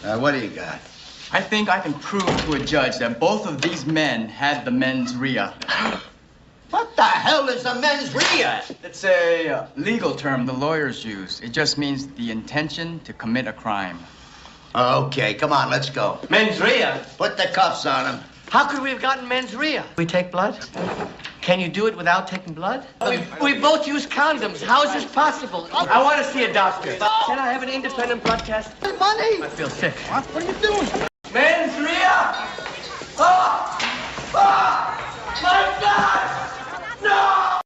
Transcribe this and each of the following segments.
What do you got? I think I can prove to a judge that both of these men had the mens rea. What the hell is a mens rea? It's a legal term the lawyers use. It just means the intention to commit a crime. Okay, come on, let's go. Mens rea? Put the cuffs on him. How could we have gotten mens rea? We take blood? Can you do it without taking blood? We both use condoms. How is this possible? I want to see a doctor. Can I have an independent blood test? Money! I feel sick. What are you doing? Mens rea! Oh! Oh! My God! No!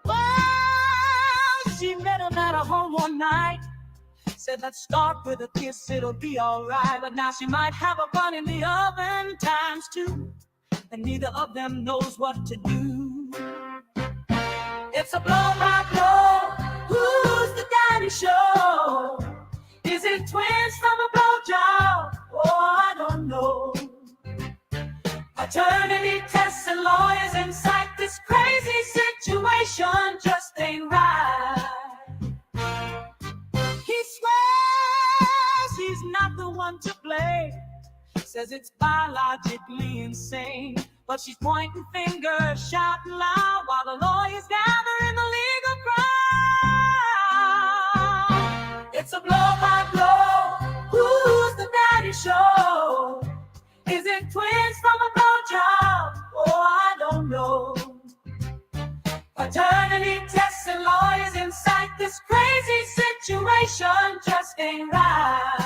Well, she met him at a home one night. Said, let's start with a kiss, it'll be all right. But now she might have a bun in the oven times two, and neither of them knows what to do. It's a blow by blow. Who's the daddy show? Is it twins from a blowjob? Oh, I don't know. Paternity tests and lawyers in sight. This crazy situation just ain't right. He swears he's not the one to blame. Says it's biologically insane. But she's pointing fingers, shouting loud while the lawyers gather in the legal crowd. It's a blow by blow. Who's the daddy show? Is it twins from a blowjob? Oh, I don't know. Paternity tests and lawyers in sight. This crazy situation just ain't right.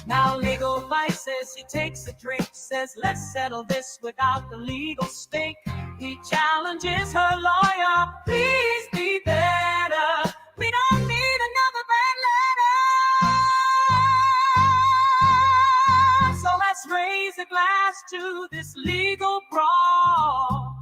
Now legal vices, he takes a drink, says let's settle this without the legal stink. He challenges her lawyer, please be better. We don't need another bad letter. So let's raise a glass to this legal brawl.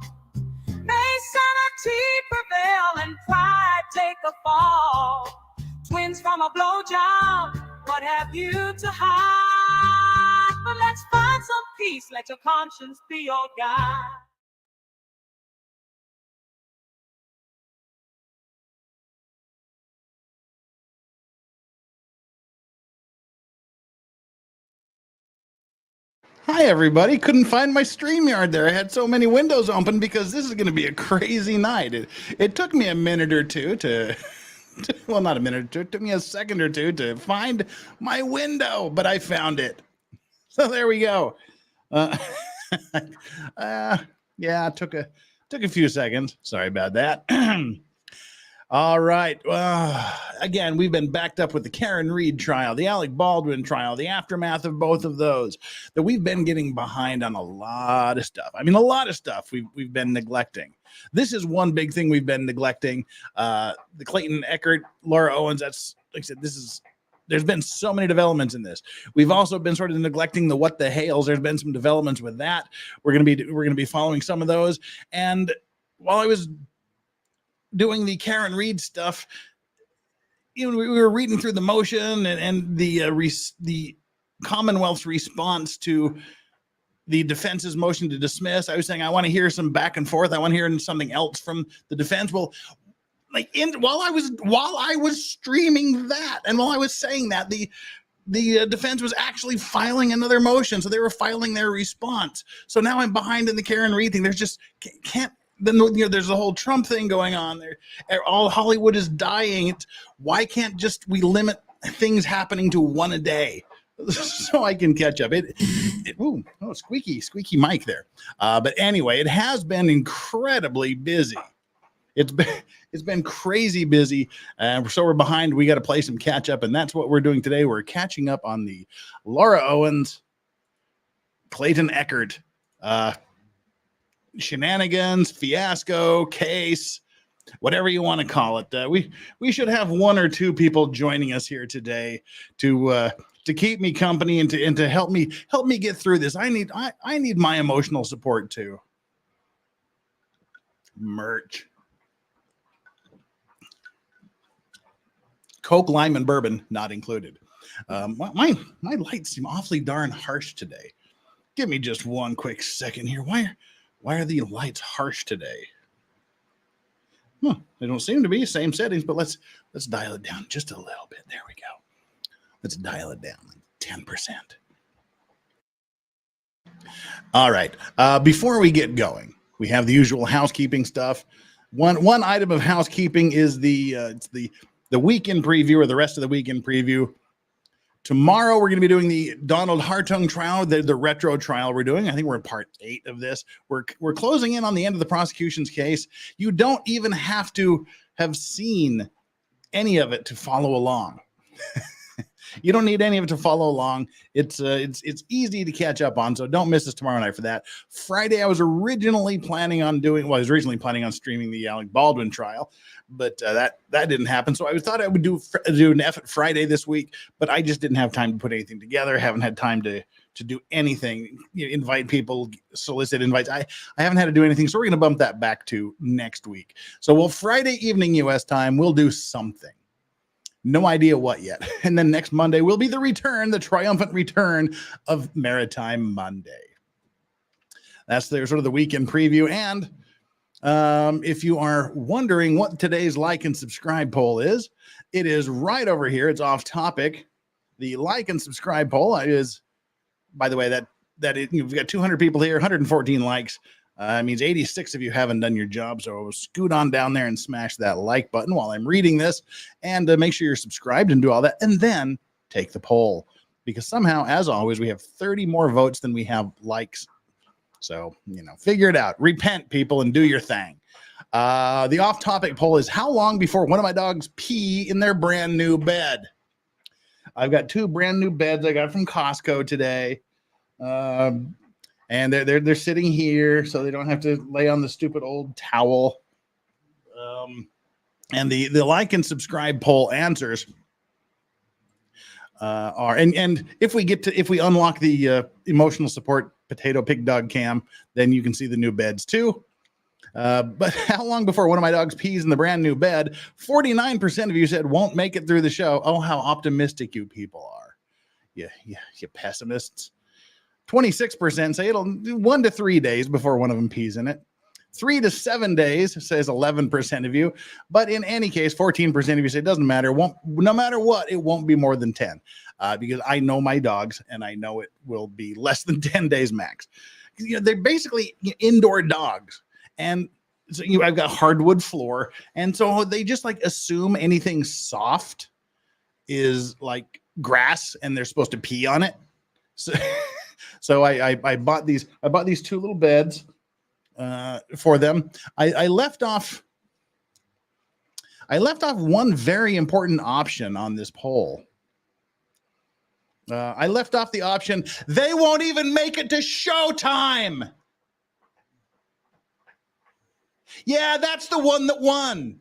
May sanity prevail and pride take a fall. Twins from a blowjob, what have you to hide? But let's find some peace, let your conscience be your guide. Hi, everybody. Couldn't find my StreamYard there. I had so many windows open because this is going to be a crazy night. It took me a minute or two to well, not a minute or two. It took me a second or two to find my window, but I found it. So there we go. Yeah, it took a few seconds. Sorry about that. All right. Again, we've been backed up with the Karen Reed trial, the Alec Baldwin trial, the aftermath of both of those, that we've been getting behind on a lot of stuff. I mean, a lot of stuff we've been neglecting. This is one big thing we've been neglecting. The Clayton Echard, Laura Owens, that's, like I said, there's been so many developments in this. We've also been sort of neglecting the what the hails. There's been some developments with that. We're going to be following some of those. And while I was doing the Karen Reed stuff, we were reading through the motion and the Commonwealth's response to the defense's motion to dismiss. I was saying I want to hear some back and forth. I want to hear something else from the defense. Well, while I was streaming that, and while I was saying that, the defense was actually filing another motion, so they were filing their response. So now I'm behind in the Karen Reed thing. There's just can't. Then there's the whole Trump thing going on there. All Hollywood is dying. Why can't just we limit things happening to one a day so I can catch up? Squeaky mic there. But anyway, it has been incredibly busy. It's been crazy busy. So we're behind. We got to play some catch up, and that's what we're doing today. We're catching up on the Laura Owens, Clayton Echard shenanigans, fiasco, case, whatever you want to call it. We should have one or two people joining us here today to keep me company and to help me get through this. I need my emotional support too. Merch. Coke, lime, and bourbon not included. My lights seem awfully darn harsh today. Give me just one quick second here. Why are the lights harsh today? They don't seem to be same settings, but let's dial it down just a little bit. There we go. Let's dial it down 10%. All right. Before we get going, we have the usual housekeeping stuff. One item of housekeeping is the weekend preview, or the rest of the weekend preview. Tomorrow we're going to be doing the Donald Hartung trial, the retro trial we're doing. I think we're in part 8 of this. We're closing in on the end of the prosecution's case. You don't even have to have seen any of it to follow along. You don't need any of it to follow along. It's easy to catch up on, so don't miss us tomorrow night for that. Friday, I was originally planning on streaming the Alec Baldwin trial, but that didn't happen. So I thought I would do an F Friday this week, but I just didn't have time to put anything together. Haven't had time to do anything, invite people, solicit invites. I haven't had to do anything, so we're going to bump that back to next week. So Friday evening U.S. time, we'll do something. No idea what yet. And then next Monday will be the triumphant return of Maritime Monday. That's sort of the weekend preview. And if you are wondering what today's like and subscribe poll is, it is right over here. It's off topic. The like and subscribe poll is, by the way, you've got 200 people here, 114 likes. Means 86 of you haven't done your job, so scoot on down there and smash that like button while I'm reading this, and make sure you're subscribed and do all that, and then take the poll, because somehow, as always, we have 30 more votes than we have likes. So, figure it out. Repent, people, and do your thing. The off-topic poll is, how long before one of my dogs pee in their brand new bed? I've got 2 brand new beds I got from Costco today. And they're sitting here, so they don't have to lay on the stupid old towel. And the like and subscribe poll answers are, and if we unlock the emotional support potato pig dog cam, then you can see the new beds too. But how long before one of my dogs pees in the brand new bed? 49% of you said won't make it through the show. Oh, how optimistic you people are. Yeah, you pessimists. 26% say it'll do 1 to 3 days before one of them pees in it. 3 to 7 days says 11% of you. But in any case, 14% of you say it doesn't matter. No matter what, it won't be more than 10. Because I know my dogs, and I know it will be less than 10 days max. They're basically indoor dogs. And so I've got hardwood floor. And so they just assume anything soft is like grass, and they're supposed to pee on it. So I bought these 2 little beds for them. I left off one very important option on this poll. I left off the option, they won't even make it to showtime. Yeah, that's the one that won.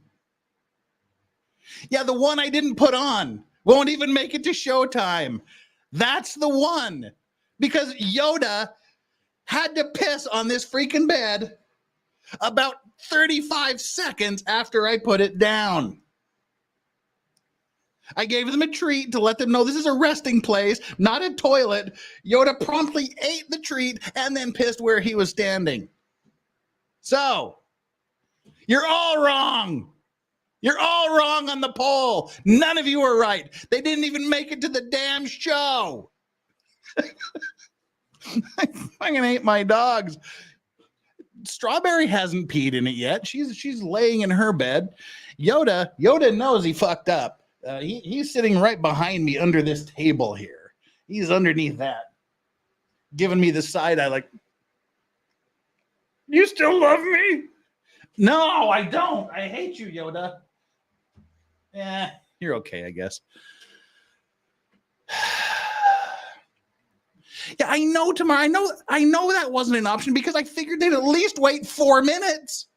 Yeah, the one I didn't put on won't even make it to showtime. That's the one. Because Yoda had to piss on this freaking bed about 35 seconds after I put it down. I gave them a treat to let them know this is a resting place, not a toilet. Yoda promptly ate the treat and then pissed where he was standing. So, you're all wrong. You're all wrong on the poll. None of you are right. They didn't even make it to the damn show. I fucking hate my dogs. Strawberry hasn't peed in it yet. She's laying in her bed. Yoda knows he fucked up. He's sitting right behind me under this table here. He's underneath that, giving me the side eye like, you still love me? No, I don't. I hate you, Yoda. You're okay, I guess. Yeah, I know tomorrow. I know that wasn't an option because I figured they'd at least wait 4 minutes.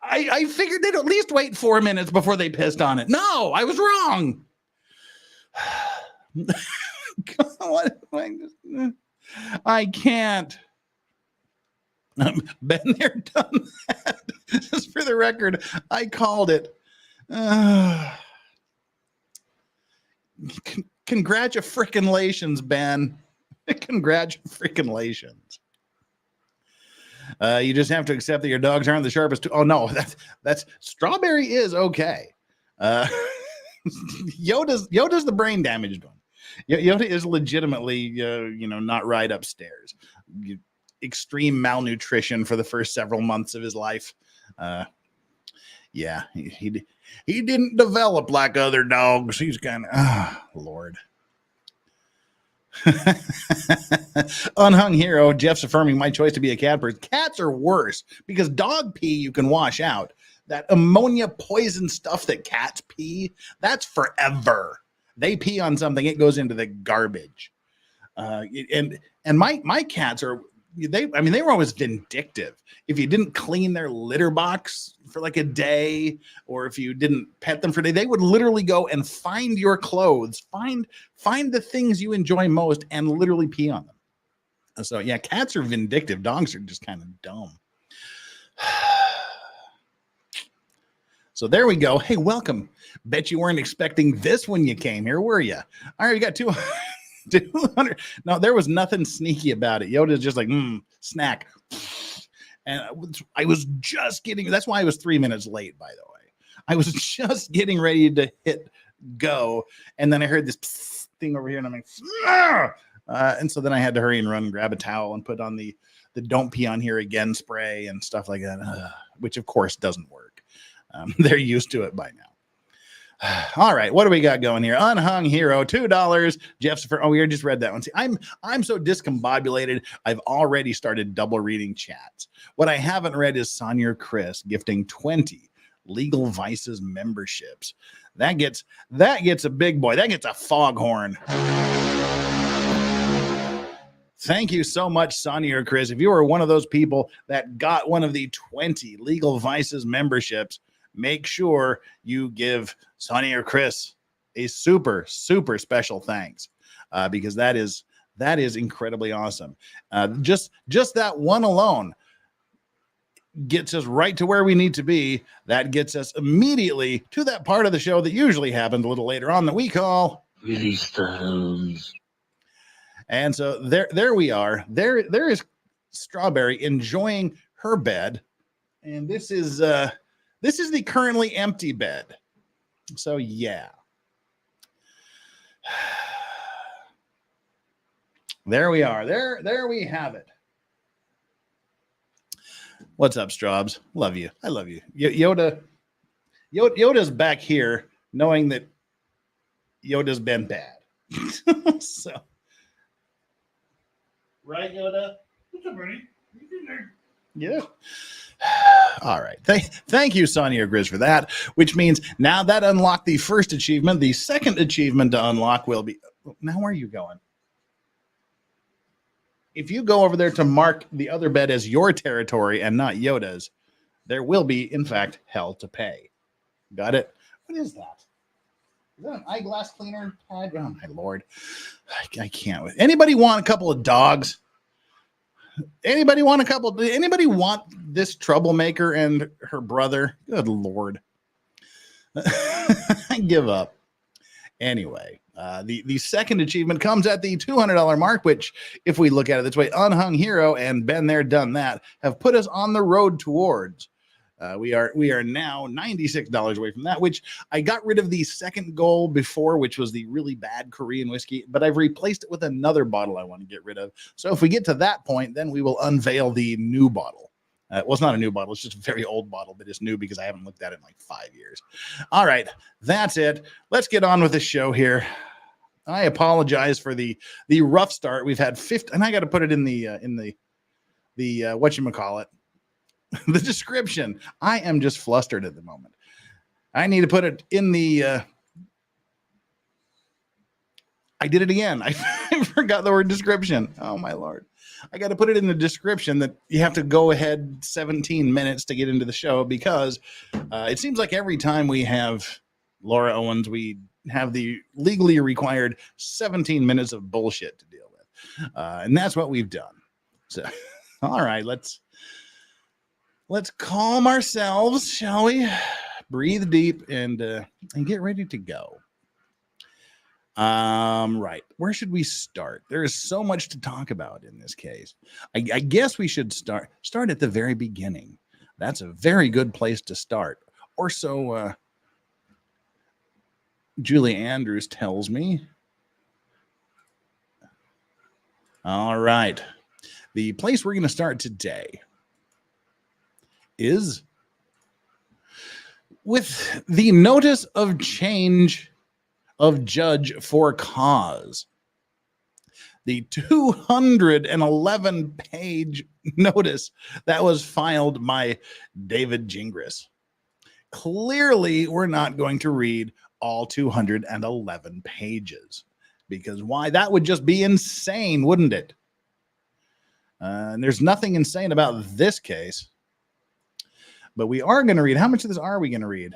I figured they'd at least wait 4 minutes before they pissed on it. No, I was wrong. I can't. Been there, done that. Just for the record, I called it. Congratulations, Ben. Congratulations. You just have to accept that your dogs aren't the sharpest. Oh no, that's Strawberry is okay. Yoda's the brain damaged one. Yoda is legitimately, not right upstairs. Extreme malnutrition for the first several months of his life. Yeah, he didn't develop like other dogs. He's kind of, Lord. Unhung hero, Jeff's affirming my choice to be a cat person. Cats are worse because dog pee you can wash out. That ammonia poison stuff that cats pee, that's forever. They pee on something, it goes into the garbage. And my cats are, they were always vindictive. If you didn't clean their litter box for like a day, or if you didn't pet them for a day, they would literally go and find your clothes, find the things you enjoy most, and literally pee on them. So yeah, cats are vindictive. Dogs are just kind of dumb. So there we go. Hey, welcome. Bet you weren't expecting this when you came here, were you? All right, we got 200. No, there was nothing sneaky about it. Yoda's just like, snack. And I was just getting, that's why I was 3 minutes late, by the way. I was just getting ready to hit go. And then I heard this thing over here and I'm like, and so then I had to hurry and run and grab a towel and put on the don't pee on here again spray and stuff like that, which of course doesn't work. They're used to it by now. All right, what do we got going here? Unhung hero, $2. Jeff's for, we just read that one. See, I'm so discombobulated. I've already started double reading chats. What I haven't read is Sonia Chris gifting 20 Legal Vices memberships. That gets a big boy. That gets a foghorn. Thank you so much, Sonia or Chris. If you are one of those people that got one of the 20 Legal Vices memberships, make sure you give Sonia or Chris a super, super special thanks, because that is incredibly awesome. Just that one alone gets us right to where we need to be. That gets us immediately to that part of the show that usually happens a little later on that we call Release the Hose. And so there we are. There is Strawberry enjoying her bed, and this is the currently empty bed. So yeah. There we are. There we have it. What's up, Straubs? Love you. I love you. Yoda's back here knowing that Yoda's been bad. So, right, Yoda? What's up, buddy? Yeah. All right. Thank you, Sonia Grizz, for that, which means now that unlocked the first achievement. The second achievement to unlock will be... Now, where are you going? If you go over there to mark the other bed as your territory and not Yoda's, there will be, in fact, hell to pay. Got it? What is that? Is that an eyeglass cleaner pad? Oh, my Lord. I can't. Anybody want a couple of dogs? Anybody want this troublemaker and her brother? Good Lord. I give up. Anyway, the second achievement comes at the $200 mark, which, if we look at it this way, Unhung Hero and Been There, Done That have put us on the road towards. We are now $96 away from that, which I got rid of the second goal before, which was the really bad Korean whiskey, but I've replaced it with another bottle I want to get rid of. So if we get to that point, then we will unveil the new bottle. Well, it's not a new bottle. It's just a very old bottle, but it's new because I haven't looked at it in like 5 years. All right, that's it. Let's get on with the show here. I apologize for the rough start. We've had 50, and I got to put it in the whatchamacallit, the description. I am just flustered at the moment. I need to put it in the, I did it again. I forgot the word description. Oh my Lord. I got to put it in the description that you have to go ahead 17 minutes to get into the show, because it seems like every time we have Laura Owens, we have the legally required 17 minutes of bullshit to deal with. And that's what we've done. So, all right, let's calm ourselves, shall we? Breathe deep and get ready to go. Right. Where should we start? There is so much to talk about in this case. I guess we should start at the very beginning. That's a very good place to start. Or so Julie Andrews tells me. All right. The place we're going to start today is with the notice of change of judge for cause. The 211-page notice that was filed by David Gingras. Clearly, we're not going to read all 211 pages because why? That would just be insane, wouldn't it? And there's nothing insane about this case. But we are going to read. How much of this are we going to read?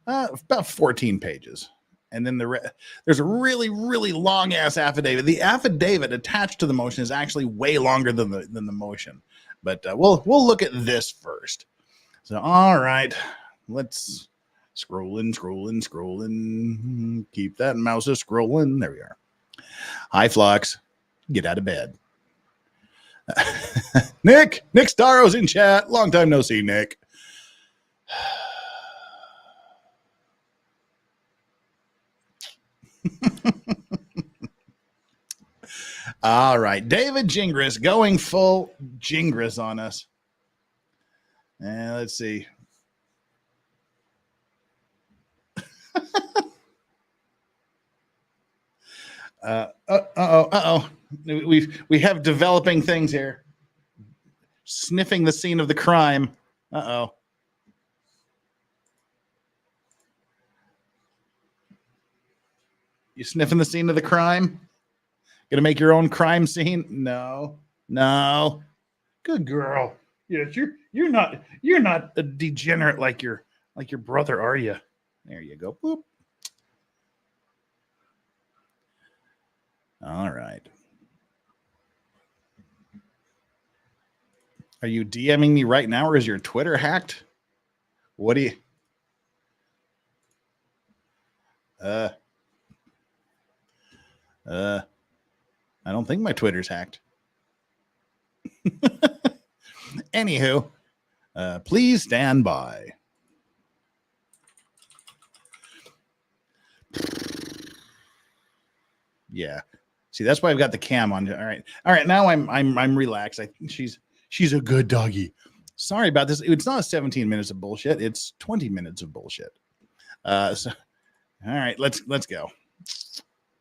About 14 pages. And then there's a really, really long ass affidavit. The affidavit attached to the motion is actually way longer than the motion. But we'll look at this first. So, all right, let's scrolling. Keep that mouse scrolling. There we are. Hi, Flux. Get out of bed. Nick Staro's in chat. Long time no see, Nick. All right, David Gingras going full Gingras on us. And let's see. We have developing things here. Sniffing the scene of the crime. You sniffing the scene of the crime? Gonna make your own crime scene? No. Good girl. Yes, you're not a degenerate like your brother, are you? There you go. Boop. All right. Are you DMing me right now, or is your Twitter hacked? What do you? I don't think my Twitter's hacked. Anywho, please stand by. Yeah. See, that's why I've got the cam on. All right. Now I'm relaxed. She's a good doggy. Sorry about this. It's not 17 minutes of bullshit. It's 20 minutes of bullshit. All right, let's go.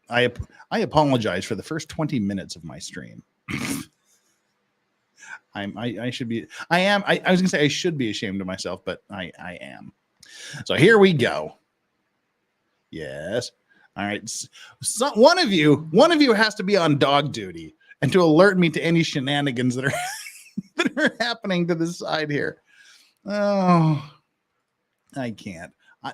I apologize for the first 20 minutes of my stream. I should be. I am. I was gonna say I should be ashamed of myself, but I am. So here we go. Yes. All right. So one of you has to be on dog duty and to alert me to any shenanigans that are happening to the side here. Oh, I can't. I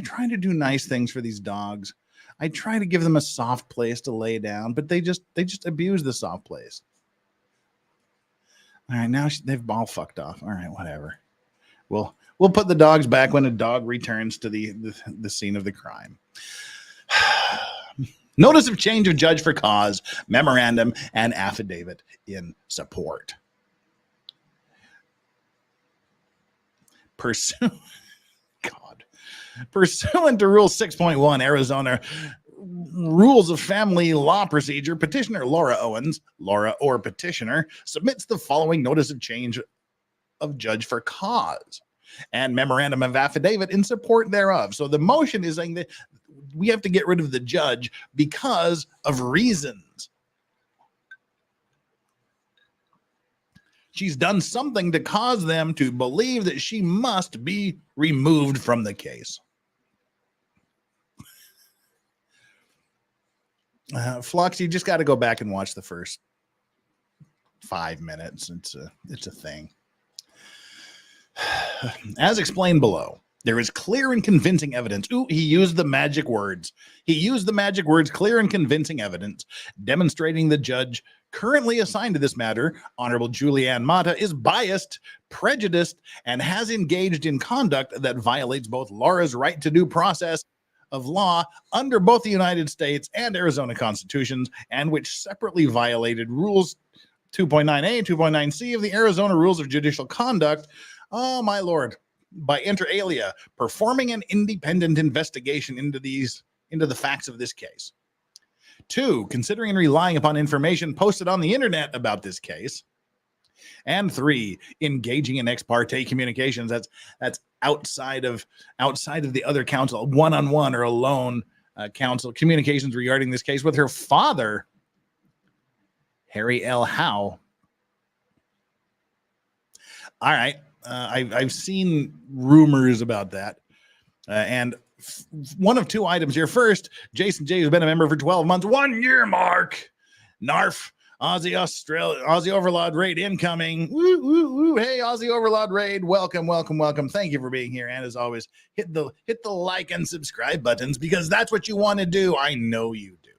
try to do nice things for these dogs. I try to give them a soft place to lay down, but they just abuse the soft place. All right, now they've all fucked off. All right, whatever. We'll put the dogs back when a dog returns to the scene of the crime. Notice of change of judge for cause, memorandum, and affidavit in support. Pursuant to Rule 6.1, Arizona Rules of Family Law Procedure, petitioner Laura Owens, Laura or petitioner, submits the following notice of change of judge for cause and memorandum of affidavit in support thereof. So the motion is saying that we have to get rid of the judge because of reasons. She's done something to cause them to believe that she must be removed from the case. Flux, you just got to go back and watch the first 5 minutes. It's a thing. As explained below, there is clear and convincing evidence. Ooh, he used the magic words. Clear and convincing evidence, demonstrating the judge currently assigned to this matter, Honorable Julianne Mata, is biased, prejudiced, and has engaged in conduct that violates both Laura's right to due process of law under both the United States and Arizona constitutions, and which separately violated rules 2.9a, 2.9c of the Arizona Rules of Judicial Conduct. Oh, my lord. By inter alia, performing an independent investigation into the facts of this case. 2, considering and relying upon information posted on the internet about this case. And 3, engaging in ex parte communications. That's outside of the other counsel, one-on-one or alone counsel communications regarding this case with her father, Harry L. Howe. All right. I've seen rumors about that. And one of 2 items here. First, Jason J. has been a member for 12 months. 1 year mark. Narf. Aussie Overlord Raid incoming. Woo, woo, woo. Hey, Aussie Overlord Raid. Welcome, welcome, welcome. Thank you for being here. And as always, hit the like and subscribe buttons because that's what you want to do. I know you do.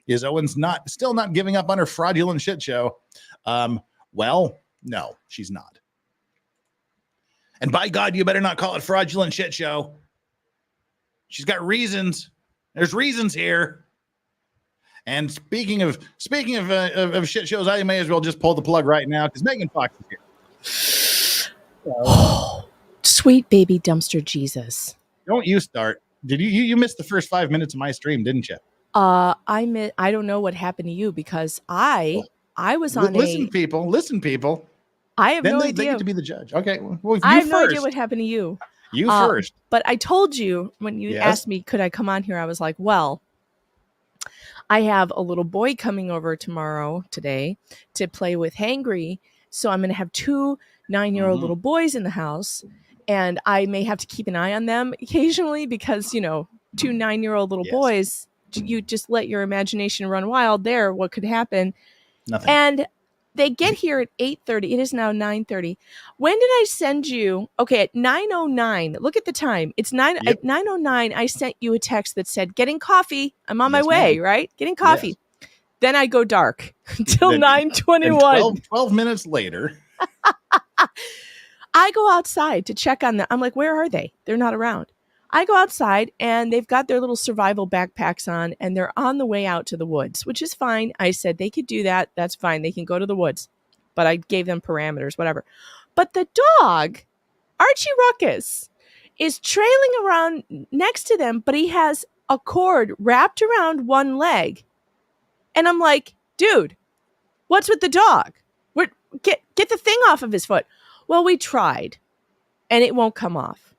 Is Owens still not giving up on her fraudulent shit show? Well, no, she's not. And by God, you better not call it fraudulent shit show. She's got reasons. There's reasons here. And speaking of shit shows, I may as well just pull the plug right now because Megan Fox is here. Oh, sweet baby dumpster Jesus. Don't you start. Did you missed the first 5 minutes of my stream, didn't you? I don't know what happened to you because I was on Listen, people. I have no They idea. get to be the judge. Okay. Well, I have first. no idea what happened to you. You first. But I told you when you Yes. asked me, could I come on here? I was like, well, I have a little boy coming over today to play with Hangry. So I'm going to have 2 9-year-old little boys in the house. And I may have to keep an eye on them occasionally because, 2 9-year-old little boys, you just let your imagination run wild there. What could happen? Nothing. And they get here at 8:30. It is now 9:30. When did I send you? Okay, at 9:09. Look at the time. It's 9 at 9:09. I sent you a text that said, "Getting coffee. I'm on my way." Ma'am. Right? Getting coffee. Yes. Then I go dark until Then 9:21. 12 minutes later. I go outside to check on them. I'm like, where are they? They're not around. I go outside and they've got their little survival backpacks on and they're on the way out to the woods, which is fine. I said they could do that. That's fine. They can go to the woods. But I gave them parameters, whatever. But the dog, Archie Ruckus, is trailing around next to them, but he has a cord wrapped around one leg. And I'm like, dude, what's with the dog? Get the thing off of his foot. Well, we tried and it won't come off.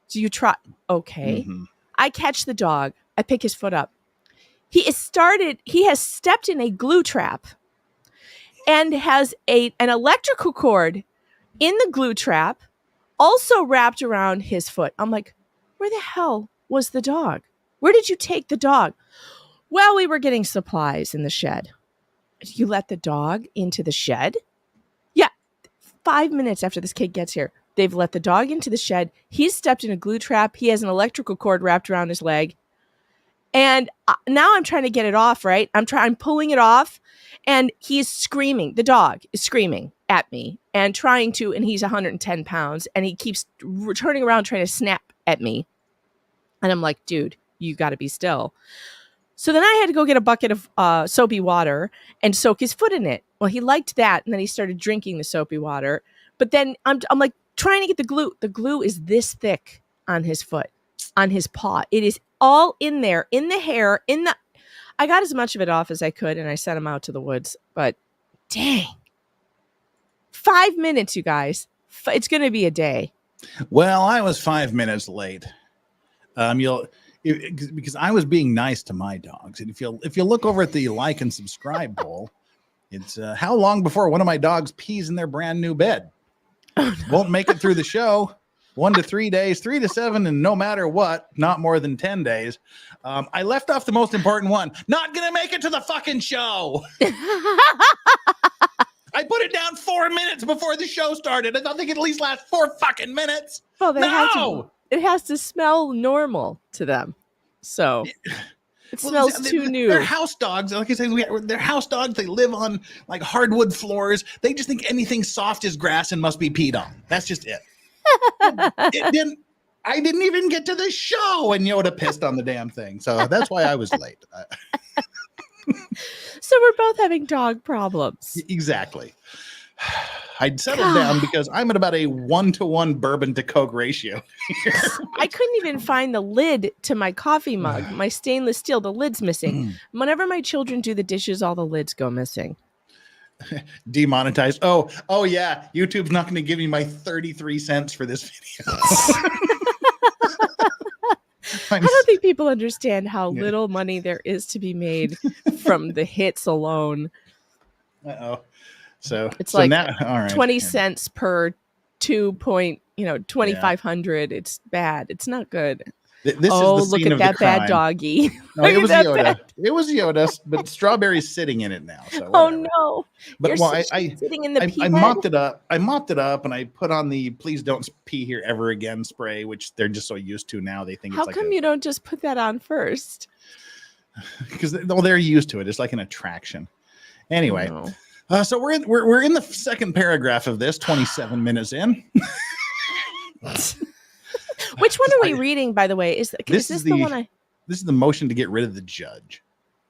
So you try. Okay. Mm-hmm. I catch the dog. I pick his foot up. He has stepped in a glue trap and has an electrical cord in the glue trap also wrapped around his foot. I'm like, where the hell was the dog? Where did you take the dog? Well, we were getting supplies in the shed. You let the dog into the shed? Yeah. 5 minutes after this kid gets here, they've let the dog into the shed. He's stepped in a glue trap. He has an electrical cord wrapped around his leg. And now I'm trying to get it off, right? I'm pulling it off. And he's screaming. The dog is screaming at me and and he's 110 pounds. And he keeps turning around trying to snap at me. And I'm like, dude, you got to be still. So then I had to go get a bucket of soapy water and soak his foot in it. Well, he liked that. And then he started drinking the soapy water. But then I'm like trying to get the glue. The glue is this thick on his foot, on his paw. It is all in there, in the hair, I got as much of it off as I could and I sent him out to the woods. But dang, 5 minutes, you guys. It's going to be a day. Well, I was 5 minutes late. Because I was being nice to my dogs. And if you look over at the like and subscribe poll, it's how long before one of my dogs pees in their brand new bed? Oh, no. Won't make it through the show. 1 to 3 days, 3 to 7, and no matter what, not more than 10 days. I left off the most important one. Not gonna make it to the fucking show. I put it down 4 minutes before the show started. I thought they could at least last 4 fucking minutes. Well, it has to smell normal to them. So it smells too new. They're house dogs. Like I said, they're house dogs. They live on like hardwood floors. They just think anything soft is grass and must be peed on. That's just it. I didn't even get to the show, and Yoda pissed on the damn thing. So that's why I was late. So we're both having dog problems. Exactly. I'd settled down because I'm at about a 1-to-1 bourbon to Coke ratio. I couldn't even find the lid to my coffee mug, my stainless steel. The lid's missing. Whenever my children do the dishes, all the lids go missing. Demonetized. Oh yeah. YouTube's not going to give me my 33 cents for this video. I don't think people understand how little money there is to be made from the hits alone. Uh-oh. So it's so like now, all right. 20 cents per 2,500. It's bad. It's not good. This is the scene look at of that the crime. bad doggy. No, it was Yoda. It was Yoda, but Strawberry's sitting in it now. So oh whatever. No! But You're I sitting in the pee I bed? mopped it up. I mopped it up, and I put on the "Please Don't Pee Here Ever Again" spray, which they're just so used to now. They think How it's like come you don't just put that on first? because they're used to it. It's like an attraction. Anyway, Oh. so we're in the second paragraph of this, 27 minutes in. Which one are we reading, by the way? Is this the one I? This is the motion to get rid of the judge.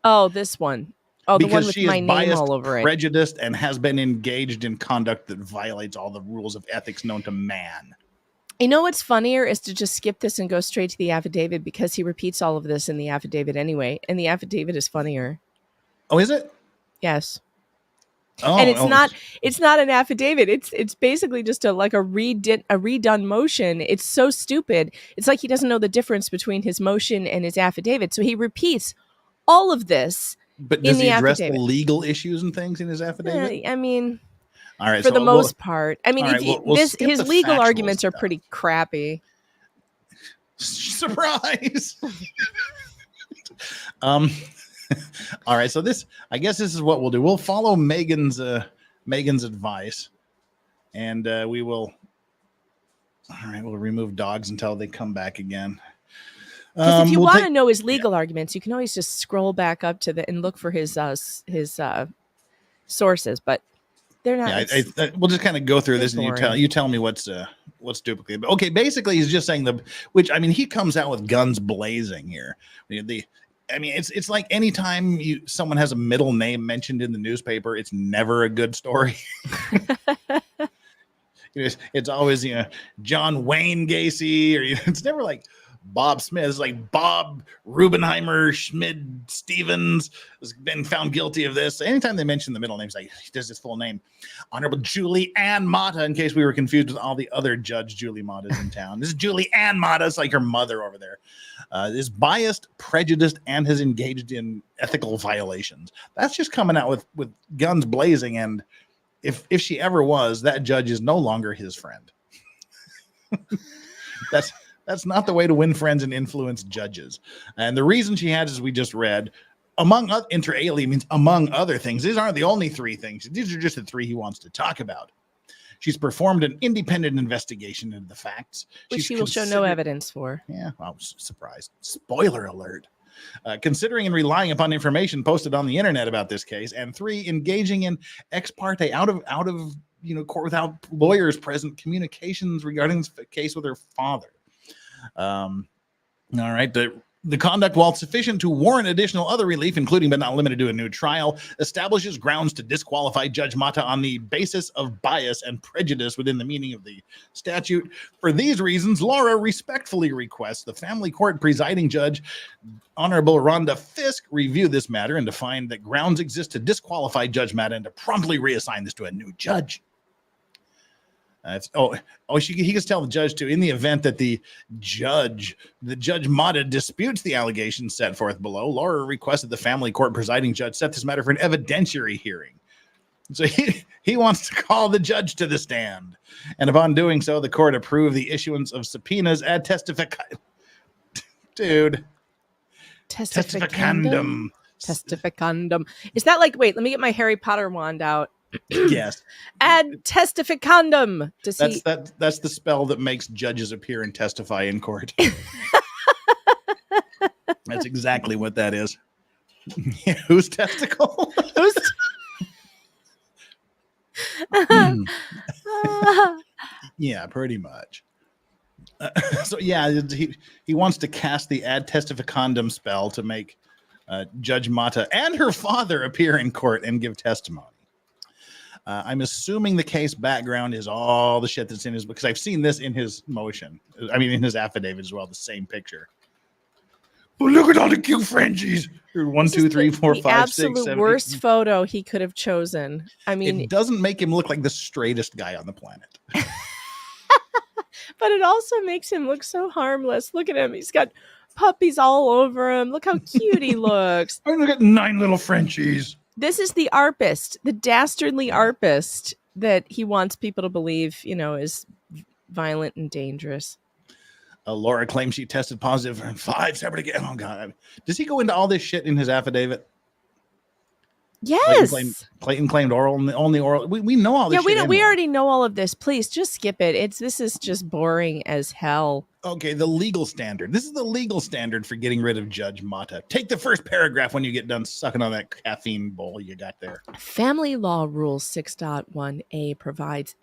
Oh, this one. Oh, the one Because with she my is name biased, all over it. prejudiced, and has been engaged in conduct that violates all the rules of ethics known to man. You know what's funnier is to just skip this and go straight to the affidavit because he repeats all of this in the affidavit anyway, and the affidavit is funnier. Oh, is it? Yes. Oh, and it's not an affidavit. It's basically just a redone motion. It's so stupid. It's like he doesn't know the difference between his motion and his affidavit. So he repeats all of this. But does he address affidavit. the legal issues and things in his affidavit? I mean, all right, for the most part. I mean, all right, we'll skip his the legal factual arguments are stuff. pretty crappy. Surprise. All right, so I guess this is what we'll do. We'll follow Megan's advice, and we will. All right, we'll remove dogs until they come back again. Because if you want to know his legal arguments, you can always just scroll back up to and look for his sources, but they're not. Yeah, we'll just kind of go through this, and boring. you tell me what's duplicated. But okay, basically, he's just saying he comes out with guns blazing here. It's like anytime someone has a middle name mentioned in the newspaper, it's never a good story. It's always John Wayne Gacy, or it's never like Bob Smith. It's like Bob Rubenheimer Schmid Stevens has been found guilty of this. Anytime they mention the middle names, like he does his full name, Honorable Julie Ann Mata, in case we were confused with all the other Judge Julie Matas in town. This is Julie Ann Mata. It's like her mother over there. Is biased, prejudiced, and has engaged in ethical violations. That's just coming out with guns blazing. And if she ever was, that judge is no longer his friend. That's not the way to win friends and influence judges. And the reason she has, as we just read, inter alia means among other things. These aren't the only three things. These are just the three he wants to talk about. She's performed an independent investigation into the facts. Which he will show no evidence for. Yeah, well, surprised. Spoiler alert. Considering and relying upon information posted on the internet about this case. And 3, engaging in ex parte, out of court without lawyers present, communications regarding this case with her father. All right. The conduct, while sufficient to warrant additional other relief, including but not limited to a new trial, establishes grounds to disqualify Judge Mata on the basis of bias and prejudice within the meaning of the statute. For these reasons, Laura respectfully requests the family court presiding judge, Honorable Rhonda Fisk, review this matter and to find that grounds exist to disqualify Judge Mata and to promptly reassign this to a new judge. He can tell the judge to, in the event that the judge Mata disputes the allegations set forth below, Laura requested the family court presiding judge set this matter for an evidentiary hearing. So he wants to call the judge to the stand. And upon doing so, the court approved the issuance of subpoenas ad testificandum. Dude. Testificandum. Testificandum. Is that like, wait, let me get my Harry Potter wand out. Yes. Ad testificandum. That's the spell that makes judges appear and testify in court. That's exactly what that is. Whose testicle? Yeah, pretty much. So yeah, he wants to cast the ad testificandum spell to make Judge Mata and her father appear in court and give testimony. I'm assuming the case background is all the shit that's in his, because I've seen this in his motion. I mean, in his affidavit as well, the same picture. But look at all the cute Frenchies. 1, 2, 3, 4, 5, 6, 7. Absolute worst photo he could have chosen. I mean, it doesn't make him look like the straightest guy on the planet. But it also makes him look so harmless. Look at him. He's got puppies all over him. Look how cute he looks. I'm gonna get 9 little Frenchies. This is the ARPist, the dastardly ARPist that he wants people to believe, is violent and dangerous. Laura claims she tested positive for 5 separate. Oh God! Does he go into all this shit in his affidavit? Yes. Clayton claimed only oral. We know all this. Yeah, we already know all of this. Please just skip it. This is just boring as hell. Okay, the legal standard. This is the legal standard for getting rid of Judge Mata. Take the first paragraph when you get done sucking on that caffeine bowl you got there. Family Law Rule 6.1a provides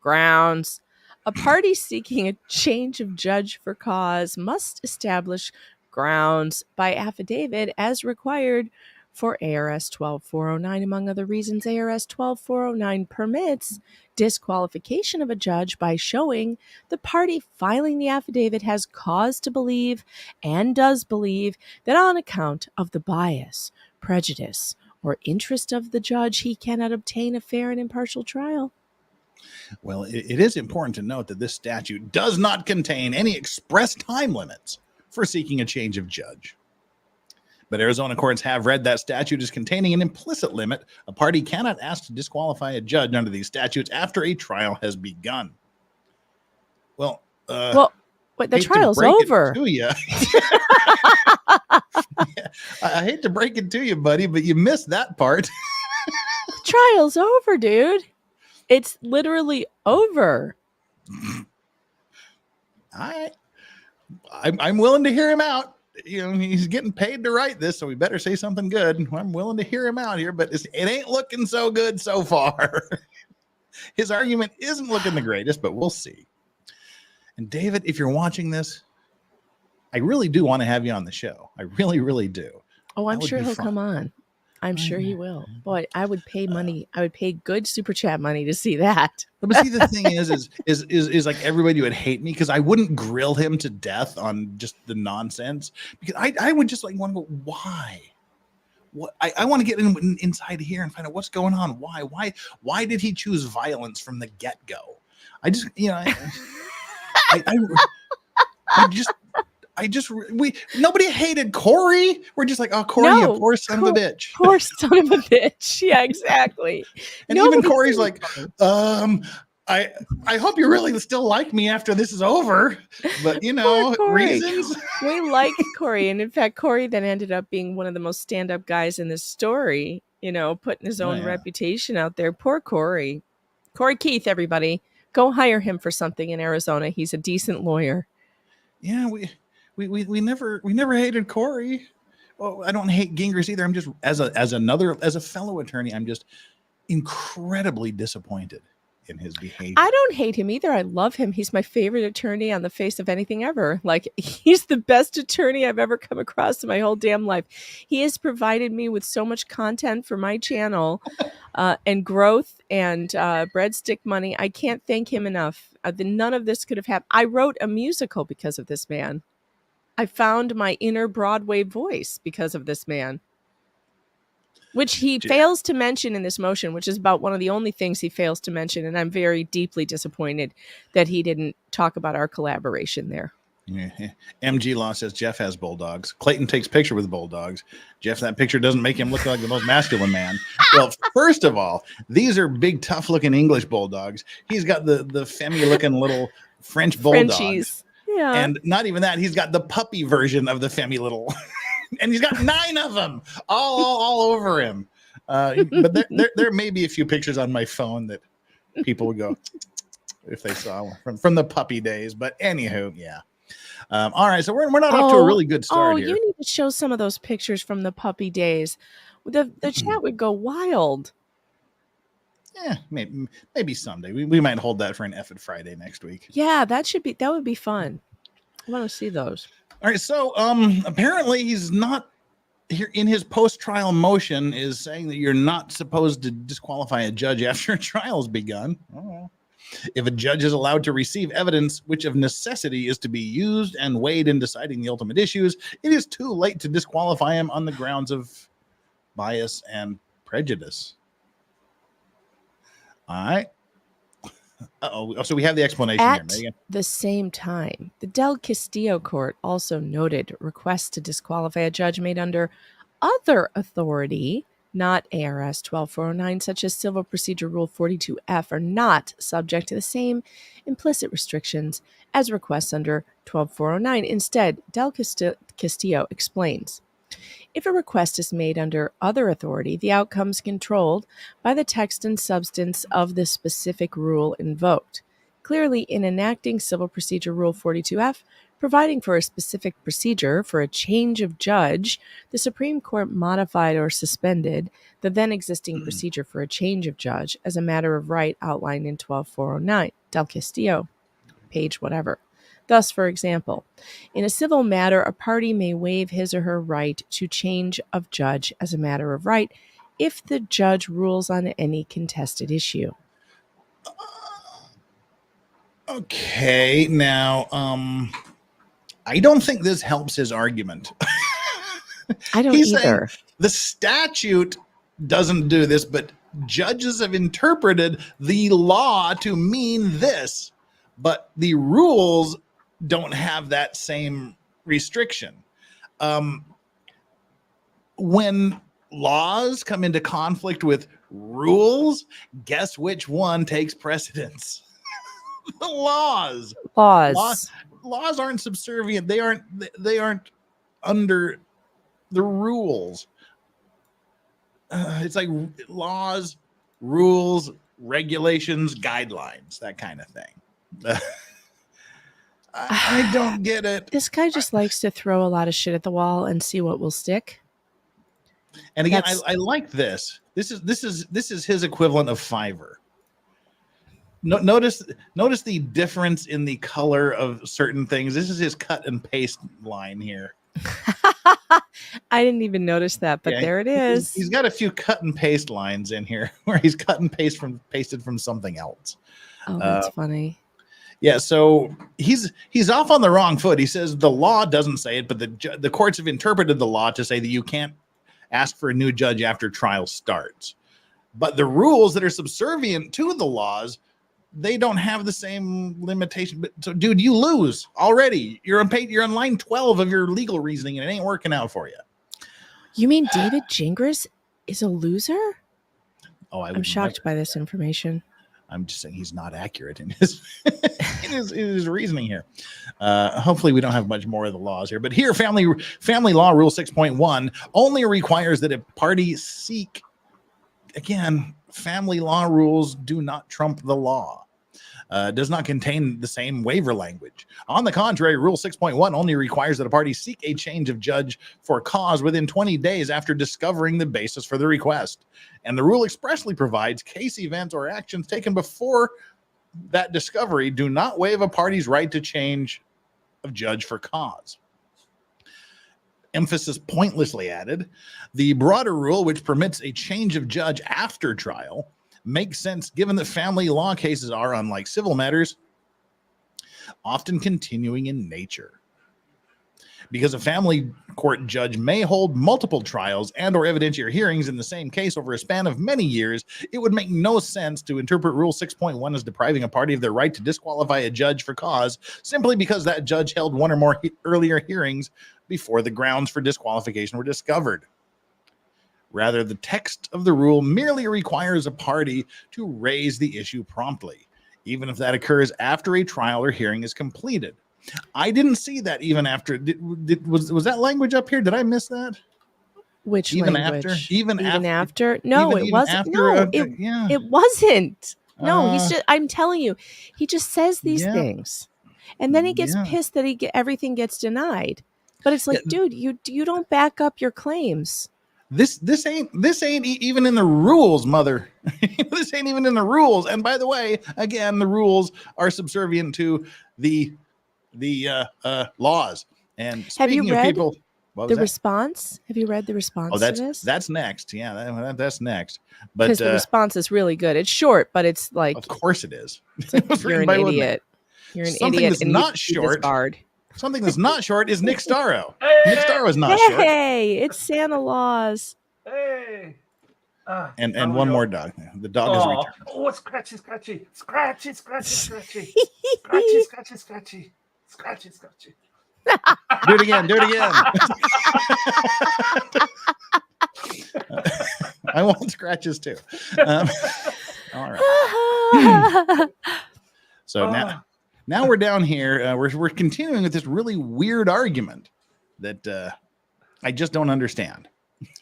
grounds. A party seeking a change of judge for cause must establish grounds by affidavit as required for ARS 12409. Among other reasons, ARS 12409 permits disqualification of a judge by showing the party filing the affidavit has cause to believe and does believe that on account of the bias, prejudice, or interest of the judge, he cannot obtain a fair and impartial trial. Well, it is important to note that this statute does not contain any express time limits for seeking a change of judge. But Arizona courts have read that statute as containing an implicit limit. A party cannot ask to disqualify a judge under these statutes after a trial has begun. Well, but the trial's over. I hate to break it to you, buddy, but you missed that part. The trial's over, dude. It's literally over. I'm willing to hear him out. He's getting paid to write this, so we better say something good. I'm willing to hear him out here, but it ain't looking so good so far. His argument isn't looking the greatest, but we'll see. And David, if you're watching this, I really do want to have you on the show. I really, really do. Oh, I'm sure he'll come on. I'm sure he will. Boy, I would pay money. I would pay good super chat money to see that. But see, the thing is like everybody would hate me because I wouldn't grill him to death on just the nonsense. Because I would just like want to go, why? What I want to get inside here and find out what's going on. Why did he choose violence from the get-go? Nobody hated Corey. We're just like, oh, Corey, you poor son of a bitch. Poor son of a bitch. Yeah, exactly. And even Corey's like, I hope you really still like me after this is over. But reasons. We like Corey. And in fact, Corey then ended up being one of the most stand-up guys in this story, putting his own reputation out there. Poor Corey. Corey Keith, everybody. Go hire him for something in Arizona. He's a decent lawyer. Yeah, we never hated Corey. Well, I don't hate Gingras either. I'm just as a fellow attorney, I'm just incredibly disappointed in his behavior. I don't hate him either. I love him. He's my favorite attorney on the face of anything ever. Like, he's the best attorney I've ever come across in my whole damn life. He has provided me with so much content for my channel and growth and breadstick money. I can't thank him enough. None of this could have happened. I wrote a musical because of this man. I found my inner Broadway voice because of this man. Which he fails to mention in this motion, which is about one of the only things he fails to mention. And I'm very deeply disappointed that he didn't talk about our collaboration there. Yeah. MG Law says Jeff has bulldogs. Clayton takes picture with bulldogs. Jeff, that picture doesn't make him look like the most masculine man. Well, first of all, these are big, tough-looking English bulldogs. He's got the femmy-looking little French bulldogs. Frenchies. Yeah. And not even that. He's got the puppy version of the femmy little... And he's got 9 of them all over him. But there may be a few pictures on my phone that people would go if they saw from the puppy days. But anywho, yeah. All right, so we're not off to a really good start here. You need to show some of those pictures from the puppy days. The chat would go wild. maybe someday. We might hold that for an F at Friday next week. Yeah, that would be fun. I want to see those. All right, so apparently he's not here in his post-trial motion is saying that you're not supposed to disqualify a judge after a trial's begun. Oh. If a judge is allowed to receive evidence which of necessity is to be used and weighed in deciding the ultimate issues, it is too late to disqualify him on the grounds of bias and prejudice. All right. Uh-oh. So we have the explanation here, Megan. At the same time, the Del Castillo court also noted requests to disqualify a judge made under other authority, not ARS 12409, such as Civil Procedure Rule 42F, are not subject to the same implicit restrictions as requests under 12409. Instead, Del Castillo explains, if a request is made under other authority, the outcome is controlled by the text and substance of the specific rule invoked. Clearly, in enacting Civil Procedure Rule 42F, providing for a specific procedure for a change of judge, the Supreme Court modified or suspended the then existing procedure for a change of judge as a matter of right outlined in 12409, Del Castillo, page whatever. Thus, for example, in a civil matter, a party may waive his or her right to change of judge as a matter of right if the judge rules on any contested issue. Okay, now, I don't think this helps his argument. I don't either. The statute doesn't do this, but judges have interpreted the law to mean this, but the rules don't have that same restriction. When laws come into conflict with rules, guess which one takes precedence? The laws. Laws aren't subservient. They aren't under the rules. It's like laws, rules, regulations, guidelines, that kind of thing. I don't get it. This guy just likes to throw a lot of shit at the wall and see what will stick. And again, I like this. This is his equivalent of Fiverr. Notice the difference in the color of certain things. This is his cut and paste line here. I didn't even notice that, but there it is. He's got a few cut and paste lines in here where he's cut and pasted from something else. Oh, that's funny. Yeah, so he's off on the wrong foot. He says the law doesn't say it, but the courts have interpreted the law to say that you can't ask for a new judge after trial starts. But the rules that are subservient to the laws, they don't have the same limitation. But so, dude, you lose already. You're on line 12 of your legal reasoning, and it ain't working out for you. You mean David Gingras is a loser? Oh, I'm shocked by this information. I'm just saying he's not accurate in his in his reasoning here. Hopefully we don't have much more of the laws here. But here, family law rule 6.1 only requires that a party seek, again, family law rules do not trump the law. Does not contain the same waiver language. On the contrary, Rule 6.1 only requires that a party seek a change of judge for cause within 20 days after discovering the basis for the request. And the rule expressly provides case events or actions taken before that discovery do not waive a party's right to change of judge for cause. Emphasis pointlessly added. The broader rule, which permits a change of judge after trial, makes sense given that family law cases are, unlike civil matters, often continuing in nature. Because a family court judge may hold multiple trials and or evidentiary hearings in the same case over a span of many years, it would make no sense to interpret Rule 6.1 as depriving a party of their right to disqualify a judge for cause simply because that judge held one or more earlier hearings before the grounds for disqualification were discovered. Rather, the text of the rule merely requires a party to raise the issue promptly, even if that occurs after a trial or hearing is completed. I didn't see that even after. Was that language up here? Did I miss that? Which even language? After? Even after? No, it wasn't. No, it wasn't. No, I'm telling you, he just says these things, and then he gets pissed that everything gets denied. But it's like, dude, you don't back up your claims. This ain't even in the rules, mother. This ain't even in the rules. And by the way, again, the rules are subservient to the laws. And Have you speaking of read people, what was the that? response? Have you read the response Oh, to this? that's next. Yeah, that's next. But Because the response is really good. It's short, but it's like, of course it is. it's like It was you're written an by Woodman. idiot. You're an Something idiot. that's and not you short. discard. Something that's not short is Nick Starro. Nick Starro is not short. Hey, it's Santa Laws. Hey. And how one are more you? dog. The dog is returned. Oh, scratchy, scratchy, scratchy, scratchy, scratchy, scratchy, scratchy, scratchy, scratchy, scratchy. Do it again. Do it again. I want scratches too. All right. So now we're down here. We're continuing with this really weird argument that I just don't understand.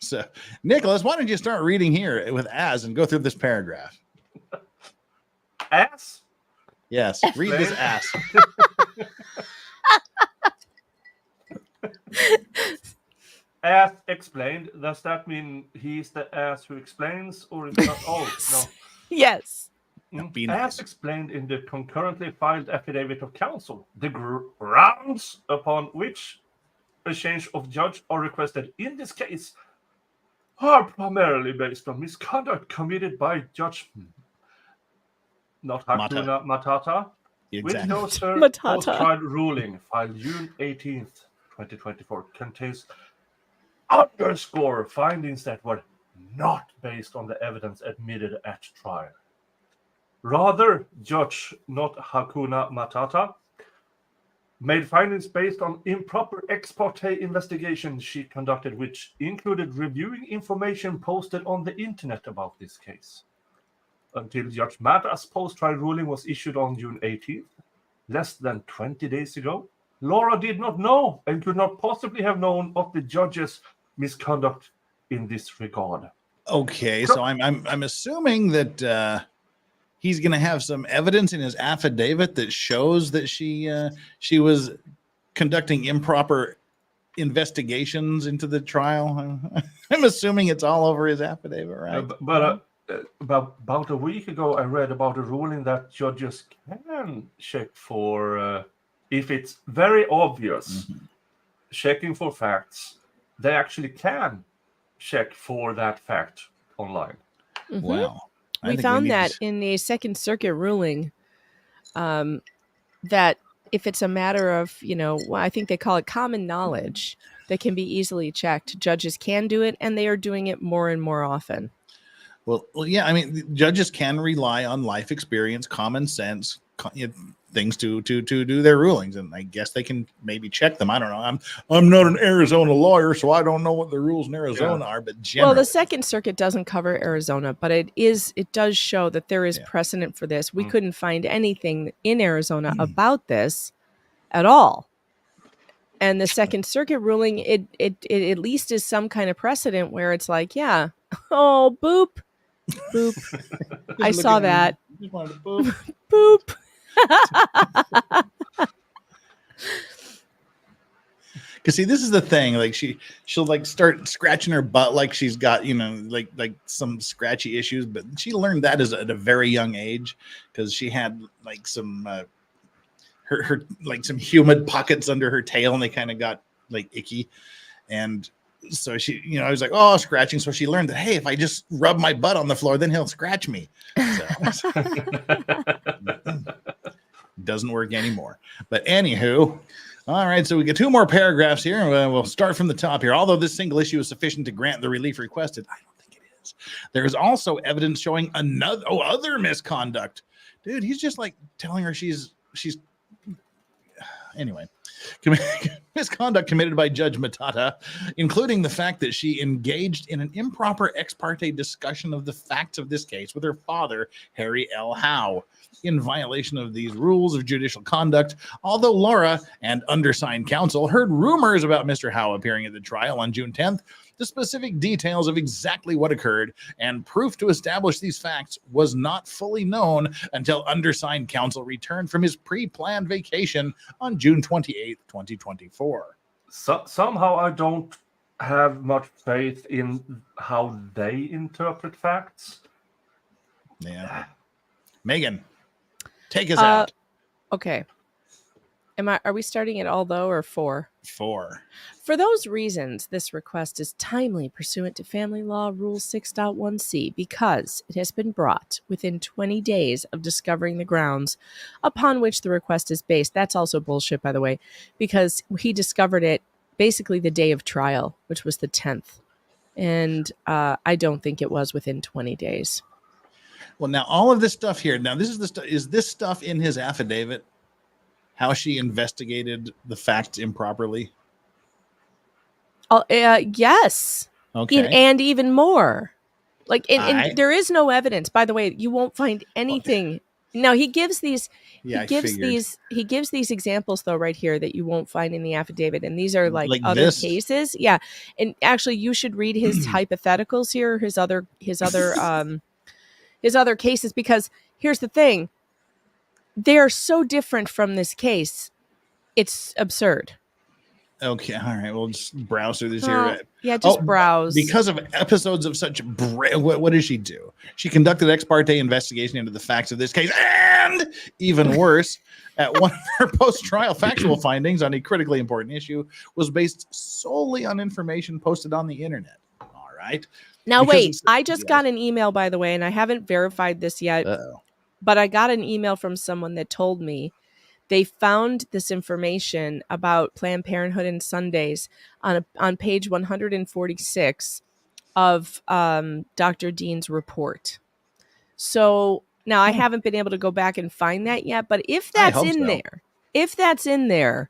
So, Nicholas, why don't you start reading here with as and go through this paragraph? Ass? Yes, read this ass. Ass explained. Does that mean he's the ass who explains, or is not? Oh, no. Yes. Be As nice. explained in the concurrently filed affidavit of counsel, the grounds upon which a change of judge are requested in this case are primarily based on misconduct committed by Judge not Hakuna Matata, which Exactly. knows her Matata. post-trial ruling filed June 18th, 2024, contains underscore findings that were not based on the evidence admitted at trial. Rather, Judge not Hakuna Matata made findings based on improper ex-parte investigation she conducted, which included reviewing information posted on the internet about this case. Until Judge Mata's post-trial ruling was issued on June 18th, less than 20 days ago, Laura did not know and could not possibly have known of the judge's misconduct in this regard. Okay, so I'm assuming that he's going to have some evidence in his affidavit that shows that she was conducting improper investigations into the trial. I'm assuming it's all over his affidavit, right? But about a week ago, I read about a ruling that judges can check for, if it's very obvious, checking for facts, they actually can check for that fact online. Mm-hmm. Wow. We found that in a Second Circuit ruling, that if it's a matter of, I think they call it common knowledge that can be easily checked, judges can do it, and they are doing it more and more often. Well, yeah. I mean, judges can rely on life experience, common sense, things to do their rulings, and I guess they can maybe check them. I don't know. I'm not an Arizona lawyer, so I don't know what the rules in Arizona are. But generally, well, the Second Circuit doesn't cover Arizona, but it does show that there is precedent for this. We couldn't find anything in Arizona about this at all. And the Second Circuit ruling, it at least is some kind of precedent where it's like, yeah, oh, boop. I saw that. Just wanted to boop. Boop. Because see, this is the thing. Like she'll like start scratching her butt, like she's got like some scratchy issues. But she learned that at a very young age, because she had like some her like some humid pockets under her tail, and they kind of got like icky, and so she, I was like, oh, scratching. So she learned that, hey, if I just rub my butt on the floor, then he'll scratch me. So doesn't work anymore. But anywho, all right. So we get two more paragraphs here, and we'll start from the top here. Although this single issue is sufficient to grant the relief requested, I don't think it is. There is also evidence showing other misconduct. Dude, he's just like telling her she's anyway. Misconduct committed by Judge Matata, including the fact that she engaged in an improper ex parte discussion of the facts of this case with her father, Harry L. Howe, in violation of these rules of judicial conduct. Although Laura and undersigned counsel heard rumors about Mr. Howe appearing at the trial on June 10th, the specific details of exactly what occurred and proof to establish these facts was not fully known until undersigned counsel returned from his pre-planned vacation on June 28th, 2024. Somehow I don't have much faith in how they interpret facts. Yeah. Megan, take us out. Okay. Are we starting at all though, or 4? 4. For those reasons, this request is timely pursuant to Family Law Rule 6.1c because it has been brought within 20 days of discovering the grounds upon which the request is based. That's also bullshit, by the way, because he discovered it basically the day of trial, which was the 10th. And I don't think it was within 20 days. Well, now all of this stuff here. Now, this is the stuff. Is this stuff in his affidavit? How she investigated the facts improperly? Yes. Okay. And even more. Like, and there is no evidence. By the way, you won't find anything. No, he gives these. Yeah, He gives these examples though right here that you won't find in the affidavit, and these are like other this? cases. Yeah, and actually, you should read his hypotheticals here. His other cases, because here's the thing. They are so different from this case. It's absurd. Okay, all right. We'll just browse through this here. Yeah, just browse. Because of episodes of such... what does she do? She conducted ex-parte investigation into the facts of this case, and even worse, at one of her post-trial factual findings on a critically important issue was based solely on information posted on the internet. All right. Now, wait. I just got an email, by the way, and I haven't verified this yet. Uh-oh. But I got an email from someone that told me they found this information about Planned Parenthood and Sundays on page 146 of Dr. Dean's report. So now I haven't been able to go back and find that yet. But if that's in there,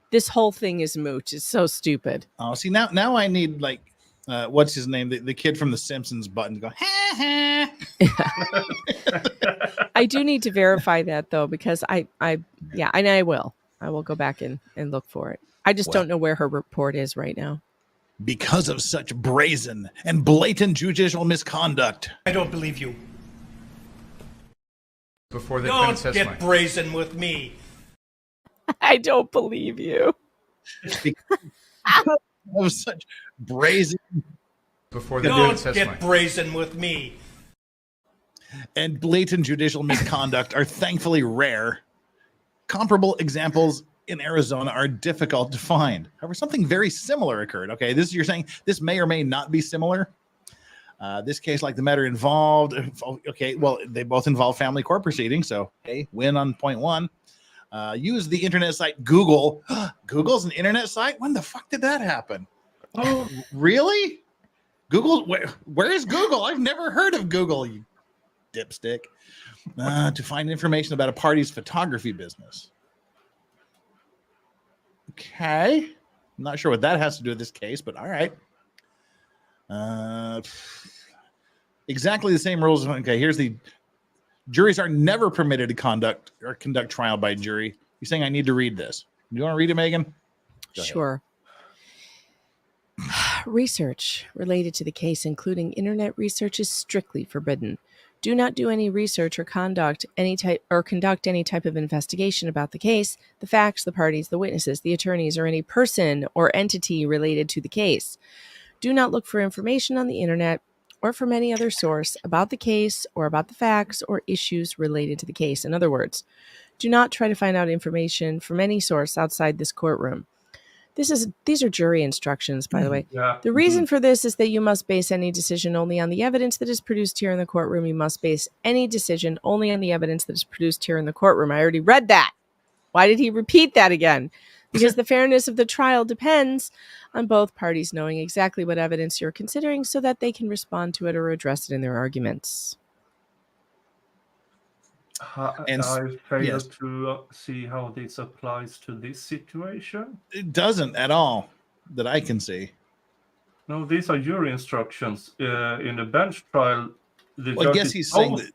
this whole thing is moot. It's so stupid. Oh, see, now I need, like, what's his name? The kid from The Simpsons button to go, ha ha. I do need to verify that though, because I will go back and look for it. I just don't know where her report is right now. Because of such brazen and blatant judicial misconduct. I don't believe you. Before they Don't get brazen with me. I don't believe you. Because of such brazen. Before they Don't get brazen with me. And blatant judicial misconduct are thankfully rare. Comparable examples in Arizona are difficult to find. However, something very similar occurred. Okay, you're saying this may or may not be similar. This case, like the matter involved, okay, well, they both involve family court proceedings, so okay, win on point 1. Use the internet site Google. Google's an internet site? When the fuck did that happen? Oh, really? Google? Where is Google? I've never heard of Google, you dipstick. To find information about a party's photography business. Okay. I'm not sure what that has to do with this case, but all right. Exactly the same rules. Okay, here's the juries are never permitted to conduct trial by jury. You're saying I need to read this. Do you want to read it, Megan? Sure. Research related to the case, including internet research, is strictly forbidden. Do not do any research or conduct any type of investigation about the case, the facts, the parties, the witnesses, the attorneys, or any person or entity related to the case. Do not look for information on the internet or from any other source about the case or about the facts or issues related to the case. In other words, do not try to find out information from any source outside this courtroom. These are jury instructions, by the way. Yeah. The reason for this is that you must base any decision only on the evidence that is produced here in the courtroom. You must base any decision only on the evidence that is produced here in the courtroom. I already read that. Why did he repeat that again? Because the fairness of the trial depends on both parties knowing exactly what evidence you're considering so that they can respond to it or address it in their arguments. I fail to see how this applies to this situation. It doesn't at all that I can see. No, these are jury instructions. In the bench trial, the Well, I judge guess is he's saying both that.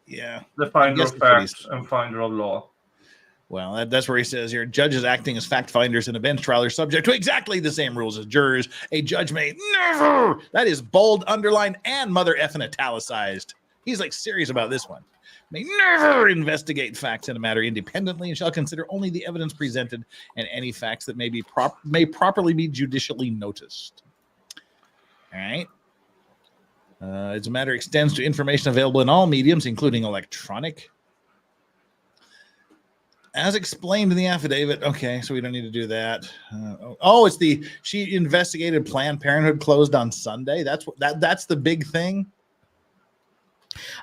Yeah. the finder guess of that's what he's facts and finder of law. Well, that's where he says here, judges acting as fact finders in a bench trial are subject to exactly the same rules as jurors. A judge may never, that is bold, underlined, and mother effing italicized. He's like serious about this one. May never investigate facts in a matter independently and shall consider only the evidence presented and any facts that may properly be judicially noticed. All right. As a matter extends to information available in all mediums, including electronic. As explained in the affidavit. Okay, so we don't need to do that. She investigated Planned Parenthood closed on Sunday. That's the big thing.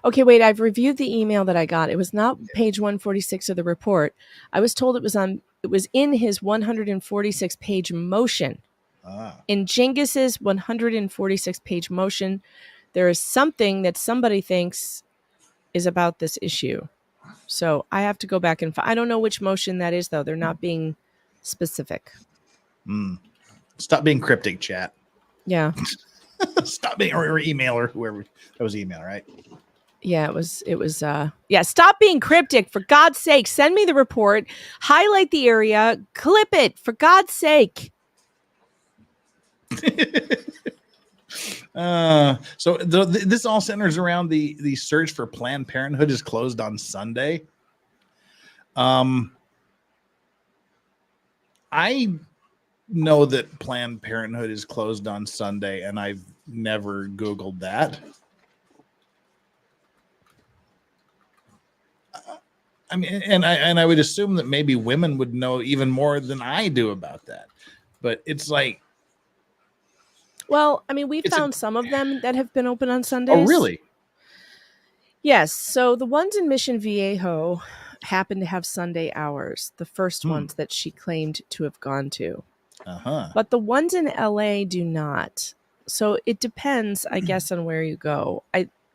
Okay, wait, I've reviewed the email that I got. It was not page 146 of the report. I was told it was in his 146 page motion. In Gingras's 146 page motion, there is something that somebody thinks is about this issue. So I have to go back and I don't know which motion that is, though. They're not being specific. Stop being cryptic, chat. Yeah. Stop being or email or whoever. That was email, right? Yeah, it was stop being cryptic, for God's sake. Send me the report, highlight the area, clip it, for God's sake. So this all centers around the search for Planned Parenthood is closed on Sunday. I know that Planned Parenthood is closed on Sunday, and I've never Googled that. I mean, and I would assume that maybe women would know even more than I do about that. But it's like, well, I mean, we found some of them that have been open on Sundays. Oh, really? Yes. So the ones in Mission Viejo happen to have Sunday hours, the first ones that she claimed to have gone to. But the ones in LA do not. So it depends, I guess, on where you go.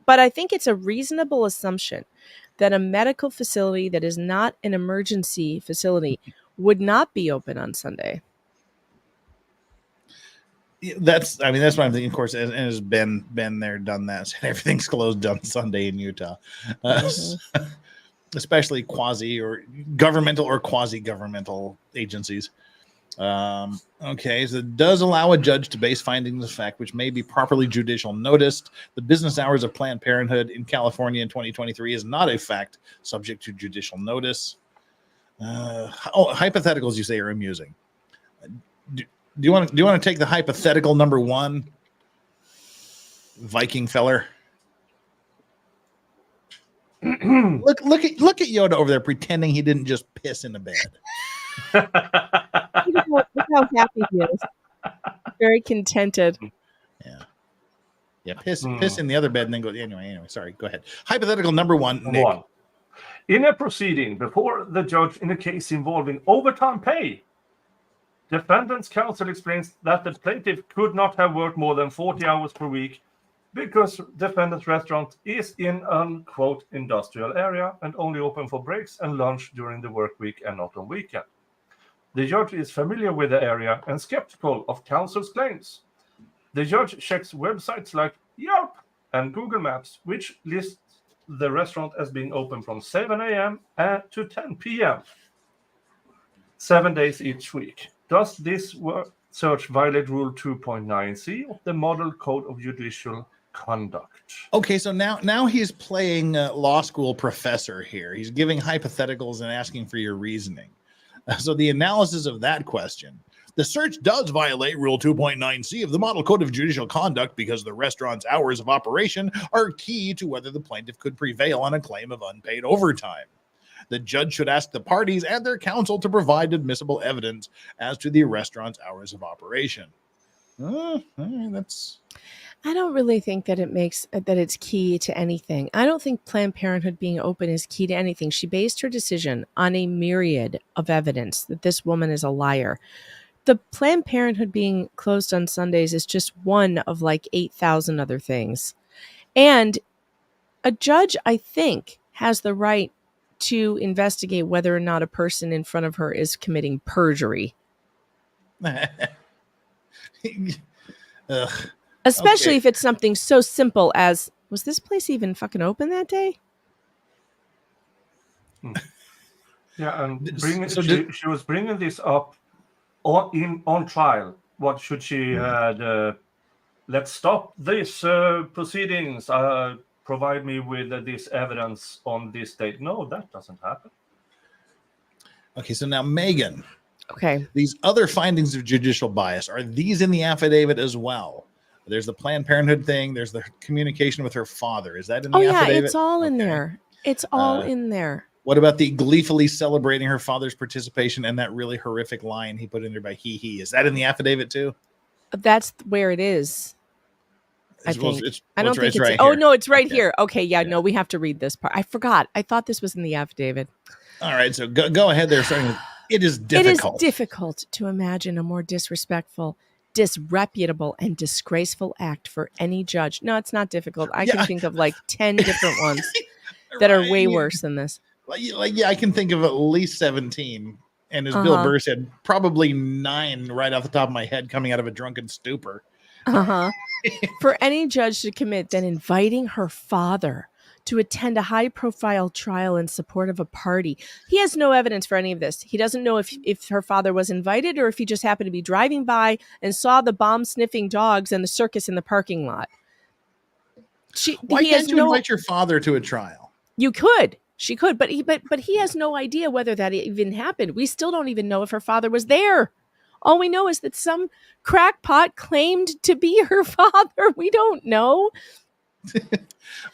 But I think it's a reasonable assumption that a medical facility that is not an emergency facility would not be open on Sunday. That's what I'm thinking. Of course, and has been there, done that. So everything's closed on Sunday in Utah, especially quasi or governmental or quasi-governmental agencies. Okay, so it does allow a judge to base findings of fact which may be properly judicial noticed. The business hours of Planned Parenthood in California in 2023 is not a fact subject to judicial notice. Hypotheticals, you say, are amusing. Do you want to take the hypothetical number one, Viking feller? Look at Yoda over there pretending he didn't just piss in the bed. Look how happy he is. Very contented. Yeah. Piss in the other bed and then go. Anyway. Sorry. Go ahead. Hypothetical number one, Nick. One. In a proceeding before the judge in a case involving overtime pay, defendant's counsel explains that the plaintiff could not have worked more than 40 hours per week because defendant's restaurant is in an, quote, industrial area and only open for breaks and lunch during the work week and not on weekend. The judge is familiar with the area and skeptical of counsel's claims. The judge checks websites like Yelp and Google Maps, which lists the restaurant as being open from 7 a.m. to 10 p.m. 7 days each week. Does this search violate Rule 2.9c of the Model Code of Judicial Conduct? Okay, so now he's playing law school professor here. He's giving hypotheticals and asking for your reasoning. So the analysis of that question, the search does violate Rule 2.9c of the Model Code of Judicial Conduct because the restaurant's hours of operation are key to whether the plaintiff could prevail on a claim of unpaid overtime. The judge should ask the parties and their counsel to provide admissible evidence as to the restaurant's hours of operation. I don't really think that it's key to anything. I don't think Planned Parenthood being open is key to anything. She based her decision on a myriad of evidence that this woman is a liar. The Planned Parenthood being closed on Sundays is just one of like 8,000 other things. And a judge, I think, has the right to investigate whether or not a person in front of her is committing perjury. Especially if it's something so simple as, was this place even fucking open that day? Yeah, and she was bringing this up on trial. What should she let's stop these proceedings, provide me with this evidence on this date. No, that doesn't happen. Okay, so now Megan, Okay. these other findings of judicial bias, are these in the affidavit as well? There's the Planned Parenthood thing. There's the communication with her father. Is that in the Oh, yeah, affidavit? it's all in Okay. there. It's all in there. What about the gleefully celebrating her father's participation and that really horrific line he put in there by he? Is that in the affidavit too? That's where it is. I Well, think. it's- I well, don't think it's. right Oh here. no, it's right Okay. here. Okay, yeah, Yeah. no, we have to read this part. I forgot. I thought this was in the affidavit. All right, so go ahead there. Starting with, it is difficult. It is difficult to imagine a more disrespectful, disreputable, and disgraceful act for any judge. No, it's not difficult. I can think of like 10 different ones that are way worse than this. Yeah, I can think of at least 17. And as Bill Burr said, probably 9 right off the top of my head coming out of a drunken stupor. For any judge to commit, then inviting her father to attend a high-profile trial in support of a party. He has no evidence for any of this. He doesn't know if her father was invited or if he just happened to be driving by and saw the bomb-sniffing dogs and the circus in the parking lot. Why can't you invite your father to a trial? You could. She could, but he has no idea whether that even happened. We still don't even know if her father was there. All we know is that some crackpot claimed to be her father. We don't know.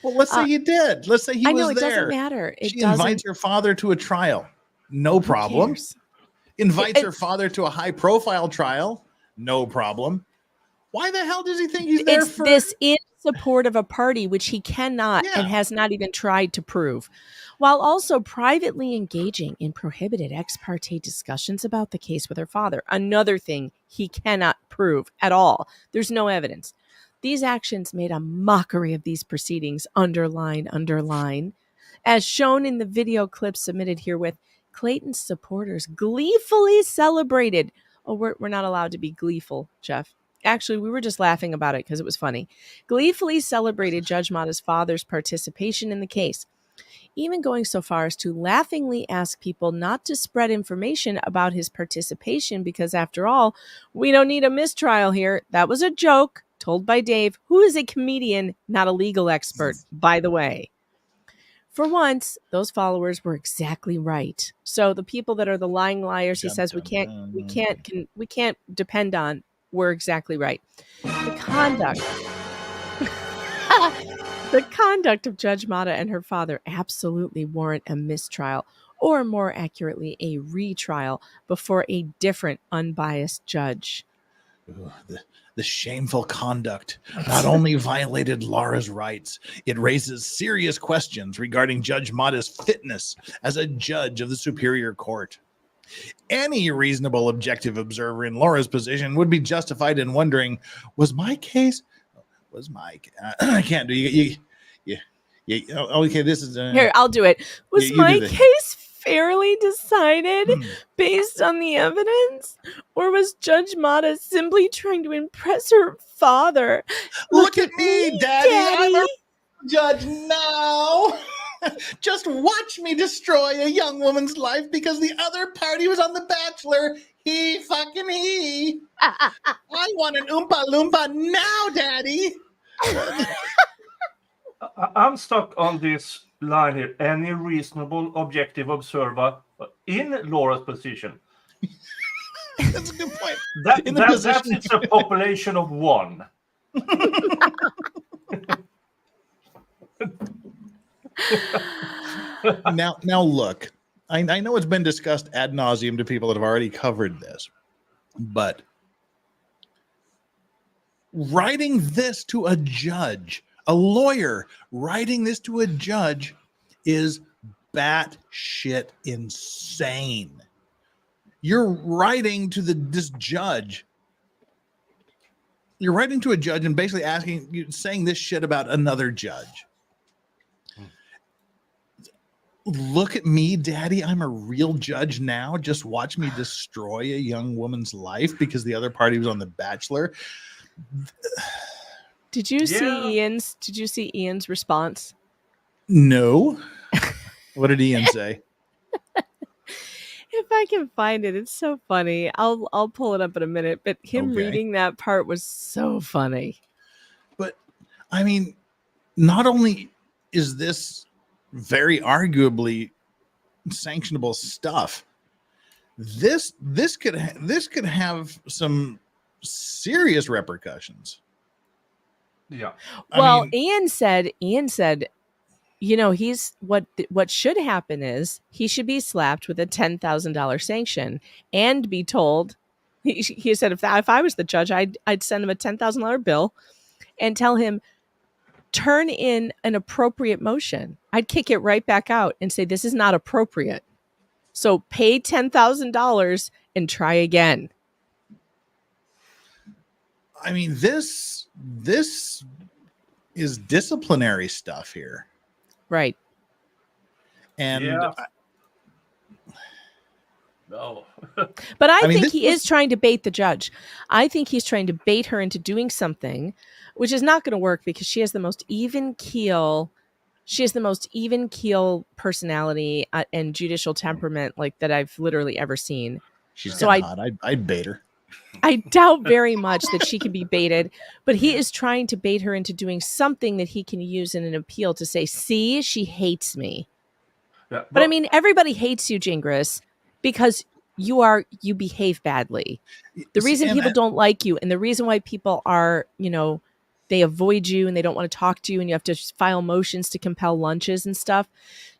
Well, let's say he did. Let's say he was there. I know, it doesn't matter. She invites her father to a trial. No problem. Invites her father to a high-profile trial. No problem. Why the hell does he think he's there for? This in support of a party, which he cannot and has not even tried to prove, while also privately engaging in prohibited ex parte discussions about the case with her father. Another thing he cannot prove at all. There's no evidence. These actions made a mockery of these proceedings, underline. As shown in the video clip submitted herewith, Clayton's supporters gleefully celebrated. Oh, we're not allowed to be gleeful, Jeff. Actually, we were just laughing about it because it was funny. Gleefully celebrated Judge Mata's father's participation in the case, even going so far as to laughingly ask people not to spread information about his participation because, after all, we don't need a mistrial here. That was a joke told by Dave, who is a comedian, not a legal expert, by the way. For once, those followers were exactly right. So the people that are the lying liars he says we can't depend on were exactly right. The conduct of Judge Mata and her father absolutely warrant a mistrial, or more accurately, a retrial before a different unbiased judge. The shameful conduct not only violated Laura's rights, it raises serious questions regarding Judge Mata's fitness as a judge of the Superior Court. Any reasonable objective observer in Laura's position would be justified in wondering, I can't do you. Okay, this is here. I'll do it. Was my case fairly decided based on the evidence, or was Judge Mata simply trying to impress her father? Look at me, Daddy. I'm a judge now. Just watch me destroy a young woman's life because the other party was on The Bachelor. He. I want an Oompa Loompa now, Daddy. I'm stuck on this line here. Any reasonable objective observer in Laura's position. That's a good point. That's it's a population of 1. Now look, I know it's been discussed ad nauseum to people that have already covered this, but writing this to a judge, a lawyer writing this to a judge, is batshit insane. You're writing to this judge. You're writing to a judge and basically saying this shit about another judge. Look at me, Daddy. I'm a real judge now. Just watch me destroy a young woman's life because the other party was on The Bachelor. Did you see Ian's response? No. What did Ian say? If I can find it, it's so funny. I'll pull it up in a minute. But him reading that part was so funny. But I mean, not only is this very arguably sanctionable stuff. This could have some serious repercussions. Yeah. Well, I mean, Ian said, he's what should happen is he should be slapped with a $10,000 sanction and be told. He said, if I was the judge, I'd send him a $10,000 bill and tell him, turn in an appropriate motion. I'd kick it right back out and say, this is not appropriate. So pay $10,000 and try again. I mean, this is disciplinary stuff here. Right. And Yeah. No. But I think this he is trying to bait the judge. I think he's trying to bait her into doing something, which is not going to work because she has the most even keel. She has the most even keel personality and judicial temperament like that I've literally ever seen. she's So hot. I'd bait her. I doubt very much that she can be baited, but he is trying to bait her into doing something that he can use in an appeal to say, see, she hates me. Yeah, But I mean, everybody hates you, Gingras, because you behave badly. The reason people don't like you and the reason why people are, they avoid you and they don't want to talk to you and you have to file motions to compel lunches and stuff.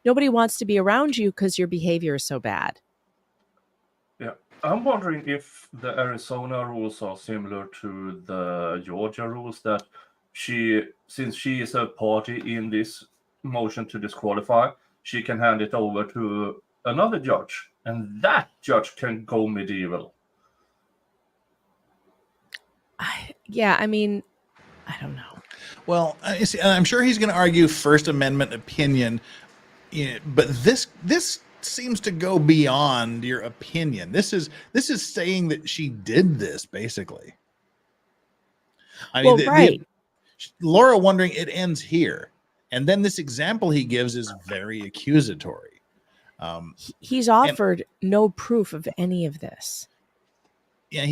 Nobody wants to be around you because your behavior is so bad. Yeah, I'm wondering if the Arizona rules are similar to the Georgia rules, that since she is a party in this motion to disqualify, she can hand it over to another judge, and that judge can go medieval. I don't know. Well, I'm sure he's going to argue First Amendment opinion, but this seems to go beyond your opinion. This is saying that she did this, basically. Right. Laura wondering, it ends here, and then this example he gives is very accusatory. He's offered no proof of any of this. Yeah,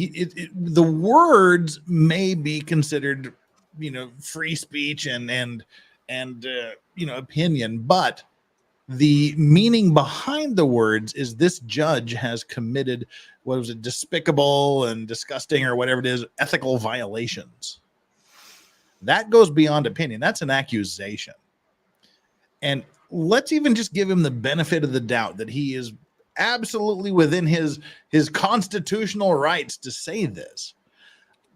the words may be considered, free speech and opinion, but the meaning behind the words is this judge has committed, what was it, despicable and disgusting or whatever it is, ethical violations. That goes beyond opinion. That's an accusation. And let's even just give him the benefit of the doubt that he is absolutely within his constitutional rights to say this.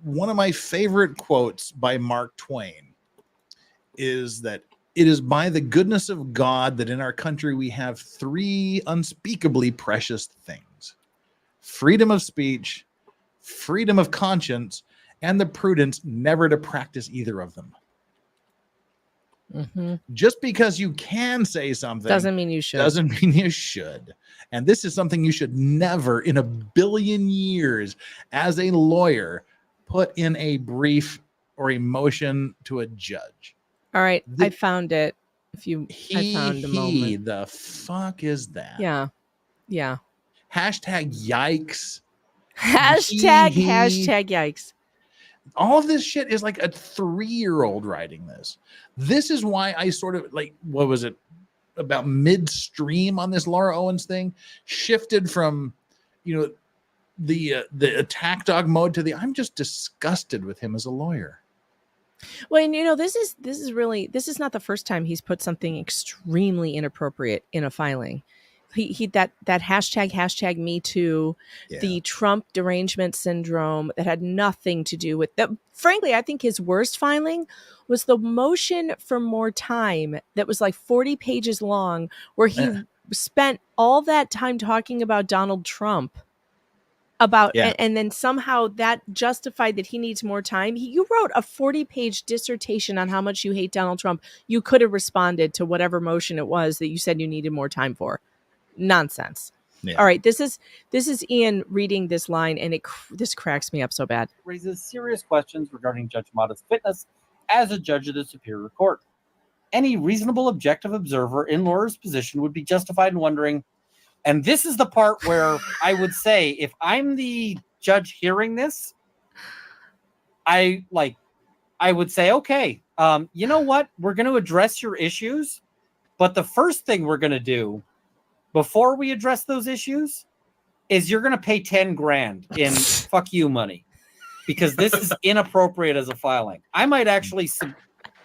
One of my favorite quotes by Mark Twain is that it is by the goodness of God that in our country we have three unspeakably precious things: freedom of speech, freedom of conscience, and the prudence never to practice either of them. Mm-hmm. Just because you can say something doesn't mean you should. Doesn't mean you should. And this is something you should never in a billion years as a lawyer put in a brief or a motion to a judge. All right, I found it. I found a moment. The fuck is that? Yeah. Hashtag yikes. Hashtag yikes. All of this shit is like a 3-year-old writing this. This is why I sort of what was it, about midstream on this Laura Owens thing, shifted from, the attack dog mode to I'm just disgusted with him as a lawyer. Well, and this is not the first time he's put something extremely inappropriate in a filing. He that hashtag me too, the Trump derangement syndrome that had nothing to do with that. Frankly, I think his worst filing was the motion for more time that was like 40 pages long, where he spent all that time talking about Donald Trump. And then somehow that justified that he needs more time. You wrote a 40-page dissertation on how much you hate Donald Trump. You could have responded to whatever motion it was that you said you needed more time for. Nonsense. Yeah. All right, this is Ian reading this line, and this cracks me up so bad. Raises serious questions regarding Judge Mata's fitness as a judge of the Superior Court. Any reasonable objective observer in Laura's position would be justified in wondering, and this is the part where I would say, if I'm the judge hearing this, I would say, okay, you know what? We're going to address your issues, but the first thing we're going to do before we address those issues is you're going to pay 10 grand in fuck you money, because this is inappropriate as a filing. I might actually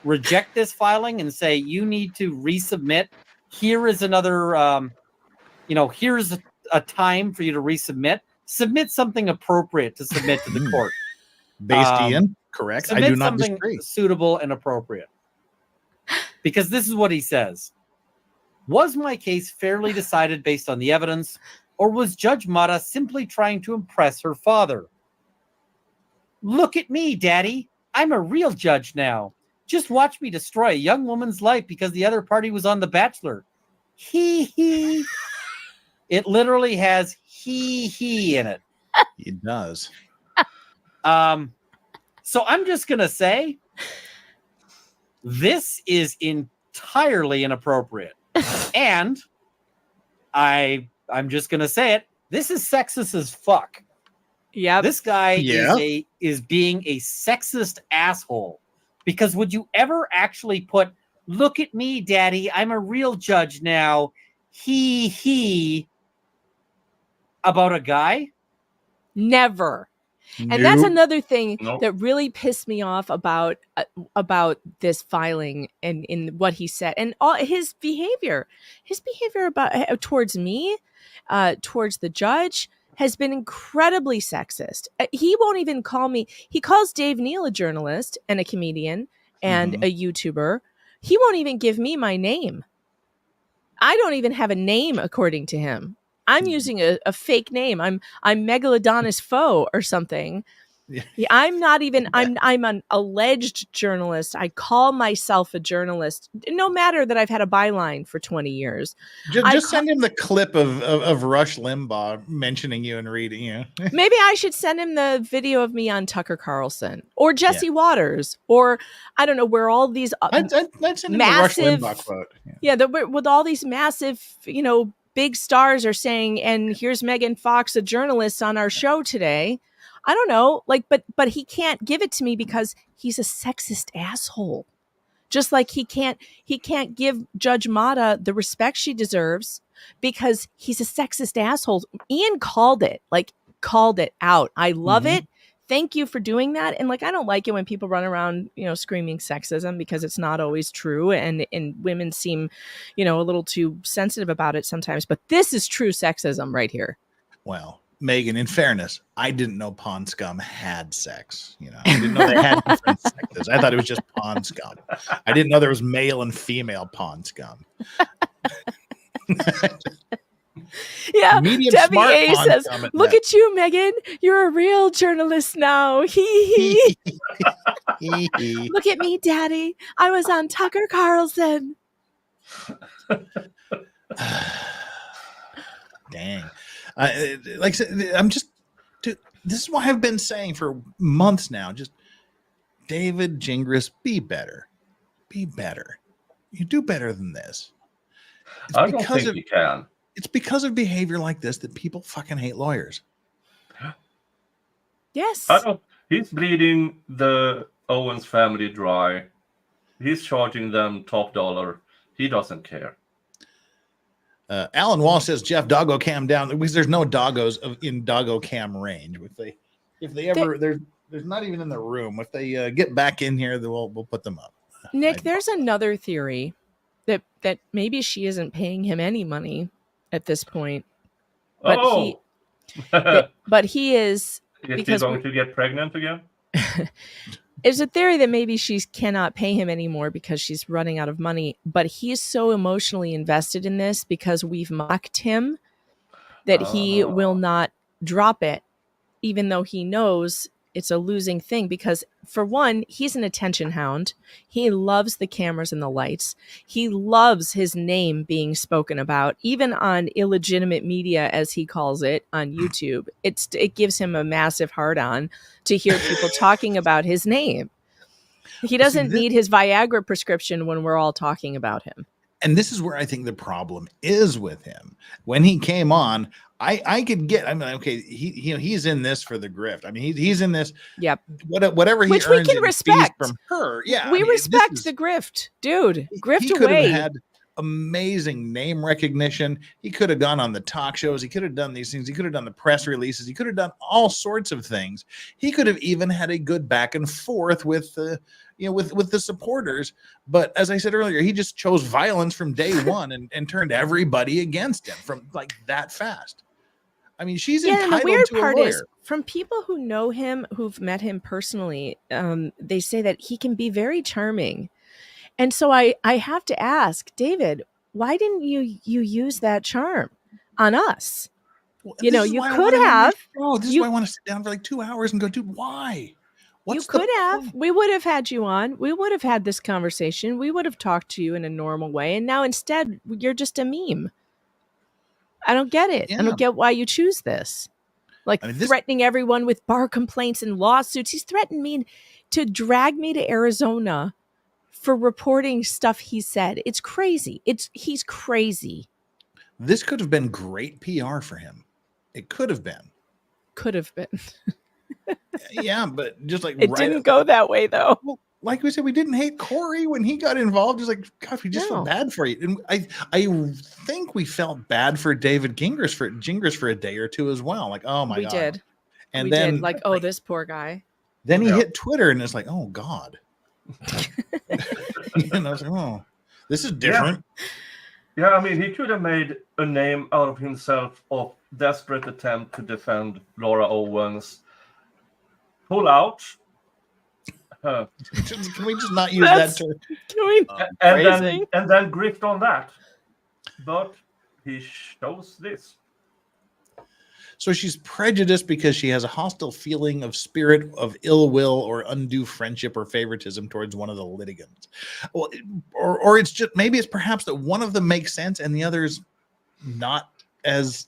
reject this filing and say, you need to resubmit. Here is another, here's a time for you to resubmit. Submit something appropriate to submit to the court. Based in, correct. I do not disagree. Suitable and appropriate. Because this is what he says. Was my case fairly decided based on the evidence, or was Judge Mata simply trying to impress her father? Look at me, Daddy. I'm a real judge now. Just watch me destroy a young woman's life because the other party was on The Bachelor. He. It literally has he in it. It does. So I'm just going to say this is entirely inappropriate. And I'm just going to say it. This is sexist as fuck. Yeah. This guy is being a sexist asshole, because would you ever actually put, look at me, Daddy, I'm a real judge now, he about a guy? Never. And that's another thing that really pissed me off about this filing and in what he said and all his behavior about towards me, towards the judge has been incredibly sexist. He won't even call me. He calls Dave Neal a journalist and a comedian and a YouTuber. He won't even give me my name. I don't even have a name according to him. I'm using a fake name. I'm Megalodonus Foe or something. Yeah, I'm not even. I'm an alleged journalist. I call myself a journalist, no matter that I've had a byline for 20 years. Just send him the clip of Rush Limbaugh mentioning you and reading you. Maybe I should send him the video of me on Tucker Carlson or Jesse Waters, or I don't know where all these I'd send him massive the Rush Limbaugh quote. With all these massive, big stars are saying, and here's Megan Fox, a journalist on our show today. I don't know, but he can't give it to me because he's a sexist asshole. Just like he can't give Judge Mata the respect she deserves because he's a sexist asshole. Ian called it out. I love it. Thank you for doing that. And I don't like it when people run around, screaming sexism, because it's not always true. And women seem, a little too sensitive about it sometimes. But this is true sexism right here. Well, Megan, in fairness, I didn't know Pond Scum had sex. I didn't know they had different sexes. I thought it was just Pond Scum. I didn't know there was male and female Pond Scum. Yeah, Debbie A says, "Look at you, Megan. You're a real journalist now." Look at me, Daddy. I was on Tucker Carlson. Dang. Like I said, this is what I've been saying for months now. Just David Gingras, be better. Be better. You do better than this. I don't think you can. It's because of behavior like this that people fucking hate lawyers. Yes. He's bleeding the Owens family dry. He's charging them top dollar. He doesn't care. Alan Wall says, Jeff, doggo cam down, because there's no doggos in doggo cam range. If they ever, there's not even in the room. If they get back in here, we'll put them up. Nick, there's another theory that maybe she isn't paying him any money at this point. But he is. Is he going to get pregnant again? There's a theory that maybe she cannot pay him anymore because she's running out of money, but he's so emotionally invested in this because we've mocked him that he will not drop it, even though he knows it's a losing thing. Because for one, he's an attention hound. He loves the cameras and the lights. He loves his name being spoken about, even on illegitimate media, as he calls it, on YouTube. It gives him a massive hard-on to hear people talking about his name. He doesn't need his Viagra prescription when we're all talking about him. And this is where I think the problem is with him. When he came on, I could get. I mean, okay, he's in this for the grift. I mean, he's in this. Yep. Whatever he Which we earns can in fees respect from her. Yeah, we I mean, respect this is- the grift, dude. Grift he could away. have had amazing name recognition. He could have gone on the talk shows. He could have done these things. He could have done the press releases. He could have done all sorts of things. He could have even had a good back and forth with with the supporters. But as I said earlier, he just chose violence from day one and turned everybody against him from like that fast. I mean, she's and entitled the weird to a part lawyer. is, from people who know him, who've met him personally, they say that he can be very charming. And so I have to ask, David, why didn't you use that charm on us? Well, You this know, is you why I could wanna have have. my show. This is why I want to sit down for like 2 hours and go, dude, why? What's You could the have. point? We would have had you on. We would have had this conversation. We would have talked to you in a normal way. And now instead, you're just a meme. I don't get it. I Yeah. don't get why you choose this. Like I mean, this- threatening everyone with bar complaints and lawsuits. He's threatened me to drag me to Arizona for reporting stuff he said. It's crazy. He's crazy. This could have been great PR for him. It could have been. Could have been. Yeah, but just like It didn't go that way though. Well, like we said, we didn't hate Corey when he got involved. It's like, God, we just felt No. bad for you. And I think we felt bad for David Gingras for a day or two as well. Like, oh my We God. did. And We then did. Like, oh, this poor guy. then he Yeah. hit Twitter and it's like, oh God. And I was like, oh, this is different. Yeah, I mean, he could have made a name out of himself of desperate attempt to defend Laura Owens. Pull out. Can we just not use That's- that term? Can we? Crazy. and then grift on that. But he shows this. So she's prejudiced because she has a hostile feeling of spirit of ill will or undue friendship or favoritism towards one of the litigants. Well, or it's just maybe it's perhaps that one of them makes sense and the other's not as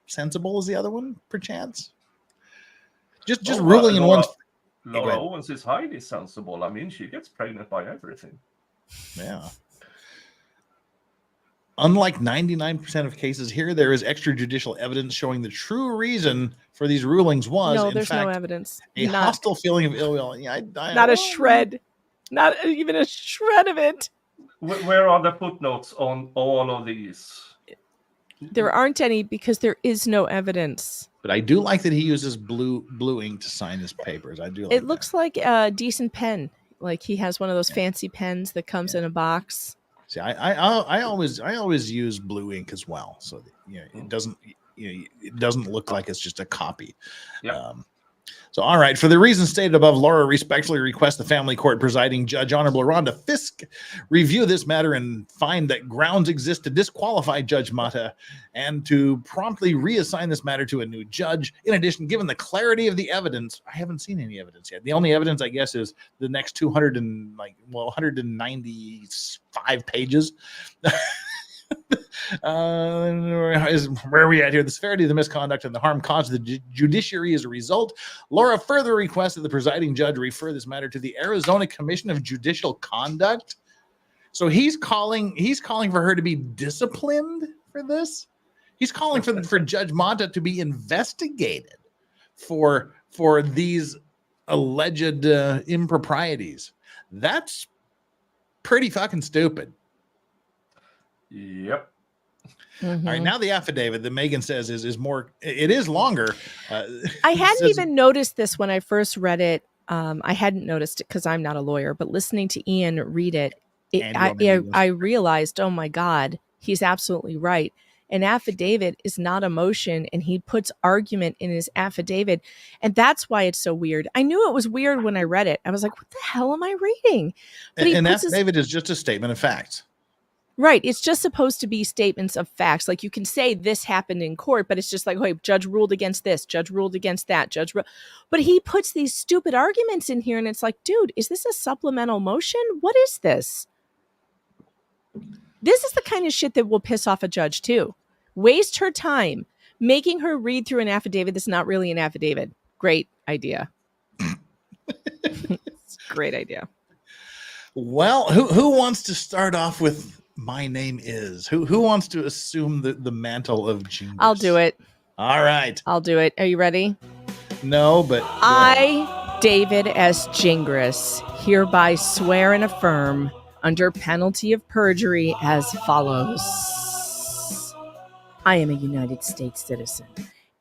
sensible as the other one, perchance. Just ruling in one. Laura Owens is highly sensible. I mean, she gets pregnant by everything. Yeah. Unlike 99% of cases here, there is extrajudicial evidence showing the true reason for these rulings was, No, in there's fact, no evidence. a hostile feeling of ill will. Yeah, Not a shred. Not even a shred of it. Where are the footnotes on all of these? There aren't any because there is no evidence. But I do like that he uses blue ink to sign his papers. I do like It looks like a decent pen. Like he has one of those fancy pens that comes in a box. See, I always use blue ink as well, so that, it doesn't look like it's just a copy. Yeah. So, all right. For the reasons stated above, Laura respectfully requests the family court presiding judge, Honorable Rhonda Fisk, review this matter and find that grounds exist to disqualify Judge Mata and to promptly reassign this matter to a new judge. In addition, given the clarity of the evidence, I haven't seen any evidence yet. The only evidence, I guess, is the next 195 pages. Is where are we at here? The severity of the misconduct and the harm caused to the judiciary as a result. Laura further requests that the presiding judge refer this matter to the Arizona Commission of Judicial Conduct. So he's calling for her to be disciplined for this. He's calling for Judge Mata to be investigated for these alleged improprieties. That's pretty fucking stupid. Yep. Mm-hmm. All right, now the affidavit that Megan says is more. It is longer. I hadn't even noticed this when I first read it. I hadn't noticed it because I'm not a lawyer, but listening to Ian read it, I realized, oh my God, he's absolutely right. An affidavit is not a motion, and he puts argument in his affidavit, and that's why it's so weird. I knew it was weird when I read it. I was like, what the hell am I reading? But An affidavit is just a statement of facts. Right. It's just supposed to be statements of facts. Like you can say this happened in court, but it's just like, hey, judge ruled against this, judge ruled against that, but he puts these stupid arguments in here and it's like, dude, is this a supplemental motion? What is this? This is the kind of shit that will piss off a judge too. Waste her time making her read through an affidavit that's not really an affidavit. Great idea. It's a great idea. Well, who wants to start off with my name is? Who wants to assume the mantle of genius? I'll do it. All right. I'll do it. Are you ready? No, but I, David S. Gingras, hereby swear and affirm under penalty of perjury as follows. I am a United States citizen,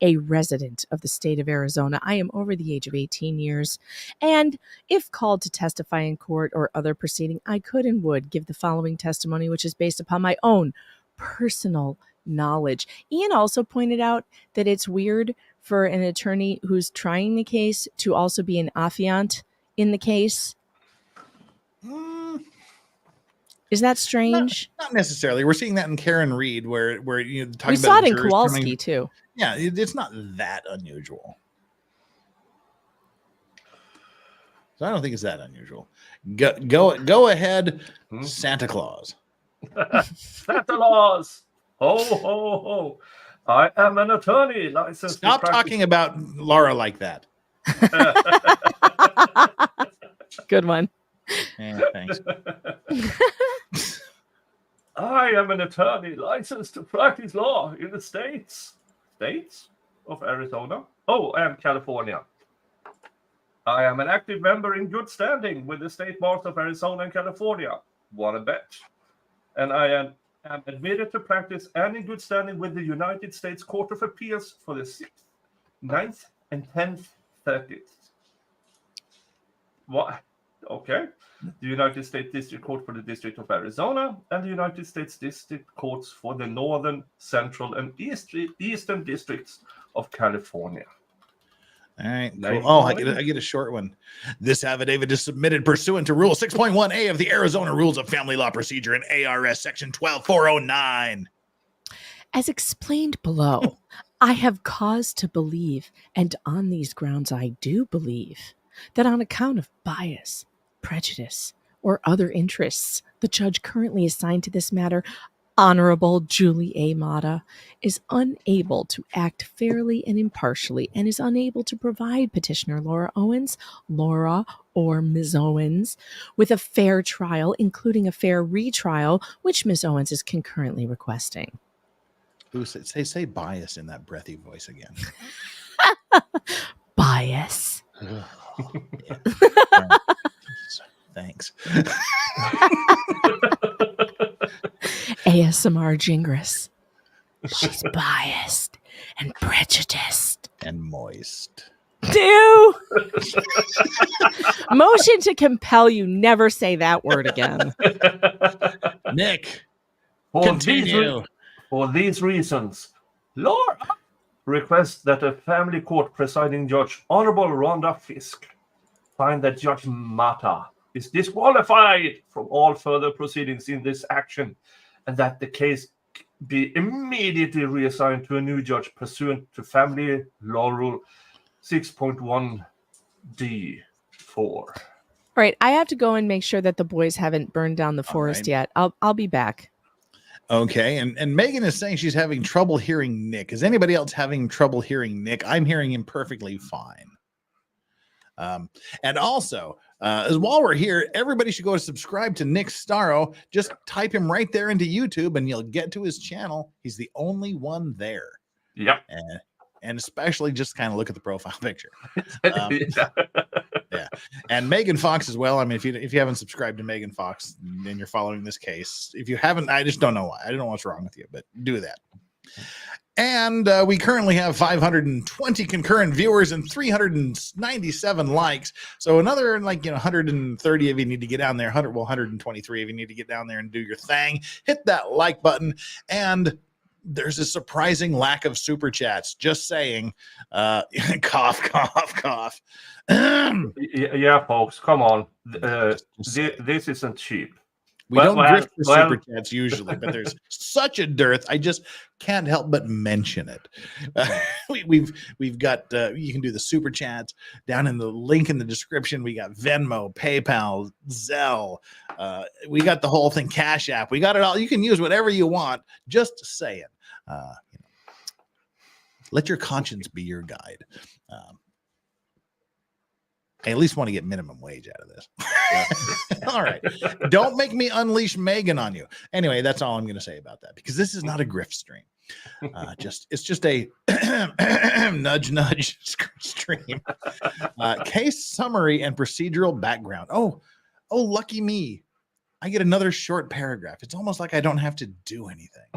a resident of the state of Arizona. I am over the age of 18 years, and if called to testify in court or other proceeding, I could and would give the following testimony, which is based upon my own personal knowledge. Ian also pointed out that it's weird for an attorney who's trying the case to also be an affiant in the case. Is that strange? Not necessarily. We're seeing that in Karen Reed, where you know, we saw it in Kowalski too. Yeah, it's not that unusual. So I don't think it's that unusual. Go ahead, Santa Claus. Santa Claus. Ho ho ho! I am an attorney licensed. Stop talking about Laura like that. Good one. Yeah, thanks. I am an attorney licensed to practice law in the states of Arizona. Oh, and California. I am an active member in good standing with the state bars of Arizona and California. Want to bet? And I am admitted to practice and in good standing with the United States Court of Appeals for the 6th, 9th, and 10th circuits. What? Okay. The United States District Court for the District of Arizona and the United States District Courts for the Northern, Central, and Eastern Districts of California. All right. Cool. Oh, I get a short one. This affidavit is submitted pursuant to Rule 6.1A of the Arizona Rules of Family Law Procedure and ARS Section 12409. As explained below, I have cause to believe, and on these grounds I do believe, that on account of bias, prejudice, or other interests, the judge currently assigned to this matter, Honorable Julie A. Mata, is unable to act fairly and impartially and is unable to provide petitioner Laura Owens, Laura or Ms. Owens, with a fair trial, including a fair retrial, which Ms. Owens is concurrently requesting. Ooh, say bias in that breathy voice again. Bias. Yeah. Thanks. ASMR Gingras. She's biased and prejudiced. And moist. Do. Motion to compel you never say that word again. Nick, Continue. For these reasons, Laura requests that a family court presiding judge, Honorable Rhonda Fisk, find that Judge Mata is disqualified from all further proceedings in this action, and that the case be immediately reassigned to a new judge pursuant to Family Law Rule 6.1D4. All right, I have to go and make sure that the boys haven't burned down the forest yet. I'll be back. Okay, and Megan is saying she's having trouble hearing Nick. Is anybody else having trouble hearing Nick? I'm hearing him perfectly fine. And also, as while we're here, everybody should go subscribe to Nick Starro. Just type him right there into YouTube and you'll get to his channel. He's the only one there. Yep. And especially just kind of look at the profile picture. Yeah. And Megan Fox as well. I mean, if you haven't subscribed to Megan Fox and you're following this case, if you haven't, I just don't know why. I don't know what's wrong with you, but do that. And we currently have 520 concurrent viewers and 397 likes. So another 130 of you need to get down there. 123 of you need to get down there and do your thing. Hit that like button. And there's a surprising lack of super chats. Just saying. Cough, cough, cough. Yeah, folks, come on. This isn't cheap. We don't drift for super chats usually, but there's such a dearth. I just can't help but mention it. We've got you can do the super chats down in the link in the description. We got Venmo, PayPal, Zelle. We got the whole thing, Cash App. We got it all. You can use whatever you want. Just saying. Let your conscience be your guide. I at least want to get minimum wage out of this. All right. Don't make me unleash Megan on you. Anyway, that's all I'm going to say about that because this is not a grift stream. It's just a nudge nudge stream. Case summary and procedural background. Oh, lucky me! I get another short paragraph. It's almost like I don't have to do anything.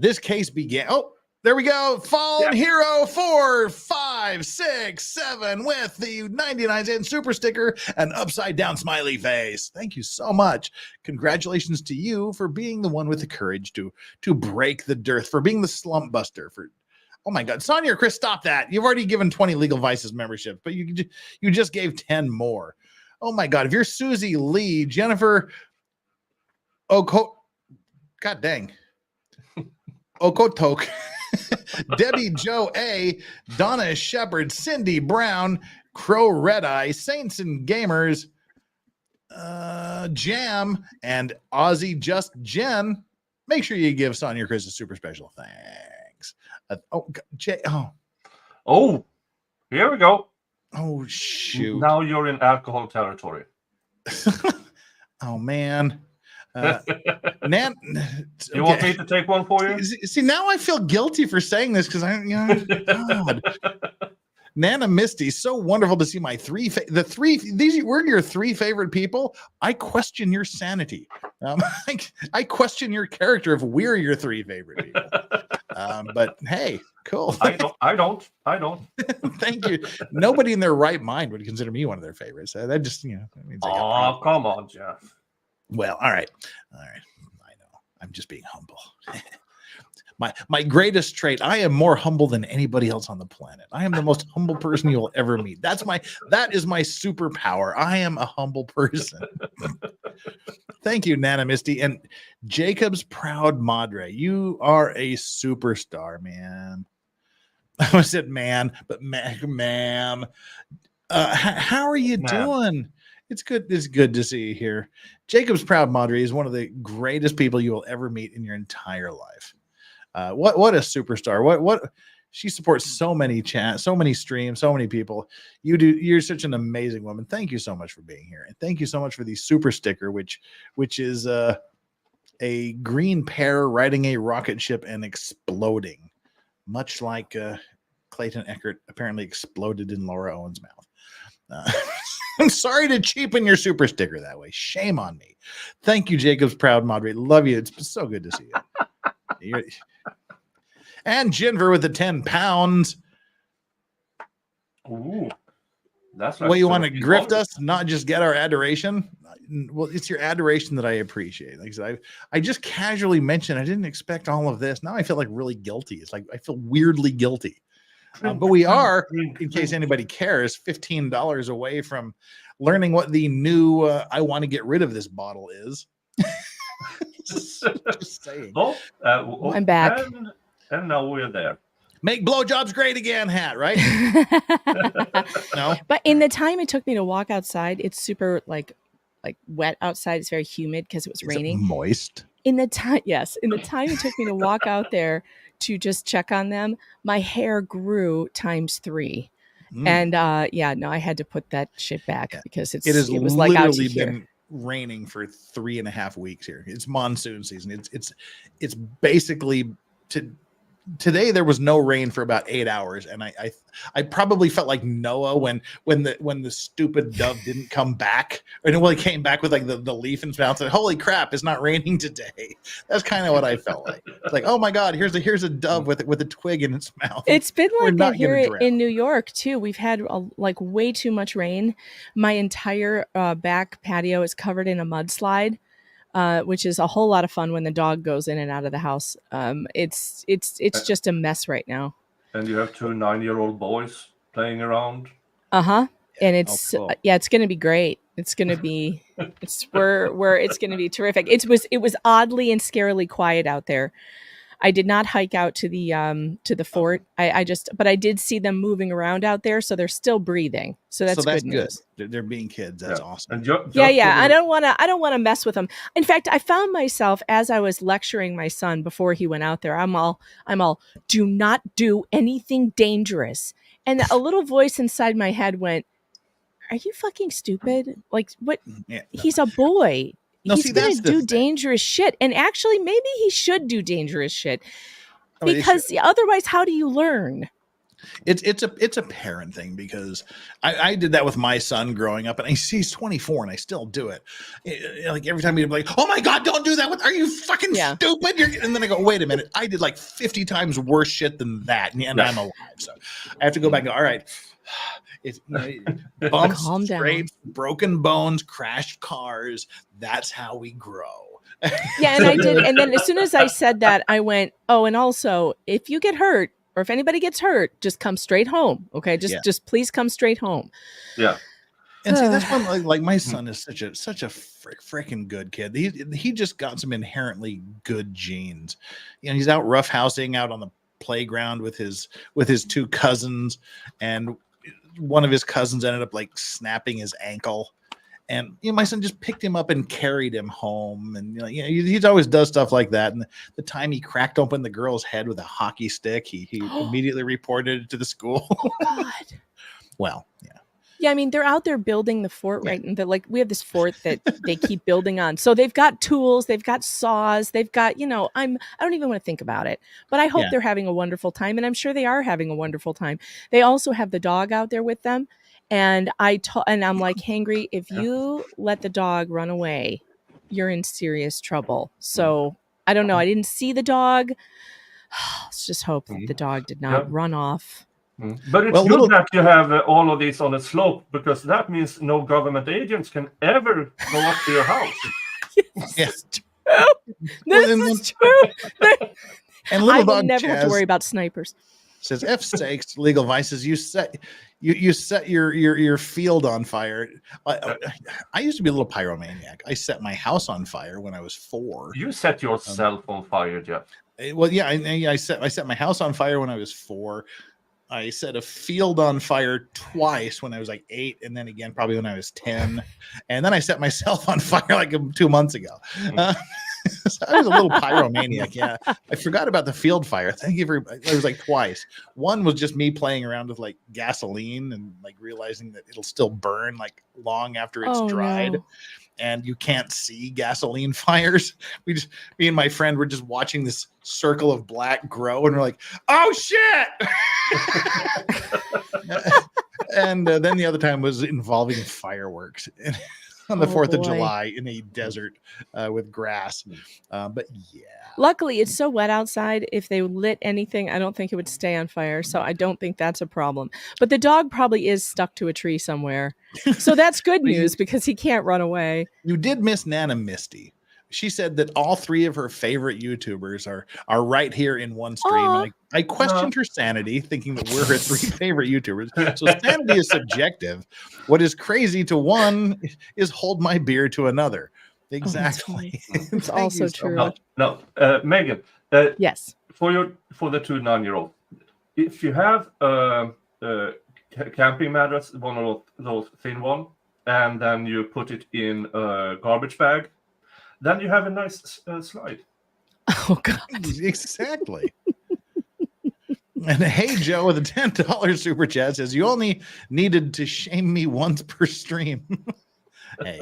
This case began. Oh, there we go. Fallen Hero 4, 5, 6, 7 with the 99 cent super sticker and upside down smiley face. Thank you so much. Congratulations to you for being the one with the courage to break the dearth, for being the slump buster. Oh my God, Sonia or Chris, stop that. You've already given 20 Legal Vices memberships, but you just gave 10 more. Oh my God, if you're Susie Lee, Jennifer God dang. Okotok. Debbie Joe A, Donna Shepard, Cindy Brown, Crow Red Eye, Saints and Gamers, Jam, and Aussie Just Jen. Make sure you give Sonia Chris a super special thanks. Oh, here we go. Oh, shoot. Now you're in alcohol territory. Oh, man. Nan, you want me to take one for you? See, now I feel guilty for saying this because God. Nana Misty, so wonderful to see my these were your 3 favorite people. I question your sanity. I question your character if we're your 3 favorite people. But hey, cool. I don't. Thank you. Nobody in their right mind would consider me one of their favorites. That just, that means come on, Jeff. Well, all right. I know. I'm just being humble. My greatest trait, I am more humble than anybody else on the planet. I am the most humble person you will ever meet. That is my superpower. I am a humble person. Thank you, Nana Misty. And Jacob's proud madre. You are a superstar, man. I said man, but ma'am. How are you doing? It's good. It's good to see you here. Jacob's proud madre is one of the greatest people you will ever meet in your entire life. What a superstar. What she supports so many chats, so many streams, so many people. You're such an amazing woman. Thank you so much for being here. And thank you so much for the super sticker, which is a green pear riding a rocket ship and exploding, much like Clayton Echard apparently exploded in Laura Owens' mouth. I'm sorry to cheapen your super sticker that way. Shame on me. Thank you, Jacob's proud moderate. Love you. It's so good to see you. And Jennifer with the 10 pounds. Ooh, that's well, you want to grift us, not just get our adoration? Well, it's your adoration that I appreciate. Like I said, I just casually mentioned I didn't expect all of this. Now I feel like really guilty. It's like I feel weirdly guilty. But we are, in case anybody cares, $15 away from learning what the new I want to get rid of this bottle is. Just saying. I'm back. And now we're there. Make blowjobs great again, hat, right? No. But in the time it took me to walk outside, it's super like wet outside. It's very humid because it was raining. Moist. In the time it took me to walk out there to just check on them, my hair grew ×3. And I had to put that shit back because it was like literally been raining for 3.5 weeks here. It's monsoon season. It's basically today there was no rain for about 8 hours, and I probably felt like Noah when the stupid dove didn't come back, and when he came back with like the leaf in his mouth, and holy crap, it's not raining today. That's kind of what I felt like. It's like, oh my God, here's a dove with a twig in its mouth. It's been like that here in New York too. We've had like way too much rain. My entire back patio is covered in a mudslide. Which is a whole lot of fun when the dog goes in and out of the house. It's just a mess right now. And you have 2 9-year-old boys playing around. And it's it's going to be great. It's going to be it's going to be terrific. It was oddly and scarily quiet out there. I did not hike out to the fort. But I did see them moving around out there, so they're still breathing. So that's good news. They're being kids. That's awesome. And I don't want to mess with them. In fact, I found myself as I was lecturing my son before he went out there. I'm all, do not do anything dangerous. And a little voice inside my head went, "Are you fucking stupid? Like what? Yeah, no. He's a boy." He's going to do dangerous shit. And actually, maybe he should do dangerous shit. Because otherwise, how do you learn? It's a parent thing, because I did that with my son growing up, and he's 24 and I still do it. Like every time he'd be like, "Oh my God, don't do that! Are you fucking stupid?" And then I go, "Wait a minute, I did like 50 times worse shit than that, and I'm alive." So I have to go back and go, all right. It's bumps, scrapes, broken bones, crashed cars. That's how we grow. Yeah, and I did. And then as soon as I said that, I went, "Oh, and also, if you get hurt, or if anybody gets hurt, just come straight home. Okay, just please come straight home." Yeah. And see, that's one, like my son is such a freaking good kid. He just got some inherently good genes. He's out roughhousing out on the playground with his two cousins, and one of his cousins ended up like snapping his ankle, and my son just picked him up and carried him home, and he always does stuff like that. And the time he cracked open the girl's head with a hockey stick, he immediately reported it to the school. Oh God. Well, yeah. Yeah, I mean, they're out there building the fort, right? And we have this fort that they keep building on. So they've got tools, they've got saws, they've got, I don't even want to think about it. But I hope they're having a wonderful time, and I'm sure they are having a wonderful time. They also have the dog out there with them. And I'm like, Hangry, if you let the dog run away, you're in serious trouble. So I don't know. I didn't see the dog. Let's just hope that the dog did not run off. But it's good that you have all of these on a slope, because that means no government agents can ever go up to your house. This is true. And little I will dog never Chaz have to worry about snipers. Says, F sakes, legal vices. You set your field on fire. I used to be a little pyromaniac. I set my house on fire when I was 4. You set yourself on fire, Jeff. Well, yeah, I set my house on fire when I was 4. I set a field on fire twice when I was like 8, and then again probably when I was 10, and then I set myself on fire like 2 months ago. So I was a little pyromaniac. Yeah, I forgot about the field fire. Thank you for. It was like twice. One was just me playing around with like gasoline and like realizing that it'll still burn like long after it's dried. No. And you can't see gasoline fires. Me and my friend were just watching this circle of black grow, and we're like, "Oh shit!" And then the other time was involving fireworks on the 4th of July in a desert with grass. But yeah. Luckily, it's so wet outside. If they lit anything, I don't think it would stay on fire. So I don't think that's a problem. But the dog probably is stuck to a tree somewhere. So that's good news because he can't run away. You did miss Nana Misty. She said that all 3 of her favorite YouTubers are right here in one stream. And I questioned her sanity, thinking that we're her 3 favorite YouTubers. So sanity is subjective. What is crazy to one is hold my beer to another. Exactly. It's also true. No, Megan. Yes. For the 2 9-year-olds, if you have a camping mattress, one of those thin one, and then you put it in a garbage bag, then you have a nice slide. Oh God! Exactly. And Hey Joe with a $10 super chat says, "You only needed to shame me once per stream." Hey,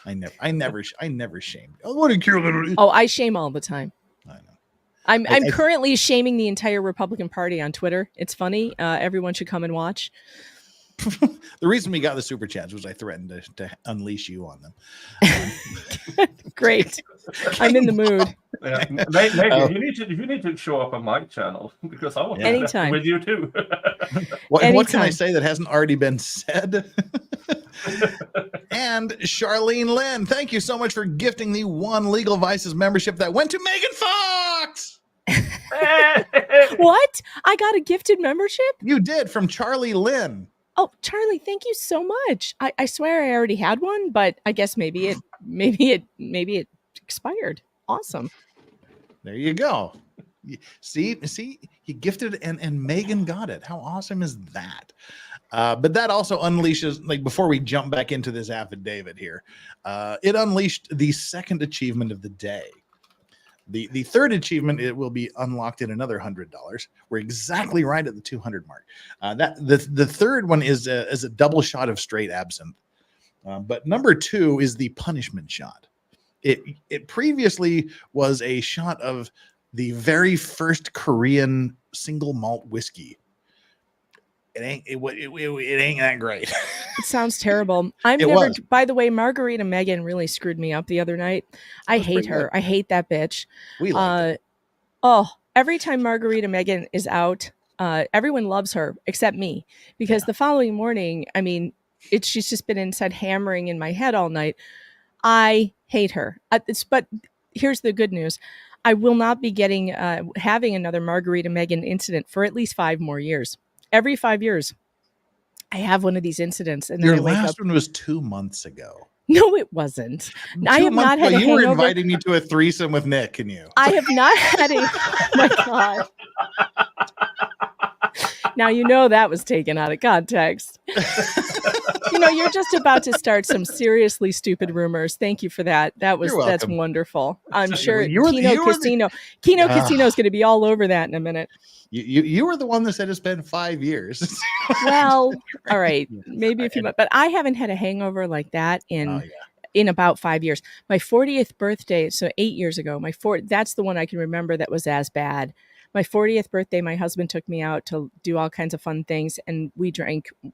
I never shamed. Oh, what a cute little. Oh, I shame all the time. I know. I'm currently shaming the entire Republican Party on Twitter. It's funny. Everyone should come and watch. The reason we got the super chats was I threatened to unleash you on them. Great. I'm in the mood. Yeah. Megan, you need to show up on my channel because I want to anytime with you too. What can I say that hasn't already been said? And Charlene Lynn, thank you so much for gifting the 1 Legal Vices membership that went to Megan Fox. What? I got a gifted membership? You did, from Charlie Lynn. Oh, Charlie, thank you so much. I swear I already had one, but I guess maybe it expired. Awesome. There you go. See, you gifted and Megan got it. How awesome is that? But that also unleashes, like, before we jump back into this affidavit here, it unleashed the 2nd achievement of the day. The 3rd achievement, it will be unlocked in another $100. We're exactly right at the 200 mark. The 3rd one is a double shot of straight absinthe. But number 2 is the punishment shot. It previously was a shot of the very first Korean single malt whiskey. It ain't that great. It sounds terrible. By the way, Margarita Megan really screwed me up the other night. I hate her. I hate that bitch. We like Every time Margarita Megan is out, everyone loves her except me, because the following morning, I mean, she's just been inside hammering in my head all night. I hate her. But here's the good news. I will not be having another Margarita Megan incident for at least 5 more years. Every 5 years, I have one of these incidents. And then your I wake last up. one was 2 months ago. No, it wasn't. I have not had a hangover. You were inviting me to a threesome with Nick, and you. I have not had a. Oh my God. Now, that was taken out of context. You're just about to start some seriously stupid rumors. Thank you for that. That's wonderful. I'm sure Kino Casino is going to be all over that in a minute. You were the one that said it's been 5 years. Well, all right, maybe a few months, but I haven't had a hangover like that in about 5 years. My 40th birthday, so 8 years ago, that's the one I can remember that was as bad. My 40th birthday, my husband took me out to do all kinds of fun things, and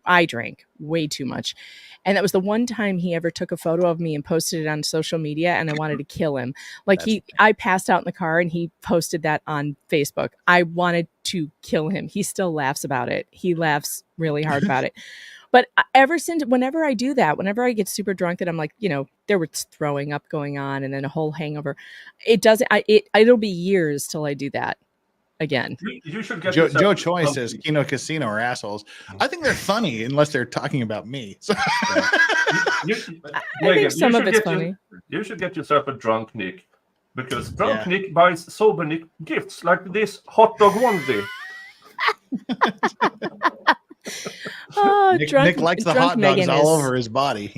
I drank way too much. And that was the one time he ever took a photo of me and posted it on social media, and I wanted to kill him. I passed out in the car and he posted that on Facebook. I wanted to kill him. He still laughs about it. He laughs really hard about it. But ever since, whenever I do that, whenever I get super drunk, that I'm like, there was throwing up going on and then a whole hangover. It'll be years till I do that again. You should get Joe Choi says Kino Casino are assholes. I think they're funny unless they're talking about me. So. I think some of it's funny. You should get yourself a drunk Nick, because drunk Nick buys sober Nick gifts like this hot dog onesie. Nick likes the hot dogs all over his body.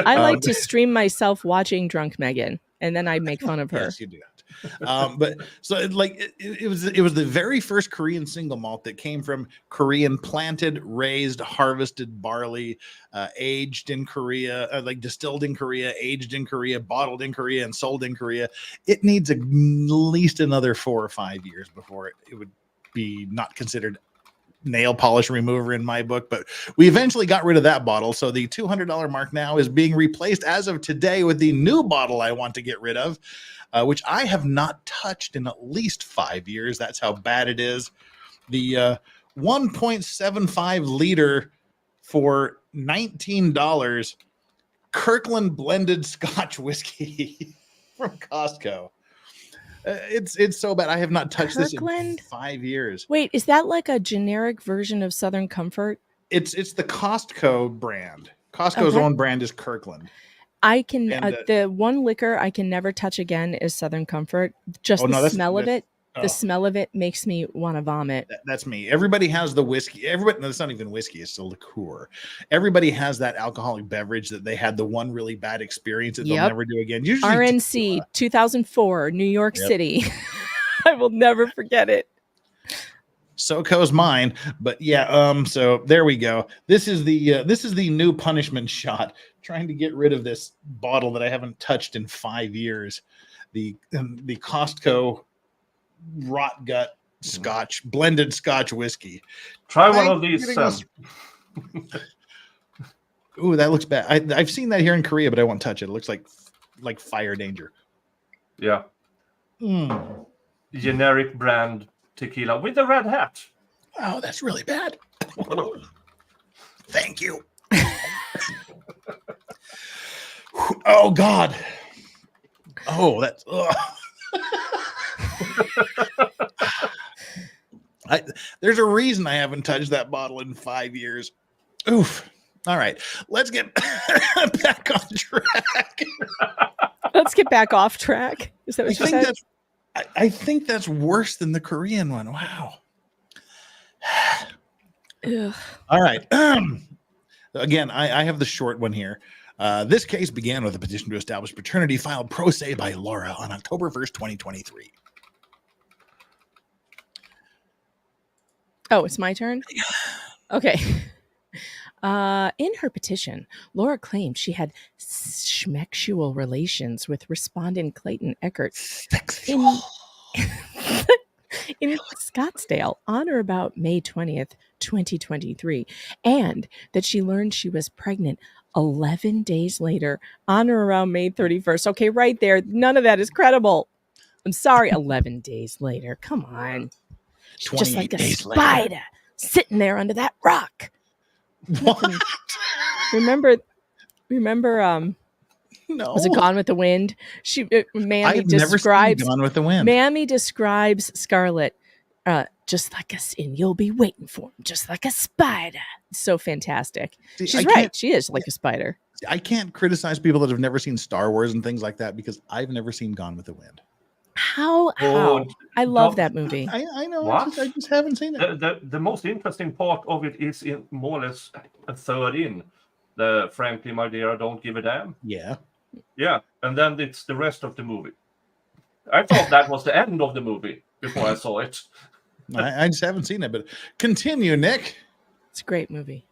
I like to stream myself watching Drunk Megan, and then I make fun of her. Yes, you do. But so it was the very first Korean single malt that came from Korean planted, raised, harvested barley, aged in Korea, distilled in Korea, aged in Korea, bottled in Korea, and sold in Korea. It needs at least another 4 or 5 years before it would be not considered nail polish remover in my book, but we eventually got rid of that bottle. So the $200 mark now is being replaced as of today with the new bottle I want to get rid of, which I have not touched in at least 5 years. That's how bad it is. The 1.75 liter for $19 Kirkland blended Scotch whiskey from Costco. It's so bad. I have not touched Kirkland? This in 5 years. Wait, is that like a generic version of Southern Comfort? It's the Costco brand. Costco's own brand is Kirkland. I can the one liquor I can never touch again is Southern Comfort. Just the smell of it. The smell of it makes me want to vomit. That's me. Everybody has the whiskey. No, it's not even whiskey. It's a liqueur. Everybody has that alcoholic beverage that they had the one really bad experience that they'll never do again. Usually RNC 2004, New York City. I will never forget it. SoCo's mine, but so there we go. This is the new punishment shot. Trying to get rid of this bottle that I haven't touched in 5 years. The Costco rot gut Scotch blended Scotch whiskey. Try one of these. Ooh, that looks bad. I've seen that here in Korea, but I won't touch it. It looks like fire danger. Yeah. Generic brand tequila with a red hat. Oh, that's really bad. Thank you. Oh God. Oh, that's. There's a reason I haven't touched that bottle in 5 years. Oof. All right, let's get back on track. Let's get back off track. Is that what you said? I think that's worse than the Korean one. Wow. All right. Again, I have the short one here. This case began with a petition to establish paternity filed pro se by Laura on October 1st, 2023. Oh, it's my turn? Okay. In her petition, Laura claimed she had schmexual relations with respondent Clayton Echard. in Scottsdale on or about May 20th, 2023, and that she learned she was pregnant 11 days later on or around May 31st. Okay, right there. None of that is credible. I'm sorry, 11 days later. Come on. Just like a spider sitting there under that rock. What? Remember No. was it Gone with the Wind? Mammy I've never seen Gone with the Wind. Mammy describes Scarlett just like and you'll be waiting for him, just like a spider. So fantastic. See, She's right. She is like a spider. I can't criticize people that have never seen Star Wars and things like that because I've never seen Gone with the Wind. How? I love that movie. I know. What? I just haven't seen it. The most interesting part of it is in more or less a third in. The Frankly, My Dear, I Don't Give a Damn. Yeah. Yeah, and then it's the rest of the movie. I thought that was the end of the movie before I saw it. I just haven't seen it, but continue, Nick. It's a great movie.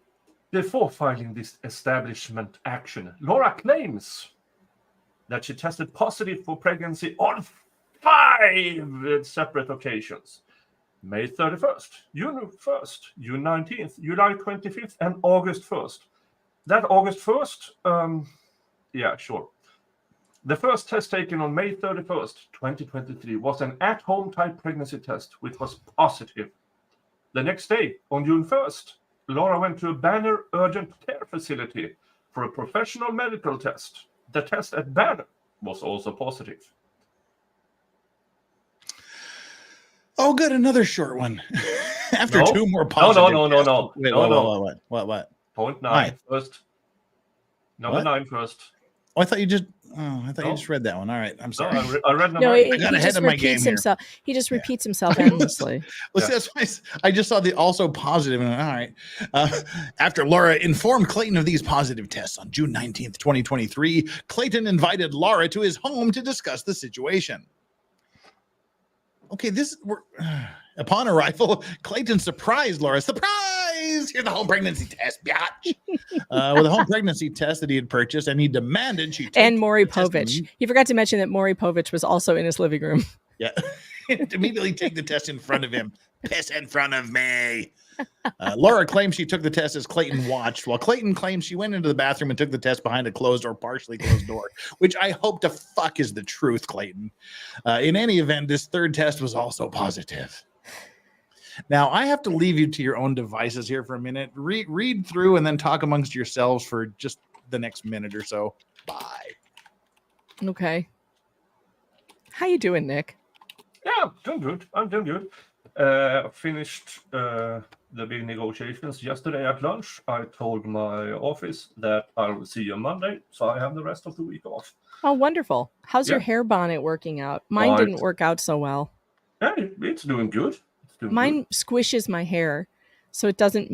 Before filing this establishment action, Laura claims that she tested positive for pregnancy on 5 separate occasions. May 31st, June 1st, June 19th, July 25th, and August 1st. That August 1st, yeah, sure. The first test taken on May 31st, 2023 was an at-home type pregnancy test, which was positive. The next day, on June 1st, Laura went to a Banner Urgent Care facility for a professional medical test. The test at Banner was also positive. Oh, good. Another short one. After 2 more positive. No. Wait, No. What? Point 9 9. first. Number 9 first. Oh, I thought you just read that one. All right. I'm sorry. No, I read number No, 8. I got he ahead just of my repeats game here. himself. He just repeats himself endlessly. Well, see, that's why I just saw the also positive. And all right. After Laura informed Clayton of these positive tests on June 19th, 2023, Clayton invited Laura to his home to discuss the situation. Okay, upon arrival, Clayton surprised Laura. Surprise! Here's the home pregnancy test, biatch. With a home pregnancy test that he had purchased, and he demanded she take And Maury the test Povich. He forgot to mention that Maury Povich was also in his living room. Yeah. Immediately take the test in front of him. Piss in front of me. Laura claims she took the test as Clayton watched, while Clayton claims she went into the bathroom and took the test behind a closed or partially closed door, which I hope to fuck is the truth, Clayton. In any event, this third test was also positive. Now, I have to leave you to your own devices here for a minute. Read through and then talk amongst yourselves for just the next minute or so. Bye. Okay. How you doing, Nick? Yeah, doing good. I'm doing good. Finished the big negotiations yesterday at lunch. I told my office that I will see you on Monday, so I have the rest of the week off. Oh, wonderful. How's your Yeah. hair bonnet working out? Mine didn't work out so well. Yeah, it's doing good. Mine squishes my hair, so it doesn't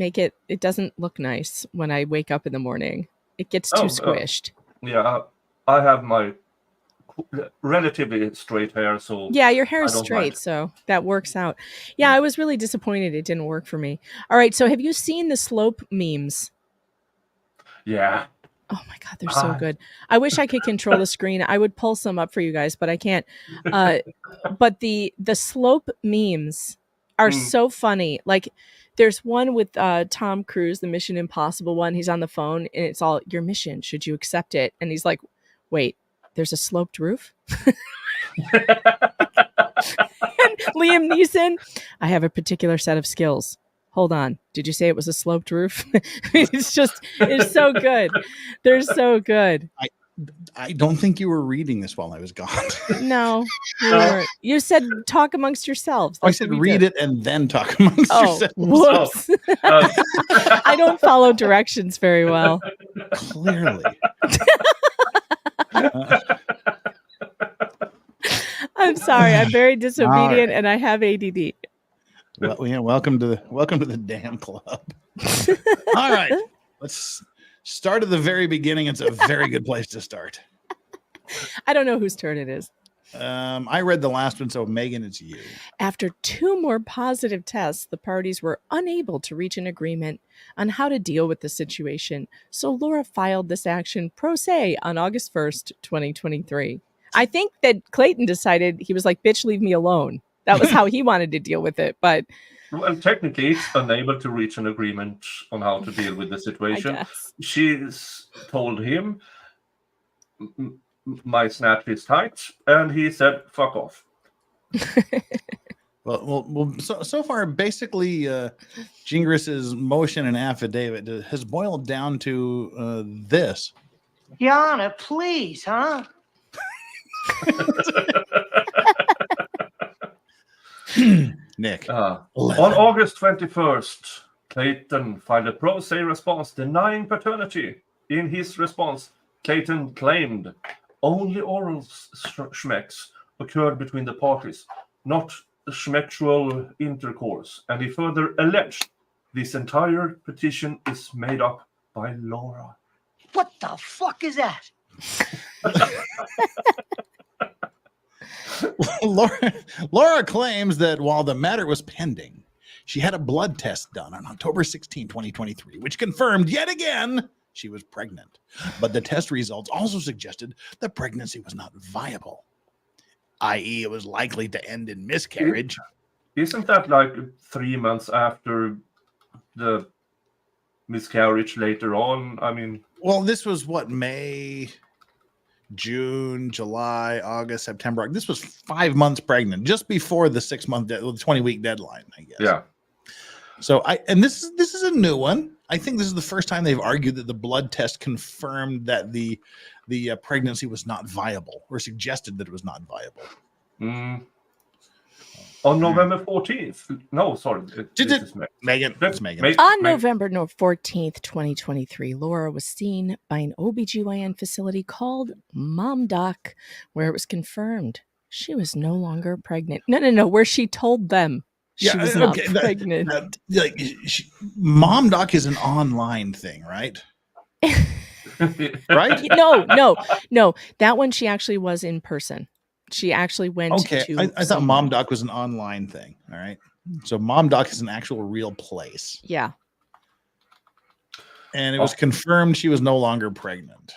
look nice when I wake up in the morning. It gets too squished. Yeah, I have my relatively straight hair, so yeah, your hair is I don't straight, mind. so that works out. Yeah, I was really disappointed it didn't work for me. All right, so have you seen the slope memes? Yeah. Oh my God, they're so good. I wish I could control the screen. I would pull some up for you guys, but I can't. But the slope memes are so funny. Like there's one with Tom Cruise, the Mission Impossible one. He's on the phone and it's all, your mission, should you accept it? And he's like, wait, there's a sloped roof? And Liam Neeson, I have a particular set of skills. Hold on. Did you say it was a sloped roof? It's so good. They're so good. I don't think you were reading this while I was gone. No, you weren't. You said talk amongst yourselves. I said read it and then talk amongst yourselves. Whoops. I don't follow directions very well. Clearly. I'm sorry. I'm very disobedient and I have ADD. Well, yeah, welcome to the damn club. All right. Let's start at the very beginning. It's a very good place to start. I don't know whose turn it is. I read the last one, so Megan, it's you. After 2 more positive tests, the parties were unable to reach an agreement on how to deal with the situation. So Laura filed this action pro se on August 1st, 2023. I think that Clayton decided, he was like, bitch, leave me alone. That was how he wanted to deal with it. But Well, technically, it's unable to reach an agreement on how to deal with the situation. guess. She's told him, my snatch is tight, and he said, fuck off. Well, so far, basically, Gingras's motion and affidavit has boiled down to this. Your Honor, please, huh? Nick. On August 21st, Clayton filed a pro se response denying paternity. In his response, Clayton claimed only oral schmecks occurred between the parties, not schmectual intercourse, and he further alleged this entire petition is made up by Laura. What the fuck is that? Laura claims that while the matter was pending, she had a blood test done on October 16, 2023, which confirmed yet again she was pregnant. But the test results also suggested the pregnancy was not viable, i.e., it was likely to end in miscarriage. Isn't that like 3 months after the miscarriage later on? I mean, well, this was what, May, June, July, August, September. This was 5 months pregnant, just before the 6 month, 20-week deadline, I guess. Yeah. So this is a new one. I think this is the first time they've argued that the blood test confirmed that the pregnancy was not viable, or suggested that it was not viable. On November 14th. No, sorry. Megan. It's Megan. On November 14th, 2023, Laura was seen by an OBGYN facility called Mom Doc, where it was confirmed she was no longer pregnant. No, where she told them she was not pregnant. Mom Doc is an online thing, right? Right? No. That one she actually was in person. She actually went to... I thought Mom Doc was an online thing. All right. So Mom Doc is an actual real place. Yeah. And it was confirmed she was no longer pregnant.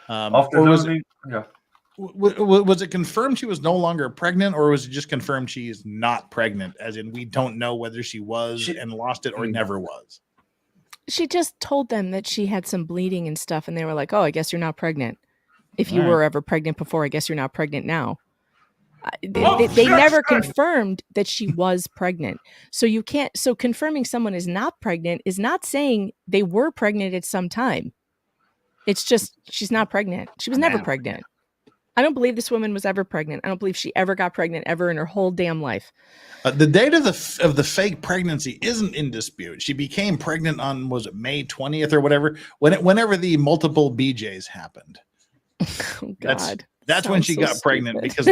Was it confirmed she was no longer pregnant, or was it just confirmed she is not pregnant, as in we don't know whether she was and lost it or never was? She just told them that she had some bleeding and stuff, and they were like, oh, I guess you're not pregnant. If you were ever pregnant before, I guess you're not pregnant now. They never confirmed that she was pregnant. So you can't. So confirming someone is not pregnant is not saying they were pregnant at some time. It's just she's not pregnant. She was never pregnant. I don't believe this woman was ever pregnant. I don't believe she ever got pregnant ever in her whole damn life. The date of the fake pregnancy isn't in dispute. She became pregnant on, was it May 20th or whatever? Whenever the multiple BJs happened. Oh, God. That's when she got pregnant, because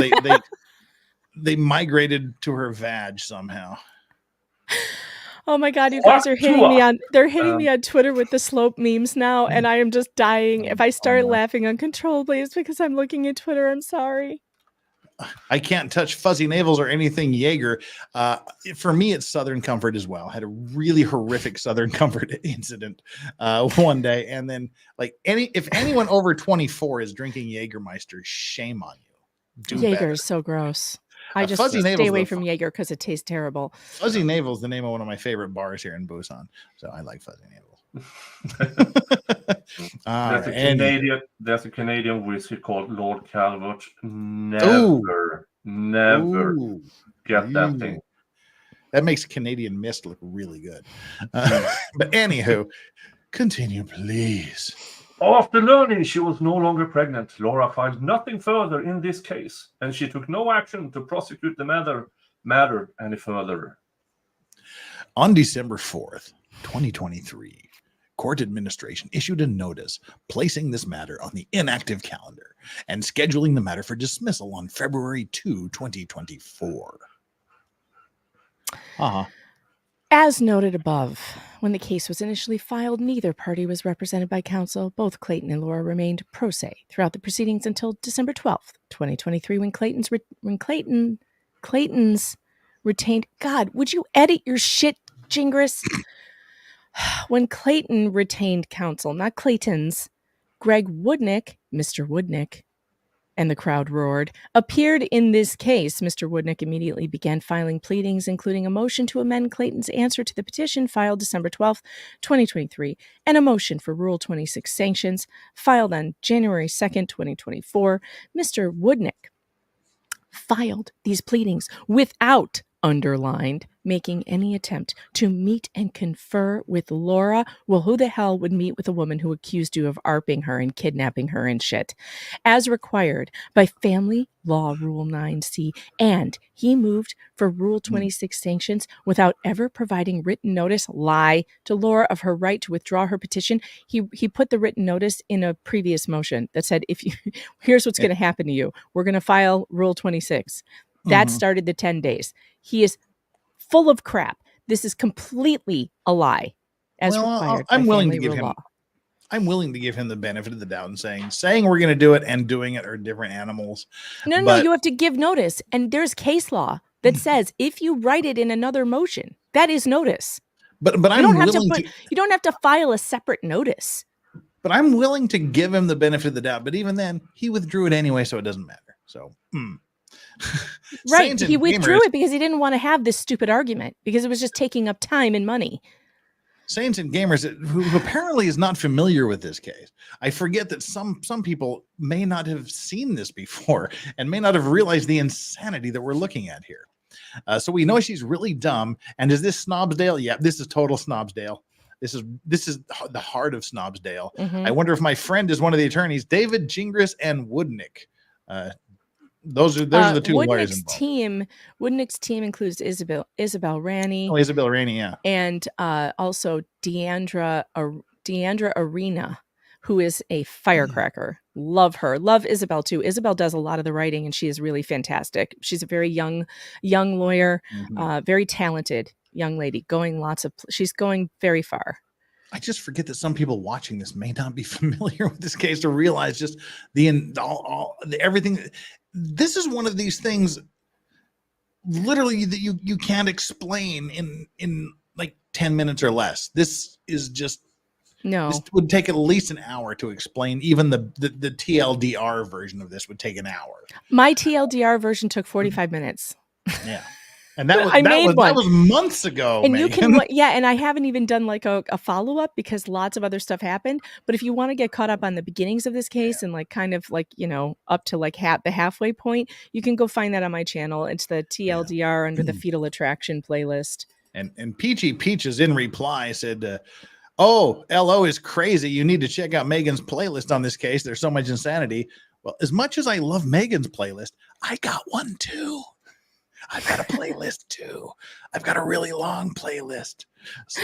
they migrated to her vag somehow. Oh my God, you guys are hitting me on me on Twitter with the slope memes now, and I am just dying. If I start laughing uncontrollably, it's because I'm looking at Twitter. I'm sorry. I can't touch fuzzy navels or anything Jaeger. For me, it's Southern Comfort as well. I had a really horrific Southern Comfort incident one day, and then if anyone over 24 is drinking Jägermeister, shame on you. Jaeger is so gross. I just stay away from Jaeger because it tastes terrible. Fuzzy Navel is the name of one of my favorite bars here in Busan, so I like Fuzzy Navel. There's a Canadian whiskey called Lord Calvert. Never get that thing. That makes Canadian Mist look really good. But anywho, continue, please. After learning she was no longer pregnant, Laura filed nothing further in this case, and she took no action to prosecute the matter any further. On December 4th, 2023, court administration issued a notice placing this matter on the inactive calendar and scheduling the matter for dismissal on February 2, 2024. As noted above, when the case was initially filed, neither party was represented by counsel. Both Clayton and Laura remained pro se throughout the proceedings until December 12th, 2023, when Clayton's retained... God, would you edit your shit, Gingras? When Clayton retained counsel, not Clayton's, Greg Woodnick, Mr. Woodnick, and the crowd roared, appeared in this case, Mr. Woodnick immediately began filing pleadings, including a motion to amend Clayton's answer to the petition filed December 12th, 2023, and a motion for Rule 26 sanctions filed on January 2nd, 2024. Mr. Woodnick filed these pleadings without, underlined, making any attempt to meet and confer with Laura. Well, who the hell would meet with a woman who accused you of ARPing her and kidnapping her and shit, as required by Family Law Rule 9C? And he moved for Rule 26 sanctions without ever providing written notice, lie, to Laura of her right to withdraw her petition. He put the written notice in a previous motion that said, if you, here's what's going to happen to you. We're going to file Rule 26. That started the 10 days. He is full of crap. This is completely a lie. As required I'm by willing to family give rule him. law. I'm willing to give him the benefit of the doubt and saying we're going to do it and doing it are different animals. No, you have to give notice. And there's case law that says if you write it in another motion, that is notice. But you I'm willing to. You don't have to file a separate notice. But I'm willing to give him the benefit of the doubt. But even then, he withdrew it anyway, so it doesn't matter. So. Right. He withdrew it because he didn't want to have this stupid argument because it was just taking up time and money. Saints and Gamers, who apparently is not familiar with this case. I forget that some people may not have seen this before and may not have realized the insanity that we're looking at here. So we know she's really dumb. And is this Snobsdale? Yeah, this is total Snobsdale. This is the heart of Snobsdale. I wonder if my friend is one of the attorneys, David Gingras and Woodnick. Those are the two lawyers involved. Woodnick's team includes Isabel Ranney. Oh, Isabel Ranney, yeah. And also Deandra Arena, who is a firecracker. Love her. Love Isabel too. Isabel does a lot of the writing and she is really fantastic. She's a very young lawyer, very talented young lady, she's going very far. I just forget that some people watching this may not be familiar with this case to realize just everything. This is one of these things literally that you can't explain in like 10 minutes or less. This is just this would take at least an hour to explain. Even the TLDR version of this would take an hour. My TLDR version took 45 minutes. Yeah. And that was months ago. And Megan. you can, and I haven't even done like a follow-up because lots of other stuff happened. But if you want to get caught up on the beginnings of this case and like kind of like, up to like the halfway point, you can go find that on my channel. It's the TLDR under the fetal attraction playlist. And Peachy Peaches in reply said, oh, LO is crazy. You need to check out Megan's playlist on this case. There's so much insanity. Well, as much as I love Megan's playlist, I got one too. I've got a playlist too. I've got a really long playlist. So,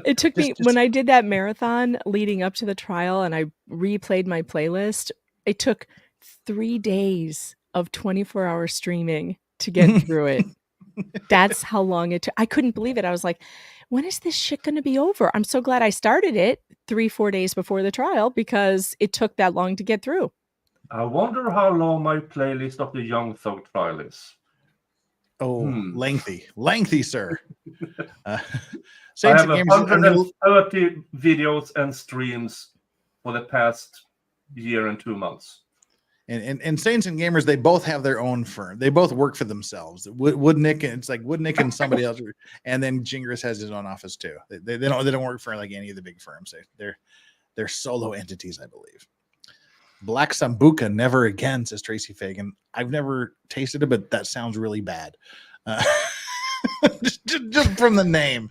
it took me when I did that marathon leading up to the trial and I replayed my playlist. It took 3 days of 24-hour streaming to get through it. That's how long it took. I couldn't believe it. I was like, when is this shit going to be over? I'm so glad I started it 3-4 days before the trial because it took that long to get through. I wonder how long my playlist of the Young Thug trial is. Oh, lengthy, sir. I have 130 videos and streams for the past year and 2 months. And Saints and Gamers, they both have their own firm. They both work for themselves. Woodnick, it's like Woodnick and somebody else, and then Gingras has his own office too. They don't work for like any of the big firms. They're solo entities, I believe. Black Sambuca, never again, says Tracy Fagan. I've never tasted it, but that sounds really bad. Just from the name.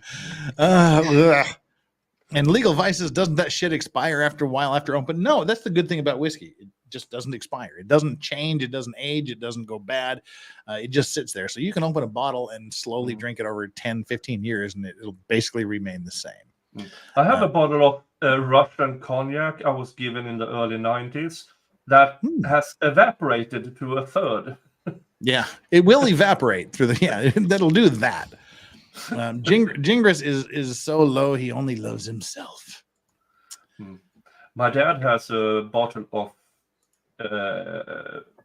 And Legal Vices, doesn't that shit expire after a while after open? No, that's the good thing about whiskey. It just doesn't expire. It doesn't change. It doesn't age. It doesn't go bad. It just sits there. So you can open a bottle and slowly drink it over 10, 15 years, and it'll basically remain the same. I have a bottle of Russian cognac I was given in the early 90s that has evaporated to a third. Yeah, it will evaporate through that'll do that. Gingras is so low, he only loves himself. My dad has a bottle of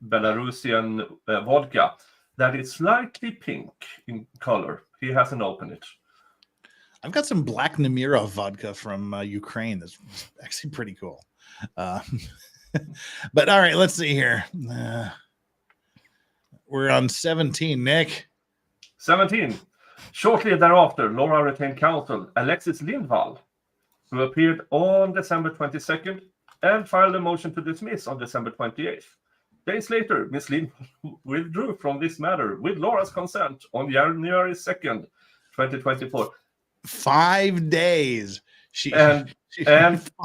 Belarusian vodka that is slightly pink in color. He hasn't opened it. I've got some Black Namirov vodka from Ukraine that's actually pretty cool. But all right, let's see here. We're on 17, Nick. 17. Shortly thereafter, Laura retained counsel Alexis Lindvall, who appeared on December 22nd and filed a motion to dismiss on December 28th. Days later, Ms. Lindvall withdrew from this matter with Laura's consent on January 2nd, 2024. 5 days. And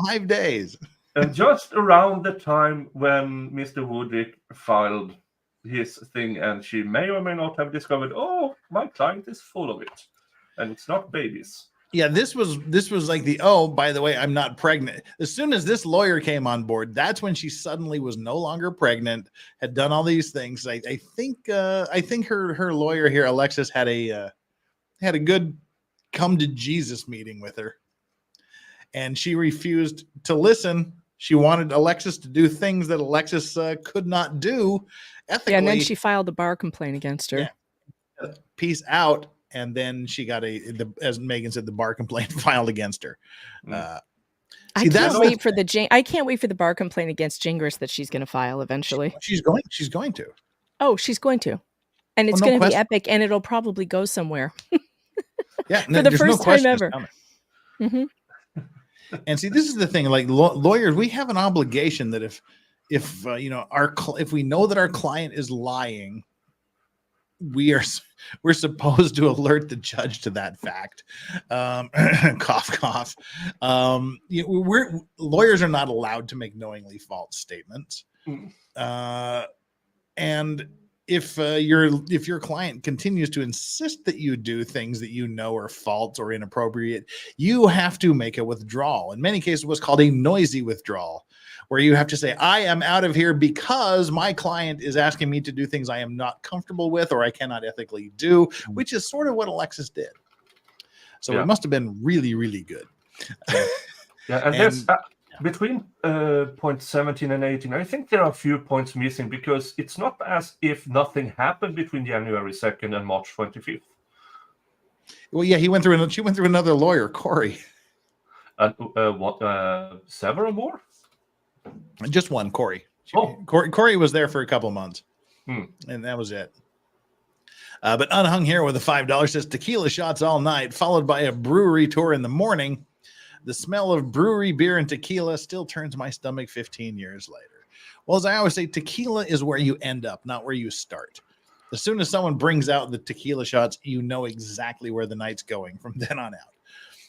5 days. And just around the time when Mr. Woodrick filed his thing, and she may or may not have discovered, oh, my client is full of it, and it's not babies. Yeah, this was like the, oh, by the way, I'm not pregnant. As soon as this lawyer came on board, that's when she suddenly was no longer pregnant, had done all these things. I think her lawyer here, Alexis, had a good come to Jesus meeting with her, and she refused to listen. She wanted Alexis to do things that Alexis could not do ethically. Yeah, and then she filed a bar complaint against her. Yeah. Peace out. And then she got as Megan said, the bar complaint filed against her. I can't wait for the bar complaint against Gingras that she's going to file eventually. She's going to. Oh, she's going to. And it's going to be epic, and it'll probably go somewhere. Yeah, for the first time ever. Mm-hmm. And see, this is the thing. Like lawyers, we have an obligation that if we know that our client is lying, we're supposed to alert the judge to that fact. Cough, cough. Lawyers are not allowed to make knowingly false statements. And if your client continues to insist that you do things that you know are false or inappropriate, you have to make a withdrawal. In many cases, what's called a noisy withdrawal, where you have to say, I am out of here because my client is asking me to do things I am not comfortable with or I cannot ethically do, which is sort of what Alexis did. So it must have been really, really good. And there's between point 17 and 18, I think there are a few points missing because it's not as if nothing happened between January 2nd and March 25th. Well, yeah, she went through another lawyer, Corey. And several more? Just one, Corey. Corey was there for a couple months, and that was it. But Unhung here with a $5 says tequila shots all night, followed by a brewery tour in the morning. The smell of brewery beer and tequila still turns my stomach 15 years later. Well, as I always say, tequila is where you end up, not where you start. As soon as someone brings out the tequila shots, you know exactly where the night's going from then on out.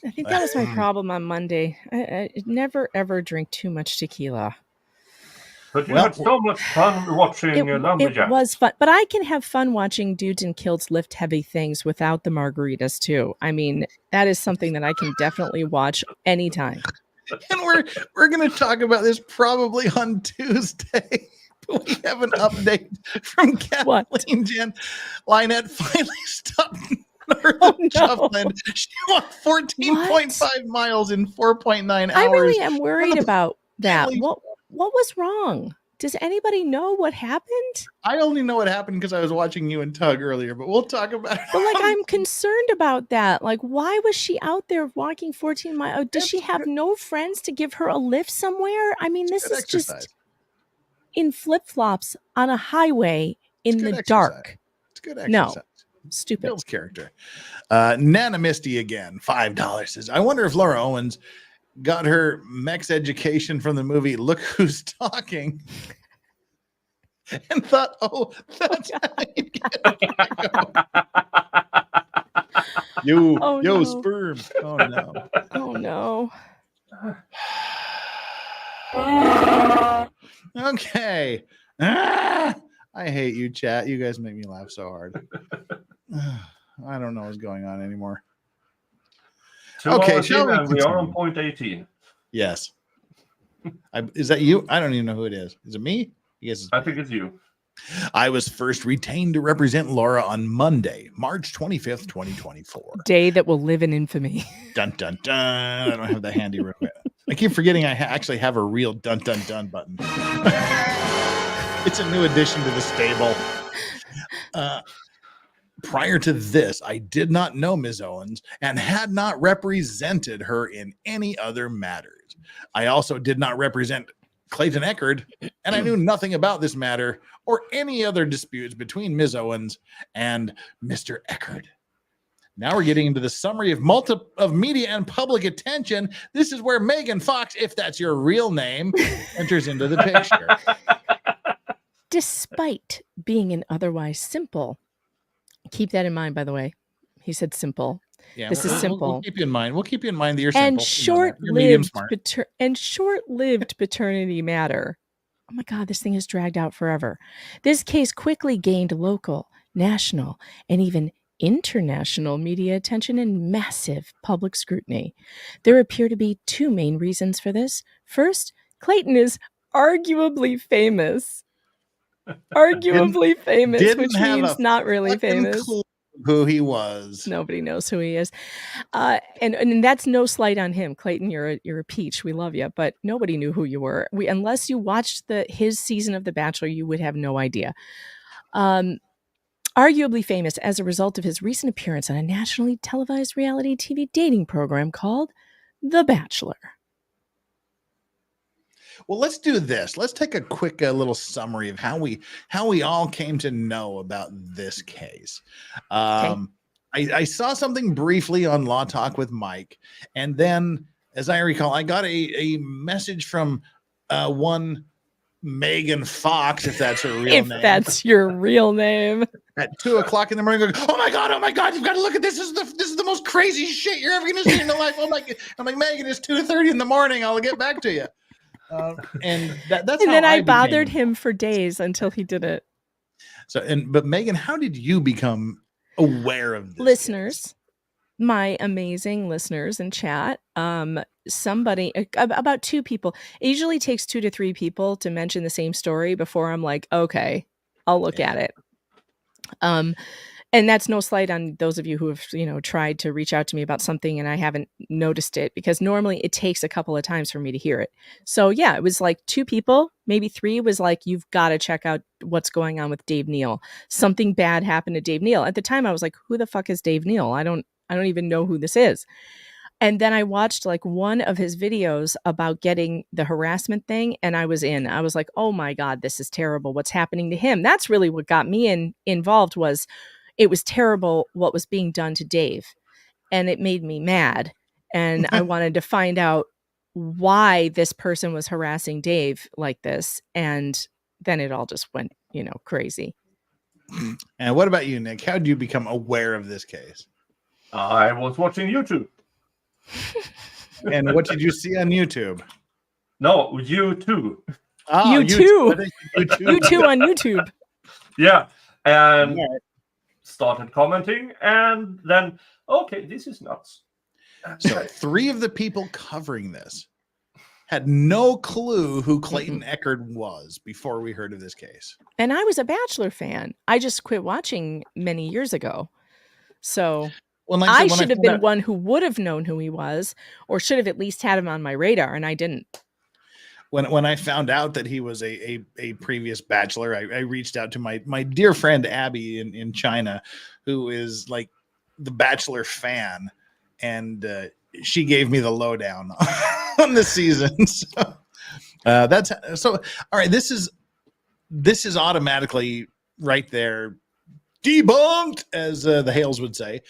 I think that was my problem on Monday. I never, ever drink too much tequila. But you had so much fun watching Lumberjack. It was fun. But I can have fun watching dudes in kilts lift heavy things without the margaritas, too. I mean, that is something that I can definitely watch anytime. And we're going to talk about this probably on Tuesday. We have an update from Kathleen Jen. Lynette finally stopped north of Chuffland. She walked 14.5 miles in 4.9 hours. I really am worried about that. What was wrong? Does anybody know what happened? I only know what happened because I was watching you and Tug earlier, but we'll talk about it. But I'm concerned about that. Like, why was she out there walking 14 miles? Does she have no friends to give her a lift somewhere? I mean, this is just in flip-flops on a highway in the dark. It's good exercise. No, stupid. Bill's character. Nana Misty again, $5 says, I wonder if Laura Owens got her Mex education from the movie Look Who's Talking and thought, oh, that's how you get it. Sperm. Oh, no. Oh, no. Okay. I hate you, chat. You guys make me laugh so hard. I don't know what's going on anymore. Okay, we are on point 18. Yes. Is that you? I don't even know who it is. Is it me? Yes. I think it's you. I was first retained to represent Laura on Monday, March 25th, 2024. Day that will live in infamy. Dun, dun, dun. I don't have the handy real quick. I keep forgetting I actually have a real dun, dun, dun button. It's a new addition to the stable. Prior to this, I did not know Ms. Owens and had not represented her in any other matters. I also did not represent Clayton Echard, and I knew nothing about this matter or any other disputes between Ms. Owens and Mr. Echard. Now we're getting into the summary of media and public attention. This is where Megan Fox, if that's your real name, enters into the picture. Despite being an otherwise simple, keep that in mind, by the way. He said simple. Yeah, this is simple. We'll keep you in mind. We'll keep you in mind that you're and simple. Short-lived paternity matter. Oh my God, this thing has dragged out forever. This case quickly gained local, national, and even international media attention and massive public scrutiny. There appear to be two main reasons for this. First, Clayton is arguably famous. Arguably famous, which means not really famous. Who he was. Nobody knows who he is. And that's no slight on him. Clayton, you're a peach. We love you, but nobody knew who you were. Unless you watched his season of The Bachelor, you would have no idea. Arguably famous as a result of his recent appearance on a nationally televised reality TV dating program called The Bachelor. Well, let's do this. Let's take a quick little summary of how we all came to know about this case. Okay. I saw something briefly on Law Talk with Mike, and then, as I recall, I got a message from one Megan Fox, if that's her real name. If that's your real name. At 2:00 in the morning, going, oh my God, you've got to look at this. This is the most crazy shit you're ever going to see in your life. Oh my God. I'm like, Megan, it's 2:30 in the morning. I'll get back to you. And then I bothered him for days until he did it. But Megan, how did you become aware of this? Listeners, my amazing listeners in chat, somebody, about two people. It usually takes 2 to 3 people to mention the same story before I'm like, okay, I'll look at it. And that's no slight on those of you who have, tried to reach out to me about something and I haven't noticed it, because normally it takes a couple of times for me to hear it. So yeah, it was like 2 people, maybe 3 was like, you've got to check out what's going on with Dave Neal. Something bad happened to Dave Neal. At the time I was like, who the fuck is Dave Neal? I don't even know who this is. And then I watched like one of his videos about getting the harassment thing, and I was like, oh my God, this is terrible. What's happening to him? That's really what got me involved. Was it was terrible what was being done to Dave, and it made me mad. And I wanted to find out why this person was harassing Dave like this. And then it all just went, crazy. And what about you, Nick? How did you become aware of this case? I was watching YouTube. And what did you see on YouTube? No, YouTube. Oh, you too. You too on YouTube. Yeah. And started commenting, and then, okay, this is nuts. So 3 of the people covering this had no clue who Clayton Echard was before we heard of this case. And I was a Bachelor fan. I just quit watching many years ago. So I should have been one who would have known who he was, or should have at least had him on my radar, and I didn't. When I found out that he was a previous Bachelor, I reached out to my dear friend Abby in China, who is like the Bachelor fan, and she gave me the lowdown on the season. So all right. This is automatically right there debunked, as the Hales would say.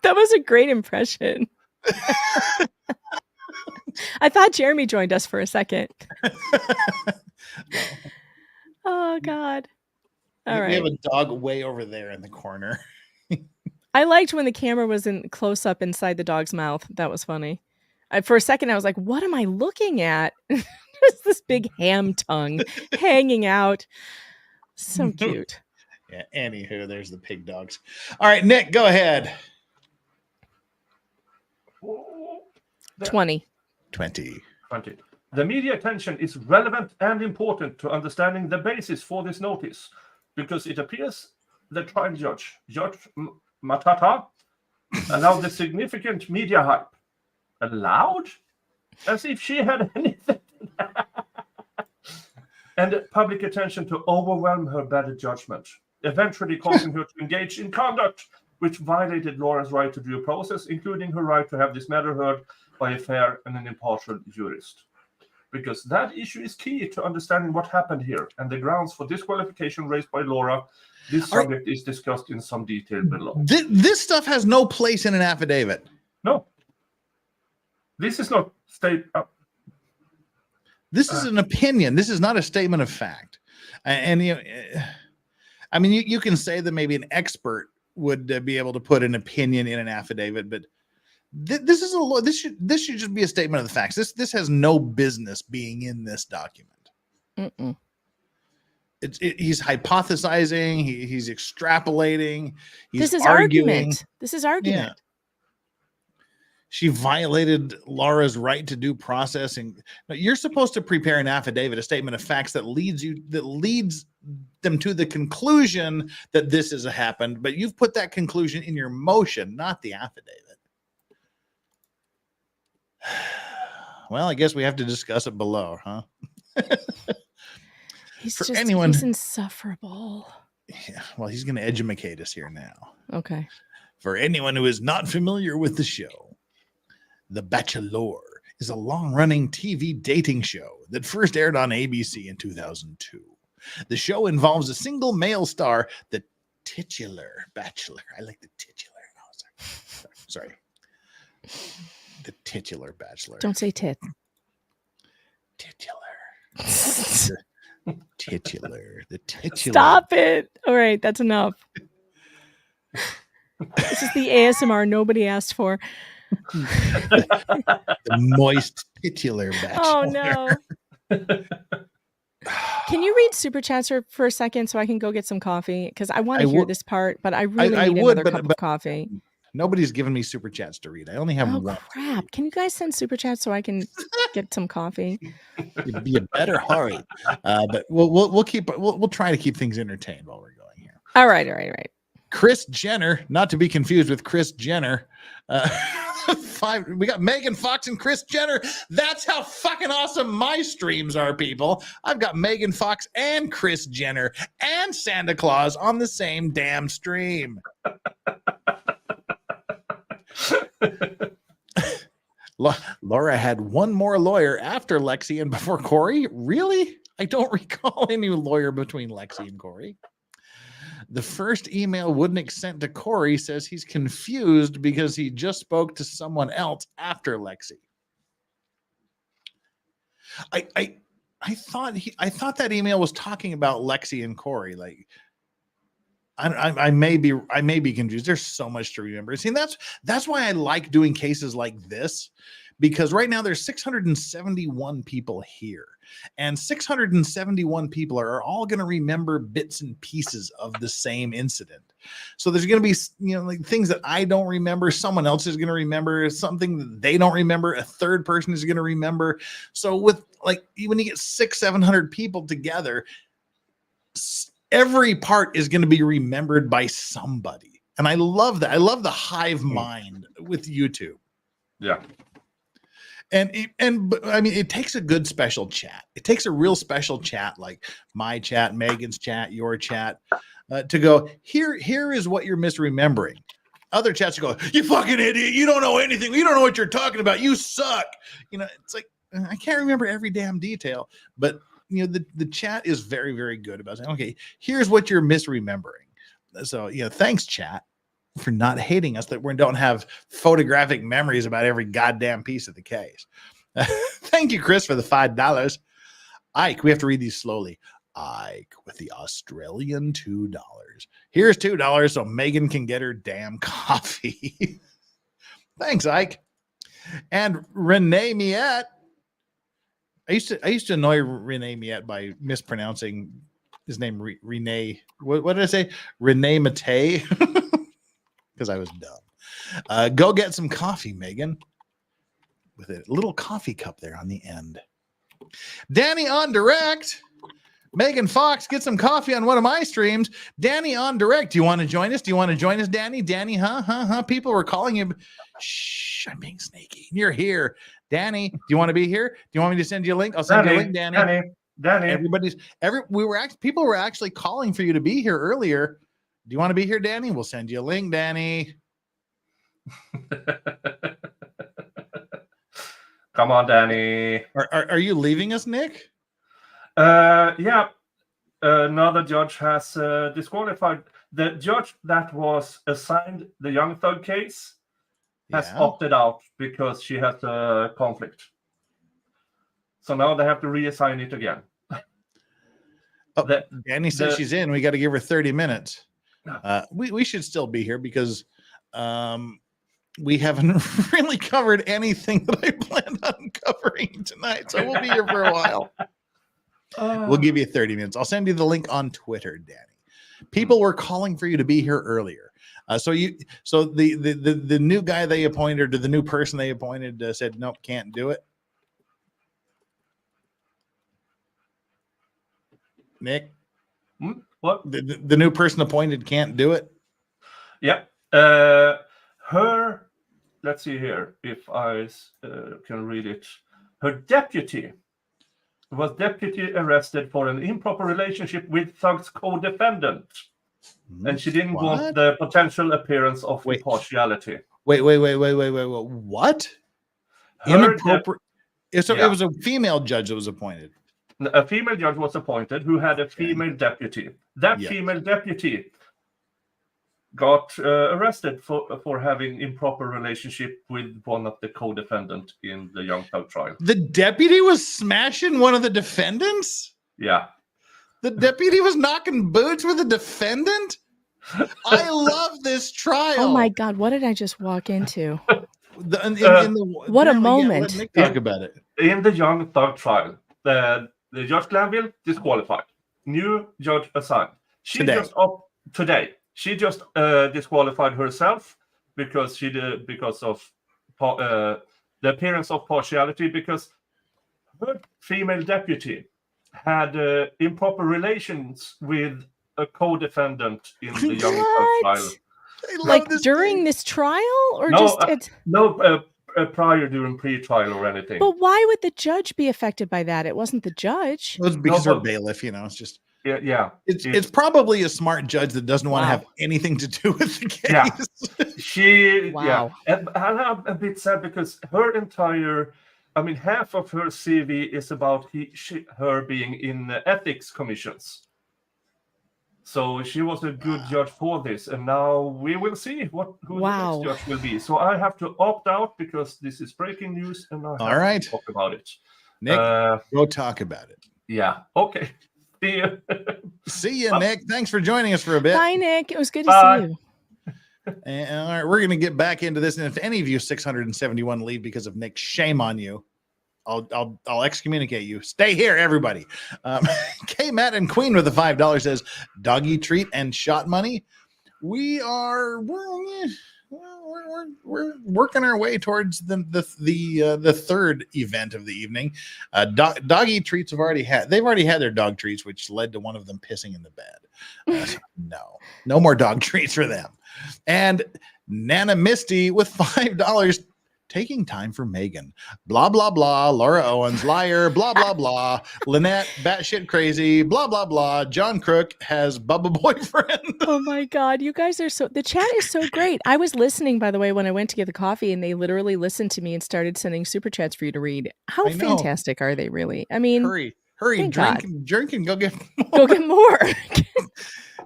That was a great impression. I thought Jeremy joined us for a second. Oh, God. All right. We have a dog way over there in the corner. I liked when the camera was in close up inside the dog's mouth. That was funny. For a second, I was like, what am I looking at? Just this big ham tongue hanging out. So cute. Yeah, anywho, there's the pig dogs. All right, Nick, go ahead. 20. The media attention is relevant and important to understanding the basis for this notice, because it appears the trial Judge Matata, allowed the significant media hype. Allowed? As if she had anything. And public attention to overwhelm her bad judgment, eventually causing her to engage in conduct which violated Laura's right to due process, including her right to have this matter heard by a fair and an impartial jurist. because that issue is key to understanding what happened here and the grounds for disqualification raised by Laura. This subject is discussed in some detail below. This stuff has no place in an affidavit. No. This is not This is an opinion. This is not a statement of fact. And you know, I mean, you can say that maybe an expert would be able to put an opinion in an affidavit, but this should just be a statement of the facts. This has no business being in this document. Mm-mm. He's hypothesizing. He's extrapolating. This is arguing. argument. This is argument. Yeah. She violated Laura's right to due process. And you're supposed to prepare an affidavit, a statement of facts that leads them to the conclusion that this has happened. But you've put that conclusion in your motion, not the affidavit. Well, I guess we have to discuss it below, huh? He's insufferable. Yeah, well, he's going to educate us here now. Okay. For anyone who is not familiar with the show, The Bachelor is a long-running TV dating show that first aired on ABC in 2002. The show involves a single male star, the titular bachelor. I like the titular. No, sorry. The titular bachelor. Don't say tit. Titular. The titular. Stop it. All right, that's enough. This is the ASMR nobody asked for. The moist titular bachelor. Oh no. Can you read super chats for a second so I can go get some coffee? Because I want to hear this part, but I really need another cup of coffee. Nobody's given me super chats to read. I only have one. Crap. Can you guys send super chats so I can get some coffee? It'd be a better hurry. But we'll try to keep things entertained while we're going here. All right. Kris Jenner, not to be confused with Kris Jenner. We got Megan Fox and Kris Jenner. That's how fucking awesome my streams are, people. I've got Megan Fox and Kris Jenner and Santa Claus on the same damn stream. Laura had one more lawyer after Lexi and before Corey. Really? I don't recall any lawyer between Lexi and Corey. The first email Woodnick sent to Corey says he's confused because he just spoke to someone else after Lexi. I thought that email was talking about Lexi and Corey. Like, I may be confused. There's so much to remember. See, that's why I like doing cases like this, because right now there's 671 people here, and 671 people are all going to remember bits and pieces of the same incident. So there's going to be, like things that I don't remember. Someone else is going to remember something that they don't remember. A third person is going to remember. So with when you get 600-700 people together, every part is going to be remembered by somebody. And I love that. I love the hive mind with YouTube. Yeah. And I mean, it takes a good special chat. It takes a real special chat, like my chat, Megan's chat, your chat, to go, here is what you're misremembering. Other chats go, you fucking idiot. You don't know anything. You don't know what you're talking about. You suck. It's like, I can't remember every damn detail, but the chat is very, very good about saying, okay, here's what you're misremembering. So, thanks, chat, for not hating us that we don't have photographic memories about every goddamn piece of the case. Thank you, Chris, for the $5. Ike, we have to read these slowly. Ike with the Australian $2. Here's $2 so Megan can get her damn coffee. Thanks, Ike. And Renee Miette. I used to annoy Renee Miette by mispronouncing his name. Renee. What did I say? Renee Mate. Because I was dumb. Go get some coffee, Megan. With a little coffee cup there on the end. Danny on direct. Megan Fox, get some coffee on one of my streams. Danny on direct. Do you want to join us? Danny? Danny, huh? People were calling you. Shh, I'm being sneaky. You're here. Danny, do you want to be here? Do you want me to send you a link? I'll send you a link, Danny. Danny. People were actually calling for you to be here earlier. Do you want to be here, Danny? We'll send you a link, Danny. Come on, Danny. Are you leaving us, Nick? Yeah. Another judge has disqualified. The judge that was assigned the Young Thug case has opted out because she has a conflict. So now they have to reassign it again. Danny says she's in. We got to give her 30 minutes. We should still be here because we haven't really covered anything that I planned on covering tonight. So we'll be here for a while. We'll give you 30 minutes. I'll send you the link on Twitter, Danny. People were calling for you to be here earlier. So the new guy they appointed, or the new person they appointed, said nope, can't do it. Nick, what? The new person appointed can't do it. Yeah. Let's see here if I can read it. Her deputy was deputy arrested for an improper relationship with Thug's co-defendant. And she didn't want the potential appearance of impartiality. Wait. What? Inappropriate. It was a female judge that was appointed. A female judge was appointed who had a female deputy. That female deputy got arrested for having improper relationship with one of the co-defendant in the Young Thug trial. The deputy was smashing one of the defendants? Yeah. The deputy was knocking boots with a defendant? I love this trial. Oh my God, what did I just walk into? What a moment. Let Nick talk about it. In the Young Thug trial, the Judge Glanville disqualified. New judge assigned. She just disqualified herself because of the appearance of partiality, because her female deputy had improper relations with a co-defendant in the Young Thug trial. Like during this trial, or prior, during pre-trial or anything. But why would the judge be affected by that? It wasn't the judge. It was because her bailiff, it's just. Yeah. It's probably a smart judge that doesn't want to have anything to do with the case. Yeah. And I'm a bit sad because her entire, half of her CV is about her being in ethics commissions. So she was a good judge for this, and now we will see who the next judge will be. So I have to opt out because this is breaking news, and I have to talk about it. Nick, go talk about it. Yeah. Okay. See you. See you, Nick. Thanks for joining us for a bit. Bye, Nick. It was good to see you. And, all right, we're going to get back into this. And if any of you 671 leave because of Nick, shame on you. I'll excommunicate you. Stay here, everybody. K Matt and Queen with the $5 says doggy treat and shot money. We're working our way towards the third event of the evening. Doggy treats they've already had their dog treats, which led to one of them pissing in the bed. So no more dog treats for them. And Nana Misty with $5. Taking time for Megan. Blah, blah, blah. Laura Owens, liar. Blah, blah, blah. Lynette, batshit crazy. Blah, blah, blah. John Crook has Bubba boyfriend. Oh my God. You guys are the chat is so great. I was listening, by the way, when I went to get the coffee, and they literally listened to me and started sending super chats for you to read. How fantastic are they, really? Hurry, drink and go get more. Go get more.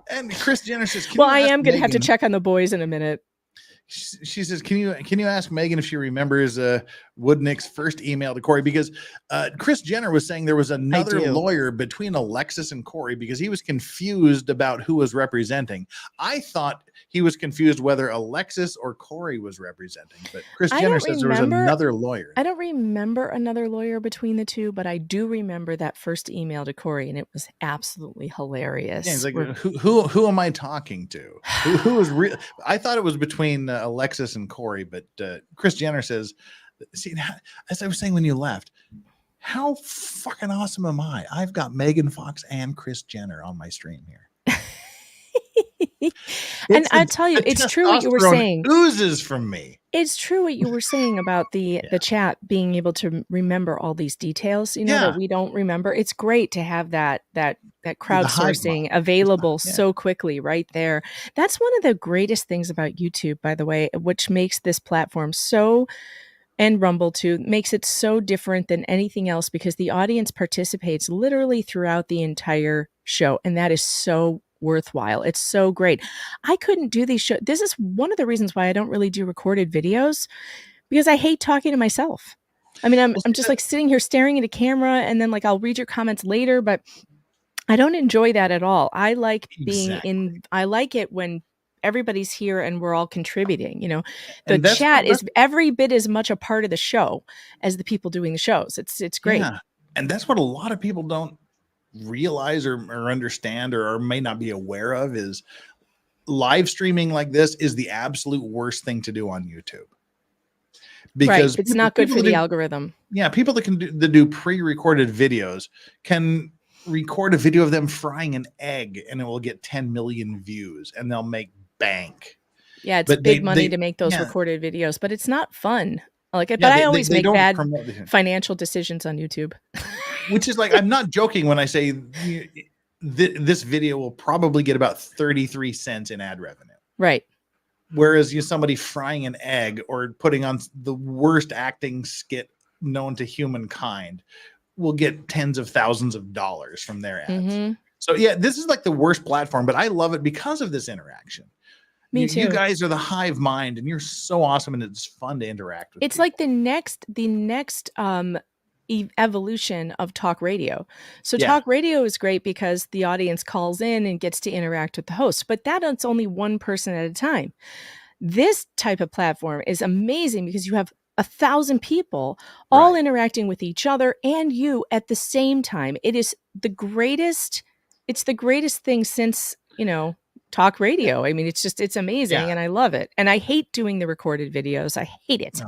And Chris Jenner says, I am going to have to check on the boys in a minute. She says, can you ask Megan if she remembers Woodnick's first email to Corey? Because Chris Jenner was saying there was another lawyer between Alexis and Corey because he was confused about who was representing. I thought he was confused whether Alexis or Corey was representing, but Chris Jenner says there was another lawyer. I don't remember another lawyer between the two, but I do remember that first email to Corey, and it was absolutely hilarious. Yeah, he's like, who am I talking to? Who is real? I thought it was between Alexis and Corey, but Chris Jenner says, see, as I was saying when you left, how fucking awesome am I? I've got Megan Fox and Chris Jenner on my stream here. And I tell you, it's true what you were saying. Oozes from me. It's true what you were saying about the chat being able to remember all these details, that we don't remember. It's great to have that crowdsourcing available so quickly right there. That's one of the greatest things about YouTube, by the way, which makes this platform so and Rumble too, makes it so different than anything else because the audience participates literally throughout the entire show. And that is so worthwhile. It's so great. I couldn't do these shows. This is one of the reasons why I don't really do recorded videos, because I hate talking to myself. I mean, I'm just like sitting here staring at a camera, and then like I'll read your comments later, but I don't enjoy that at all. I like being I like it when everybody's here and we're all contributing. You know, the chat is every bit as much a part of the show as the people doing the shows. It's great. Yeah. And that's what a lot of people don't realize or understand or may not be aware of is live streaming like this is the absolute worst thing to do on YouTube. Because it's not good for the algorithm. Yeah, people that can do pre-recorded videos can record a video of them frying an egg and it will get 10 million views and they'll make bank. Yeah, it's big money to make those recorded videos, but it's not fun. But I always make bad financial decisions on YouTube. Which is like, I'm not joking when I say this video will probably get about 33 cents in ad revenue. Right. Whereas somebody frying an egg or putting on the worst acting skit known to humankind will get tens of thousands of dollars from their ads. Mm-hmm. So yeah, this is like the worst platform, but I love it because of this interaction. Me too. You guys are the hive mind and you're so awesome and it's fun to interact with. It's people. Like the next evolution of talk radio. So talk radio is great because the audience calls in and gets to interact with the host, but that's only one person at a time. This type of platform is amazing because you have 1,000 people all interacting with each other and you at the same time. It is the greatest. It's the greatest thing since, talk radio. I mean, it's amazing and I love it. And I hate doing the recorded videos. I hate it,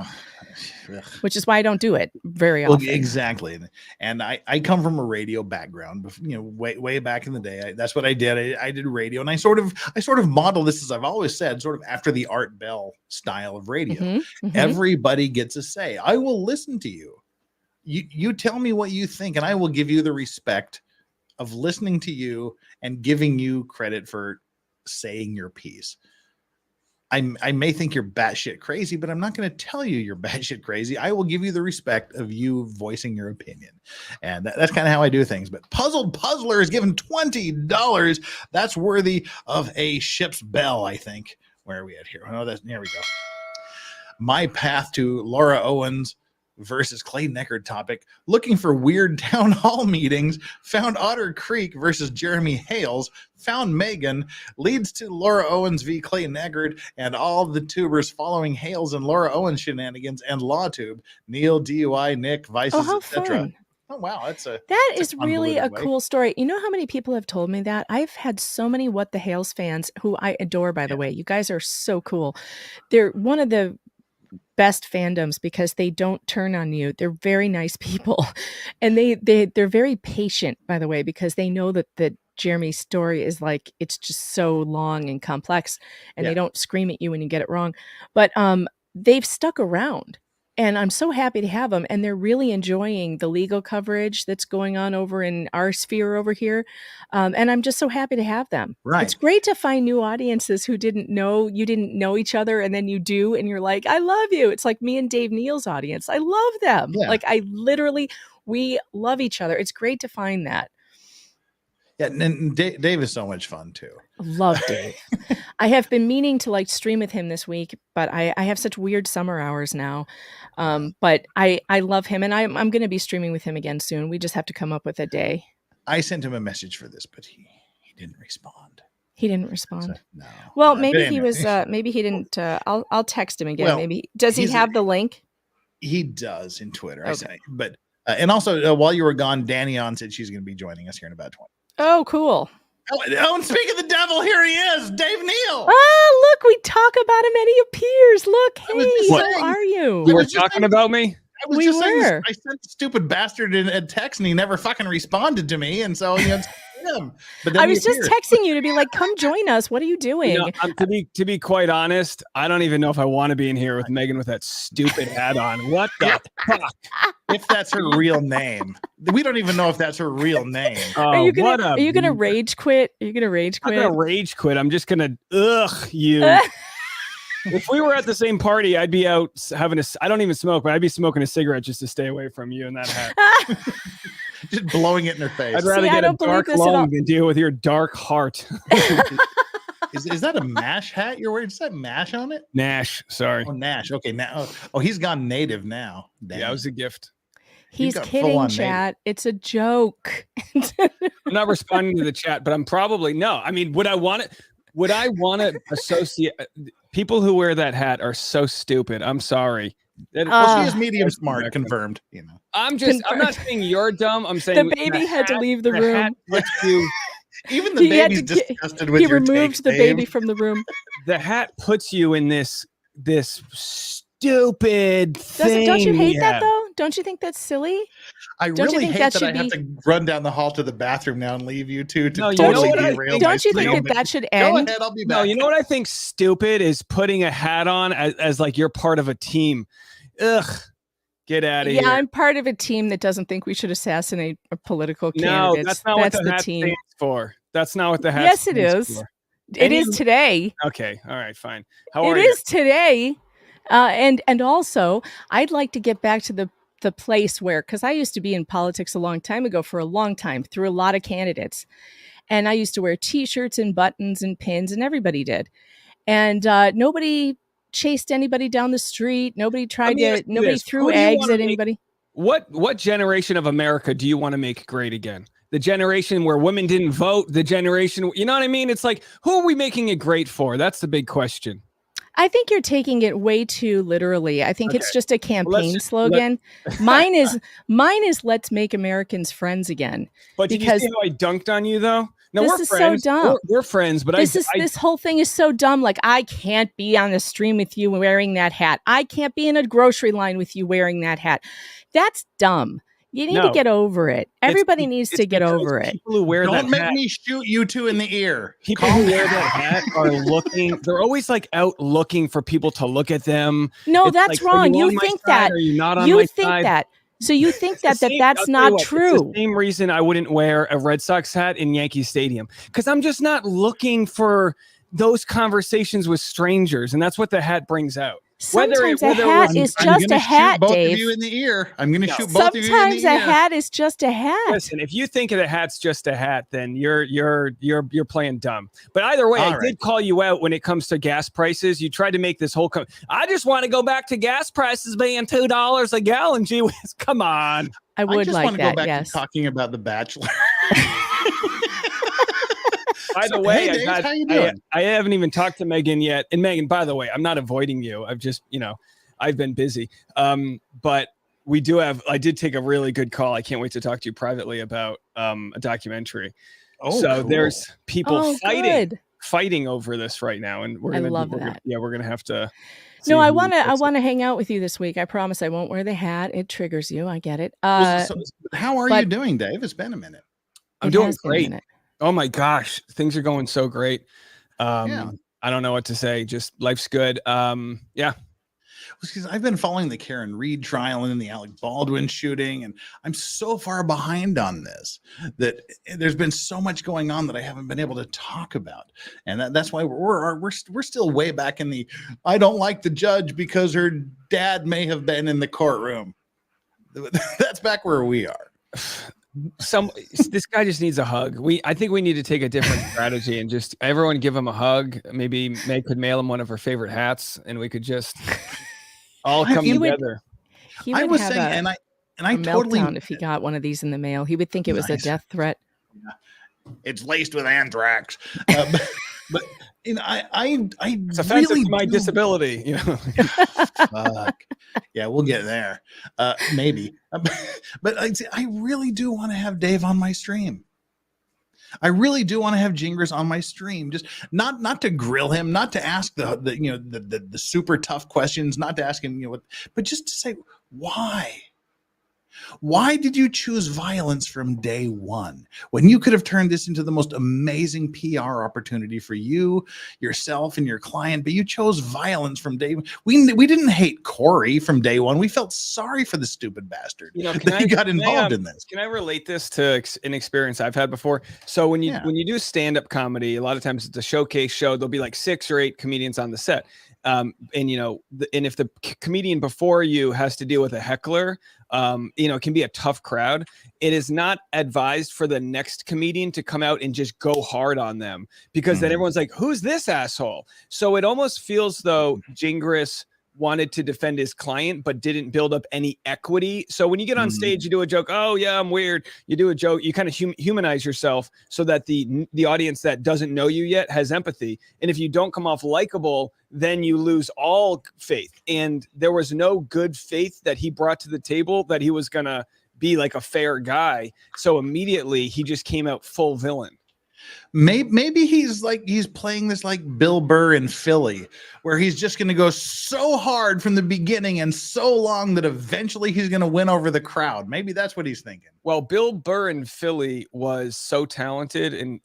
which is why I don't do it very often. Well, exactly. And I come from a radio background, way back in the day. That's what I did. I did radio, and I sort of model this, as I've always said, sort of after the Art Bell style of radio. Mm-hmm, mm-hmm. Everybody gets a say. I will listen to you. You tell me what you think, and I will give you the respect of listening to you and giving you credit for saying your piece. I may think you're batshit crazy, but I'm not going to tell you you're batshit crazy. I will give you the respect of you voicing your opinion. And that's kind of how I do things. But Puzzled Puzzler is given $20. That's worthy of a ship's bell, I think. Where are we at here? Oh, there we go. My path to Laura Owens versus Clayton Echard topic. Looking for weird town hall meetings. Found Otter Creek versus Jeremy Hales. Found Megan. Leads to Laura Owens v. Clayton Echard. And all the tubers following Hales and Laura Owens shenanigans and LawTube. Neil, DUI, Nick, Vices, etc. Oh, wow. That is really a cool story. You know how many people have told me that? I've had so many What the Hales fans who I adore, by the way. You guys are so cool. They're one of the best fandoms because they don't turn on you. They're very nice people, and they're very patient, by the way, because they know that Jeremy's story is like, it's just so long and complex, and they don't scream at you when you get it wrong. But they've stuck around, and I'm so happy to have them, and they're really enjoying the legal coverage that's going on over in our sphere over here, and I'm just so happy to have them. Right. It's great to find new audiences who didn't know each other, and then you do, and you're like, I love you. It's like me and Dave Neal's audience. I love them. Yeah. Like we love each other. It's great to find that. Yeah, and Dave is so much fun too. Love Dave. I have been meaning to stream with him this week, but I have such weird summer hours now. But I love him, and I'm going to be streaming with him again soon. We just have to come up with a day. I sent him a message for this, but he didn't respond. He didn't respond. So, no. Well, maybe he was. Maybe he didn't. I'll text him again. Well, maybe does he have the link? He does in Twitter. Okay. I say, but and also while you were gone, Danny on said she's going to be joining us here in about 20. Oh, cool. Oh, and speak of the devil, here he is, Dave Neal. Ah, look, we talk about him and he appears. Look, hey, how are you? You were talking about me? We were. Saying, I sent the stupid bastard a text and he never fucking responded to me. And so, it's him. But I was just texting you to be like, come join us. What are you doing? To be quite honest, I don't even know if I want to be in here with Megan with that stupid hat on. What the fuck? If that's her real name. We don't even know if that's her real name. Are you gonna rage quit? Are you gonna rage quit? I'm gonna rage quit. I'm just gonna you. If we were at the same party, I'd be out having I don't even smoke, but I'd be smoking a cigarette just to stay away from you in that hat. Just blowing it in her face. I'd rather get a dark lung than deal with your dark heart. Is that a MASH hat you're wearing? Does that MASH on it? Nash, sorry. Oh, Nash. Okay, now. Oh, he's gone native now. Dang. Yeah, it was a gift. He's kidding, chat. It's a joke. I'm not responding to the chat, but I'm probably no. I mean, would I want to associate people who wear that hat are so stupid. I'm sorry. Well, she is medium smart, confirmed. You know, I'm not saying you're dumb. I'm saying the baby had to leave the room. Even the baby's disgusted with your your removed the baby from the room. The hat puts you in this stupid thing. Don't you hate that though? Don't you think that's silly? I really hate that I have to run down the hall to the bathroom now and leave you two to totally derail. Don't you think that should end? Go ahead, I'll be back. No, you know what I think stupid is putting a hat on as like you're part of a team. Ugh. Get out of here. Yeah, I'm part of a team that doesn't think we should assassinate a political candidates. No, that's not what the hat stands for. That's not what the hat Yes, it is. For. It is today. Okay. All right, fine. How are you? It is today. And also, I'd like to get back to the place where, because I used to be in politics a long time ago, for a long time, through a lot of candidates. And I used to wear T-shirts and buttons and pins, and everybody did. And nobody chased anybody down the street. Nobody threw eggs at anybody. What generation of America do you want to make great again? The generation where women didn't vote, the generation, you know what I mean? It's like, who are we making it great for? That's the big question. I think you're taking it way too literally. I think it's just a campaign slogan. Mine is let's make Americans friends again. But did you see how I dunked on you though? No, this we're is friends. so dumb. We're friends, but this whole thing is so dumb. Like, I can't be on the stream with you wearing that hat. I can't be in a grocery line with you wearing that hat. That's dumb. You need to get over it. Everybody needs to get over it. People who wear Don't make me shoot you two in the ear. People who wear that hat are looking. They're always like out looking for people to look at them. No, that's wrong. You think that. Are you not on you my think side? that. So you think that's not true. It's the same reason I wouldn't wear a Red Sox hat in Yankee Stadium, because I'm just not looking for those conversations with strangers, and that's what the hat brings out. Sometimes a hat is just a hat, both Dave. of you in the ear. I'm going to shoot both of you in the ear. Sometimes a hat is just a hat. Listen, if you think the hat's just a hat, then you're playing dumb. But either way, I did call you out when it comes to gas prices. You tried to make this whole. I just want to go back to gas prices being $2 a gallon. Gee whiz, come on. I would just like want to that. go back Yes. to talking about The Bachelor. By the way, hey, Dave, how you doing? I haven't even talked to Megan yet. And Megan, by the way, I'm not avoiding you. I've just, I've been busy. But I did take a really good call. I can't wait to talk to you privately about a documentary. Oh, so cool. There's people good. fighting over this right now. And we're gonna love that. We're gonna have to. No, I want to hang out with you this week. I promise I won't wear the hat. It triggers you. I get it. How are you doing, Dave? It's been a minute. I'm doing great. Oh my gosh, things are going so great. Yeah. I don't know what to say. Just life's good. Yeah. Because I've been following the Karen Reed trial and then the Alec Baldwin shooting, and I'm so far behind on this that there's been so much going on that I haven't been able to talk about, and that's why we're still way back in the I don't like the judge because her dad may have been in the courtroom. That's back where we are. This guy just needs a hug. I think we need to take a different strategy and just everyone give him a hug. Maybe Meg could mail him one of her favorite hats, and we could just all come together. I totally if he got one of these in the mail. He would think it was a death threat. Yeah. It's laced with anthrax. But it's offensive to my disability. Fuck. Yeah, we'll get there. Maybe. But I really do want to have Dave on my stream. I really do want to have Gingras on my stream. Just not to grill him, not to ask the super tough questions, not to ask him but just to say why. Why did you choose violence from day one when you could have turned this into the most amazing PR opportunity for you, yourself, and your client? But you chose violence from day one. We didn't hate Corey from day one. We felt sorry for the stupid bastard that he got involved in this. Can I relate this to an experience I've had before? So when you do stand-up comedy, a lot of times it's a showcase show. There'll be like 6 or 8 comedians on the set. and and if the comedian before you has to deal with a heckler, it can be a tough crowd. It is not advised for the next comedian to come out and just go hard on them, because then everyone's like, who's this asshole? So it almost feels though Gingras wanted to defend his client, but didn't build up any equity. So when you get on stage, you do a joke. Oh yeah, I'm weird. You do a joke. You kind of humanize yourself so that the audience that doesn't know you yet has empathy. And if you don't come off likable, then you lose all faith. And there was no good faith that he brought to the table that he was going to be like a fair guy. So immediately he just came out full villain. Maybe he's playing this like Bill Burr in Philly, where he's just going to go so hard from the beginning and so long that eventually he's going to win over the crowd. Maybe that's what he's thinking. Well, Bill Burr in Philly was so talented. And,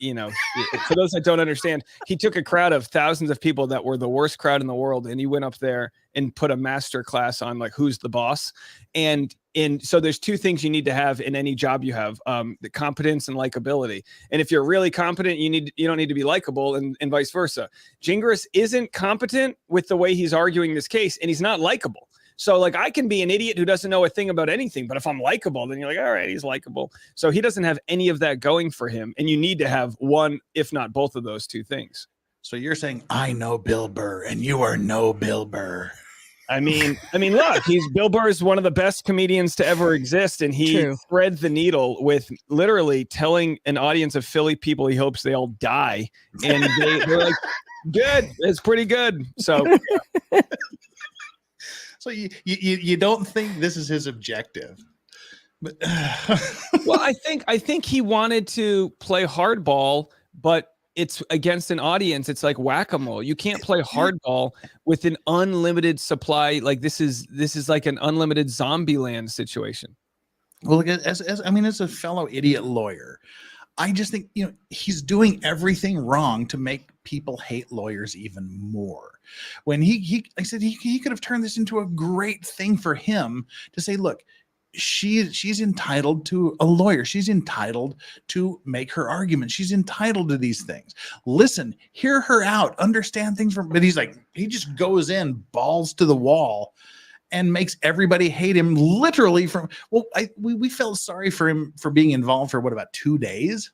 for those that don't understand, he took a crowd of thousands of people that were the worst crowd in the world. And he went up there and put a master class on like, who's the boss? And so there's two things you need to have in any job you have, the competence and likability. And if you're really competent, you don't need to be likable, and vice versa. Gingras isn't competent with the way he's arguing this case, and he's not likable. So like I can be an idiot who doesn't know a thing about anything, but if I'm likable, then you're like, all right, he's likable. So he doesn't have any of that going for him. And you need to have one, if not both of those two things. So you're saying, I know Bill Burr and you are no Bill Burr. I mean, look, Bill Burr is one of the best comedians to ever exist, and he threads the needle with literally telling an audience of Philly people he hopes they all die, and they're like, "Good, it's pretty good." So, so you don't think this is his objective? But well, I think he wanted to play hardball, but it's against an audience. It's like whack-a-mole. You can't play hardball with an unlimited supply. Like this is like an unlimited zombie land situation. Well, as a fellow idiot lawyer, I just think, he's doing everything wrong to make people hate lawyers even more. When I said he could have turned this into a great thing for him to say, look, she's entitled to a lawyer. She's entitled to make her argument. She's entitled to these things. Listen, hear her out, understand things but he just goes in balls to the wall and makes everybody hate him literally we felt sorry for him for being involved for about 2 days.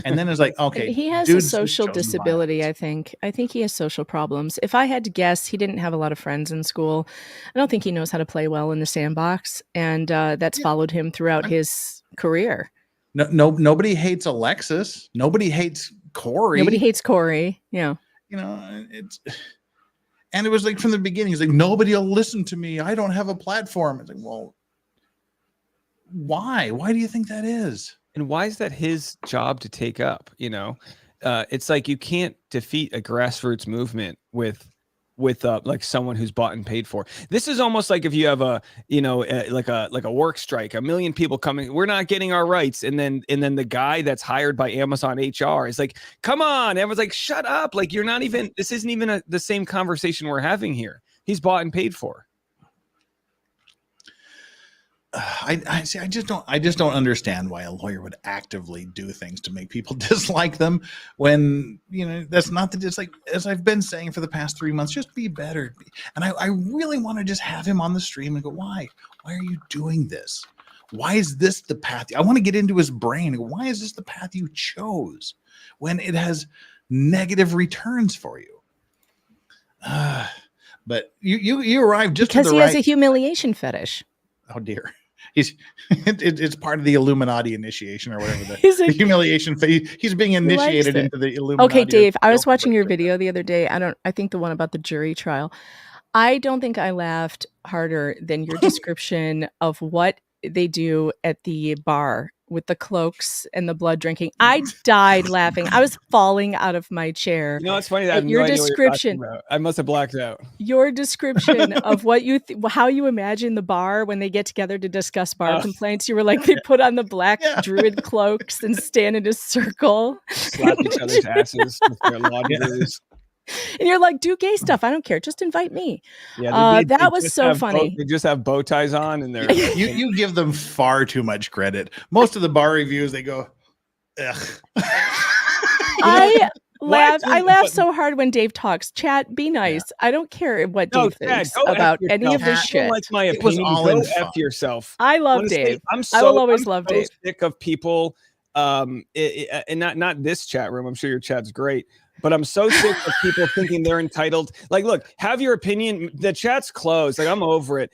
And then it's like, okay, he has a social disability. I think he has social problems. If I had to guess, he didn't have a lot of friends in school. I don't think he knows how to play well in the sandbox, and that's followed him throughout his career. Nobody hates Alexis. Nobody hates Corey. Nobody hates Corey. Yeah. And it was like from the beginning, he's like, nobody will listen to me. I don't have a platform. It's like, well, why? Why do you think that is? And why is that his job to take up? It's like you can't defeat a grassroots movement with like someone who's bought and paid for. This is almost like if you have like a work strike, 1 million people coming, we're not getting our rights, and then the guy that's hired by Amazon HR is like, come on, everyone's like, shut up, like you're not even. This isn't even the same conversation we're having here. He's bought and paid for. I just don't understand why a lawyer would actively do things to make people dislike them when, that's not it's like, as I've been saying for the past 3 months, just be better. And I really want to just have him on the stream and go, why are you doing this? Why is this the path? I want to get into his brain. Why is this the path you chose when it has negative returns for you? But you arrived just because he has a humiliation fetish. Oh dear. It's part of the Illuminati initiation or whatever the humiliation phase. He's being initiated into the Illuminati. Okay, Dave, I was watching your video the other day. I think the one about the jury trial. I don't think I laughed harder than your description of what they do at the bar with the cloaks and the blood drinking. I died laughing. I was falling out of my chair. It's funny that your description. I must have blacked out. Your description of what how you imagine the bar when they get together to discuss bar complaints. You were like, they put on the black druid cloaks and stand in a circle, slap each other's asses with their law degrees. And you're like, do gay stuff. I don't care. Just invite me. Yeah, that was so funny. They just have bow ties on, and they're you give them far too much credit. Most of the bar reviews, they go, ugh. I laugh so hard when Dave talks. Chat, be nice. Yeah. I don't care what Dave thinks about any of this shit. Like my opinion, go F yourself. I love Dave. I will always love Dave. Sick of people, and not this chat room. I'm sure your chat's great. But I'm so sick of people thinking they're entitled. Like, look, have your opinion. The chat's closed. Like, I'm over it.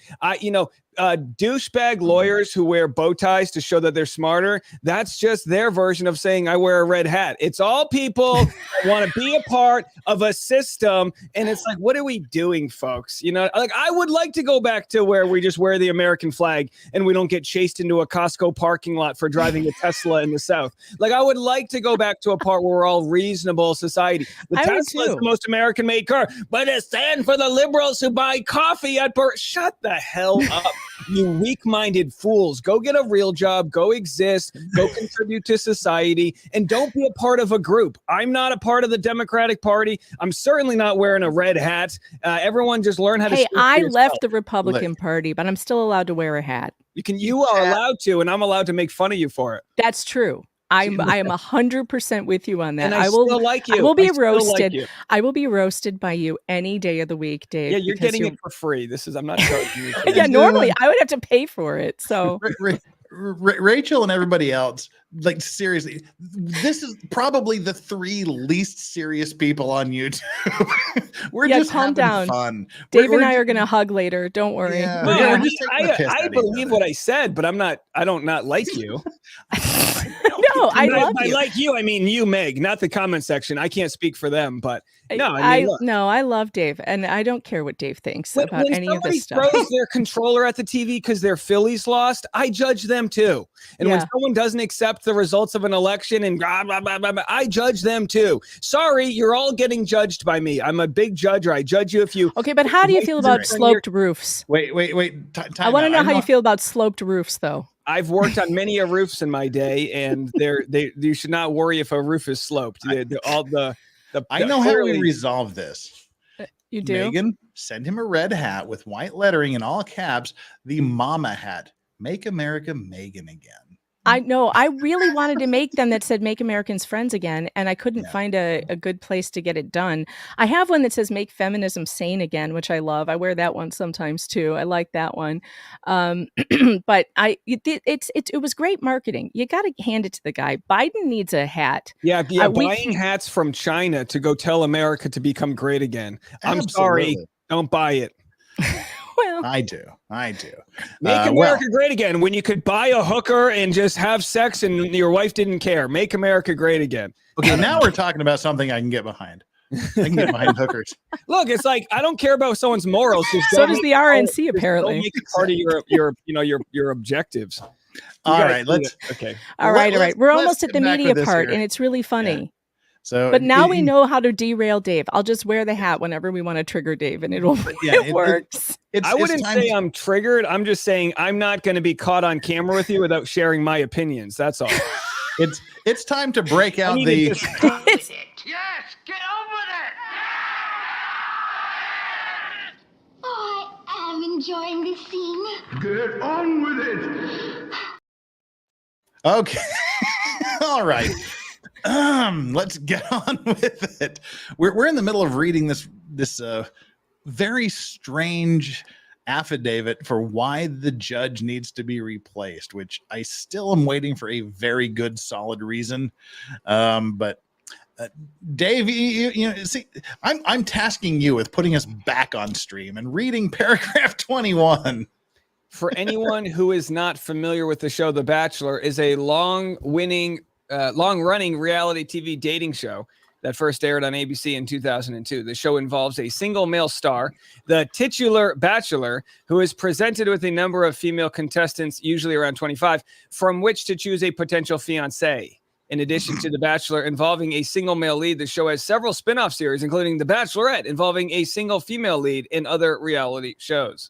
Douchebag lawyers who wear bow ties to show that they're smarter. That's just their version of saying I wear a red hat. It's all people that want to be a part of a system. And it's like, what are we doing, folks? Like, I would like to go back to where we just wear the American flag and we don't get chased into a Costco parking lot for driving a Tesla in the South. Like, I would like to go back to a part where we're all reasonable society. The Tesla is the most American-made car, but it stands for the liberals who buy coffee at Shut the hell up. You weak-minded fools. Go get a real job. Go exist. Go contribute to society. And don't be a part of a group. I'm not a part of the Democratic Party. I'm certainly not wearing a red hat. Everyone just learn how to speak for I yourself. left the Republican Party, but I'm still allowed to wear a hat. You are allowed to, and I'm allowed to make fun of you for it. That's true. I am 100% with you on that. And I will like you. I will be roasted. I will be roasted by you any day of the week, Dave. Yeah, you're getting it for free. I'm not charging you. Yeah, normally I would have to pay for it. So Rachel and everybody else, like, seriously, this is probably the 3 least serious people on YouTube. We're just calm down. Fun. Dave and I are going to hug later. Don't worry. Yeah, I believe what I said, but I don't not like you. No, I love you. I like you. I mean, you, Meg, not the comment section. I can't speak for them, but no, I love Dave, and I don't care what Dave thinks about any of this stuff. When somebody throws their controller at the TV because their Phillies lost, I judge them too. And when someone doesn't accept the results of an election and blah, blah, blah, blah, blah, I judge them too. Sorry, you're all getting judged by me. I'm a big judger. I judge you if you. Okay, but how do you feel about sloped roofs? Wait. I want to know how you feel about sloped roofs, though. I've worked on many roofs in my day, and you should not worry if a roof is sloped. I know how we resolve this. You do? Megan, send him a red hat with white lettering in all caps, the mama hat. Make America Megan again. I know. I really wanted to make them that said "Make Americans Friends Again," and I couldn't find a good place to get it done. I have one that says "Make Feminism Sane Again," which I love. I wear that one sometimes too. I like that one. But it was great marketing. You got to hand it to the guy. Biden needs a hat. Yeah. Buying hats from China to go tell America to become great again. I'm sorry. Don't buy it. Well, I do. Make America great again when you could buy a hooker and just have sex and your wife didn't care. Make America great again. Okay, now we're talking about something I can get behind. I can get behind hookers. Look, it's like I don't care about someone's morals. So does the RNC apparently. Make it part of your objectives. All right. We're almost at the media part, and it's really funny. Yeah. But now we know how to derail Dave. I'll just wear the hat whenever we want to trigger Dave, and it works. I wouldn't say I'm triggered. I'm just saying I'm not going to be caught on camera with you without sharing my opinions. That's all. It's time to break out the. Yes, get on with it. Oh, I am enjoying this scene. Get on with it. Okay. All right. Let's get on with it. We're in the middle of reading this very strange affidavit for why the judge needs to be replaced, which I still am waiting for a very good, solid reason. But Dave, see, I'm tasking you with putting us back on stream and reading paragraph 21. For anyone who is not familiar with the show, The Bachelor is a long-running reality TV dating show that first aired on ABC in 2002. The show involves a single male star, the titular bachelor, who is presented with a number of female contestants, usually around 25, from which to choose a potential fiancé. In addition to The Bachelor involving a single male lead, the show has several spin-off series, including The Bachelorette, involving a single female lead in other reality shows.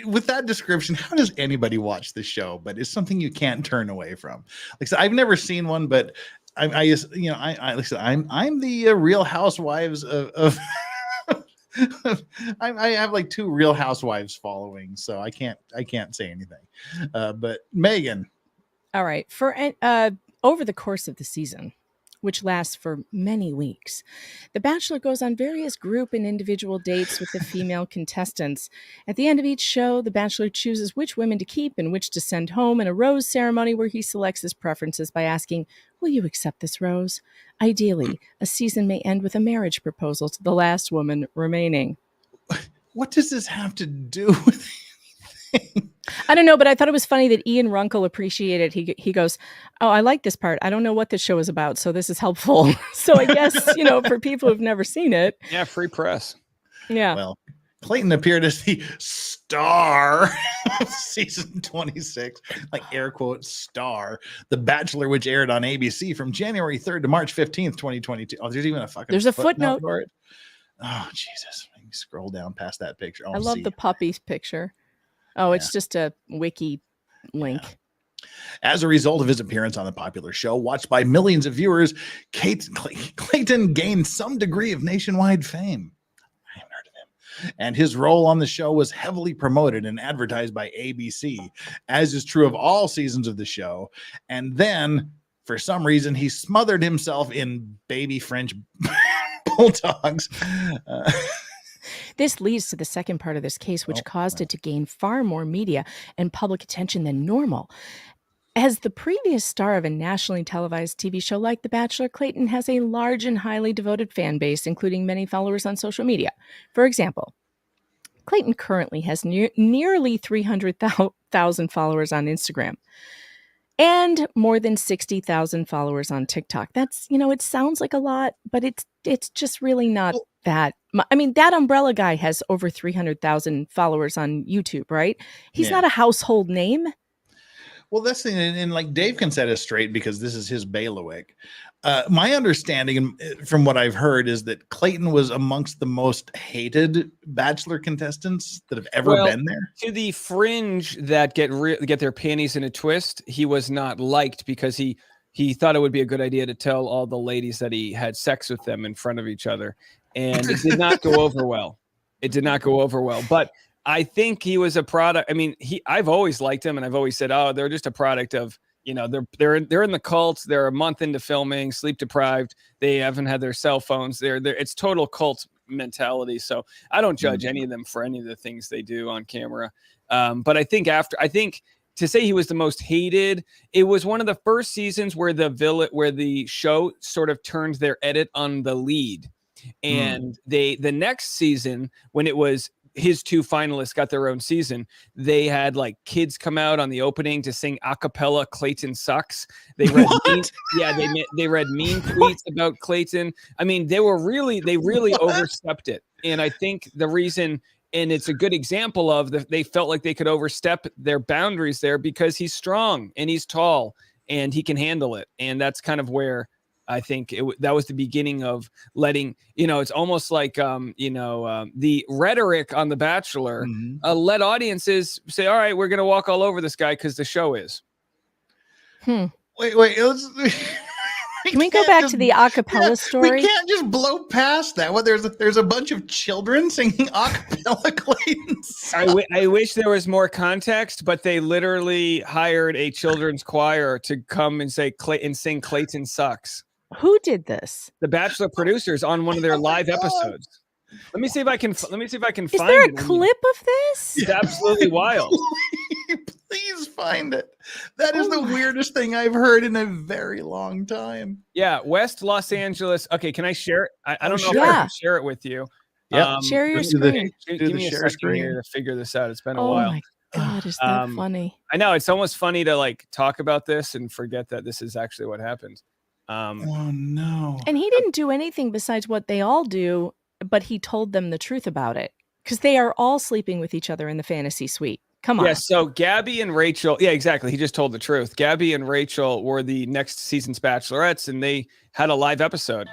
With that description, how does anybody watch this show? But it's something you can't turn away from. Like, so I've never seen one, but I'm the Real Housewives of I have like 2 Real Housewives following, so I can't say anything. But Megan, all right, for over the course of the season, which lasts for many weeks. The Bachelor goes on various group and individual dates with the female contestants. At the end of each show, the Bachelor chooses which women to keep and which to send home in a rose ceremony where he selects his preferences by asking, "Will you accept this rose?" Ideally, a season may end with a marriage proposal to the last woman remaining. What does this have to do with anything? I don't know, but I thought it was funny that Ian Runkle appreciated it. He goes, "Oh, I like this part. I don't know what this show is about, so this is helpful." So I guess, for people who've never seen it. Yeah, free press. Yeah. Well, Clayton appeared as the star of season 26, like air quotes star, The Bachelor, which aired on ABC from January 3rd to March 15th, 2022. Oh, there's even a fucking footnote for it. Oh, Jesus. Let me scroll down past that picture. I love the puppy's picture. Oh, it's just a wiki link. Yeah. As a result of his appearance on the popular show, watched by millions of viewers, Clayton gained some degree of nationwide fame. I haven't heard of him. And his role on the show was heavily promoted and advertised by ABC, as is true of all seasons of the show. And then, for some reason, he smothered himself in baby French bulldogs. This leads to the second part of this case, which caused it to gain far more media and public attention than normal. As the previous star of a nationally televised TV show like The Bachelor, Clayton has a large and highly devoted fan base, including many followers on social media. For example, Clayton currently has nearly 300,000 followers on Instagram and more than 60,000 followers on TikTok. That's, it sounds like a lot, but it's just really not that. I mean, that umbrella guy has over 300,000 followers on YouTube, right? He's not a household name. Well, that's the thing, and like Dave can set us straight because this is his bailiwick. My understanding from what I've heard is that Clayton was amongst the most hated Bachelor contestants that have ever been there. To the fringe that get their panties in a twist, he was not liked because he thought it would be a good idea to tell all the ladies that he had sex with them in front of each other, and it did not go over well. It did not go over well, but I think he was a product. I mean, I've always liked him, and I've always said, "Oh, they're just a product of, they're in the cult. They're a month into filming, sleep deprived. They haven't had their cell phones. It's total cult mentality." So I don't judge any of them for any of the things they do on camera. But I think to say he was the most hated, it was one of the first seasons where the show sort of turned their edit on the lead, and the next season when it was his two finalists got their own season, they had like kids come out on the opening to sing a cappella "Clayton Sucks." They read they read mean tweets about Clayton. I mean, they really overstepped it. And I think the reason, and it's a good example of they felt like they could overstep their boundaries there because he's strong and he's tall and he can handle it. And that's kind of where I think that was the beginning of letting, it's almost like, the rhetoric on The Bachelor let audiences say, all right, we're going to walk all over this guy because the show is. Wait. Can we go back to the acapella story? We can't just blow past that. Well, there's a bunch of children singing acapella Clayton. I wish there was more context, but they literally hired a children's choir to come and sing Clayton Sucks. Who did this? The Bachelor producers on one of their live episodes. Let me see if I can find it. Is there a clip of this? It's absolutely wild. Please find it. That is the weirdest thing I've heard in a very long time. Yeah, West Los Angeles. Okay, can I share it? I don't know if I can share it with you. Yeah, share your screen. Give me a second here to figure this out. It's been a while. Oh my God, is that funny? I know, it's almost funny to like talk about this and forget that this is actually what happened. Oh no. And he didn't do anything besides what they all do, but he told them the truth about it because they are all sleeping with each other in the fantasy suite. Come on. Yeah, so Gabby and Rachel, yeah, exactly. He just told the truth. Gabby and Rachel were the next season's bachelorettes, and they had a live episode.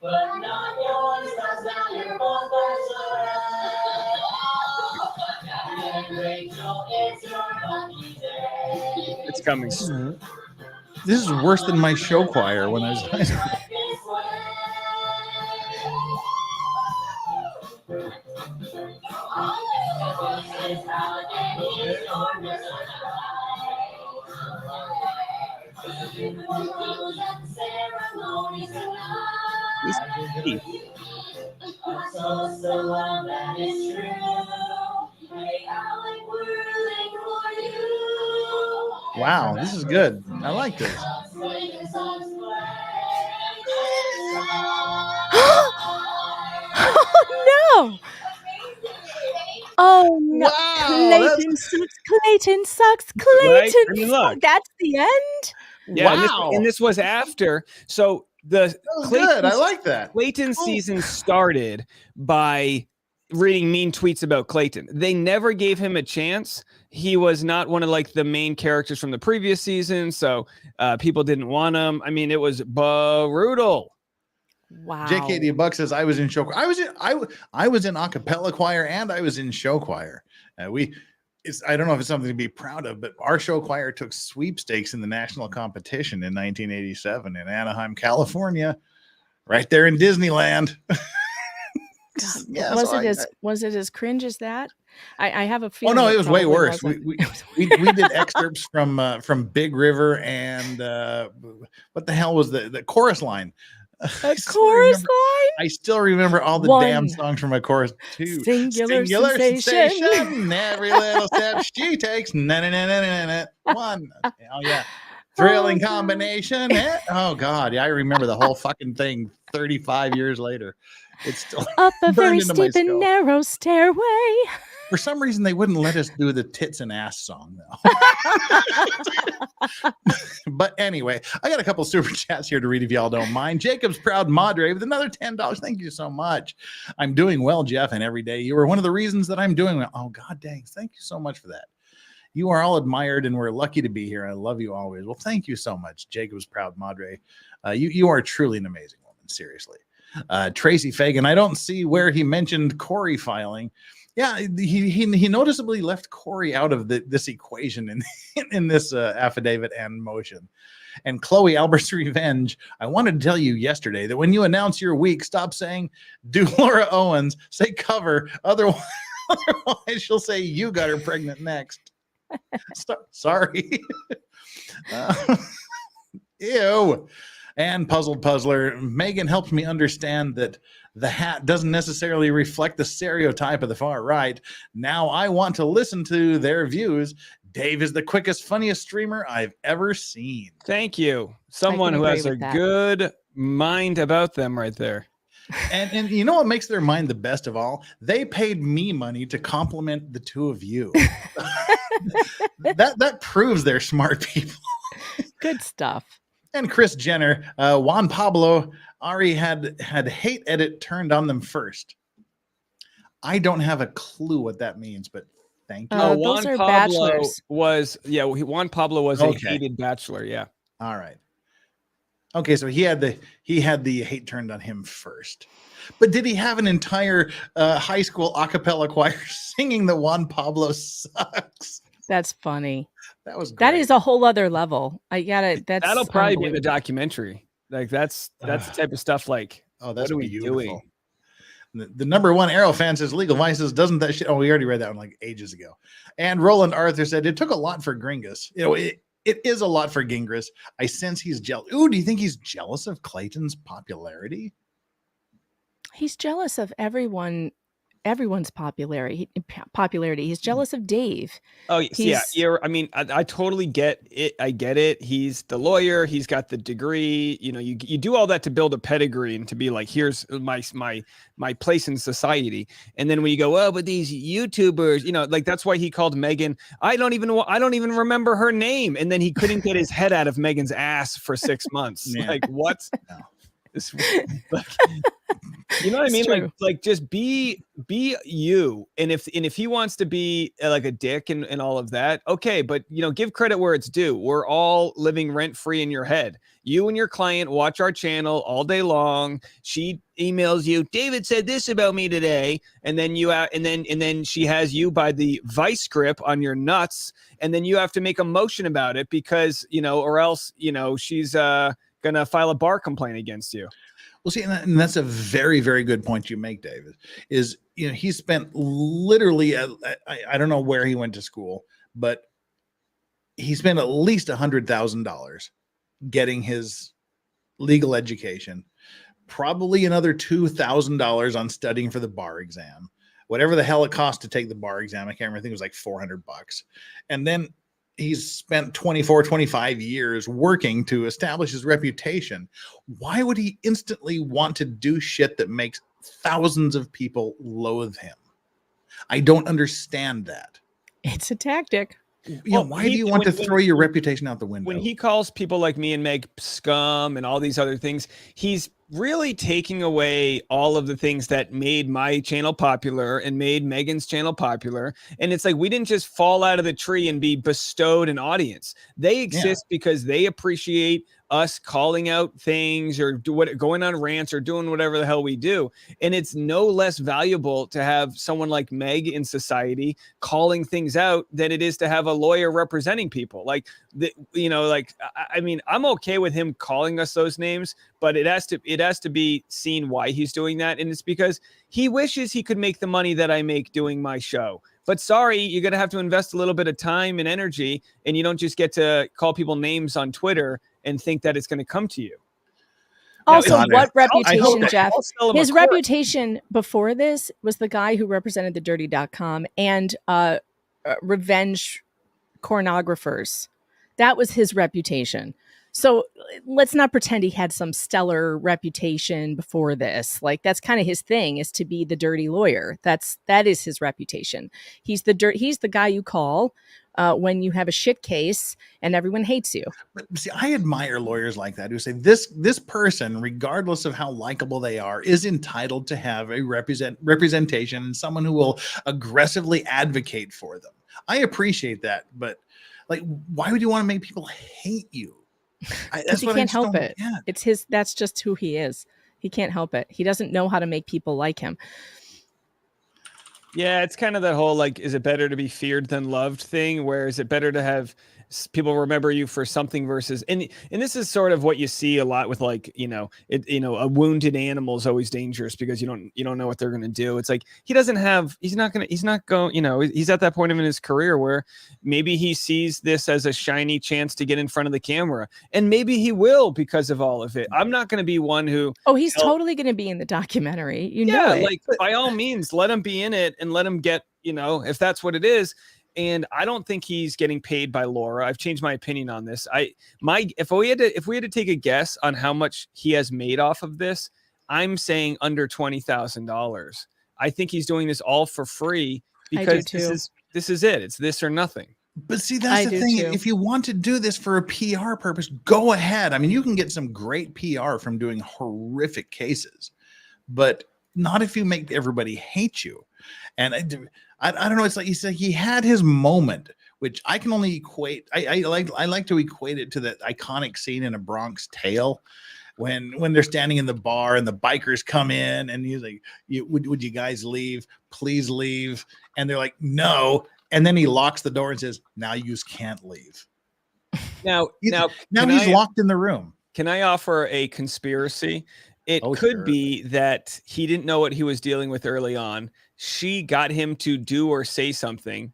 But not yours, cause now you're both It's coming. This is worse than my show choir when I was in high school. Wow, this is good. I like this. Oh no! Oh no! Wow, Clayton sucks. Clayton sucks. Right? Clayton. I mean, look. That's the end. Yeah, Wow. and this was after. So the good. I like that. Clayton season started by reading mean tweets about Clayton. They never gave him a chance. He was not one of like the main characters from the previous season, so people didn't want him. I mean, it was brutal. Wow. JKD Buck says I was in show. I was in a cappella choir and I was in show choir. I don't know if it's something to be proud of, but our show choir took sweepstakes in the national competition in 1987 in Anaheim, California, right there in Disneyland. God, Yeah, was it as cringe as that? I have a feeling. Oh no, it was way worse. Wasn't. We did excerpts from Big River and what the hell was the chorus line? A chorus line? I still remember all the damn songs from a chorus too. Singular sensation. Every little step she takes. One. Oh yeah. Thrilling combination. Oh God. Yeah, I remember the whole fucking thing 35 years later. It's still up a very steep and narrow stairway. For some reason, they wouldn't let us do the tits and ass song, though. But anyway, I got a couple super chats here to read if y'all don't mind. Jacob's Proud Madre with another $10. Thank you so much. I'm doing well, Jeff, and every day you are one of the reasons that I'm doing well. Oh, God dang. Thank you so much for that. You are all admired, and we're lucky to be here. I love you always. Well, thank you so much, Jacob's Proud Madre. You are truly an amazing woman, seriously. Tracy Fagan, I don't see where he mentioned Corey filing. Yeah, he noticeably left Corey out of this equation in this affidavit and motion. And Chloe Albert's Revenge, I wanted to tell you yesterday that when you announce your week, stop saying, do Laura Owens, say cover, otherwise she'll say you got her pregnant next. Sorry. Ew. And Puzzled Puzzler, Megan helped me understand that the hat doesn't necessarily reflect the stereotype of the far right. Now I want to listen to their views. Dave is the quickest, funniest streamer I've ever seen. Thank you. Someone who has a good mind about them right there. And you know what makes their mind the best of all? They paid me money to compliment the two of you. that proves they're smart people. Good stuff. And Chris Jenner, Juan Pablo, Ari had hate edit turned on them first. I don't have a clue what that means, but thank you. Those are bachelors. Juan Pablo was a hated bachelor. Yeah. All right. Okay, so he had the hate turned on him first. But did he have an entire high school a cappella choir singing that Juan Pablo sucks? That's funny. That was great. That is a whole other level. That'll probably be in the documentary. Like that's the type of stuff. Like, oh, that's what are we beautiful. doing? The number one Arrow fan says Legal Vices doesn't that shit. Oh, we already read that one like ages ago. And Roland Arthur said it took a lot for Gingras. You know, it is a lot for Gingras. I sense he's jealous. Ooh, do you think he's jealous of Clayton's popularity? He's jealous of everyone's popularity. He's jealous of Dave. Oh, yeah. I mean, I totally get it. I get it. He's the lawyer. He's got the degree. You know, you do all that to build a pedigree and to be like, here's my place in society. And then when you go, oh, but these YouTubers, you know, like that's why he called Megan. I don't even remember her name. And then he couldn't get his head out of Megan's ass for 6 months. Yeah. Like what? No. You know what I mean? Like just be you. And if he wants to be like a dick and all of that, okay, but you know, give credit where it's due. We're all living rent free in your head. You and your client watch our channel all day long. She emails you, David said this about me today, and then and then she has you by the vice grip on your nuts, and then you have to make a motion about it because, you know, or else, you know, she's gonna file a bar complaint against you. Well, see, and that's a very, very good point you make, David, is he spent literally, I don't know where he went to school, but he spent at least $100,000 getting his legal education, probably another $2,000 on studying for the bar exam, whatever the hell it cost to take the bar exam. I can't remember. I think it was like $400. And then he's spent 24, 25 years working to establish his reputation. Why would he instantly want to do shit that makes thousands of people loathe him? I don't understand that. It's a tactic. Why do you want to throw your reputation out the window? When he calls people like me and Meg scum and all these other things, he's really taking away all of the things that made my channel popular and made Megan's channel popular. And it's like, we didn't just fall out of the tree and be bestowed an audience. They exist because they appreciate us calling out things or going on rants or doing whatever the hell we do. And it's no less valuable to have someone like Meg in society calling things out than it is to have a lawyer representing people. Like, I mean, I'm okay with him calling us those names, but it has to be seen why he's doing that. And it's because he wishes he could make the money that I make doing my show. But sorry, you're going to have to invest a little bit of time and energy, and you don't just get to call people names on Twitter and think that it's going to come to you. Also, what reputation, Jeff? His reputation before this was the guy who represented the dirty.com and revenge pornographers. That was his reputation. So let's not pretend he had some stellar reputation before this. Like, that's kind of his thing, is to be the dirty lawyer. That is his reputation. He's the guy you call when you have a shit case and everyone hates you. But see, I admire lawyers like that who say this person, regardless of how likable they are, is entitled to have a representation and someone who will aggressively advocate for them. I appreciate that, but like, why would you want to make people hate you? Because he can't help it. It's his. That's just who he is. He can't help it. He doesn't know how to make people like him. Yeah, it's kind of that whole, like, is it better to be feared than loved thing? Where is it better to have people remember you for something versus, and this is sort of what you see a lot with, like, a wounded animal is always dangerous because you don't know what they're going to do. It's like, he's at that point in his career where maybe he sees this as a shiny chance to get in front of the camera, and maybe he will because of all of it. I'm not going to be one who, he's totally going to be in the documentary. Like, by all means, let him be in it and let him get, if that's what it is. And I don't think he's getting paid by Laura. I've changed my opinion on this. If we had to take a guess on how much he has made off of this, I'm saying under $20,000. I think he's doing this all for free because this is it. It's this or nothing. But see, that's the thing. If you want to do this for a PR purpose, go ahead. I mean, you can get some great PR from doing horrific cases, but not if you make everybody hate you. And I don't know. It's like you said, he had his moment, which I can only equate. I like to equate it to that iconic scene in A Bronx Tale when they're standing in the bar and the bikers come in and he's like, would you guys leave? Please leave. And they're like, no. And then he locks the door and says, now you can't leave. Now he's locked in the room. Can I offer a conspiracy? It could be that he didn't know what he was dealing with early on. She got him to do or say something,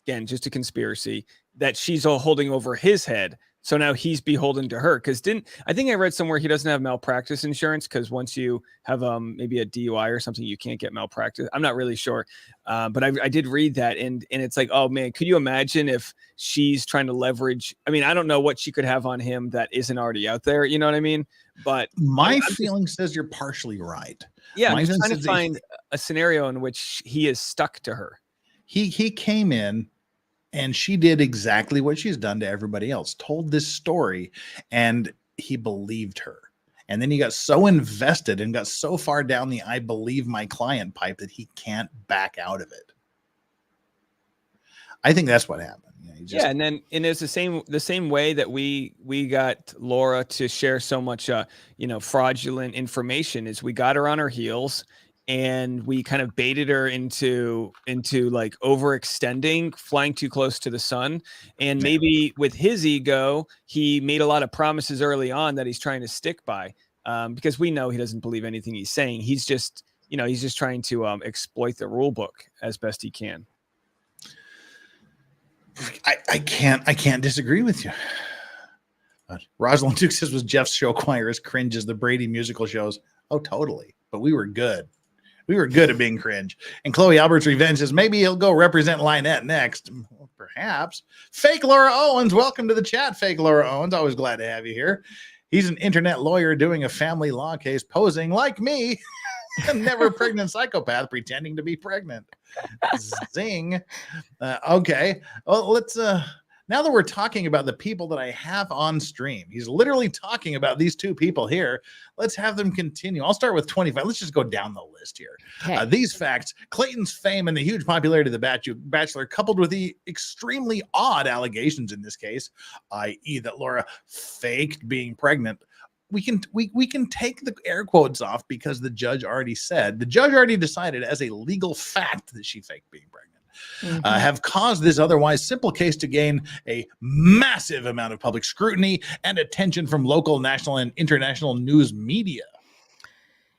again, just a conspiracy, that she's all holding over his head. So now he's beholden to her. Because I think I read somewhere he doesn't have malpractice insurance because once you have maybe a DUI or something, you can't get malpractice. I'm not really sure. But I did read that. And it's like, oh, man, could you imagine if she's trying to leverage? I mean, I don't know what she could have on him that isn't already out there. You know what I mean? But my feeling says you're partially right. Yeah, I'm just trying to find a scenario in which he is stuck to her. He came in and she did exactly what she's done to everybody else, told this story, and he believed her. And then he got so invested and got so far down the I believe my client pipe that he can't back out of it. I think that's what happened. And it's the same way that we got Laura to share so much fraudulent information is we got her on her heels and we kind of baited her into like overextending, flying too close to the sun. And maybe with his ego, he made a lot of promises early on that he's trying to stick by, because we know he doesn't believe anything he's saying. He's just he's just trying to exploit the rule book as best he can. I can't disagree with you. Rosalind Duke says, was Jeff's show choir as cringe as the Brady musical shows? Oh, totally. But we were good. We were good at being cringe. And Chloe Albert's Revenge says, maybe he'll go represent Lynette next. Well, perhaps. Fake Laura Owens. Welcome to the chat, Fake Laura Owens. Always glad to have you here. He's an internet lawyer doing a family law case, posing like me, a never pregnant psychopath pretending to be pregnant. Zing. Okay. Well, let's now that we're talking about the people that I have on stream, he's literally talking about these two people here. Let's have them continue. I'll start with 25. Let's just go down the list here. Okay. These facts, Clayton's fame and the huge popularity of the Bachelor, coupled with the extremely odd allegations in this case, i.e. that Laura faked being pregnant, we can take the air quotes off because the judge already decided as a legal fact that she faked being pregnant. Have caused this otherwise simple case to gain a massive amount of public scrutiny and attention from local, national, and international news media.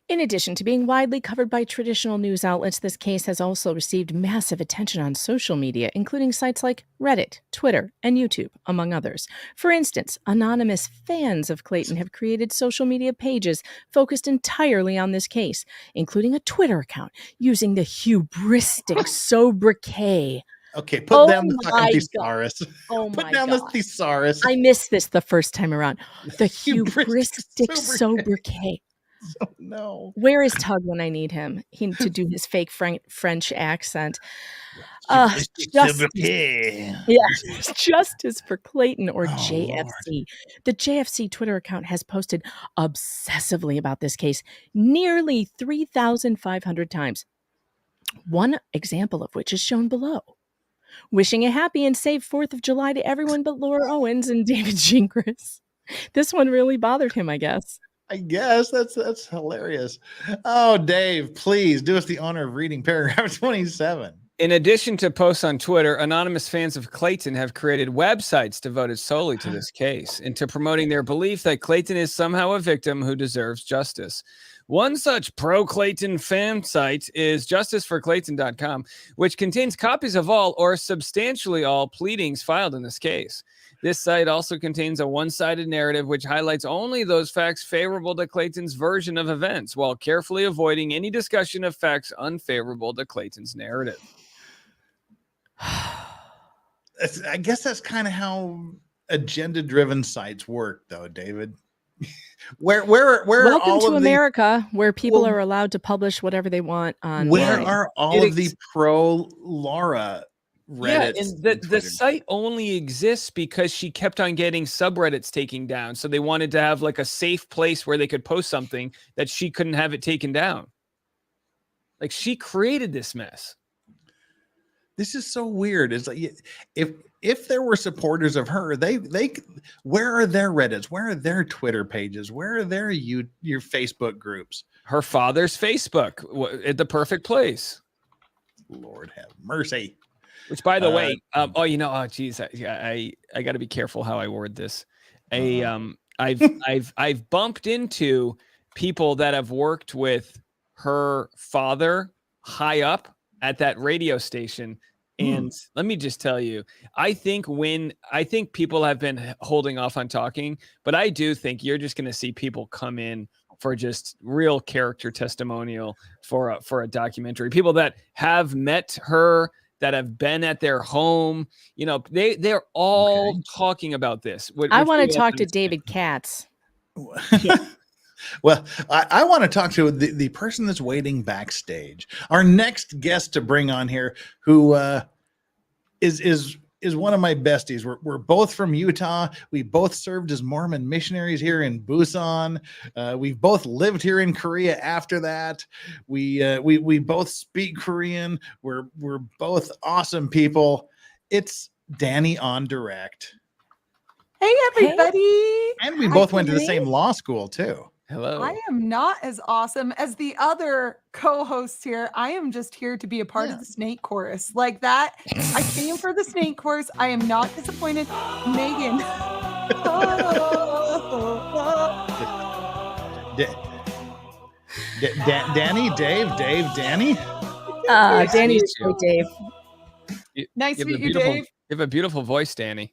In addition to being widely covered by traditional news outlets, this case has also received massive attention on social media, including sites like Reddit, Twitter, and YouTube, among others. For instance, anonymous fans of Clayton have created social media pages focused entirely on this case, including a Twitter account using the hubristic sobriquet. Okay, put down the fucking thesaurus. Put down the thesaurus. I missed this the first time around. The hubristic sobriquet. Oh, no. Where is Tug when I need him? To do his fake French accent. Justice for Clayton, or JFC. Lord. The JFC Twitter account has posted obsessively about this case nearly 3,500 times. One example of which is shown below. Wishing a happy and safe 4th of July to everyone but Laura Owens and David Gingras. This one really bothered him, I guess. I guess that's hilarious. Oh, Dave, please do us the honor of reading paragraph 27. In addition to posts on Twitter, anonymous fans of Clayton have created websites devoted solely to this case and to promoting their belief that Clayton is somehow a victim who deserves justice. One such pro-Clayton fan site is justiceforclayton.com, which contains copies of all or substantially all pleadings filed in this case. This site also contains a one-sided narrative which highlights only those facts favorable to Clayton's version of events, while carefully avoiding any discussion of facts unfavorable to Clayton's narrative. I guess that's kind of how agenda-driven sites work, though, David. Where Welcome all to of America, where people are allowed to publish whatever they want on. Where are all of the pro-Laura Reddit? Yeah, and the site only exists because she kept on getting subreddits taken down. So they wanted to have like a safe place where they could post something that she couldn't have it taken down. Like, she created this mess. This is so weird. It's like, if there were supporters of her, they where are their Reddits? Where are their Twitter pages? Where are their your Facebook groups? Her father's Facebook at the perfect place. Lord have mercy. Which, by the way, I got to be careful how I word this. I've bumped into people that have worked with her father high up at that radio station. And let me just tell you, I think people have been holding off on talking, but I do think you're just going to see people come in for just real character testimonial for a documentary. People that have met her, that have been at their home, they're all talking about this. I want to talk to David Katz. Yeah. Well, I want to talk to the person that's waiting backstage. Our next guest to bring on here, who is one of my besties. We're both from Utah. We both served as Mormon missionaries here in Busan. We've both lived here in Korea after that. We both speak Korean. We're both awesome people. It's Danny on Direct. Hey, everybody. And we both went to the same law school, too. Hello. I am not as awesome as the other co-hosts here. I am just here to be a part of the snake chorus. Like that. I came for the snake chorus. I am not disappointed. Megan. Danny, Dave, Danny. Danny's great, Dave. Nice to meet you, Dave. You have a beautiful voice, Danny.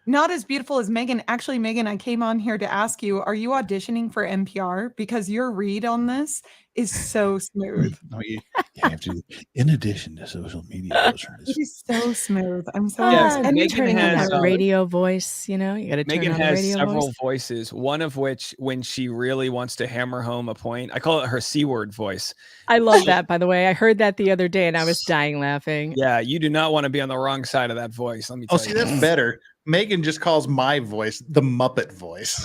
Not as beautiful as Megan. Actually, Megan, I came on here to ask you, are you auditioning for NPR? Because your read on this is so smooth. No, you have to, in addition to social media, it is so smooth. I'm so and Megan turning on that radio voice, you know, you got to turn Megan on the has radio several voices, one of which, when she really wants to hammer home a point, I call it her C-word voice. I love that, by the way. I heard that the other day and I was dying laughing. Yeah, you do not want to be on the wrong side of that voice. Let me tell you. Oh, see, that's better. Megan just calls my voice the Muppet voice.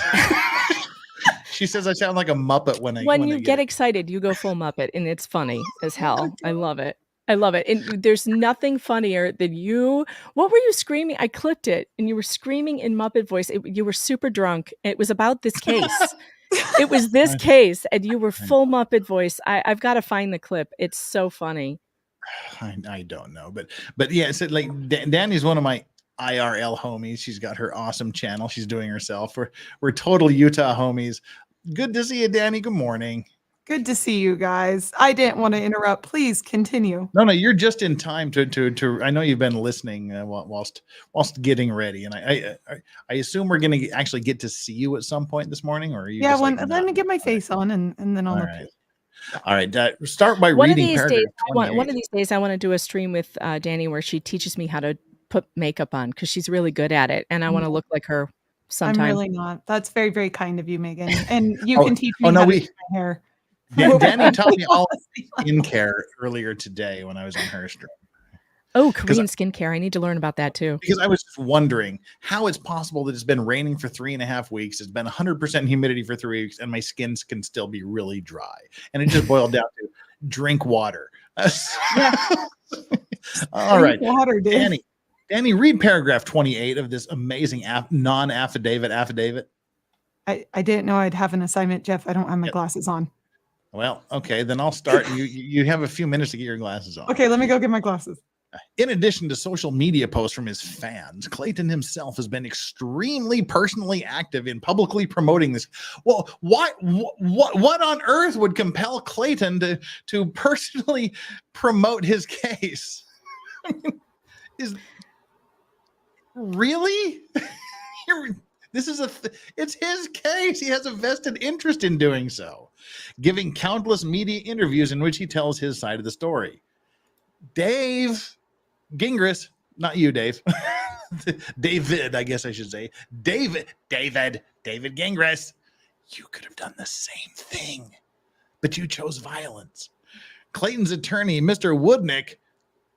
She says I sound like a Muppet when you get excited, you go full Muppet, and it's funny as hell. I love it. I love it. And there's nothing funnier than you. What were you screaming? I clipped it, and you were screaming in Muppet voice. You were super drunk. It was about this case. It was this case, and you were full Muppet voice. I've got to find the clip. It's so funny. I don't know, but yeah, it's like Danny's one of my IRL homies. She's got her awesome channel she's doing herself. We're total Utah homies. Good to see you, Danny. Good morning. Good to see you guys. I didn't want to interrupt. Please continue. No, you're just in time to I know you've been listening whilst getting ready, and I assume we're going to actually get to see you at some point this morning, or are you? Yeah, let me get my face on, and then I'll. All right. Start by reading paragraph 28. One of these days, I want to do a stream with Danny where she teaches me how to put makeup on, because she's really good at it, and I want to look like her sometime. I'm really not. That's very, very kind of you, Megan. And you can teach me how to do my hair. Danny taught me all skincare earlier today when I was on her stream. Oh, Korean skincare. I need to learn about that too. Because I was just wondering how it's possible that it's been raining for 3.5 weeks. It's been 100% humidity for 3 weeks, and my skin can still be really dry. And it just boiled down to drink water. All right. Water, Danny, read paragraph 28 of this amazing non-affidavit affidavit. I didn't know I'd have an assignment, Jeff. I don't have my glasses on. Well, okay, then I'll start. You have a few minutes to get your glasses on. Okay, let me go get my glasses. In addition to social media posts from his fans, Clayton himself has been extremely personally active in publicly promoting this. Well, what on earth would compel Clayton to personally promote his case? Really? This is it's his case. He has a vested interest in doing so, giving countless media interviews in which he tells his side of the story. Dave Gingras, not you, Dave. David, I guess I should say. David Gingras. You could have done the same thing, but you chose violence. Clayton's attorney, Mr. Woodnick,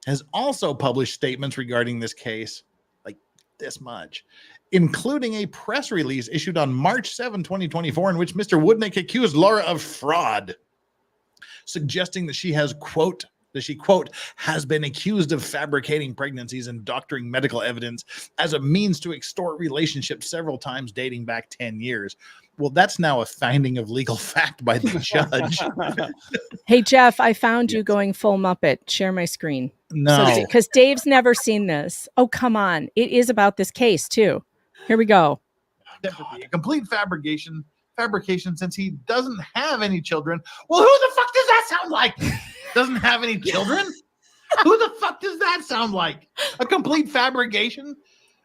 has also published statements regarding this case, like this much, including a press release issued on March 7, 2024, in which Mr. Woodnick accused Laura of fraud, suggesting that she has, quote, has been accused of fabricating pregnancies and doctoring medical evidence as a means to extort relationships several times dating back 10 years. Well, that's now a finding of legal fact by the judge. Hey, Jeff, I found you going full Muppet. Share my screen. No. Because Dave's never seen this. Oh, come on. It is about this case, too. Here we go. A complete fabrication since he doesn't have any children. Well, who the fuck does that sound like? Doesn't have any children? Who the fuck does that sound like? A complete fabrication?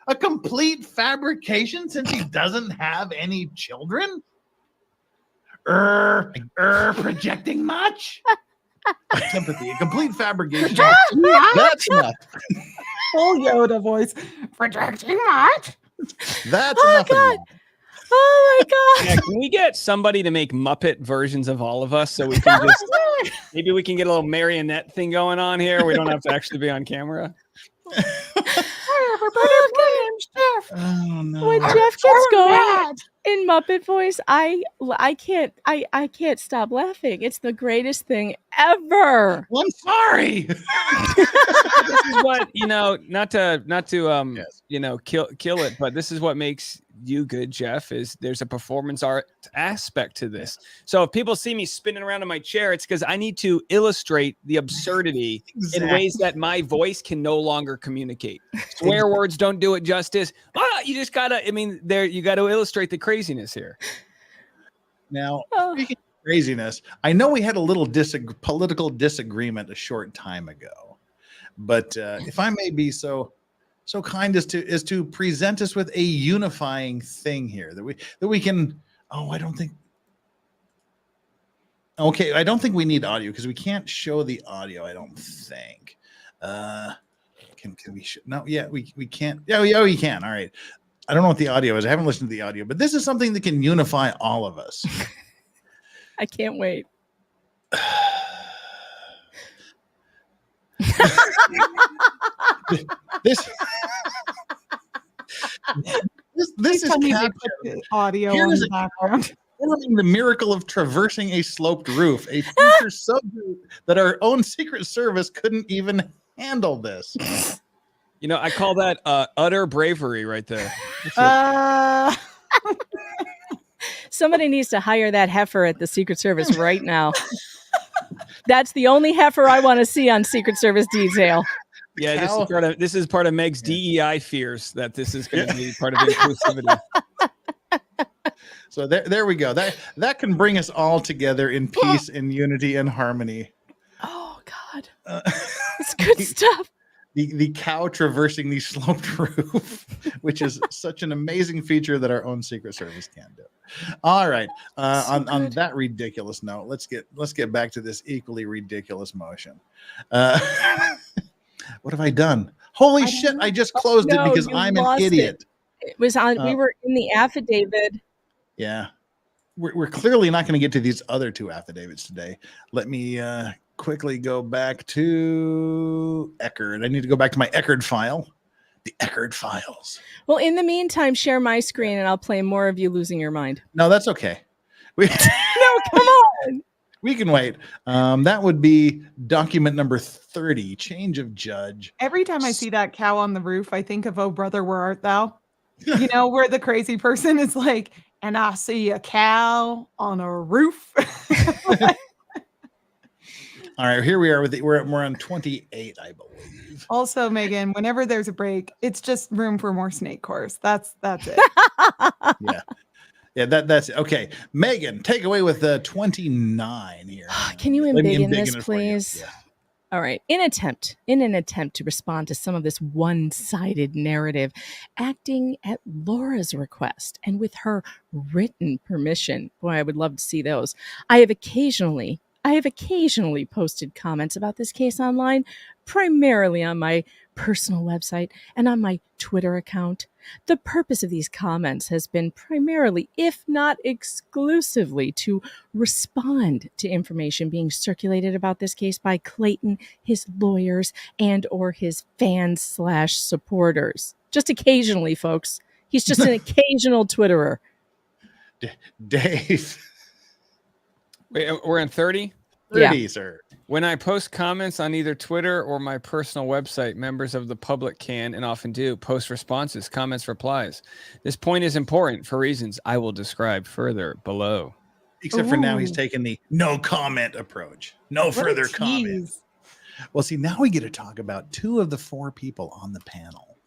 A complete fabrication since he doesn't have any children? Projecting much? Sympathy, a complete fabrication. That's enough. Full Yoda voice. Projecting much? That's enough. God. Oh my God. Yeah, can we get somebody to make Muppet versions of all of us so we can just maybe we can get a little marionette thing going on here? We don't have to actually be on camera. Oh, no. When Jeff gets going in Muppet voice, I can't stop laughing. It's the greatest thing ever. Well, I'm sorry. This is what, not to kill it, but this is what makes you good, Jeff, is there's a performance art aspect to this. So if people see me spinning around in my chair, it's because I need to illustrate the absurdity in ways that my voice can no longer communicate. Swear words don't do it justice. You just gotta, you got to illustrate the craziness here. Now, craziness. I know we had a little political disagreement a short time ago, but if I may be so kind as to present us with a unifying thing here that we can. Oh, I don't think. Okay, I don't think we need audio because we can't show the audio. I don't think. Can we? No, yeah, we can't. Yeah, we can. All right. I don't know what the audio is. I haven't listened to the audio, but this is something that can unify all of us. I can't wait. this is audio in the background. The miracle of traversing a sloped roof, a future subgroup that our own Secret Service couldn't even handle this. You know, I call that utter bravery right there. Somebody needs to hire that heifer at the Secret Service right now. That's the only heifer I want to see on Secret Service detail. Yeah, this is part of Meg's DEI fears that this is going to be part of inclusivity. So there we go. That can bring us all together in peace and unity and harmony. Oh God, it's good stuff. The cow traversing the sloped roof, which is such an amazing feature that our own Secret Service can do. All right. On that ridiculous note, let's get back to this equally ridiculous motion. What have I done? Holy shit! I just closed it because I'm an idiot. It was on. We were in the affidavit. Yeah, we're clearly not going to get to these other two affidavits today. Let me quickly go back to Echard. I need to go back to my Echard file. The Echard files. Well, in the meantime, share my screen and I'll play more of you losing your mind. No, that's okay. No, come on. We can wait. That would be document number 30, change of judge. Every time I see that cow on the roof, I think of Oh Brother, Where Art Thou? You know, where the crazy person is like, and I see a cow on a roof. All right, here we are we're on 28, I believe. Also, Megan, whenever there's a break, it's just room for more snake course. That's it. Yeah, that's okay. Megan, take away with the 29 here. Can you embiggen this, please? Yeah. All right. In an attempt to respond to some of this one-sided narrative, acting at Laura's request and with her written permission, boy, I would love to see those. I have occasionally posted comments about this case online, primarily on my personal website and on my Twitter account. The purpose of these comments has been primarily, if not exclusively, to respond to information being circulated about this case by Clayton, his lawyers, and or his fans/supporters. Just occasionally, folks. He's just an occasional Twitterer. Dave. Wait, we're in 30? 30, sir. When I post comments on either Twitter or my personal website, members of the public can, and often do, post responses, comments, replies. This point is important for reasons I will describe further below. Except for now, he's taking the no comment approach. No further comment. Well, see, now we get to talk about two of the four people on the panel.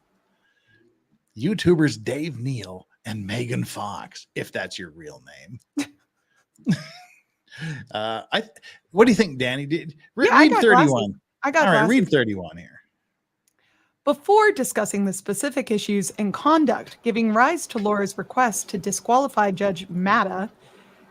YouTubers Dave Neal and Megan Fox, if that's your real name. What do you think, Danny? Read 31. I got all right. glasses. Read 31 here. Before discussing the specific issues and conduct giving rise to Laura's request to disqualify Judge Matta,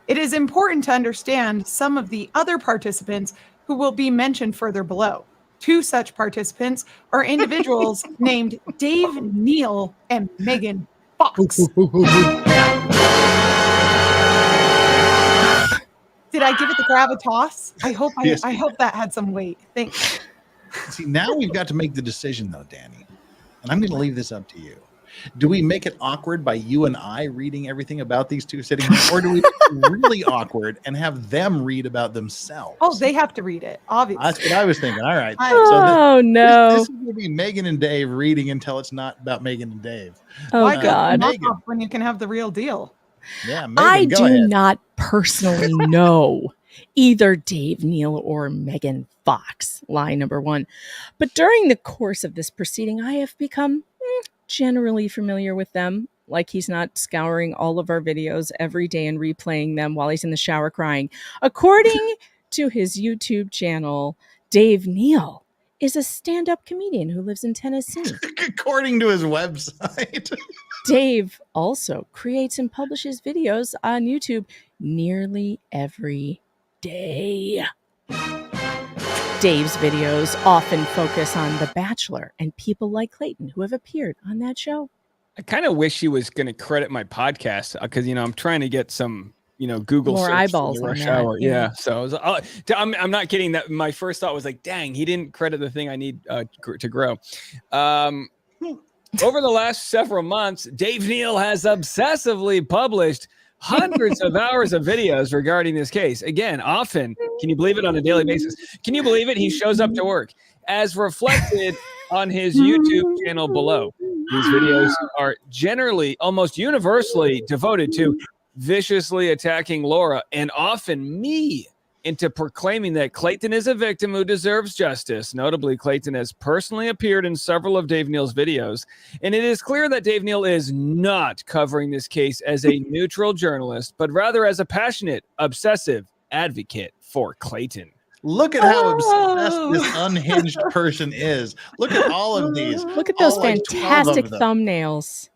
it is important to understand some of the other participants who will be mentioned further below. Two such participants are individuals named Dave Neal and Megan Fox. Did I give it the gravitas? I hope that had some weight. Thanks. See, now we've got to make the decision, though, Danny. And I'm going to leave this up to you. Do we make it awkward by you and I reading everything about these two sitting here? Or do we make it really awkward and have them read about themselves? Oh, they have to read it, obviously. That's what I was thinking. All right. No. This is going to be Megan and Dave reading until it's not about Megan and Dave. Oh, God. Megan. When you can have the real deal. Yeah, Megan, I go do ahead. not personally know either Dave Neal or Megan Fox, lie number one. But during the course of this proceeding, I have become generally familiar with them. like he's not scouring all of our videos every day and replaying them while he's in the shower crying. According to his YouTube channel, Dave Neal is a stand-up comedian who lives in Tennessee. According to his website. Dave also creates and publishes videos on YouTube nearly every day. Dave's videos often focus on The Bachelor and people like Clayton who have appeared on that show. I kind of wish he was going to credit my podcast because, I'm trying to get some, Google More search eyeballs for the rush on that, hour. Yeah. So I was, I'm not kidding. That my first thought was like, dang, he didn't credit the thing I need to grow. Over the last several months, Dave Neal has obsessively published hundreds of hours of videos regarding this case. Again, often, can you believe it, on a daily basis? Can you believe it? He shows up to work. As reflected on his YouTube channel below, these videos are generally, almost universally devoted to viciously attacking Laura and often me into proclaiming that Clayton is a victim who deserves justice. Notably, Clayton has personally appeared in several of Dave Neal's videos, and it is clear that Dave Neal is not covering this case as a neutral journalist, but rather as a passionate, obsessive advocate for Clayton. Look at how obsessed this unhinged person is. Look at all of these. Look at those fantastic thumbnails.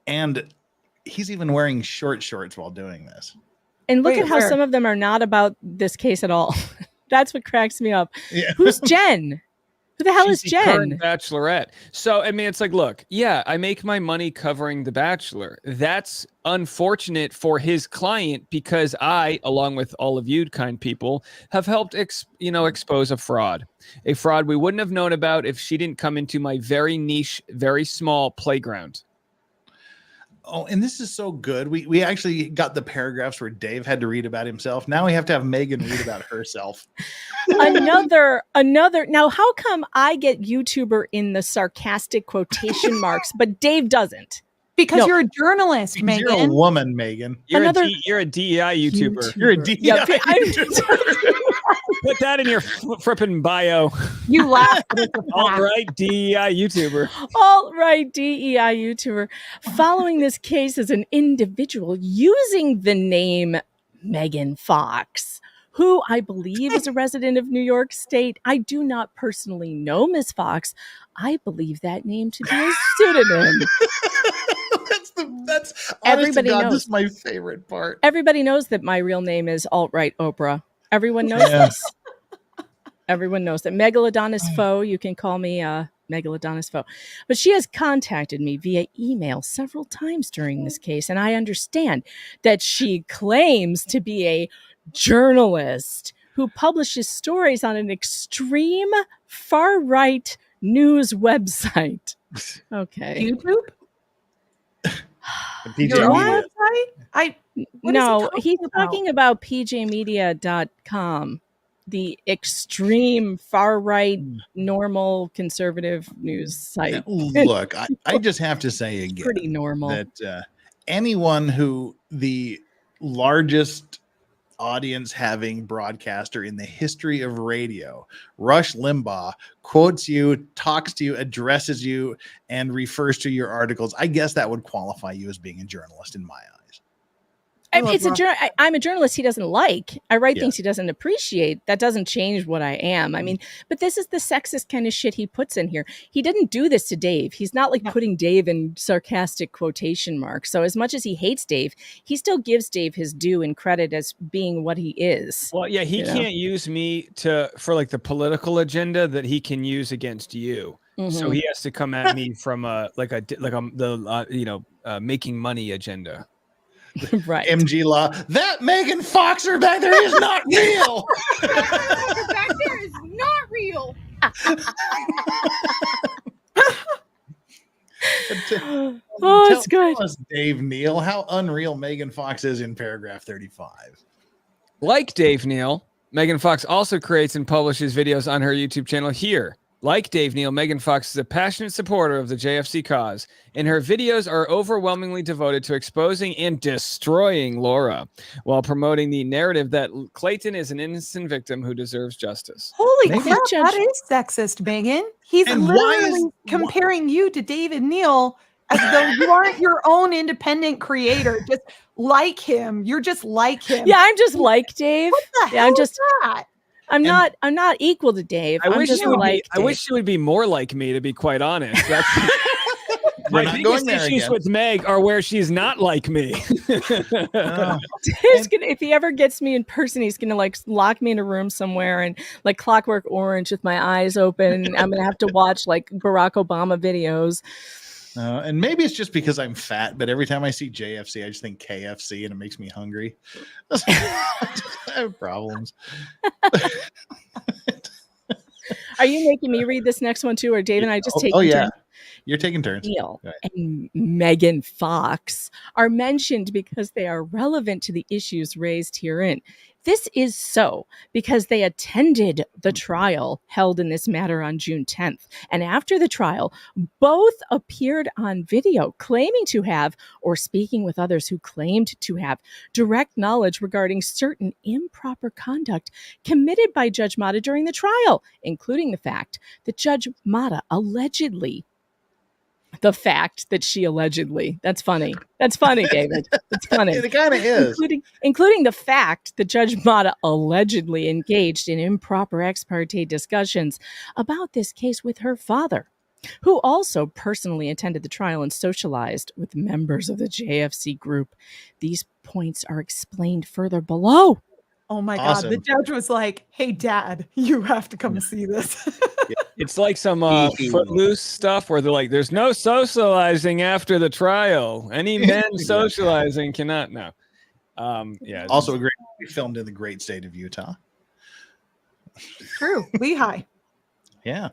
And he's even wearing short shorts while doing this. And look at how some of them are not about this case at all. That's what cracks me up. Yeah. Who's Jen? Who the hell is Jen? Current Bachelorette. So, I mean, it's like, look, yeah, I make my money covering The Bachelor. That's unfortunate for his client because I, along with all of you kind people, have helped, expose a fraud we wouldn't have known about if she didn't come into my very niche, very small playground. Oh, and this is so good. We actually got the paragraphs where Dave had to read about himself. Now we have to have Megan read about herself. Another. Now, how come I get YouTuber in the sarcastic quotation marks, but Dave doesn't? Because you're a journalist, Megan. You're a woman, Megan. You're a DEI YouTuber. You're a DEI YouTuber. Put that in your frippin' bio. You laugh. All right, DEI YouTuber. All right, DEI YouTuber. Following this case as an individual using the name Megan Fox, who I believe is a resident of New York State. I do not personally know Miss Fox. I believe that name to be a pseudonym. That's everybody knows. This is my favorite part. Everybody knows that my real name is alt-right Oprah. Everyone knows this. Everyone knows that. Megalodonus Foe. You can call me Megalodonus Foe. But she has contacted me via email several times during this case, and I understand that she claims to be a journalist who publishes stories on an extreme far-right news website. Okay. YouTube? Your website? He's talking about pjmedia.com, the extreme far-right normal conservative news site. Look, I just have to say again, pretty normal, that anyone who the largest audience having broadcaster in the history of radio, Rush Limbaugh, quotes you, talks to you, addresses you, and refers to your articles, I guess that would qualify you as being a journalist in my eyes. I'm a journalist he doesn't like. I write things he doesn't appreciate. That doesn't change what I am. I mean, but this is the sexist kind of shit he puts in here. He didn't do this to Dave. He's not like putting Dave in sarcastic quotation marks. So as much as he hates Dave, he still gives Dave his due and credit as being what he is. Well, yeah, he can't use me for like the political agenda that he can use against you. Mm-hmm. So he has to come at me from making money agenda. Right. MG Law. That Megan Foxer back there is not real. Back there is not real. It's good. Tell us, Dave Neal, how unreal Megan Fox is in paragraph 35. Like Dave Neal, Megan Fox also creates and publishes videos on her YouTube channel here. Like Dave Neal, Megan Fox is a passionate supporter of the JFC cause, and her videos are overwhelmingly devoted to exposing and destroying Laura, while promoting the narrative that Clayton is an innocent victim who deserves justice. Holy crap, that is sexist, Megan. He's literally comparing you to David Neal as though you aren't your own independent creator, just like him. You're just like him. Yeah, I'm just like Dave. What the Yeah, hell is that? I'm not equal to Dave. I wish Dave. she would be more like me, to be quite honest. That's We're my not biggest going there issues again. with Meg are where she's not like me. If he ever gets me in person, he's gonna like lock me in a room somewhere and like Clockwork Orange with my eyes open. I'm gonna have to watch like Barack Obama videos. And maybe it's just because I'm fat, but every time I see JFC, I just think KFC and it makes me hungry. I have problems. Are you making me read this next one too, or Dave and I just take? Oh yeah, you're taking turns. Neil and Megan Fox are mentioned because they are relevant to the issues raised herein. This is so because they attended the trial held in this matter on June 10th. And after the trial, both appeared on video claiming to have, or speaking with others who claimed to have, direct knowledge regarding certain improper conduct committed by Judge Mata during the trial, including the fact that Judge Mata allegedly that's funny. That's funny, David. It's funny. It kind of is. Including the fact that Judge Mata allegedly engaged in improper ex parte discussions about this case with her father, who also personally attended the trial and socialized with members of the JFC group. These points are explained further below. Oh my Awesome. God. The judge was like, hey, Dad, you have to come see this. It's like some Footloose stuff where they're like, there's no socializing after the trial. Any men socializing cannot. No. Yeah. Also, a great movie filmed in the great state of Utah. True. Lehigh. Yeah.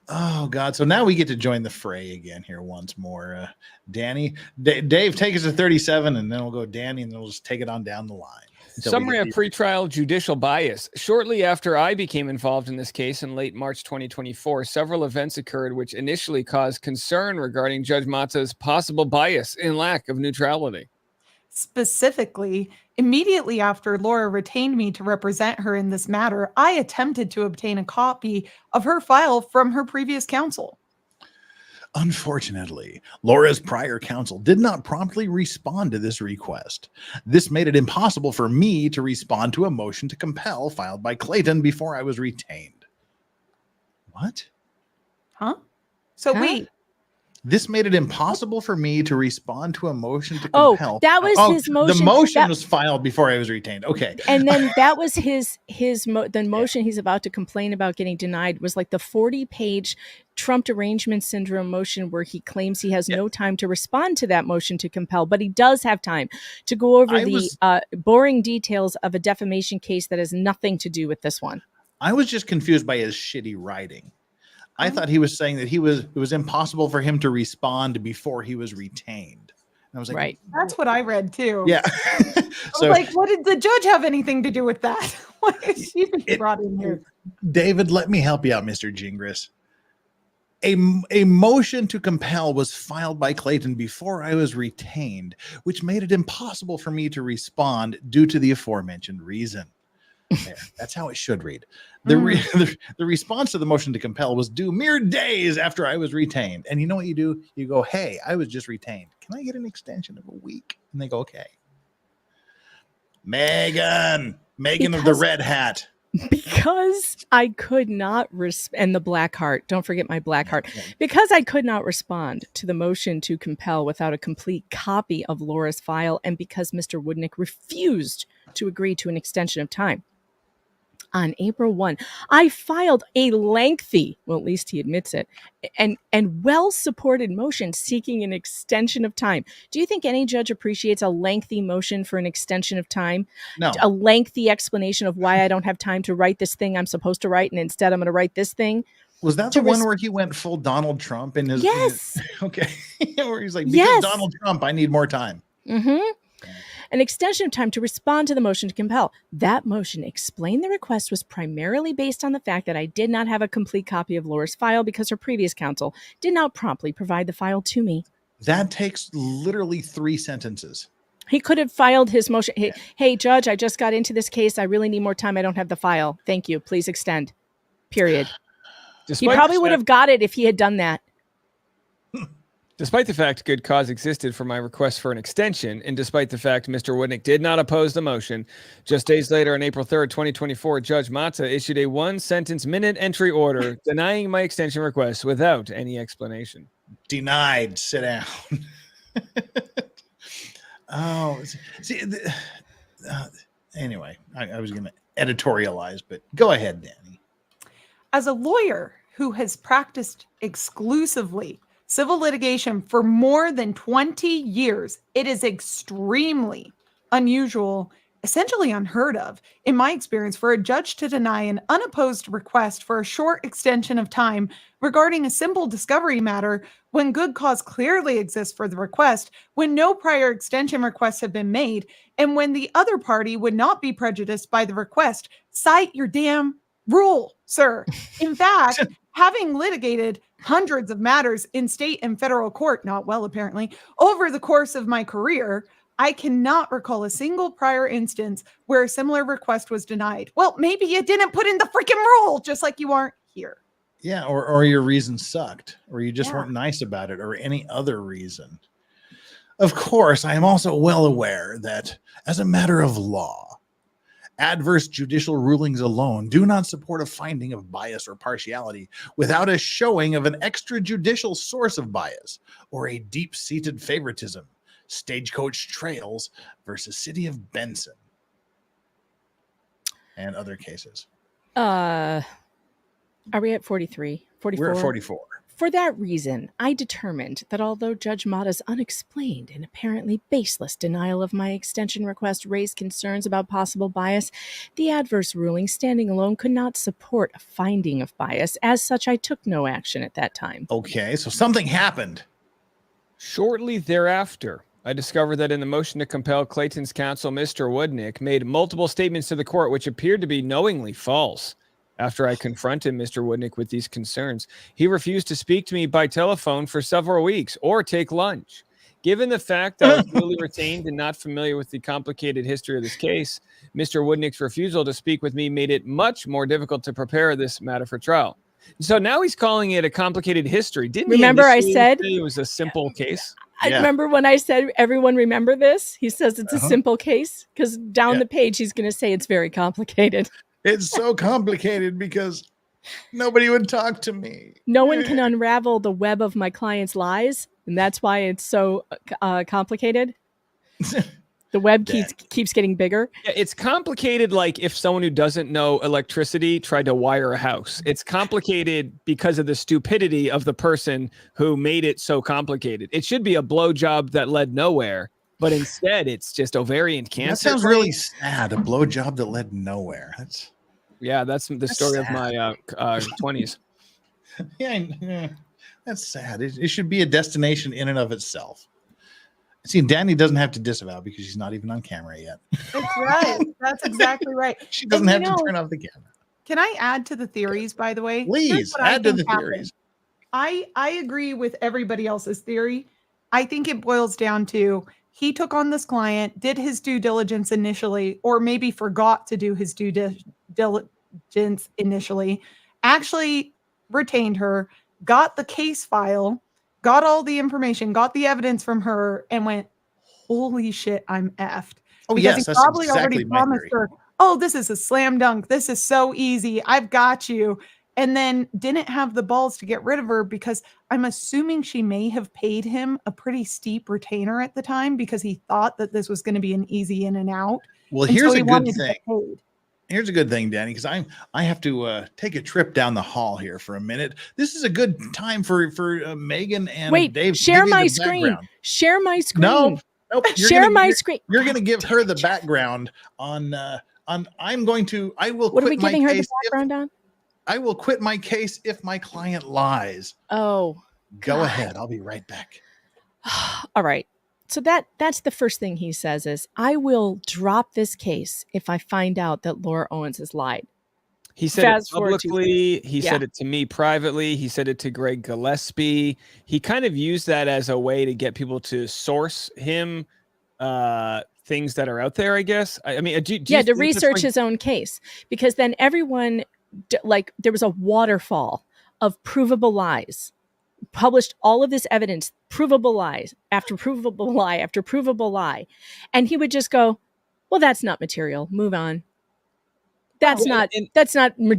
Oh, God. So now we get to join the fray again here once more. Danny, Dave, take us to 37, and then we'll go Danny, and then we'll just take it on down the line. Summary of pretrial judicial bias. Shortly after I became involved in this case in late March 2024, several events occurred which initially caused concern regarding Judge Mata's possible bias and lack of neutrality. Specifically, immediately after Laura retained me to represent her in this matter, I attempted to obtain a copy of her file from her previous counsel. Unfortunately, Laura's prior counsel did not promptly respond to this request. This made it impossible for me to respond to a motion to compel filed by Clayton before I was retained. What? Huh? So wait. This made it impossible for me to respond to a motion to compel. Oh, that was his motion. The motion was filed before I was retained. Okay. And then that was the motion he's about to complain about getting denied was like the 40-page Trump derangement syndrome motion where he claims he has no time to respond to that motion to compel, but he does have time to go over the boring details of a defamation case that has nothing to do with this one. I was just confused by his shitty writing. I thought he was saying that it was impossible for him to respond before he was retained. And I was like, right. That's what I read too. Yeah. So, like, what did the judge have anything to do with that? Why is she brought in here? David, let me help you out, Mr. Gingras. A motion to compel was filed by Clayton before I was retained, which made it impossible for me to respond due to the aforementioned reason. There. That's how it should read. The response to the motion to compel was due mere days after I was retained. And you know what you do? You go, hey, I was just retained. Can I get an extension of a week? And they go, okay. Megan of the red hat. Because I could not and the black heart. Don't forget my black heart. Because I could not respond to the motion to compel without a complete copy of Laura's file, and because Mr. Woodnick refused to agree to an extension of time. On April 1, I filed a lengthy, well, at least he admits it, and well-supported motion seeking an extension of time. Do you think any judge appreciates a lengthy motion for an extension of time? No. A lengthy explanation of why I don't have time to write this thing I'm supposed to write, and instead I'm going to write this thing? Was that the one where he went full Donald Trump in his... Yes. Okay. Where he's like, because Donald Trump, I need more time. Mm-hmm. An extension of time to respond to the motion to compel. That motion explained the request was primarily based on the fact that I did not have a complete copy of Laura's file because her previous counsel did not promptly provide the file to me. That takes literally 3 sentences. He could have filed his motion. Hey, Judge, I just got into this case. I really need more time. I don't have the file. Thank you. Please extend. Period. He probably would have got it if he had done that. Despite the fact good cause existed for my request for an extension, and despite the fact Mr. Woodnick did not oppose the motion, just days later on April 3rd, 2024, Judge Mata issued a one-sentence minute entry order denying my extension request without any explanation. Denied. Sit down. Oh, see, anyway, I was going to editorialize, but go ahead, Danny. As a lawyer who has practiced exclusively civil litigation for more than 20 years, it is extremely unusual, essentially unheard of, in my experience, for a judge to deny an unopposed request for a short extension of time regarding a simple discovery matter when good cause clearly exists for the request, when no prior extension requests have been made, and when the other party would not be prejudiced by the request. Cite your damn rule, sir. In fact, having litigated hundreds of matters in state and federal court, not well apparently, over the course of my career, I cannot recall a single prior instance where a similar request was denied. Well, maybe you didn't put in the freaking rule, just like you aren't here. Yeah, or your reason sucked, or you just weren't nice about it, or any other reason. Of course, I am also well aware that as a matter of law, adverse judicial rulings alone do not support a finding of bias or partiality without a showing of an extrajudicial source of bias or a deep-seated favoritism. Stagecoach Trails versus City of Benson and other cases. Are we at 43? 44? We're at 44. For that reason, I determined that although Judge Mata's unexplained and apparently baseless denial of my extension request raised concerns about possible bias, the adverse ruling standing alone could not support a finding of bias. As such, I took no action at that time. Okay, so something happened. Shortly thereafter, I discovered that in the motion to compel, Clayton's counsel, Mr. Woodnick, made multiple statements to the court which appeared to be knowingly false. After I confronted Mr. Woodnick with these concerns, he refused to speak to me by telephone for several weeks or take lunch. Given the fact that I was newly retained and not familiar with the complicated history of this case, Mr. Woodnick's refusal to speak with me made it much more difficult to prepare this matter for trial. So now he's calling it a complicated history. Didn't remember he I said it was a simple case? I remember when I said, everyone remember this? He says it's a simple case because down the page, he's going to say it's very complicated. It's so complicated because nobody would talk to me. No one can unravel the web of my client's lies, and that's why it's so complicated. The web keeps getting bigger. Yeah, it's complicated like if someone who doesn't know electricity tried to wire a house. It's complicated because of the stupidity of the person who made it so complicated. It should be a blowjob that led nowhere, but instead it's just ovarian cancer. That sounds really sad. A blowjob that led nowhere. That's the story sad. of my 20s. Yeah, that's sad. It should be a destination in and of itself. See, Danny doesn't have to disavow because she's not even on camera yet. That's right. That's exactly right. She doesn't have to turn off the camera. Can I add to the theories, by the way? Please, add to the theories. I agree with everybody else's theory. I think it boils down to he took on this client, did his due diligence initially, or maybe forgot to do his due diligence initially, actually retained her, got the case file, got all the information, got the evidence from her, and went, holy shit, I'm effed. Oh, because yes, he that's probably exactly already my promised theory. her, oh, this is a slam dunk. This is so easy. I've got you. And then didn't have the balls to get rid of her because I'm assuming she may have paid him a pretty steep retainer at the time because he thought that this was going to be an easy in and out. Well, And here's so a he good wanted to thing. get paid. Here's a good thing, Danny, because I have to take a trip down the hall here for a minute. This is a good time for Megan and Wait, Dave. to share give you my the screen. background. Share my screen. Nope. Share my screen. You're going to give her the background on. I will. What are we quit my giving her the case background on? I will quit my case if my client lies. Oh, Go God. ahead. I'll be right back. All right. So that's the first thing he says is, I will drop this case if I find out that Laura Owens has lied. He said Fast it forward to- publicly. He Yeah. said it to me privately. He said it to Greg Gillespie. He kind of used that as a way to get people to source him things that are out there, I guess. I mean, do you to think this, research like- his own case, because then everyone, there was a waterfall of provable lies. published all of this evidence, provable lies after provable lie after provable lie. And he would just go, well, that's not material. Move on. That's not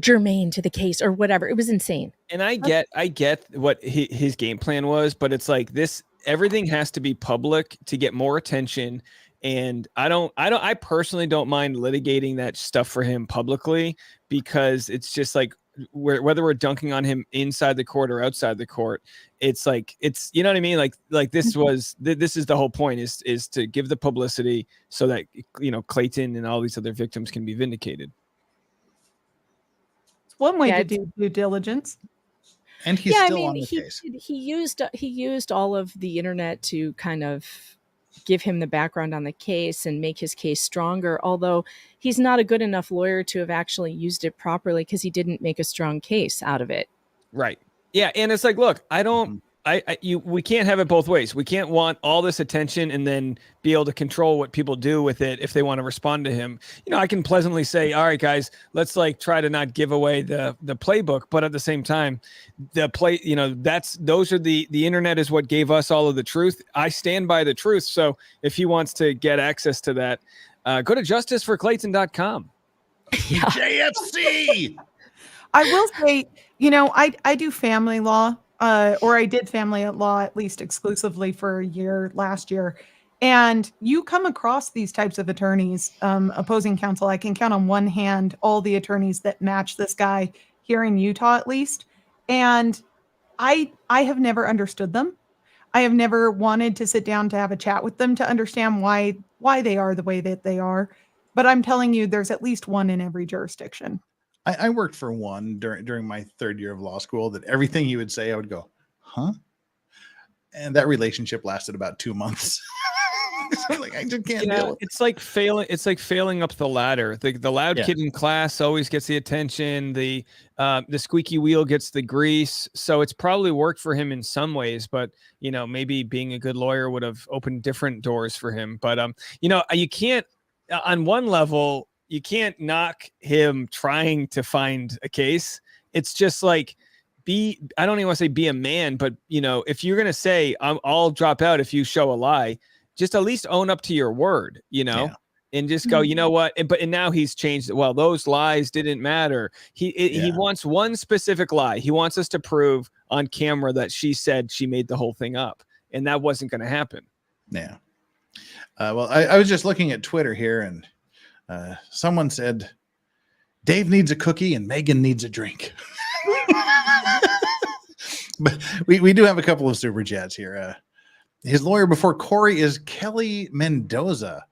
germane to the case or whatever. It was insane. And I get what his game plan was, but it's like this, everything has to be public to get more attention. And I personally don't mind litigating that stuff for him publicly, because it's just like, whether we're dunking on him inside the court or outside the court, it's like, it's, you know what I mean? Like this was, this is the whole point, is to give the publicity so that, you know, Clayton and all these other victims can be vindicated. It's one way to do due diligence. And he's still on the case. He used all of the internet to kind of give him the background on the case and make his case stronger, although he's not a good enough lawyer to have actually used it properly because he didn't make a strong case out of it. Right. Yeah. And it's like, look, we can't have it both ways. We can't want all this attention and then be able to control what people do with it if they want to respond to him. You know, I can pleasantly say, all right, guys, let's like try to not give away the playbook, but at the same time, those are the internet is what gave us all of the truth. I stand by the truth. So if he wants to get access to that, go to justiceforclayton.com. Yeah. JFC. I will say, you know, I do family law. Or I did family law at least exclusively for a year last year. And you come across these types of attorneys, opposing counsel. I can count on one hand all the attorneys that match this guy here in Utah, at least. And I have never understood them. I have never wanted to sit down to have a chat with them to understand why they are the way that they are. But I'm telling you, there's at least one in every jurisdiction. I worked for one during my third year of law school that everything he would say, I would go, huh? And that relationship lasted about 2 months. Like, I just can't deal with it. It's like failing up the ladder. The loud kid in class always gets the attention. The squeaky wheel gets the grease. So it's probably worked for him in some ways, but you know, maybe being a good lawyer would have opened different doors for him. But you know, you can't on one level, you can't knock him trying to find a case. It's just like, I don't even want to say be a man, but you know, if you're going to say I'll drop out if you show a lie, just at least own up to your word, you know, and just go, you know what? And now he's changed it. Well, those lies didn't matter. He wants one specific lie. He wants us to prove on camera that she said she made the whole thing up, and that wasn't going to happen. Yeah. Well, I was just looking at Twitter here, and someone said, Dave needs a cookie and Megan needs a drink. But we do have a couple of super chats here. His lawyer before Corey is Kelly Mendoza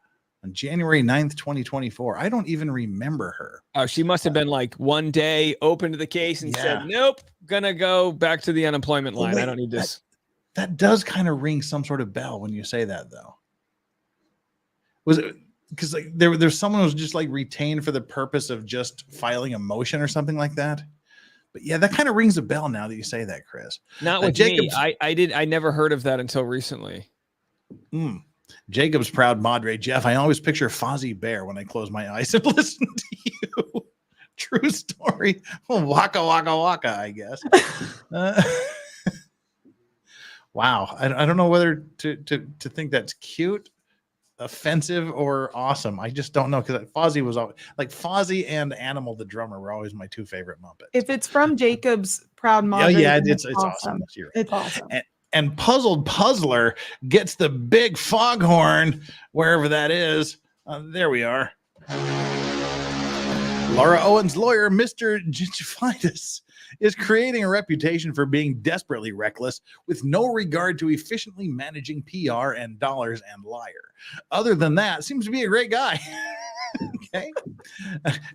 on January 9th, 2024. I don't even remember her. Oh, she must have been like one day open to the case and said, nope, gonna go back to the unemployment line. Wait, I don't need this. That does kind of ring some sort of bell when you say that, though. Was it because like there's someone who was just like retained for the purpose of just filing a motion or something like that? But yeah, that kind of rings a bell now that you say that, Chris. Not with Jacobs. Me. I never heard of that until recently. Jacob's proud madre, Jeff. I always picture Fozzie Bear when I close my eyes and listen to you. True story. Well, waka waka waka, I guess. Wow. I don't know whether to think that's cute, offensive, or awesome. I just don't know, because Fozzie was always like Fozzie and Animal the drummer were always my two favorite Muppets. If it's from Jacob's proud mother, it's awesome. It's awesome. And Puzzled Puzzler gets the big foghorn wherever that is. There we are. Laura Owens' lawyer, Mr. Gingivitis, is creating a reputation for being desperately reckless with no regard to efficiently managing PR and dollars, and liar. Other than that, seems to be a great guy. Okay.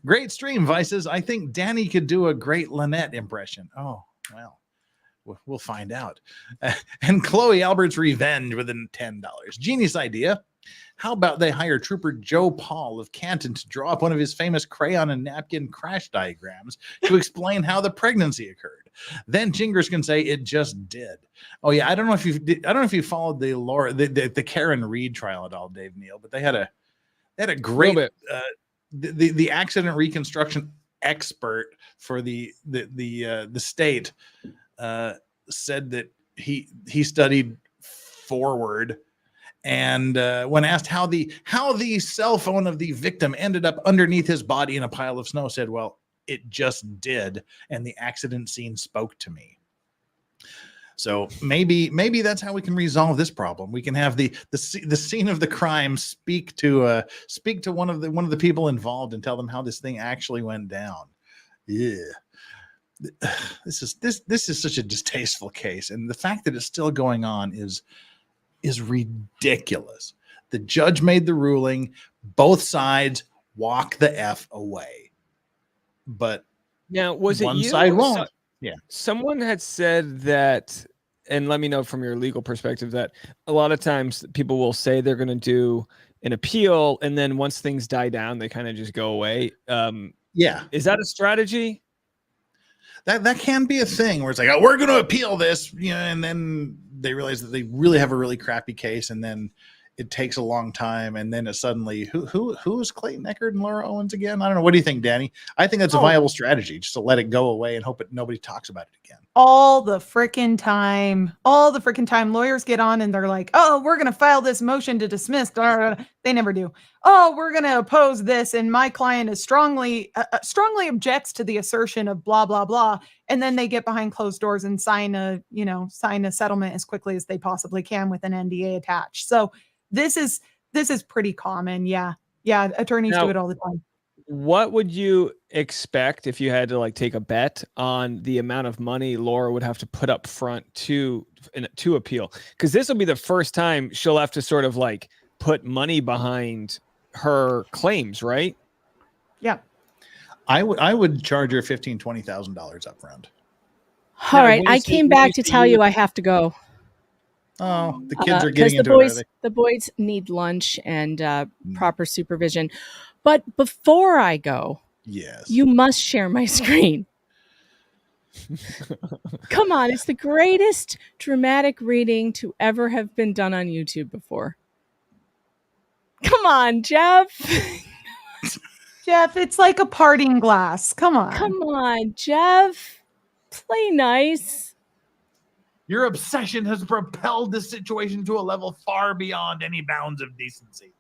Great stream, Vices. I think Danny could do a great Lynette impression. Oh, well, we'll find out. And Chloe Albert's revenge within $10. Genius idea. How about they hire Trooper Joe Paul of Canton to draw up one of his famous crayon and napkin crash diagrams to explain how the pregnancy occurred. Then Gingras can say it just did. Oh yeah, I don't know if you followed the Karen Reed trial at all, Dave Neal, but they had a great the accident reconstruction expert for the state said that he studied forward. And when asked how the cell phone of the victim ended up underneath his body in a pile of snow, said, well, it just did. And the accident scene spoke to me. So maybe that's how we can resolve this problem. We can have the scene of the crime speak to one of the people involved and tell them how this thing actually went down. Yeah. This is such a distasteful case. And the fact that it's still going on is ridiculous. The judge made the ruling. Both sides walk the F away. But now, was it one you? side won't. Yeah. Someone had said that, and let me know from your legal perspective, that a lot of times people will say they're going to do an appeal, and then once things die down, they kind of just go away. Yeah. Is that a strategy? That can be a thing where it's like, oh, we're going to appeal this, and then they realize that they really have a really crappy case, and then it takes a long time, and then it suddenly, who is Clayton Echard and Laura Owens again? I don't know. What do you think, Danny? I think that's a viable strategy, just to let it go away and hope nobody talks about it again. All the freaking time. Lawyers get on and they're like, oh, we're going to file this motion to dismiss. They never do. Oh, we're going to oppose this. And my client is strongly objects to the assertion of blah, blah, blah. And then they get behind closed doors and sign a settlement as quickly as they possibly can with an NDA attached. So this is pretty common. Yeah. Attorneys do it all the time. What would you expect if you had to take a bet on the amount of money Laura would have to put up front to appeal? Because this will be the first time she'll have to sort of put money behind her claims, right? Yeah. I would charge her $15,000-$20,000 up front. All right. I came back to tell you I have to go. Oh, the kids are getting into it. The boys need lunch and proper supervision. But before I go, yes, you must share my screen. Come on, it's the greatest dramatic reading to ever have been done on YouTube before. Come on, Jeff. Jeff, it's like a parting glass. Come on. Come on, Jeff. Play nice. Your obsession has propelled this situation to a level far beyond any bounds of decency.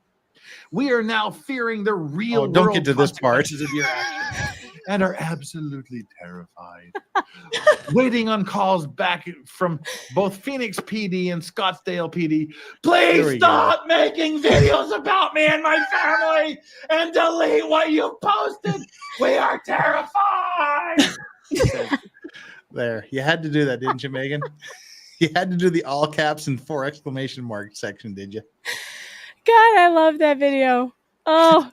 We are now fearing the real don't get to this part of your actions and are absolutely terrified. Waiting on calls back from both Phoenix PD and Scottsdale PD. Please stop making videos about me and my family and delete what you posted. We are terrified. There, you had to do that, didn't you, Megan? You had to do the all caps and 4 exclamation mark section, did you? God, I love that video. Oh,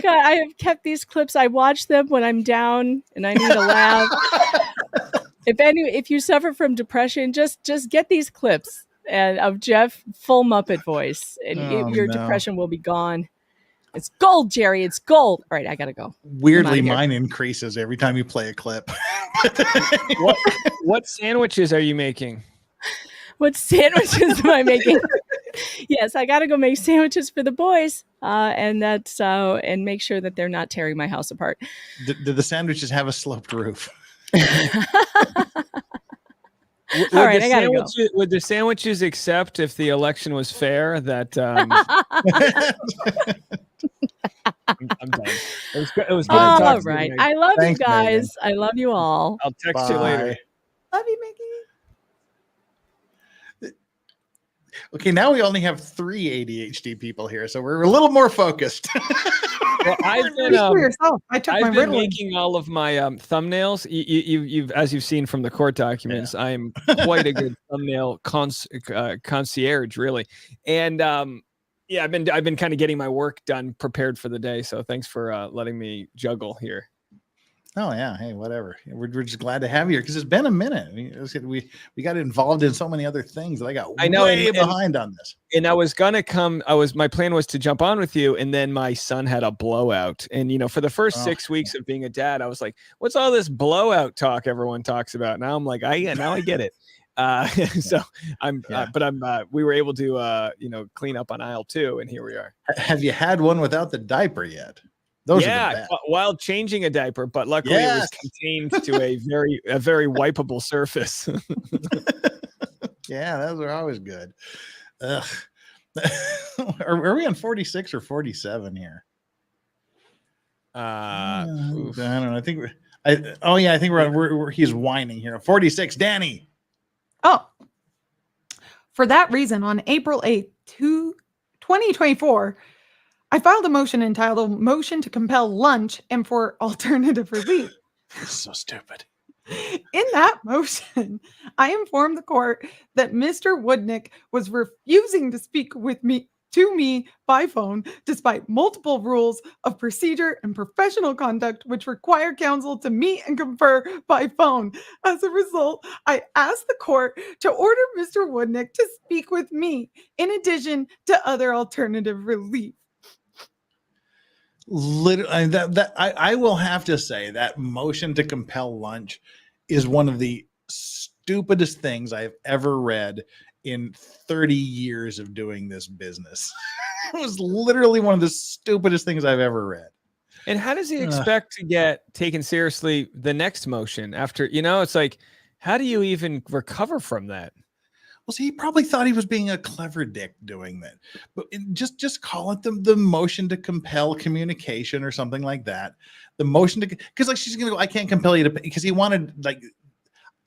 God, I have kept these clips. I watch them when I'm down and I need a laugh. If you suffer from depression, just get these clips of Jeff full Muppet voice, and your depression will be gone. It's gold, Jerry. It's gold. All right, I gotta go. Weirdly, mine increases every time you play a clip. What sandwiches are you making? What sandwiches am I making? Yes, I got to go make sandwiches for the boys, and make sure that they're not tearing my house apart. Do the sandwiches have a sloped roof? All right, I gotta go. Would the sandwiches accept if the election was fair? That I'm done. It was good. All right, I love Thanks, you guys. Megan. I love you all. I'll text you later. Love you, Mickey. Okay, now we only have 3 ADHD people here, so we're a little more focused. Well, I've been making all of my thumbnails. You've as you've seen from the court documents, I am quite a good thumbnail concierge, really. And I've been kind of getting my work done, prepared for the day. So thanks for letting me juggle here. Oh yeah, hey, whatever. We're just glad to have you here because it's been a minute. We got involved in so many other things that I got way behind on this. And I was gonna come. My plan was to jump on with you, and then my son had a blowout. And for the first 6 weeks of being a dad, I was like, "What's all this blowout talk everyone talks about?" Now I'm like, now I get it. So we were able to clean up on aisle 2, and here we are. Have you had one without the diaper yet? Those are the best. While changing a diaper, but luckily it was contained to a very wipeable surface. Yeah, those are always good. Ugh. Are we on 46 or 47 here? I don't know. I think I think he's whining here. 46, Danny. Oh, for that reason, on April 8th, 2024, I filed a motion entitled Motion to Compel Lunch and for Alternative Relief. So stupid. In that motion, I informed the court that Mr. Woodnick was refusing to speak to me by phone, despite multiple rules of procedure and professional conduct which require counsel to meet and confer by phone. As a result, I asked the court to order Mr. Woodnick to speak with me, in addition to other alternative relief. Literally, I will have to say that motion to compel lunch is one of the stupidest things I've ever read in 30 years of doing this business. It was literally one of the stupidest things I've ever read. And how does he expect to get taken seriously the next motion after, it's like, how do you even recover from that? Well, see, he probably thought he was being a clever dick doing that, but just call it the motion to compel communication or something like that. The motion to, because like she's gonna go, I can't compel you to, because he wanted, like,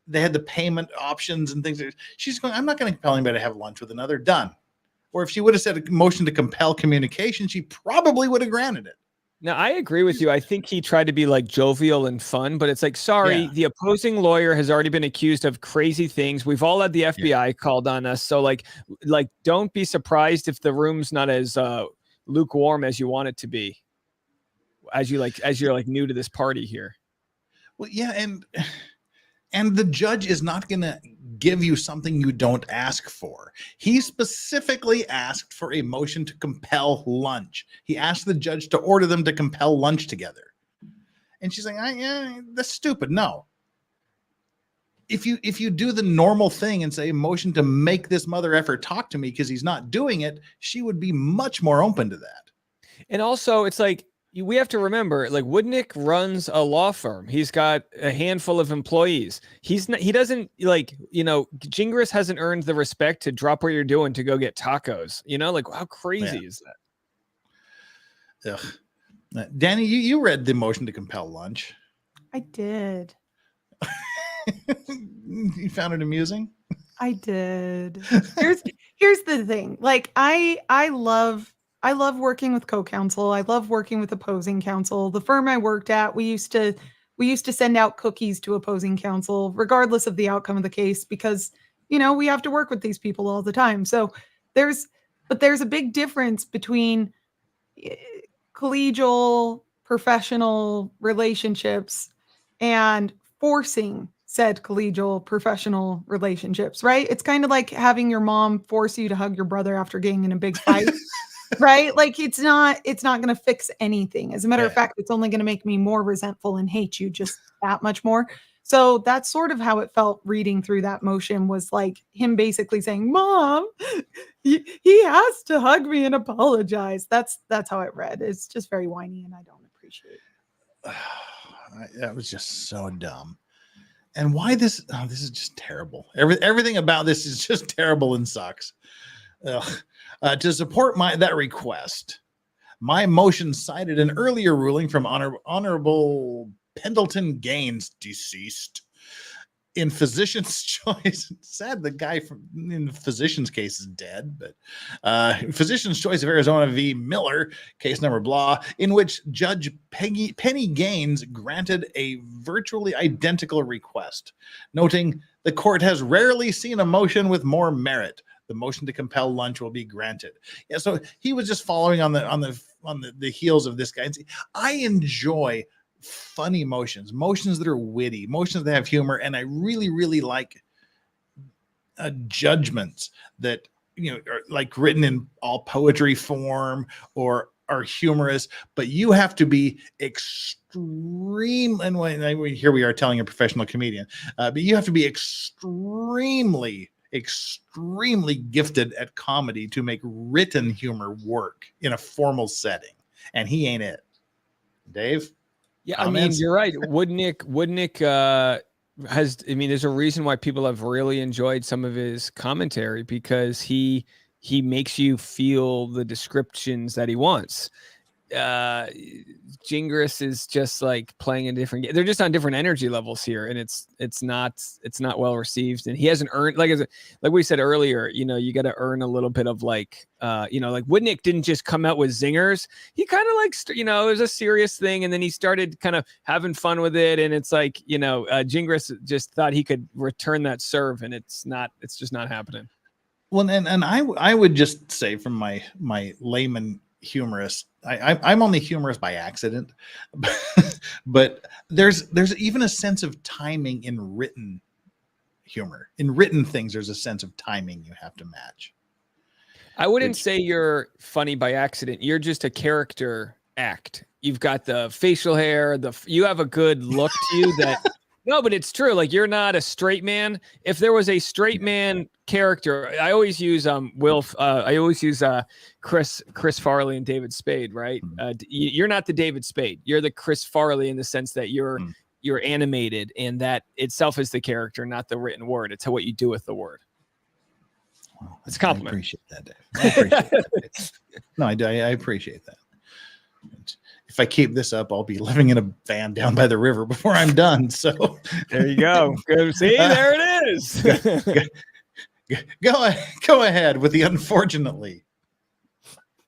they had the payment options and things. She's going, I'm not going to compel anybody to have lunch with another. Done. Or if she would have said a motion to compel communication, she probably would have granted it. Now, I agree with you. I think he tried to be like jovial and fun, but it's like, sorry, the opposing lawyer has already been accused of crazy things. We've all had the FBI called on us. So like, don't be surprised if the room's not as lukewarm as you want it to be. As you're like new to this party here. Well, yeah. And the judge is not going to give you something you don't ask for. He specifically asked for a motion to compel lunch. He asked the judge to order them to compel lunch together. And she's like, that's stupid. No. If you do the normal thing and say motion to make this mother effer talk to me because he's not doing it, she would be much more open to that. And also, it's like, we have to remember, like, Woodnick runs a law firm. He's got a handful of employees. He doesn't, like, Gingras hasn't earned the respect to drop what you're doing to go get tacos. Like, how crazy is that? Ugh. Danny, you read the motion to compel lunch. I did. You found it amusing? I did. Here's the thing. Like, I love working with co-counsel. I love working with opposing counsel. The firm I worked at, we used to send out cookies to opposing counsel, regardless of the outcome of the case, because, we have to work with these people all the time. So there's a big difference between collegial, professional relationships and forcing said collegial, professional relationships, right? It's kind of like having your mom force you to hug your brother after getting in a big fight. Right? Like, it's not going to fix anything. As a matter of fact, it's only going to make me more resentful and hate you just that much more. So that's sort of how it felt reading through that motion, was like him basically saying, Mom, he has to hug me and apologize. That's how it read. It's just very whiny and I don't appreciate it. That was just so dumb. And why this? Oh, this is just terrible. Everything about this is just terrible and sucks. To support that request, my motion cited an earlier ruling from Honorable Pendleton Gaines, deceased, in Physician's Choice. Sad the guy in the Physician's case is dead, but Physician's Choice of Arizona v. Miller, case number blah, in which Judge Penny Gaines granted a virtually identical request, noting the court has rarely seen a motion with more merit. The motion to compel lunch will be granted. Yeah, so he was just following on the heels of this guy. And I enjoy funny motions that are witty, motions that have humor, and I really, really like judgments that are like written in all poetry form or are humorous. But you have to be extreme. And here we are telling a professional comedian, but you have to be extremely gifted at comedy to make written humor work in a formal setting, and he ain't it. Dave? Yeah, comments? I mean, you're right. Woodnick there's a reason why people have really enjoyed some of his commentary, because he makes you feel the descriptions that he wants. Gingras is just like playing a different game. They're just on different energy levels here, and it's not well received, and he hasn't earned, like we said earlier, you got to earn a little bit of like Woodnick didn't just come out with zingers. He kind of like it was a serious thing, and then he started kind of having fun with it, and it's like Gingras just thought he could return that serve, and it's just not happening. Well, and I would just say, from my layman humorist, I'm only humorous by accident, but there's even a sense of timing in written humor. In written things, there's a sense of timing you have to match. I wouldn't say you're funny by accident. You're just a character act. You've got the facial hair, you have a good look to you that no, but it's true. Like, you're not a straight man. If there was a straight man character, I always use Chris Farley and David Spade, right? You're not the David Spade. You're the Chris Farley in the sense that you're animated, and that itself is the character, not the written word. It's what you do with the word. Well, it's a compliment. I appreciate that, Dave. I appreciate that. No, I appreciate that. If I keep this up, I'll be living in a van down by the river before I'm done. So there you go. Go see, there it is. Go ahead with the unfortunately.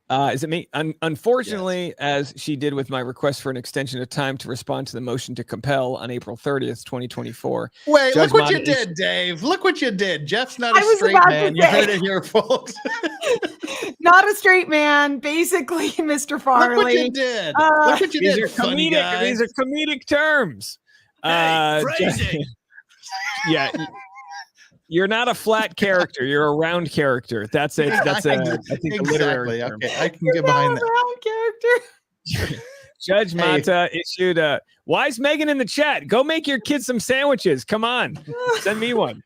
Is it me? Unfortunately, yes. As she did with my request for an extension of time to respond to the motion to compel on April 30th, 2024. Wait, look what you did, Dave. Look what you did. Jeff's not a straight man. You heard it here, folks. Not a straight man, basically, Mr. Farley. Look what you did. Look what you did. These are comedic terms. Crazy. Yeah. You're not a flat character. You're a round character. That's it. That's I think a literary term. Okay, I can get behind that. Round character. Judge Mata issued a. Why is Megan in the chat? Go make your kids some sandwiches. Come on, send me one.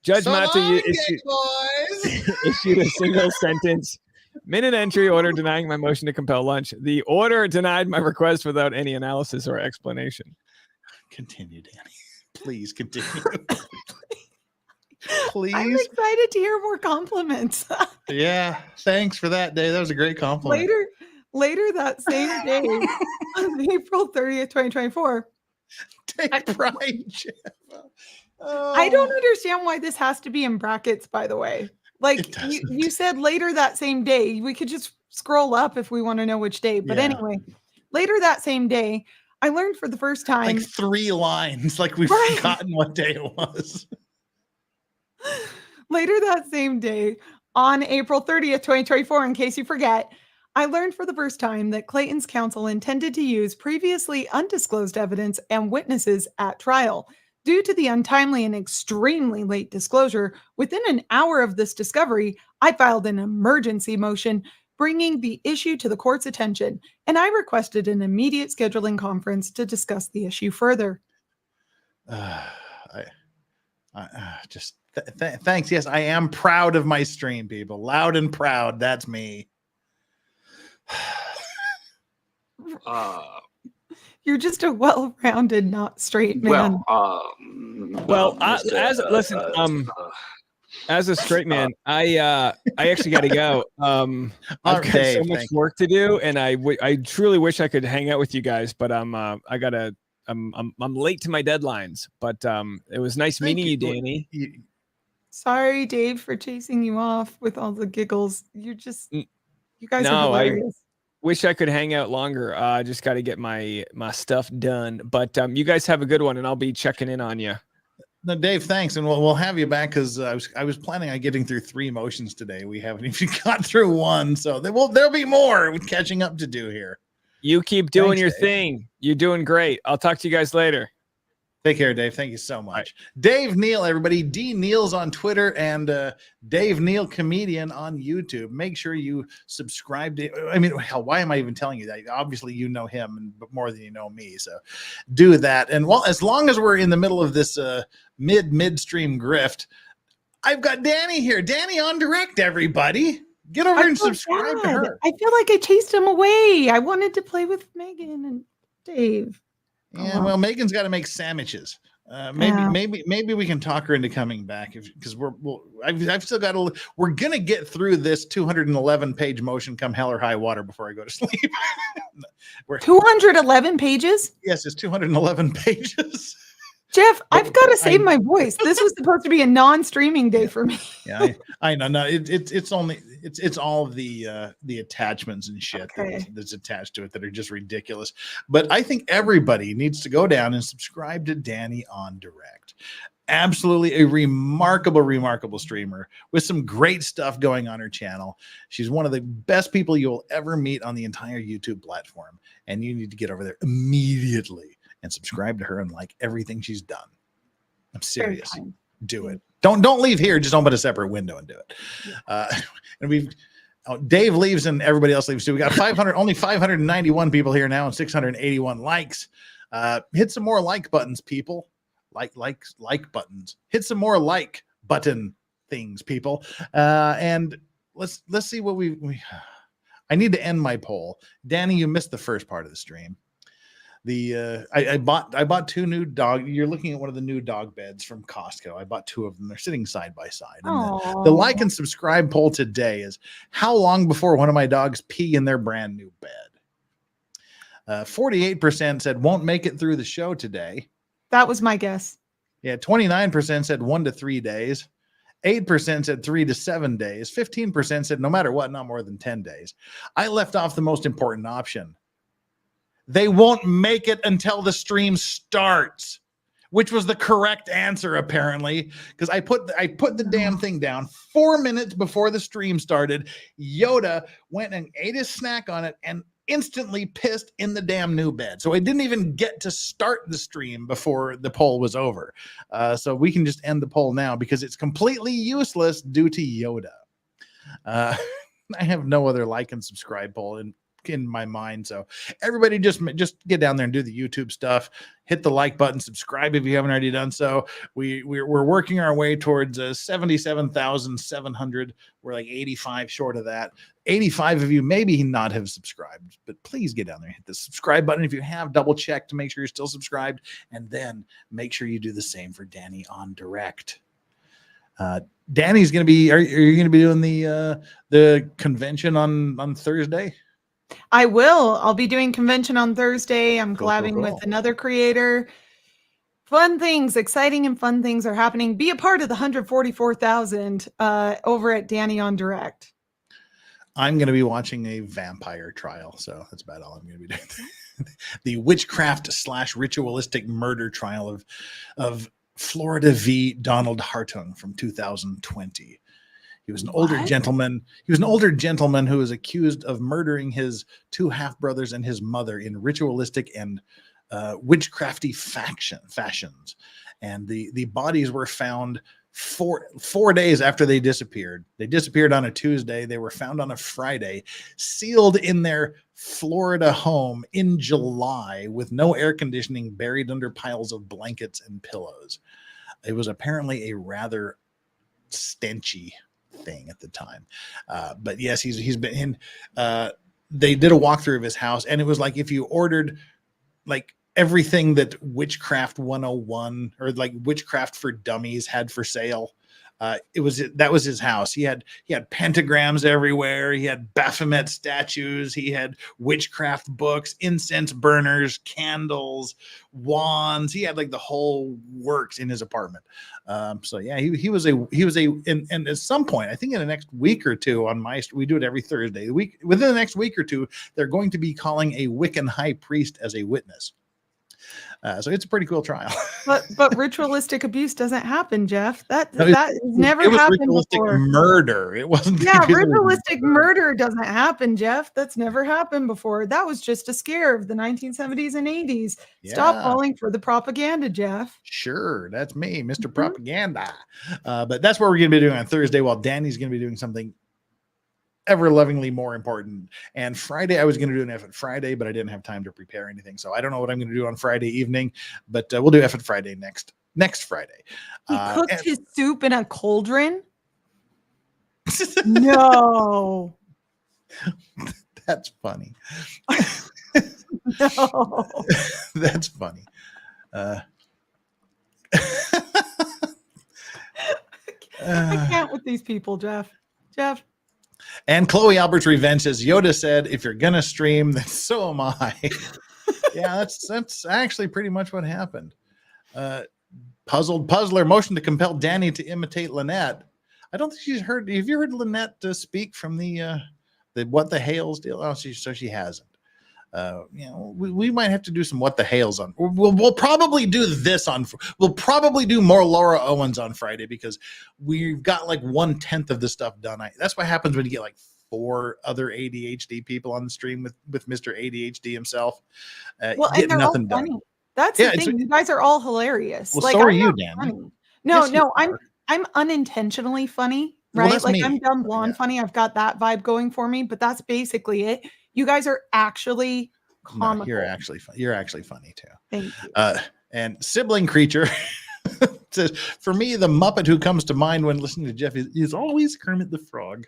Judge Mata issued a single sentence minute entry order denying my motion to compel lunch. The order denied my request without any analysis or explanation. Continue, Danny. Please continue. Please. I'm excited to hear more compliments. Yeah, thanks for that, Dave. That was a great compliment. Later that same day, on April 30th, 2024. Take pride, Jeff. Oh. I don't understand why this has to be in brackets, by the way. Like, you said later that same day. We could just scroll up if we want to know which day. But anyway, later that same day, I learned for the first time. Like 3 lines, like we've forgotten what day it was. Later that same day, on April 30th, 2024, in case you forget, I learned for the first time that Clayton's counsel intended to use previously undisclosed evidence and witnesses at trial. Due to the untimely and extremely late disclosure, within an hour of this discovery, I filed an emergency motion bringing the issue to the court's attention, and I requested an immediate scheduling conference to discuss the issue further. Thanks. Yes, I am proud of my stream, people. Loud and proud. That's me. You're just a well-rounded, not straight man. As a straight man, I actually got to go. I've got so much work to do, and I truly wish I could hang out with you guys, but I'm late to my deadlines. But it was nice meeting you, Danny. Sorry, Dave, for chasing you off with all the giggles. You guys are hilarious. Wish I could hang out longer. I just got to get my stuff done. But you guys have a good one, and I'll be checking in on you. No, Dave, thanks, and we'll have you back because I was planning on getting through 3 motions today. We haven't even got through 1, so there'll be more catching up to do here. You keep doing your thing. You're doing great. I'll talk to you guys later. Take care, Dave. Thank you so much. Right. Dave Neal, everybody. D Neal's on Twitter and Dave Neal Comedian on YouTube. Make sure you subscribe to. I mean, hell, why am I even telling you that? Obviously, you know him, but more than you know me. So, do that. And as long as we're in the middle of this midstream grift, I've got Danny here. Danny on direct. Everybody, get over and subscribe to her. I feel like I chased him away. I wanted to play with Megan and Dave. Yeah, well, Megan's got to make sandwiches. Maybe we can talk her into coming back because I've still got to. We're gonna get through this 211-page motion come hell or high water before I go to sleep. 211 pages? Yes, it's 211 pages. Jeff, I've got to save my voice. This was supposed to be a non-streaming day for me. Yeah, I know. No, it's all of the attachments and shit that's attached to it that are just ridiculous. But I think everybody needs to go down and subscribe to Danny on Direct. Absolutely a remarkable streamer with some great stuff going on her channel. She's one of the best people you'll ever meet on the entire YouTube platform, and you need to get over there immediately and subscribe to her and like everything she's done. I'm serious. Do it. Don't leave here. Just open a separate window and do it. And Dave leaves and everybody else leaves too. We got only 591 people here now and 681 likes. Hit some more like buttons, people. Like buttons. Hit some more like button things, people. And let's see what we. I need to end my poll. Danny, you missed the first part of the stream. I bought two new dog. You're looking at one of the new dog beds from Costco. I bought two of them. They're sitting side by side. And the like and subscribe poll today is how long before one of my dogs pee in their brand new bed? 48% said won't make it through the show today. That was my guess. Yeah, 29% said 1 to 3 days. 8% said 3 to 7 days. 15% said no matter what, not more than 10 days. I left off the most important option. They won't make it until the stream starts, which was the correct answer, apparently, because I put the damn thing down 4 minutes before the stream started. Yoda went and ate his snack on it and instantly pissed in the damn new bed. So I didn't even get to start the stream before the poll was over. So we can just end the poll now because it's completely useless due to Yoda. I have no other like and subscribe poll in my mind. So everybody just get down there and do the YouTube stuff. Hit the like button, subscribe if you haven't already done so. We're working our way towards 77,700. We're like 85 short of that. 85 of you maybe not have subscribed, but please get down there and hit the subscribe button. If you have, double check to make sure you're still subscribed, and then make sure you do the same for Danny on Direct. Danny's gonna be. Are you gonna be doing the convention on Thursday? I will. I'll be doing convention on Thursday. I'm collabing with another creator. Fun things, exciting and fun things are happening. Be a part of the 144,000 over at Danny on Direct. I'm going to be watching a vampire trial, so that's about all I'm going to be doing. The witchcraft / ritualistic murder trial of Florida v. Donald Hartung from 2020. He was an older gentleman. He was an older gentleman who was accused of murdering his two half-brothers and his mother in ritualistic and witchcrafty fashions. And the bodies were found four days after they disappeared. They disappeared on a Tuesday. They were found on a Friday, sealed in their Florida home in July with no air conditioning, buried under piles of blankets and pillows. It was apparently a rather stenchy thing at the time. But yes, he's been in. They did a walkthrough of his house, and it was like if you ordered like everything that Witchcraft 101 or like Witchcraft for Dummies had for sale. That was his house. He had pentagrams everywhere. He had Baphomet statues. He had witchcraft books, incense burners, candles, wands. He had like the whole works in his apartment. So yeah, he was and at some point, I think in the next week or two we do it every Thursday. Within the next week or two, they're going to be calling a Wiccan high priest as a witness. So it's a pretty cool trial. but ritualistic abuse doesn't happen, Jeff. That never happened ritualistic before. Murder. It wasn't. Yeah, ritualistic murder doesn't happen, Jeff. That's never happened before. That was just a scare of the 1970s and 80s. Yeah. Stop falling for the propaganda, Jeff. Sure, that's me, Mr. Propaganda. But that's what we're going to be doing on Thursday, while Danny's going to be doing something ever lovingly more important. And Friday, I was going to do an F Friday, but I didn't have time to prepare anything. So I don't know what I'm going to do on Friday evening, but we'll do F Friday next Friday. He cooked his soup in a cauldron? No. That's funny. No. That's funny. I can't with these people, Jeff. And Chloe Albert's revenge says, Yoda said, if you're going to stream, then so am I. Yeah, that's actually pretty much what happened. Puzzler motion to compel Danny to imitate Lynette. I don't think she's heard. Have you heard Lynette speak from the What the Hales deal? Oh, she hasn't. We might have to do some What the Hales on. We'll probably do this on. We'll probably do more Laura Owens on Friday because we've got like 1/10 of the stuff done. That's what happens when you get like 4 other ADHD people on the stream with Mr. ADHD himself. Well, and they're all funny. That's the thing. You guys are all hilarious. Well, so are you, Dan. No, I'm unintentionally funny, right? Well, like I'm dumb blonde funny. I've got that vibe going for me, but that's basically it. You guys are actually comical. No, you're actually funny too. Thank you. And sibling creature says, for me, the Muppet who comes to mind when listening to Jeff is always Kermit the Frog.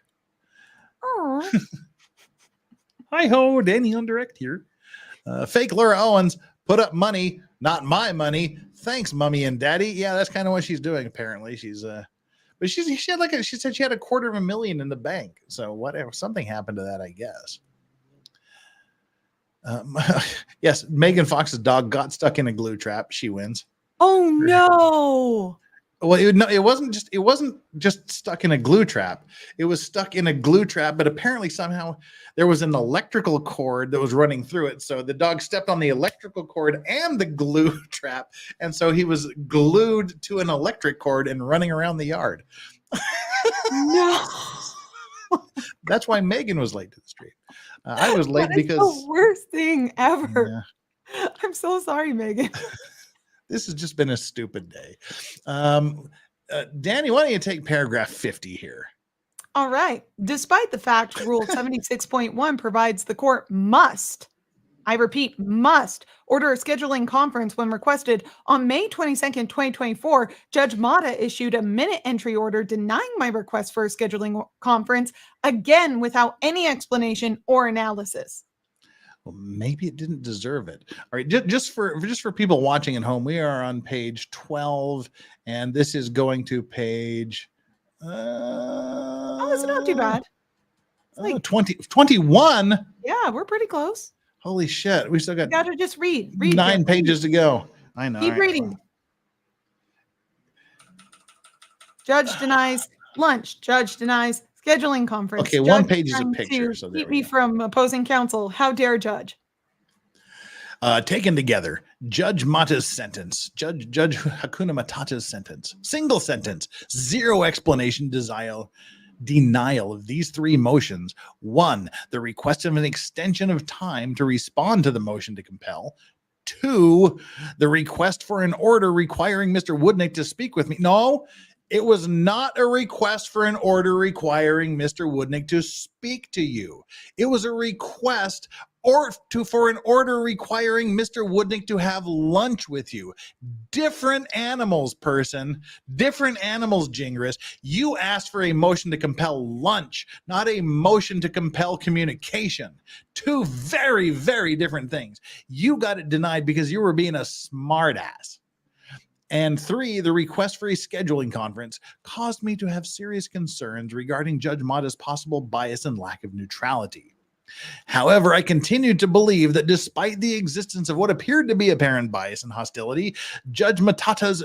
Hi ho, Danny on direct here. Fake Laura Owens put up money, not my money. Thanks, mommy and daddy. Yeah, that's kind of what she's doing. Apparently, but she said she had $250,000 in the bank. So whatever, something happened to that, I guess. Yes, Megan Fox's dog got stuck in a glue trap. She wins. Oh no. Well, it wasn't just stuck in a glue trap. It was stuck in a glue trap, but apparently somehow there was an electrical cord that was running through it. So the dog stepped on the electrical cord and the glue trap, and so he was glued to an electric cord and running around the yard. No. That's why Megan was late to the stream. I was late because the worst thing ever. Yeah. I'm so sorry, Megan. This has just been a stupid day. Danny, why don't you take paragraph 50 here? All right. Despite the fact Rule 76.1 provides the court must, I repeat, must order a scheduling conference when requested, on May 22nd, 2024, Judge Mata issued a minute entry order denying my request for a scheduling conference, again without any explanation or analysis. Well, maybe it didn't deserve it. All right, just for people watching at home, we are on page 12, and this is going to page. It's not too bad. It's like 21. Yeah, we're pretty close. Holy shit, we still got. You gotta just read 9 pages to go. I know. Keep reading. Judge denies lunch. Judge denies scheduling conference. Okay, Judge 1 page is a picture. So keep me from opposing counsel. How dare judge? Taken together, Judge Mata's sentence, Judge Hakuna Matata's sentence, single sentence, zero explanation, denial of these 3 motions. 1, the request of an extension of time to respond to the motion to compel. 2, the request for an order requiring Mr. Woodnick to speak with me. No, it was not a request for an order requiring Mr. Woodnick to speak to you. It was a request for an order requiring Mr. Woodnick to have lunch with you. Different animals, person. Different animals, Gingras. You asked for a motion to compel lunch, not a motion to compel communication. 2 very, very different things. You got it denied because you were being a smartass. And 3, the request for a scheduling conference caused me to have serious concerns regarding Judge Mata's possible bias and lack of neutrality. However, I continued to believe that despite the existence of what appeared to be apparent bias and hostility, Judge Matata's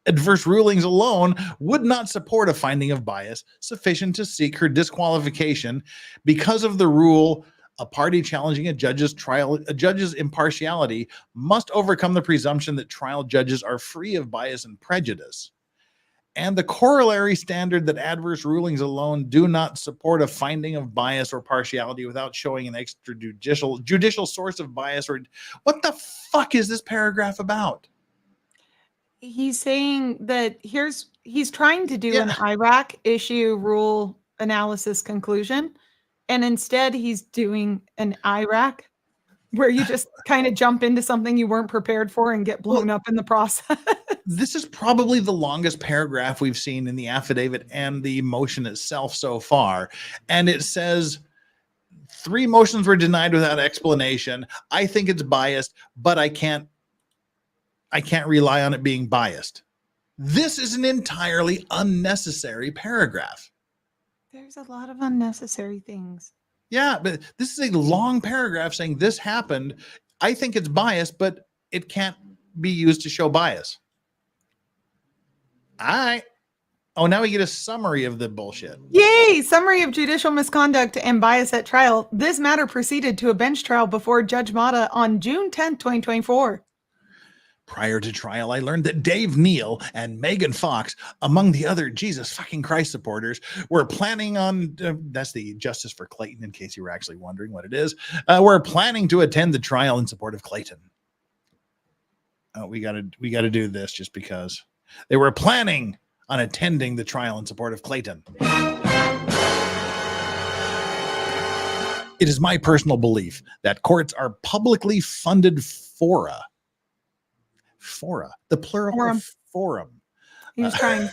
adverse rulings alone would not support a finding of bias sufficient to seek her disqualification because of the rule. A party challenging a judge's impartiality must overcome the presumption that trial judges are free of bias and prejudice. And the corollary standard that adverse rulings alone do not support a finding of bias or partiality without showing an extrajudicial source of bias. Or what the fuck is this paragraph about? He's saying that he's trying to do an IRAC issue rule analysis conclusion. And instead he's doing an IRAC where you just kind of jump into something you weren't prepared for and get blown up in the process. This is probably the longest paragraph we've seen in the affidavit and the motion itself so far. And it says 3 motions were denied without explanation. I think it's biased, but I can't rely on it being biased. This is an entirely unnecessary paragraph. There's a lot of unnecessary things. Yeah, but this is a long paragraph saying this happened. I think it's biased, but it can't be used to show bias. All right. Oh, now we get a summary of the bullshit. Yay! Summary of judicial misconduct and bias at trial. This matter proceeded to a bench trial before Judge Mata on June 10th, 2024. Prior to trial, I learned that Dave Neal and Megan Fox, among the other Jesus fucking Christ supporters, were planning on, that's the Justice for Clayton, in case you were actually wondering what it is, were planning to attend the trial in support of Clayton. Oh, we gotta do this just because. They were planning on attending the trial in support of Clayton. It is my personal belief that courts are publicly funded fora. Fora, the plural Forum. of forum. He was trying.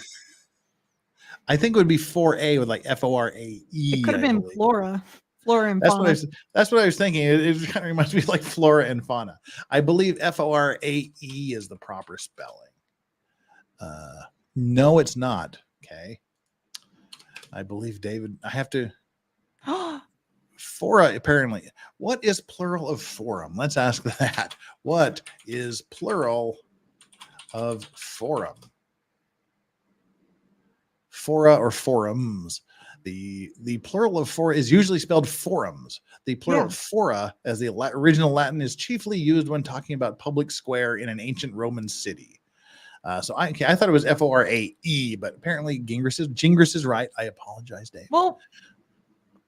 I think it would be 4A with like F-O-R-A-E. It could have been Flora. Flora and That's fauna. that's what I was thinking. It kind of reminds me of like flora and fauna. I believe F-O-R-A-E is the proper spelling. No, it's not. Okay. I believe David. I have to. Fora, apparently. What is plural of forum? Let's ask that. What is plural of forum? Fora or forums. The plural of fora is usually spelled forums. The plural of fora, as the original Latin, is chiefly used when talking about public square in an ancient Roman city. So I thought it was F-O-R-A-E, but apparently Gingras is right. I apologize, Dave. Well,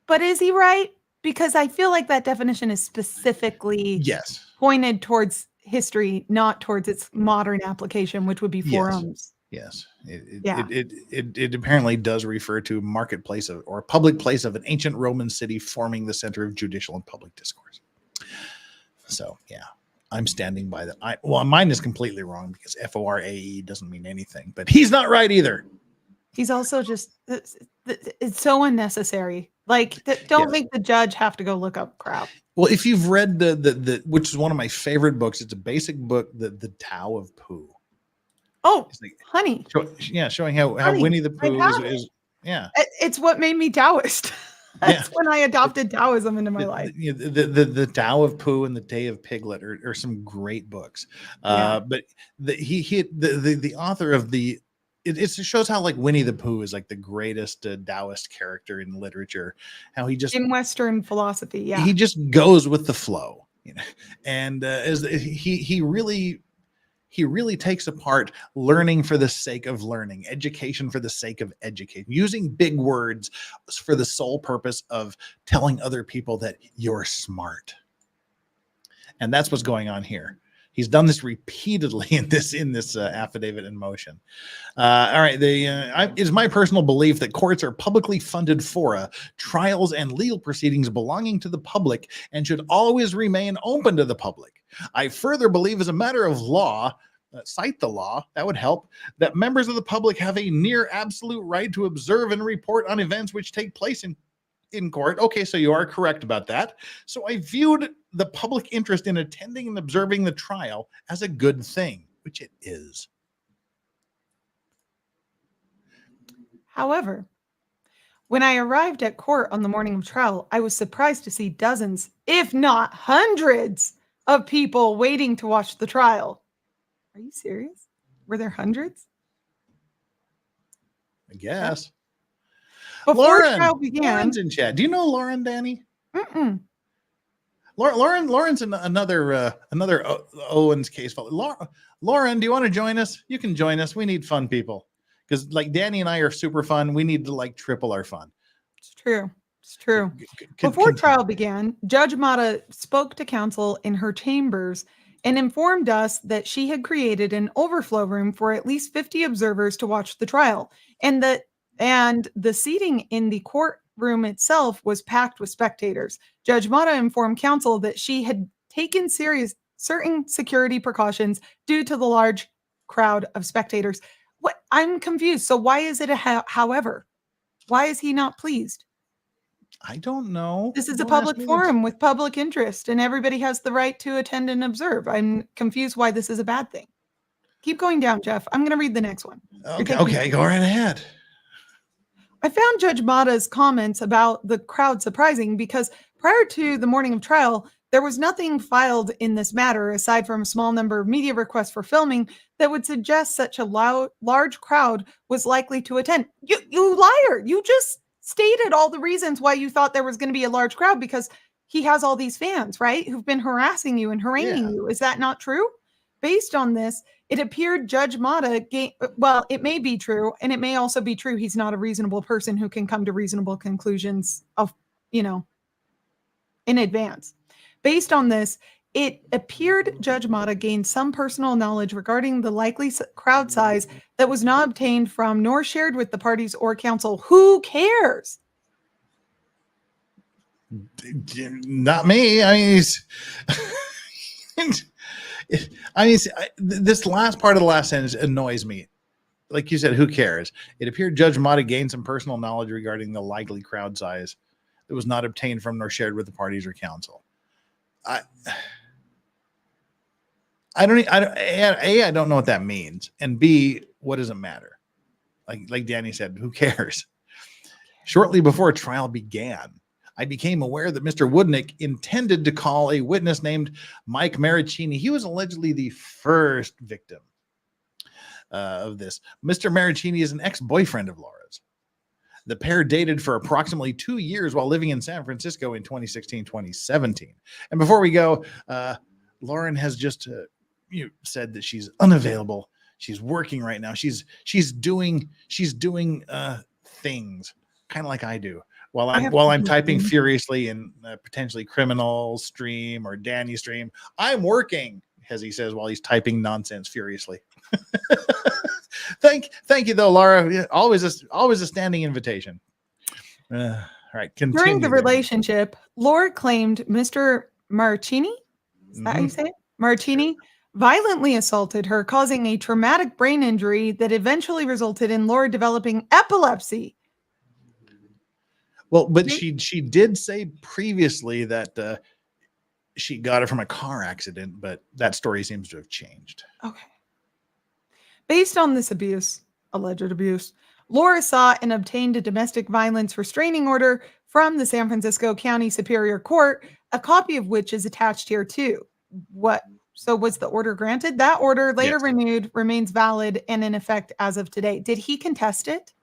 but is he right? Because I feel like that definition is specifically pointed towards history, not towards its modern application, which would be forums. Yes. It apparently does refer to marketplace or public place of an ancient Roman city forming the center of judicial and public discourse. So, yeah. I'm standing by that. Well, mine is completely wrong because F-O-R-A-E doesn't mean anything, but he's not right either. He's also just, it's so unnecessary. Like, don't make the judge have to go look up crap. Well, if you've read the which is one of my favorite books, it's a basic book, the Tao of Pooh. Oh, like, honey. Showing how Winnie the Pooh is. Yeah. It's what made me Taoist. That's when I adopted Taoism into my life. The Tao of Pooh and the Day of Piglet are some great books. But the author of it shows how like Winnie the Pooh is like the greatest Taoist character in literature. How he just in Western philosophy, he just goes with the flow, you know. And as he really takes apart learning for the sake of learning, education for the sake of education, using big words for the sole purpose of telling other people that you're smart. And that's what's going on here. He's done this repeatedly in this affidavit in motion. All right. It is my personal belief that courts are publicly funded fora, trials and legal proceedings belonging to the public and should always remain open to the public. I further believe as a matter of law, cite the law, that would help, that members of the public have a near absolute right to observe and report on events which take place in court. Okay, so you are correct about that. So I viewed the public interest in attending and observing the trial as a good thing, which it is. However, when I arrived at court on the morning of trial, I was surprised to see dozens, if not hundreds, of people waiting to watch the trial. Are you serious? Were there hundreds? I guess. Before trial began, Lauren's in chat. Do you know Lauren, Danny? Mm-mm. Lauren's another Owens case. Lauren, do you want to join us? You can join us. We need fun people because like Danny and I are super fun. We need to like triple our fun. It's true. It's true. Before trial began, Judge Mata spoke to counsel in her chambers and informed us that she had created an overflow room for at least 50 observers to watch the trial, and the seating in the courtroom itself was packed with spectators. Judge Mata informed counsel that she had taken certain security precautions due to the large crowd of spectators. What? I'm confused. So why is it however? Why is he not pleased? I don't know. This is a public forum with public interest, and everybody has the right to attend and observe. I'm confused why this is a bad thing. Keep going down, Jeff. I'm going to read the next one. Okay, go right ahead. I found Judge Mata's comments about the crowd surprising because prior to the morning of trial, there was nothing filed in this matter aside from a small number of media requests for filming that would suggest such a large crowd was likely to attend. You liar! You just stated all the reasons why you thought there was going to be a large crowd because he has all these fans, right? Who've been harassing you and haranguing you. Is that not true? Based on this, it appeared Judge Mata well, it may be true, and it may also be true he's not a reasonable person who can come to reasonable conclusions of, in advance. Based on this, it appeared Judge Mata gained some personal knowledge regarding the likely crowd size that was not obtained from nor shared with the parties or counsel. Who cares? Not me. This last part of the last sentence annoys me. Like you said, who cares? It appeared Judge Mata gained some personal knowledge regarding the likely crowd size that was not obtained from nor shared with the parties or counsel. I don't know what that means. And B, what does it matter? Like Danny said, who cares? Shortly before trial began, I became aware that Mr. Woodnick intended to call a witness named Mike Maricini. He was allegedly the first victim of this. Mr. Maricini is an ex-boyfriend of Laura's. The pair dated for approximately 2 years while living in San Francisco in 2016-2017. And before we go, Lauren has just said that she's unavailable. She's working right now. She's doing things kind of like I do. While I'm typing furiously in potentially Criminal stream or Danny stream, I'm working, as he says while he's typing nonsense furiously. Thank you though, Laura. Always a standing invitation. All right. During the relationship, Laura claimed Mr. Maricini, is that how you say it? Maricini violently assaulted her, causing a traumatic brain injury that eventually resulted in Laura developing epilepsy. Well, but she did say previously that she got it from a car accident, but that story seems to have changed. Okay. Based on this alleged abuse, Laura sought and obtained a domestic violence restraining order from the San Francisco County Superior Court, a copy of which is attached here too. So was the order granted? That order, later renewed, remains valid and in effect as of today. Did he contest it?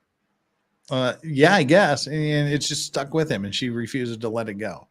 Yeah, I guess. And it's just stuck with him and she refuses to let it go.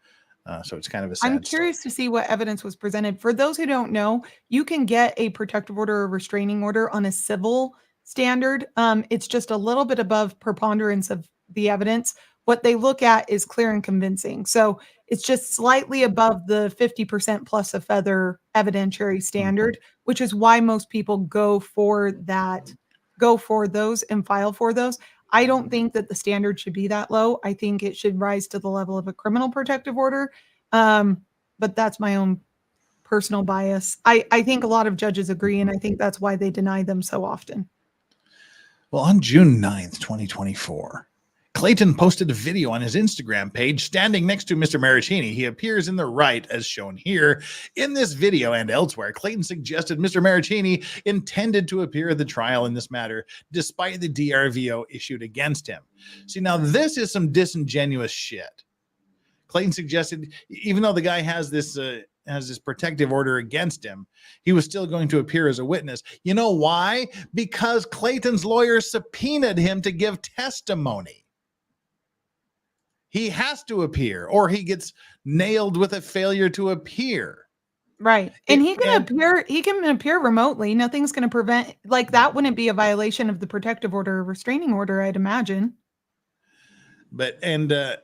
So it's kind of a sad I'm curious to see what evidence was presented. For those who don't know, you can get a protective order or restraining order on a civil standard. It's just a little bit above preponderance of the evidence. What they look at is clear and convincing. So it's just slightly above the 50% plus a feather evidentiary standard, which is why most people go for those and file for those. I don't think that the standard should be that low. I think it should rise to the level of a criminal protective order. But that's my own personal bias. I think a lot of judges agree, and I think that's why they deny them so often. Well, on June 9th, 2024, Clayton posted a video on his Instagram page standing next to Mr. Maricini. He appears in the right as shown here. In this video and elsewhere, Clayton suggested Mr. Maricini intended to appear at the trial in this matter, despite the DRVO issued against him. See, now this is some disingenuous shit. Clayton suggested, even though the guy has this protective order against him, he was still going to appear as a witness. You know why? Because Clayton's lawyer subpoenaed him to give testimony. He has to appear or he gets nailed with a failure to appear. Right. And he can appear remotely. Nothing's going to prevent, like, that wouldn't be a violation of the protective order or restraining order, I'd imagine. But Dave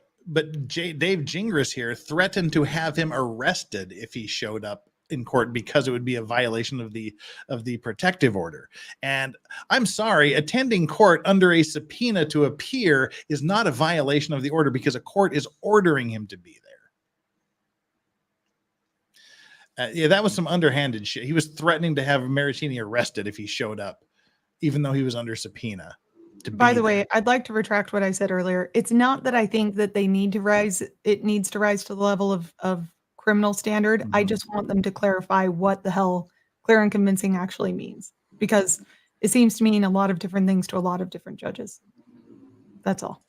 Gingras here threatened to have him arrested if he showed up in court because it would be a violation of the protective order. And I'm sorry, attending court under a subpoena to appear is not a violation of the order because a court is ordering him to be there. Yeah, that was some underhanded shit. He was threatening to have Maricini arrested if he showed up, even though he was under subpoena. By the way, I'd like to retract what I said earlier. It's not that I think that it needs to rise to the level of criminal standard. I just want them to clarify what the hell clear and convincing actually means. because it seems to mean a lot of different things to a lot of different judges. That's all.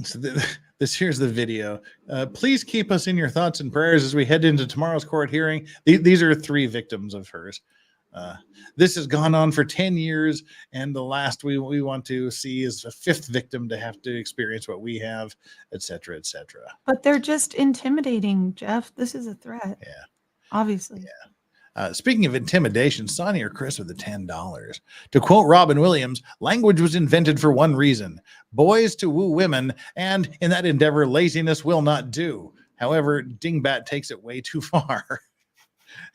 So here's the video. Please keep us in your thoughts and prayers as we head into tomorrow's court hearing. These are 3 victims of hers. This has gone on for 10 years, and the last we want to see is a 5th victim to have to experience what we have, etc., etc. But they're just intimidating, Jeff. This is a threat. Yeah. Obviously. Yeah. Speaking of intimidation, Sonny or Chris with the $10. To quote Robin Williams, language was invented for one reason: boys to woo women, and in that endeavor, laziness will not do. However, Dingbat takes it way too far.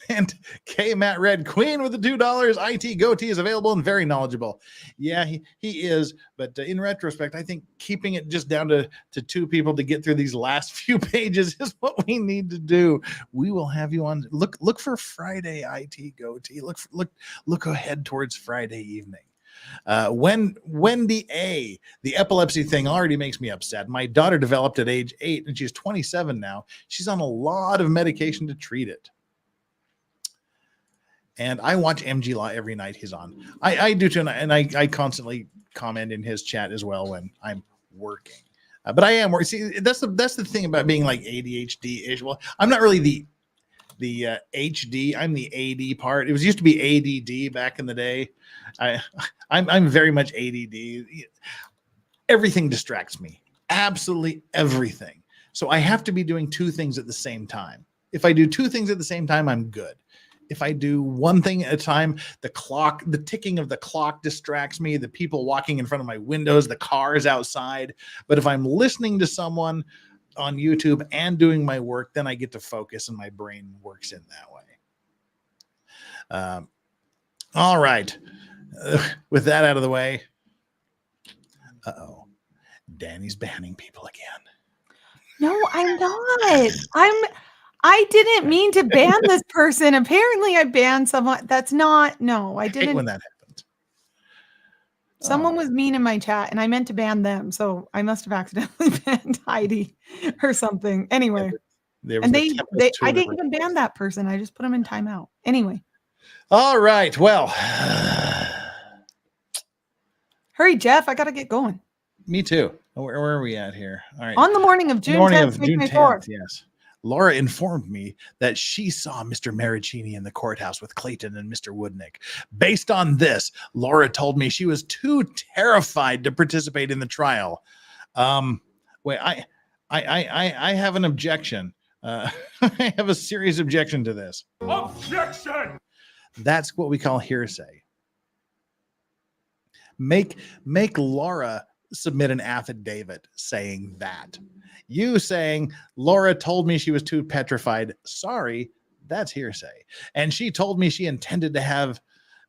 And K. Matt Red, Queen with the $2. IT Goatee is available and very knowledgeable. Yeah, he is. But in retrospect, I think keeping it just down to 2 people to get through these last few pages is what we need to do. We will have you on. Look for Friday IT Goatee. Look ahead towards Friday evening. Wendy A, the epilepsy thing already makes me upset. My daughter developed at age 8 and she's 27 now. She's on a lot of medication to treat it. And I watch MG Law every night he's on. I do too, and I constantly comment in his chat as well when I'm working. But I am working. See, that's the thing about being like ADHD-ish. Well, I'm not really the HD. I'm the AD part. It used to be ADD back in the day. I'm very much ADD. Everything distracts me. Absolutely everything. So I have to be doing 2 things at the same time. If I do 2 things at the same time, I'm good. If I do one thing at a time, the ticking of the clock distracts me, the people walking in front of my windows, the cars outside. But if I'm listening to someone on YouTube and doing my work, then I get to focus and my brain works in that way. All right. With that out of the way. Uh-oh. Danny's banning people again. No, I'm not. I didn't mean to ban this person. Apparently I banned someone. That's not, no, I didn't. I hate when that happens. Someone was mean in my chat and I meant to ban them. So I must have accidentally banned Heidi or something. Anyway. And I didn't even ban that person. I just put them in timeout. Anyway. All right. Well. Hurry, Jeff. I got to get going. Me too. Where are we at here? All right. On the morning of June 10th, 2024. Yes. Laura informed me that she saw Mr. Maricini in the courthouse with Clayton and Mr. Woodnick. Based on this, Laura told me she was too terrified to participate in the trial. Wait, I have an objection. I have a serious objection to this. Objection! That's what we call hearsay. Make Laura submit an affidavit saying that. You saying Laura told me she was too petrified. Sorry, that's hearsay. And she told me she intended to have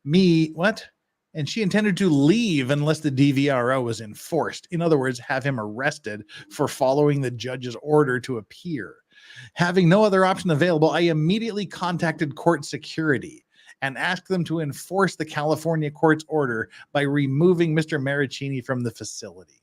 me, what? And she intended to leave unless the DVRO was enforced. In other words, have him arrested for following the judge's order to appear. Having no other option available, I immediately contacted court security and asked them to enforce the California court's order by removing Mr. Maricini from the facility.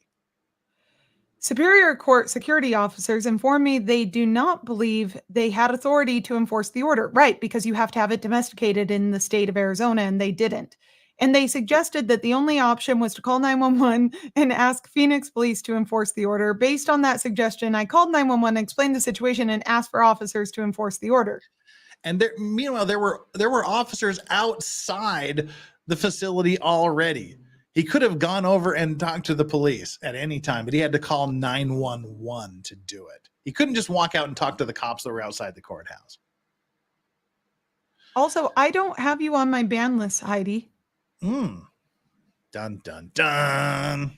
Superior Court security officers informed me they do not believe they had authority to enforce the order. Right, because you have to have it domesticated in the state of Arizona, and they didn't. And they suggested that the only option was to call 911 and ask Phoenix police to enforce the order. Based on that suggestion, I called 911, explained the situation, and asked for officers to enforce the order. And meanwhile, there were officers outside the facility already. He could have gone over and talked to the police at any time, but he had to call 911 to do it. He couldn't just walk out and talk to the cops that were outside the courthouse. Also, I don't have you on my ban list, Heidi. Dun, dun, dun.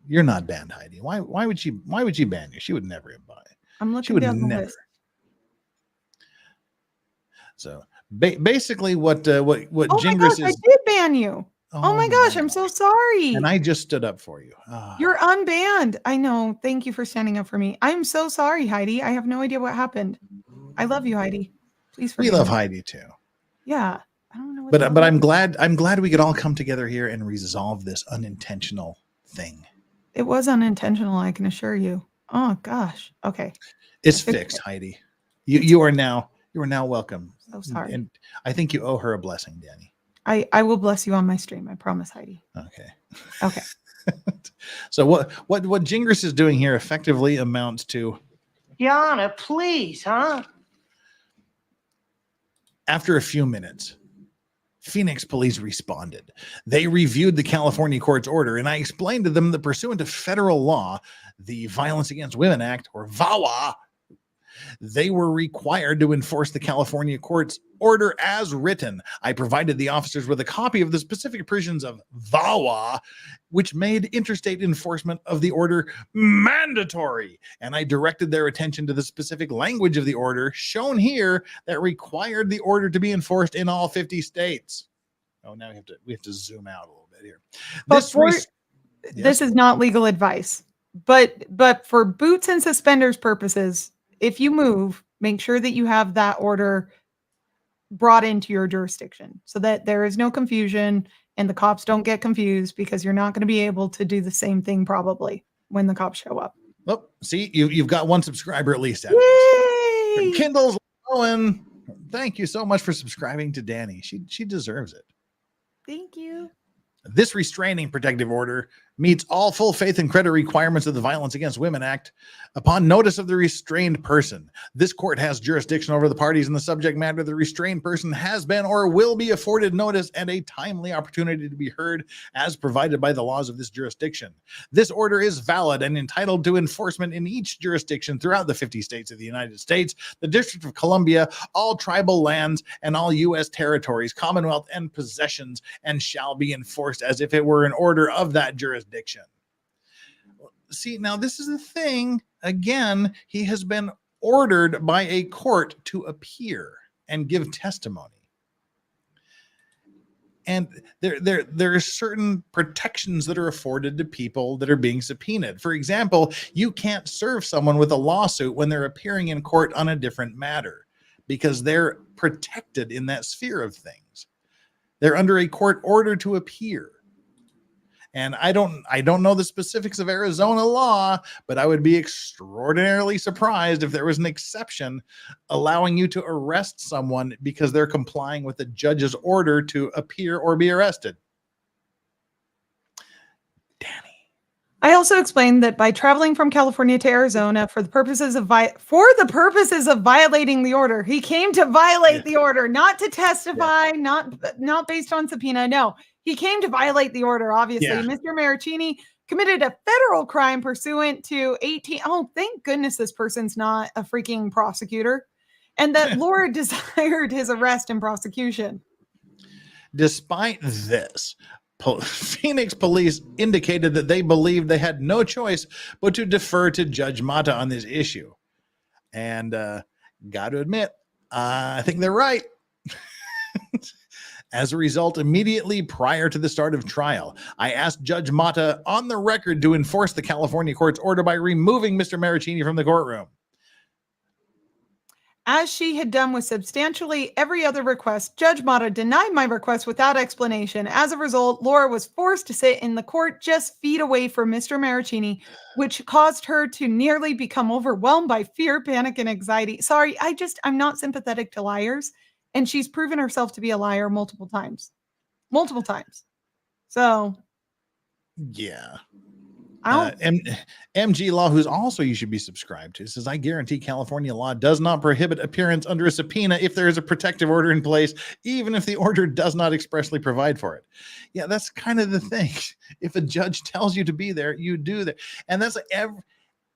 You're not banned, Heidi. Why would she ban you? She would never invite. I'm looking down the list. So basically what Gingras is. I did ban you. Oh my gosh, I'm so sorry. And I just stood up for you. Oh. You're unbanned. I know. Thank you for standing up for me. I'm so sorry, Heidi. I have no idea what happened. I love you, Heidi. Please forgive me. We love Heidi too. Yeah. I don't know. But I'm glad we could all come together here and resolve this unintentional thing. It was unintentional, I can assure you. Oh gosh. Okay. It's fixed, Heidi. You are now welcome. So sorry. And I think you owe her a blessing, Danny. I will bless you on my stream. I promise, Heidi. Okay. Okay. So what Gingras is doing here effectively amounts to, Your Honor, please, huh? after a few minutes, Phoenix police responded. They reviewed the California court's order, and I explained to them that pursuant to federal law, the Violence Against Women Act, or VAWA, they were required to enforce the California court's order as written. I provided the officers with a copy of the specific provisions of VAWA, which made interstate enforcement of the order mandatory. And I directed their attention to the specific language of the order shown here that required the order to be enforced in all 50 states. Oh, now we have to zoom out a little bit here. This is not legal advice, but for boots and suspenders purposes, if you move, make sure that you have that order brought into your jurisdiction so that there is no confusion and the cops don't get confused, because you're not going to be able to do the same thing probably when the cops show up. Oh, see, you've got one subscriber at least. Yay! Kindle's Owen. Thank you so much for subscribing to Danny. She deserves it. Thank you. This restraining protective order meets all full faith and credit requirements of the Violence Against Women Act. Upon notice of the restrained person, this court has jurisdiction over the parties in the subject matter. The restrained person has been or will be afforded notice and a timely opportunity to be heard as provided by the laws of this jurisdiction. This order is valid and entitled to enforcement in each jurisdiction throughout the 50 states of the United States, the District of Columbia, all tribal lands, and all U.S. territories, Commonwealth, and possessions, and shall be enforced as if it were an order of that jurisdiction. See, now this is the thing. Again, he has been ordered by a court to appear and give testimony. And there are certain protections that are afforded to people that are being subpoenaed. For example, you can't serve someone with a lawsuit when they're appearing in court on a different matter, because they're protected in that sphere of things. They're under a court order to appear. And I don't know the specifics of Arizona law, but I would be extraordinarily surprised if there was an exception allowing you to arrest someone because they're complying with the judge's order to appear or be arrested. Danny. I also explained that by traveling from California to Arizona for the purposes of violating the order, he came to violate the order, not to testify, not based on subpoena. No. He came to violate the order, obviously. Yeah. Mr. Maricini committed a federal crime pursuant to 18. Oh, thank goodness this person's not a freaking prosecutor. And that Laura desired his arrest and prosecution. Despite this, Phoenix police indicated that they believed they had no choice but to defer to Judge Mata on this issue. And got to admit, I think they're right. As a result, immediately prior to the start of trial, I asked Judge Mata on the record to enforce the California court's order by removing Mr. Maricini from the courtroom. As she had done with substantially every other request, Judge Mata denied my request without explanation. As a result, Laura was forced to sit in the court just feet away from Mr. Maricini, which caused her to nearly become overwhelmed by fear, panic, and anxiety. Sorry, I'm not sympathetic to liars. And she's proven herself to be a liar multiple times. So, yeah. MG Law, who's also you should be subscribed to, says, I guarantee California law does not prohibit appearance under a subpoena if there is a protective order in place, even if the order does not expressly provide for it. Yeah, that's kind of the thing. If a judge tells you to be there, you do that. And that's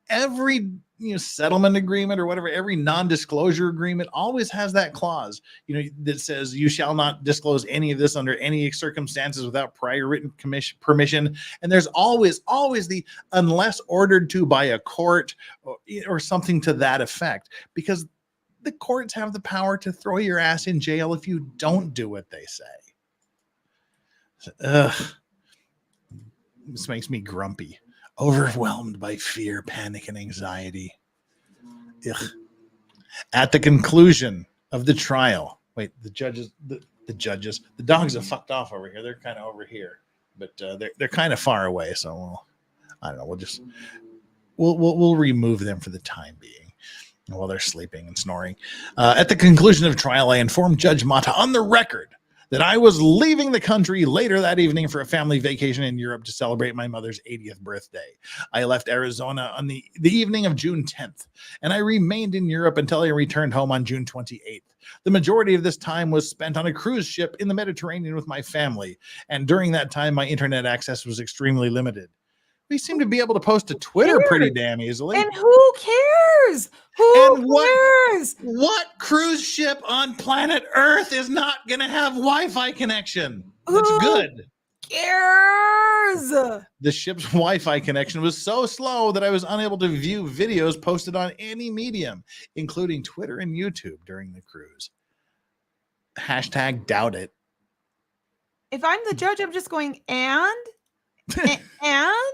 every settlement agreement or whatever, every non-disclosure agreement always has that clause, that says you shall not disclose any of this under any circumstances without prior written permission. And there's always the unless ordered to by a court or something to that effect, because the courts have the power to throw your ass in jail if you don't do what they say. This makes me grumpy. Overwhelmed by fear, panic, and anxiety. Ugh. At the conclusion of the trial, wait, the dogs have fucked off over here. They're kind of over here, but they're kind of far away. So I don't know. We'll remove them for the time being while they're sleeping and snoring. At the conclusion of trial, I informed Judge Mata on the record that I was leaving the country later that evening for a family vacation in Europe to celebrate my mother's 80th birthday. I left Arizona on the evening of June 10th, and I remained in Europe until I returned home on June 28th. The majority of this time was spent on a cruise ship in the Mediterranean with my family, and during that time, my internet access was extremely limited. We seem to be able to post to Twitter pretty damn easily. And who cares? Who cares? What cruise ship on planet Earth is not going to have Wi-Fi connection? That's good. Cares? The ship's Wi-Fi connection was so slow that I was unable to view videos posted on any medium, including Twitter and YouTube during the cruise. Hashtag doubt it. If I'm the judge, I'm just going, and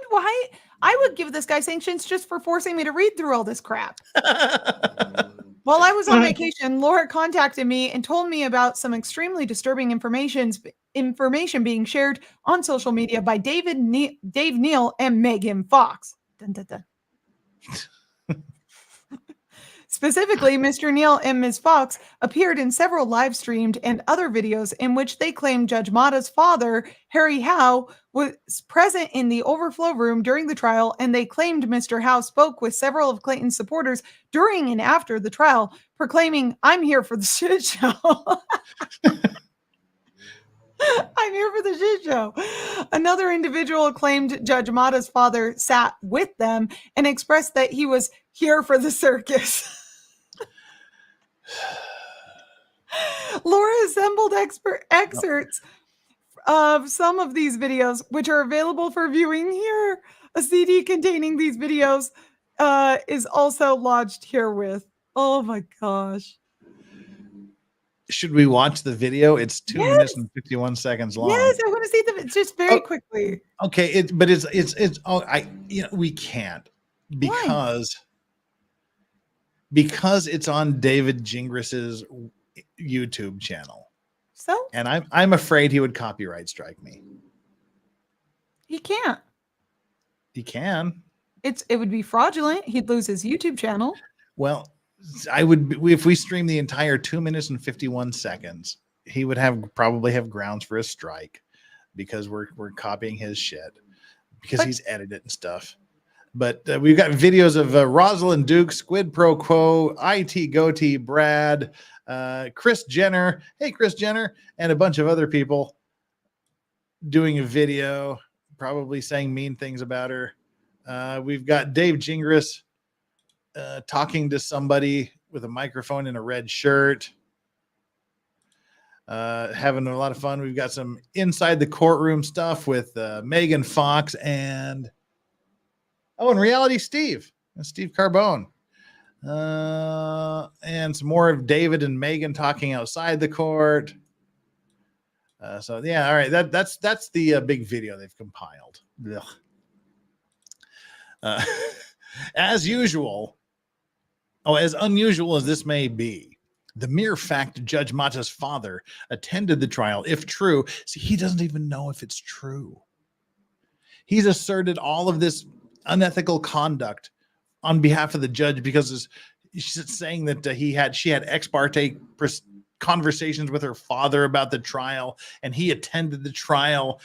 why? I would give this guy sanctions just for forcing me to read through all this crap. While I was on vacation, Laura contacted me and told me about some extremely disturbing information being shared on social media by Dave Neal and Megan Fox. Dun, dun, dun. Specifically, Mr. Neal and Ms. Fox appeared in several live streamed and other videos in which they claimed Judge Mata's father, Harry Howe, was present in the overflow room during the trial, and they claimed Mr. Howe spoke with several of Clayton's supporters during and after the trial, proclaiming, "I'm here for the shit show." I'm here for the shit show. Another individual claimed Judge Mata's father sat with them and expressed that he was here for the circus. Laura assembled excerpts of some of these videos, which are available for viewing here. A CD containing these videos is also lodged herewith. Oh my gosh. Should we watch the video? It's 2 minutes and 51 seconds long. Yes, I want to see them just very quickly. Okay, we can't because it's on David Gingras's YouTube channel. So? And I'm afraid he would copyright strike me. He can't. He can. It would be fraudulent. He'd lose his YouTube channel. Well, if we stream the entire 2 minutes and 51 seconds, he would probably have grounds for a strike because we're copying his shit because he's edited and stuff. But we've got videos of Rosalind Duke, Squid Pro Quo, IT Goatee, Brad, Chris Jenner. Hey, Chris Jenner, and a bunch of other people doing a video, probably saying mean things about her. We've got Dave Gingras talking to somebody with a microphone in a red shirt, having a lot of fun. We've got some inside the courtroom stuff with Megan Fox and Reality Steve Carbone, and some more of David and Megan talking outside the court. So yeah, all right, that's the big video they've compiled. As usual. As unusual as this may be, the mere fact Judge Mata's father attended the trial, if true, he doesn't even know if it's true. He's asserted all of this unethical conduct on behalf of the judge because she's saying that she had ex-parte conversations with her father about the trial, and he attended the trial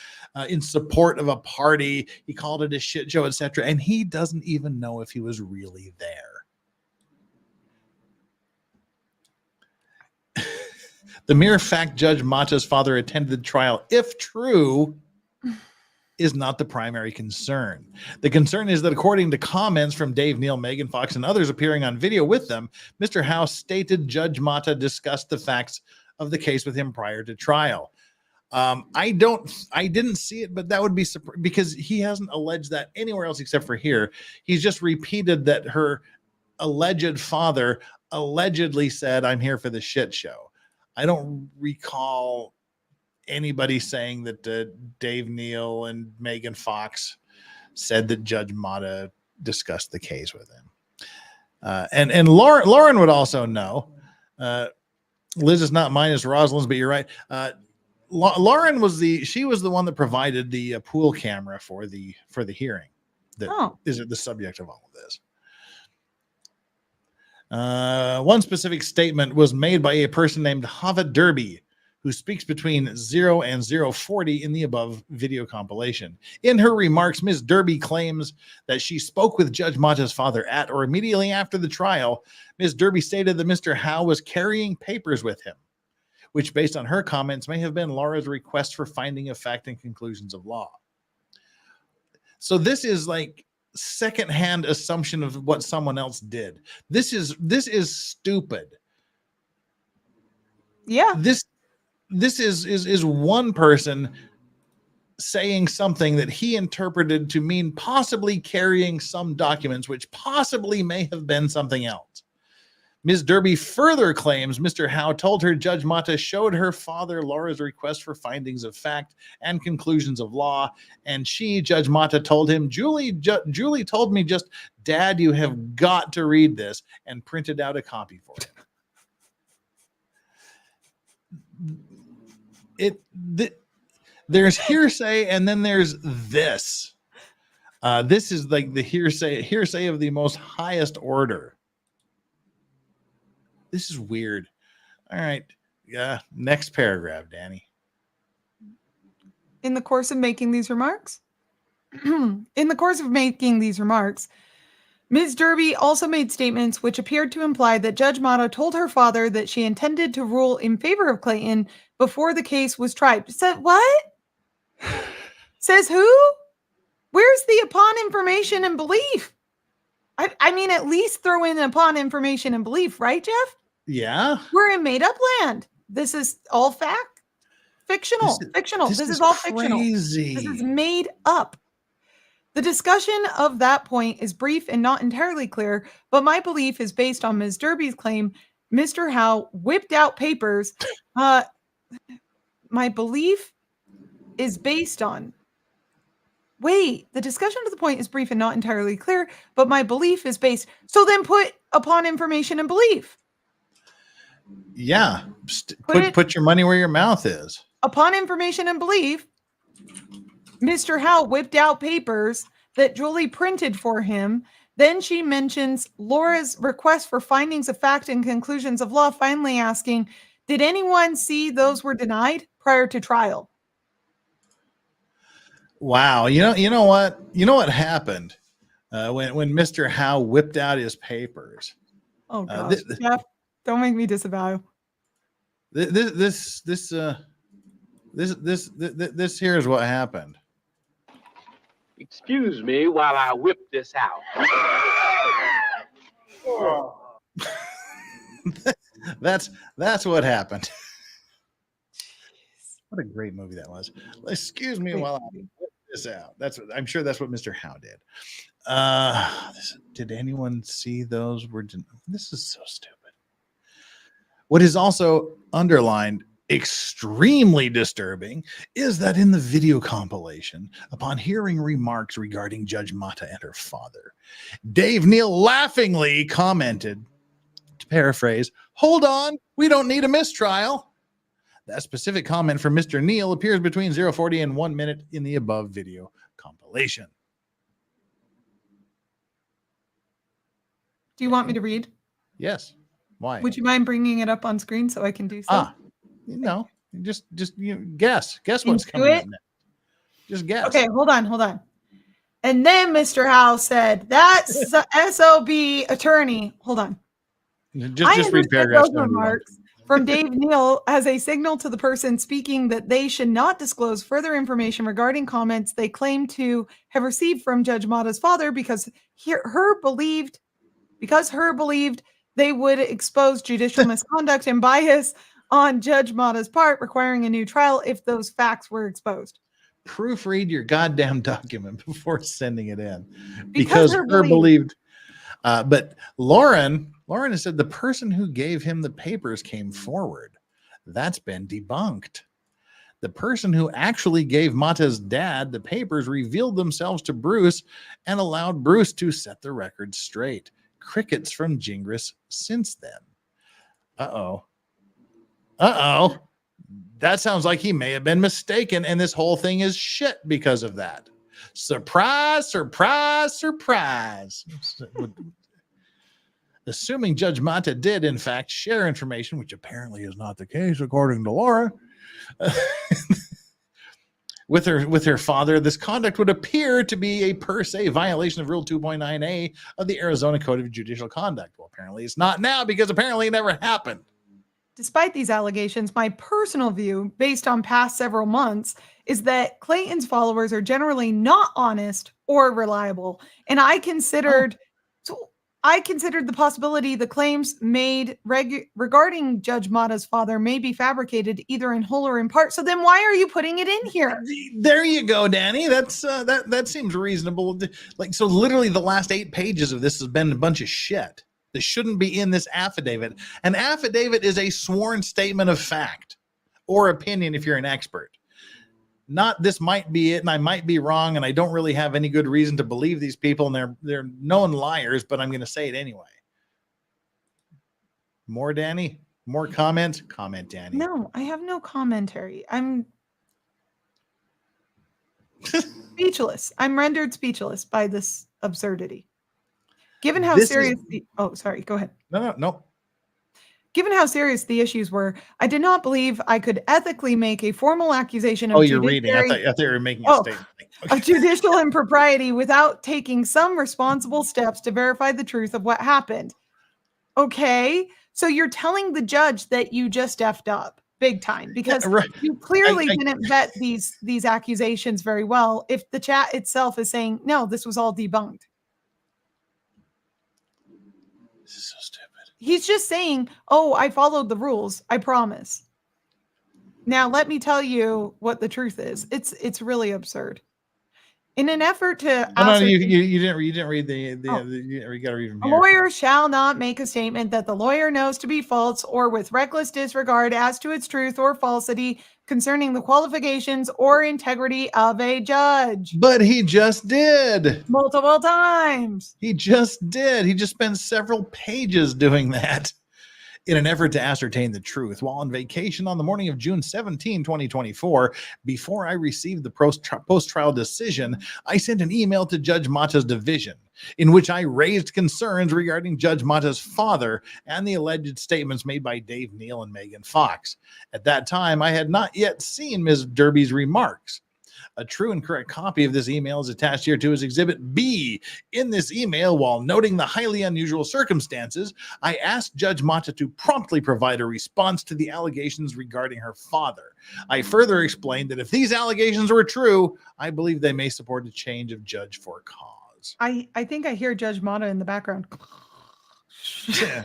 in support of a party. He called it a shit show, etc., and he doesn't even know if he was really there. The mere fact Judge Mata's father attended the trial, if true, is not the primary concern. The concern is that according to comments from Dave Neal, Megan Fox, and others appearing on video with them, Mr. House stated Judge Mata discussed the facts of the case with him prior to trial. I didn't see it, but that would be because he hasn't alleged that anywhere else except for here. He's just repeated that her alleged father allegedly said, "I'm here for the shit show." I don't recall anybody saying that Dave Neal and Megan Fox said that Judge Mata discussed the case with him. And Lauren would also know. Liz is not mine, it's Rosalind's, but you're right. Lauren was the one that provided the pool camera for the hearing. That is the subject of all of this. One specific statement was made by a person named Hava Derby, who speaks between 0 and 0:40 in the above video compilation. In her remarks, Ms. Derby claims that she spoke with Judge Mata's father at or immediately after the trial. Ms. Derby stated that Mr. Howe was carrying papers with him, which, based on her comments, may have been Laura's request for finding of fact and conclusions of law. So this is like secondhand assumption of what someone else did. This is stupid. Yeah. This is one person saying something that he interpreted to mean possibly carrying some documents, which possibly may have been something else. Ms. Derby further claims Mr. Howe told her Judge Mata showed her father Laura's request for findings of fact and conclusions of law, and she, Judge Mata, told him, Julie told me just, Dad, you have got to read this, and printed out a copy for him. There's hearsay, and then there's this. This is like the hearsay of the most highest order. This is weird. All right. Yeah. Next paragraph, Danny. In the course of making these remarks, Ms. Derby also made statements which appeared to imply that Judge Mata told her father that she intended to rule in favor of Clayton before the case was tried. Said what? Says who? Where's the upon information and belief? I mean, at least throw in upon information and belief, right, Jeff? Yeah. We're in made up land. This is all fact. Fictional. This is all fictional. This is made up. The discussion of that point is brief and not entirely clear, but my belief is based on Ms. Derby's claim Mr. Howe whipped out papers. My belief is based on. Wait, the discussion of the point is brief and not entirely clear, but my belief is based. So then put upon information and belief. Yeah. Put your money where your mouth is. Upon information and belief, Mr. Howe whipped out papers that Julie printed for him. Then she mentions Laura's request for findings of fact and conclusions of law, finally asking, did anyone see those were denied prior to trial? Wow. You know what happened when Mr. Howe whipped out his papers. Oh gosh, Jeff, don't make me disavow. This here is what happened. Excuse me while I whip this out. That's what happened. What a great movie that was. Excuse me while I whip this out. I'm sure that's what Mr. Howe did. Did anyone see those? This is so stupid. What is also underlined, extremely disturbing, is that in the video compilation, upon hearing remarks regarding Judge Mata and her father, Dave Neal laughingly commented, to paraphrase, "Hold on, we don't need a mistrial." That specific comment from Mr. Neal appears between 0:40 and 1 minute in the above video compilation. Do you want me to read? Yes. Why? Would you mind bringing it up on screen so I can do so? No, just guess what's coming up next. Just guess. Okay, hold on. And then Mr. Howe said, "That's SOB attorney." Hold on. Just read paragraph those remarks from Dave Neal as a signal to the person speaking that they should not disclose further information regarding comments they claim to have received from Judge Mata's father because her believed they would expose judicial misconduct and bias on Judge Mata's part, requiring a new trial if those facts were exposed. Proofread your goddamn document before sending it in, because her believed. But Lauren has said the person who gave him the papers came forward. That's been debunked. The person who actually gave Mata's dad the papers revealed themselves to Bruce and allowed Bruce to set the record straight. Crickets from Gingras since then. Uh-oh. That sounds like he may have been mistaken, and this whole thing is shit because of that. Surprise, surprise, surprise. Assuming Judge Mata did, in fact, share information, which apparently is not the case, according to Laura, With her father, this conduct would appear to be a per se violation of Rule 2.9a of the Arizona Code of Judicial Conduct. Well, apparently it's not now because apparently it never happened. Despite these allegations, my personal view, based on past several months, is that Clayton's followers are generally not honest or reliable. And I considered the possibility the claims made regarding Judge Mata's father may be fabricated either in whole or in part. So then why are you putting it in here? There you go, Danny. That's that seems reasonable. Like, so literally the last 8 pages of this has been a bunch of shit. This shouldn't be in this affidavit. An affidavit is a sworn statement of fact or opinion if you're an expert. Not this might be it and I might be wrong and I don't really have any good reason to believe these people and they're known liars, but I'm going to say it anyway. More, Danny? More comments? Comment, Danny. No, I have no commentary. I'm speechless. I'm rendered speechless by this absurdity. Given how serious sorry, go ahead. No. Given how serious the issues were, I did not believe I could ethically make a formal accusation of you're reading. I thought you were making a statement. Of judicial impropriety without taking some responsible steps to verify the truth of what happened. Okay, so you're telling the judge that you just effed up big time because you clearly didn't vet these accusations very well. If the chat itself is saying, no, this was all debunked. This is so stupid. He's just saying, oh, I followed the rules. I promise. Now, let me tell you what the truth is. It's really absurd. In an effort to you didn't read you got to read from a here. lawyer shall not make a statement that the lawyer knows to be false or with reckless disregard as to its truth or falsity concerning the qualifications or integrity of a judge. But he just did. Multiple times. He just did. He just spent several pages doing that in an effort to ascertain the truth. While on vacation on the morning of June 17, 2024, before I received the post-trial decision, I sent an email to Judge Mata's division in which I raised concerns regarding Judge Mata's father and the alleged statements made by Dave Neal and Megan Fox. At that time, I had not yet seen Ms. Derby's remarks. A true and correct copy of this email is attached here to as Exhibit B. In this email, while noting the highly unusual circumstances, I asked Judge Mata to promptly provide a response to the allegations regarding her father. I further explained that if these allegations were true, I believe they may support a change of judge for cause. I think I hear Judge Mata in the background. Yeah.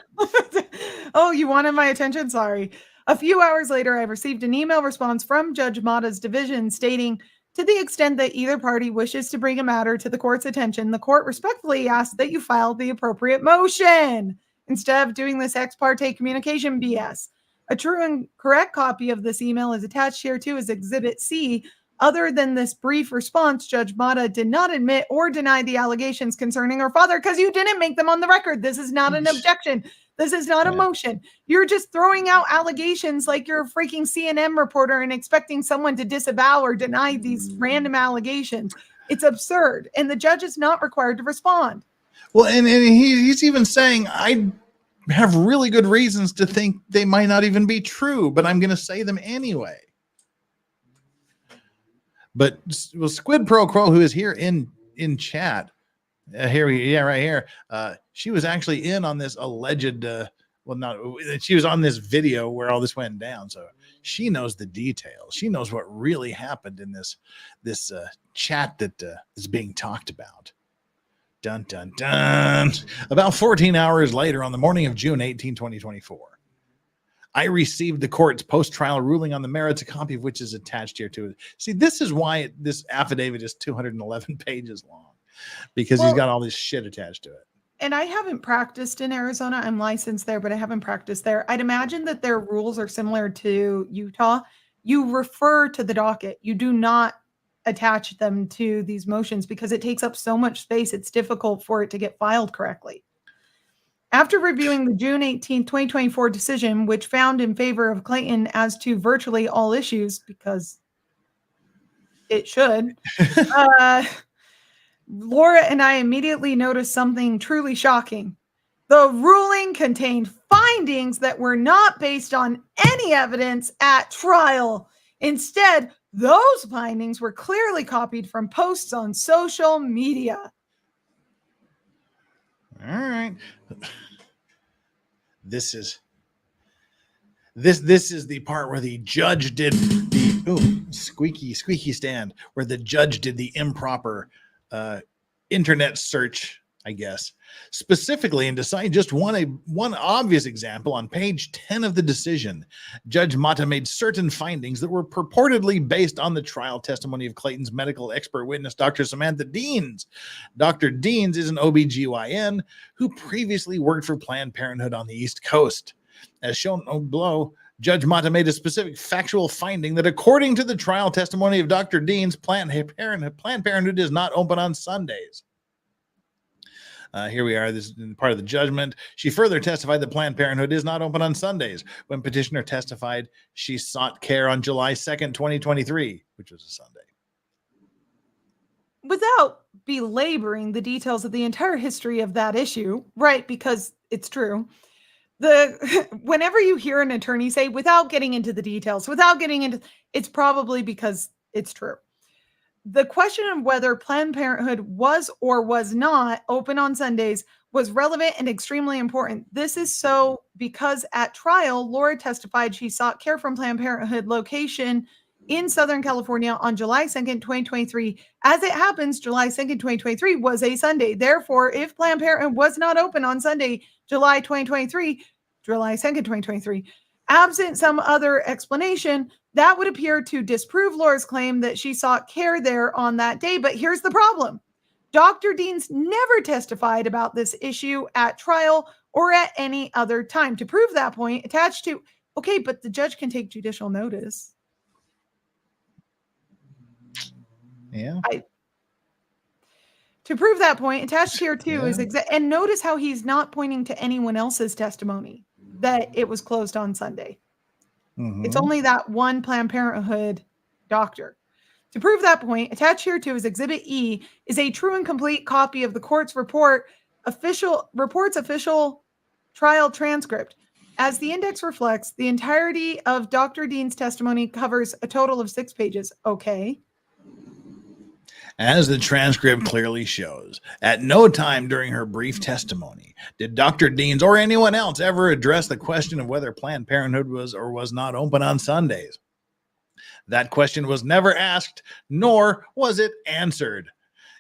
Oh, you wanted my attention? Sorry. A few hours later, I received an email response from Judge Mata's division stating, to the extent that either party wishes to bring a matter to the court's attention, the court respectfully asks that you file the appropriate motion instead of doing this ex parte communication BS. A true and correct copy of this email is attached here too as Exhibit C. Other than this brief response, Judge Mata did not admit or deny the allegations concerning her father because you didn't make them on the record. This is not an objection. This is not a motion. You're just throwing out allegations like you're a freaking CNN reporter and expecting someone to disavow or deny these random allegations. It's absurd. And the judge is not required to respond. Well, and he's even saying, I have really good reasons to think they might not even be true, but I'm going to say them anyway. But Squid Pro Quo, who is here in chat, right here. She was actually in on this alleged, she was on this video where all this went down. So she knows the details. She knows what really happened in this chat that is being talked about. Dun, dun, dun. About 14 hours later, on the morning of June 18, 2024, I received the court's post-trial ruling on the merits, a copy of which is attached here to it. See, this is why this affidavit is 211 pages long. Because he's got all this shit attached to it. And I haven't practiced in Arizona. I'm licensed there, but I haven't practiced there. I'd imagine that their rules are similar to Utah. You refer to the docket. You do not attach them to these motions because it takes up so much space. It's difficult for it to get filed correctly. After reviewing the June 18, 2024 decision, which found in favor of Clayton as to virtually all issues, because it should, Laura and I immediately noticed something truly shocking. The ruling contained findings that were not based on any evidence at trial. Instead, those findings were clearly copied from posts on social media. All right. This is the part where the judge did the squeaky stand, where the judge did the improper internet search, I guess, specifically in deciding just one obvious example. On page 10 of the decision, Judge Mata made certain findings that were purportedly based on the trial testimony of Clayton's medical expert witness, Dr. Samantha Deans. Dr. Deans is an OBGYN who previously worked for Planned Parenthood on the East Coast. As shown below, Judge Mata made a specific factual finding that according to the trial testimony of Dr. Deans, Planned Parenthood is not open on Sundays. Here we are. This is part of the judgment. She further testified that Planned Parenthood is not open on Sundays. When petitioner testified, she sought care on July 2nd, 2023, which was a Sunday. Without belaboring the details of the entire history of that issue, right, because it's true, whenever you hear an attorney say, without getting into the details, it's probably because it's true. The question of whether Planned Parenthood was or was not open on Sundays was relevant and extremely important. This is so because at trial, Laura testified she sought care from Planned Parenthood location in Southern California on July 2nd, 2023. As it happens, July 2nd, 2023 was a Sunday. Therefore, if Planned Parenthood was not open on Sunday, July 2nd, 2023, absent some other explanation, that would appear to disprove Laura's claim that she sought care there on that day. But here's the problem. Dr. Deans never testified about this issue at trial or at any other time. To prove that point, attached to, okay, but the judge can take judicial notice. Yeah. To prove that point, attached here too is and notice how he's not pointing to anyone else's testimony that it was closed on Sunday. Mm-hmm. It's only that one Planned Parenthood doctor. To prove that point, attached here too is Exhibit E is a true and complete copy of the court's official trial transcript. As the index reflects, the entirety of Dr. Dean's testimony covers a total of 6 pages. Okay. As the transcript clearly shows, at no time during her brief testimony did Dr. Deans or anyone else ever address the question of whether Planned Parenthood was or was not open on Sundays. That question was never asked, nor was it answered.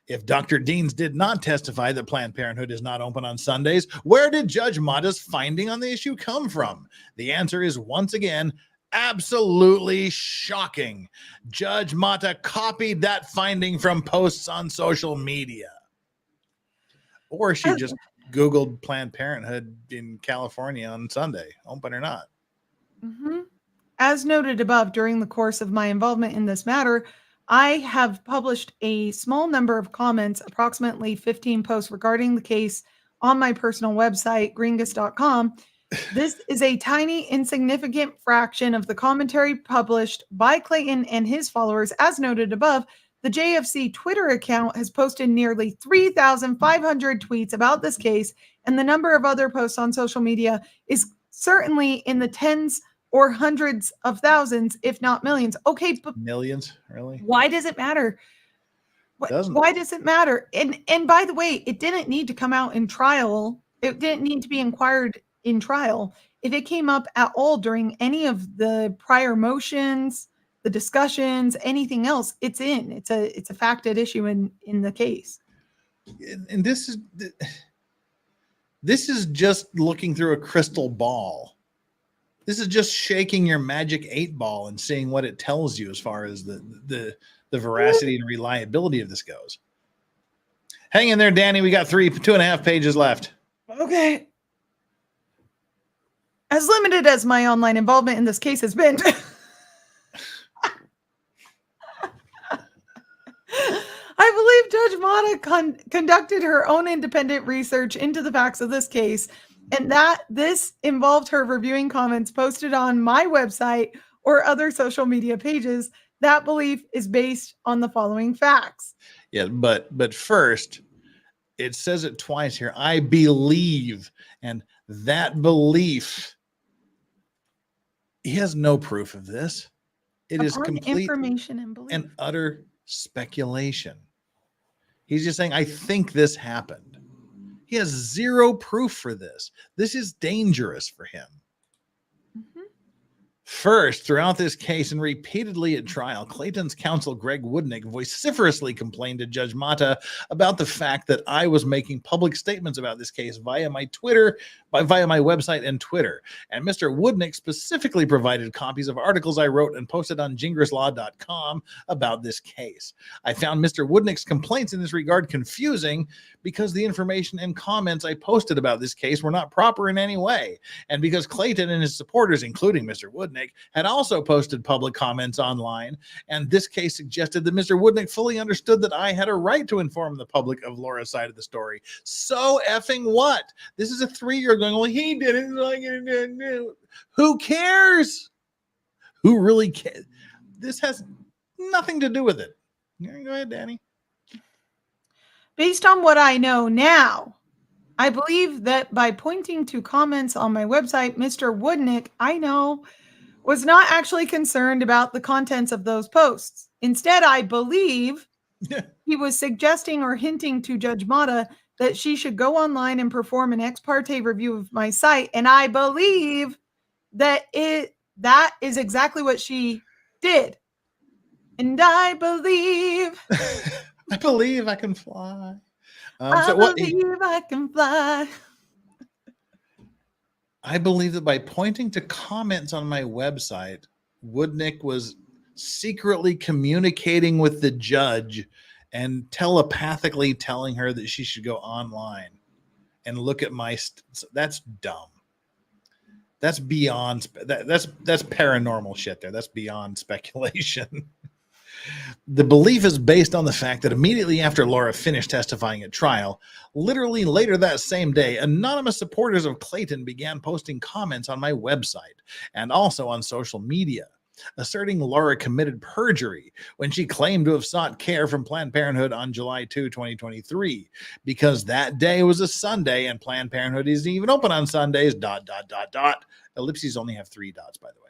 If Dr. Deans did not testify that Planned Parenthood is not open on Sundays, where did Judge Mata's finding on the issue come from? The answer is once again, absolutely shocking. Judge Mata copied that finding from posts on social media. Or she just Googled Planned Parenthood in California on Sunday, open or not. Mm-hmm. As noted above, during the course of my involvement in this matter, I have published a small number of comments, approximately 15 posts regarding the case on my personal website, gringos.com. This is a tiny, insignificant fraction of the commentary published by Clayton and his followers. As noted above, the JFC Twitter account has posted nearly 3,500 tweets about this case, and the number of other posts on social media is certainly in the tens or hundreds of thousands, if not millions. Okay, but millions, really? Why does it matter? Why does it matter? And by the way, it didn't need to come out in trial. It didn't need to be inquired in trial. If it came up at all during any of the prior motions, the discussions, anything else, it's in. It's a facted issue in the case. And this is just looking through a crystal ball. This is just shaking your magic 8 ball and seeing what it tells you as far as the veracity and reliability of this goes. Hang in there, Danny. We got 2.5 pages left. Okay. As limited as my online involvement in this case has been, I believe Judge Mata conducted her own independent research into the facts of this case, and that this involved her reviewing comments posted on my website or other social media pages. That belief is based on the following facts. Yeah, but first, it says it twice here. I believe, and that belief, he has no proof of this. It is Upon complete information and belief. and utter speculation. He's just saying, I think this happened. He has zero proof for this. This is dangerous for him. First, throughout this case and repeatedly at trial, Clayton's counsel, Greg Woodnick, vociferously complained to Judge Mata about the fact that I was making public statements about this case via my website and Twitter. And Mr. Woodnick specifically provided copies of articles I wrote and posted on gingraslaw.com about this case. I found Mr. Woodnick's complaints in this regard confusing because the information and comments I posted about this case were not proper in any way. And because Clayton and his supporters, including Mr. Woodnick, had also posted public comments online, and this case suggested that Mr. Woodnick fully understood that I had a right to inform the public of Laura's side of the story. So effing what? This is a 3-year-old going, well, he did it. Who cares? Who really cares? This has nothing to do with it. Go ahead, Danny. Based on what I know now, I believe that by pointing to comments on my website, Mr. Woodnick, I know, was not actually concerned about the contents of those posts. Instead, I believe he was suggesting or hinting to Judge Mata that she should go online and perform an ex parte review of my site. And I believe that that is exactly what she did. And I believe I believe I can fly. I believe I can fly. I believe that by pointing to comments on my website, Woodnick was secretly communicating with the judge and telepathically telling her that she should go online and look at my that's dumb. That's beyond that's paranormal shit there. That's beyond speculation. The belief is based on the fact that immediately after Laura finished testifying at trial, literally later that same day, anonymous supporters of Clayton began posting comments on my website and also on social media, asserting Laura committed perjury when she claimed to have sought care from Planned Parenthood on July 2, 2023, because that day was a Sunday and Planned Parenthood isn't even open on Sundays, ... Ellipses only have 3 dots, by the way.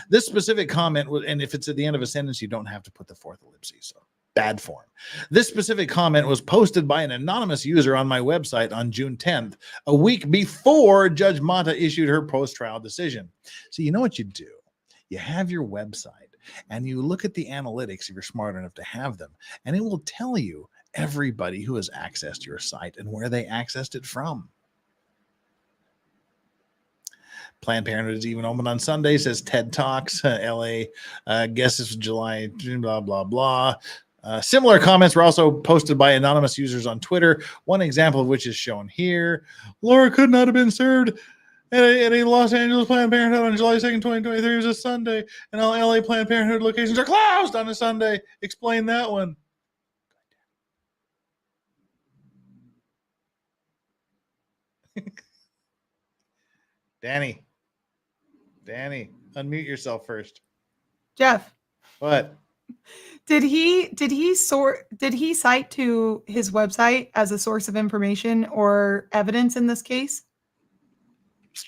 This specific comment, and if it's at the end of a sentence, you don't have to put the 4th ellipsis. So bad form. This specific comment was posted by an anonymous user on my website on June 10th, a week before Judge Mata issued her post-trial decision. So you know what you do? You have your website and you look at the analytics if you're smart enough to have them, and it will tell you everybody who has accessed your site and where they accessed it from. Planned Parenthood is even open on Sunday, says TED Talks, LA, guess it's July, blah, blah, blah. Similar comments were also posted by anonymous users on Twitter, one example of which is shown here. Laura could not have been served at a Los Angeles Planned Parenthood on July 2nd, 2023. It was a Sunday, and all LA Planned Parenthood locations are closed on a Sunday. Explain that one. Danny, unmute yourself first. Jeff. What? Did he cite to his website as a source of information or evidence in this case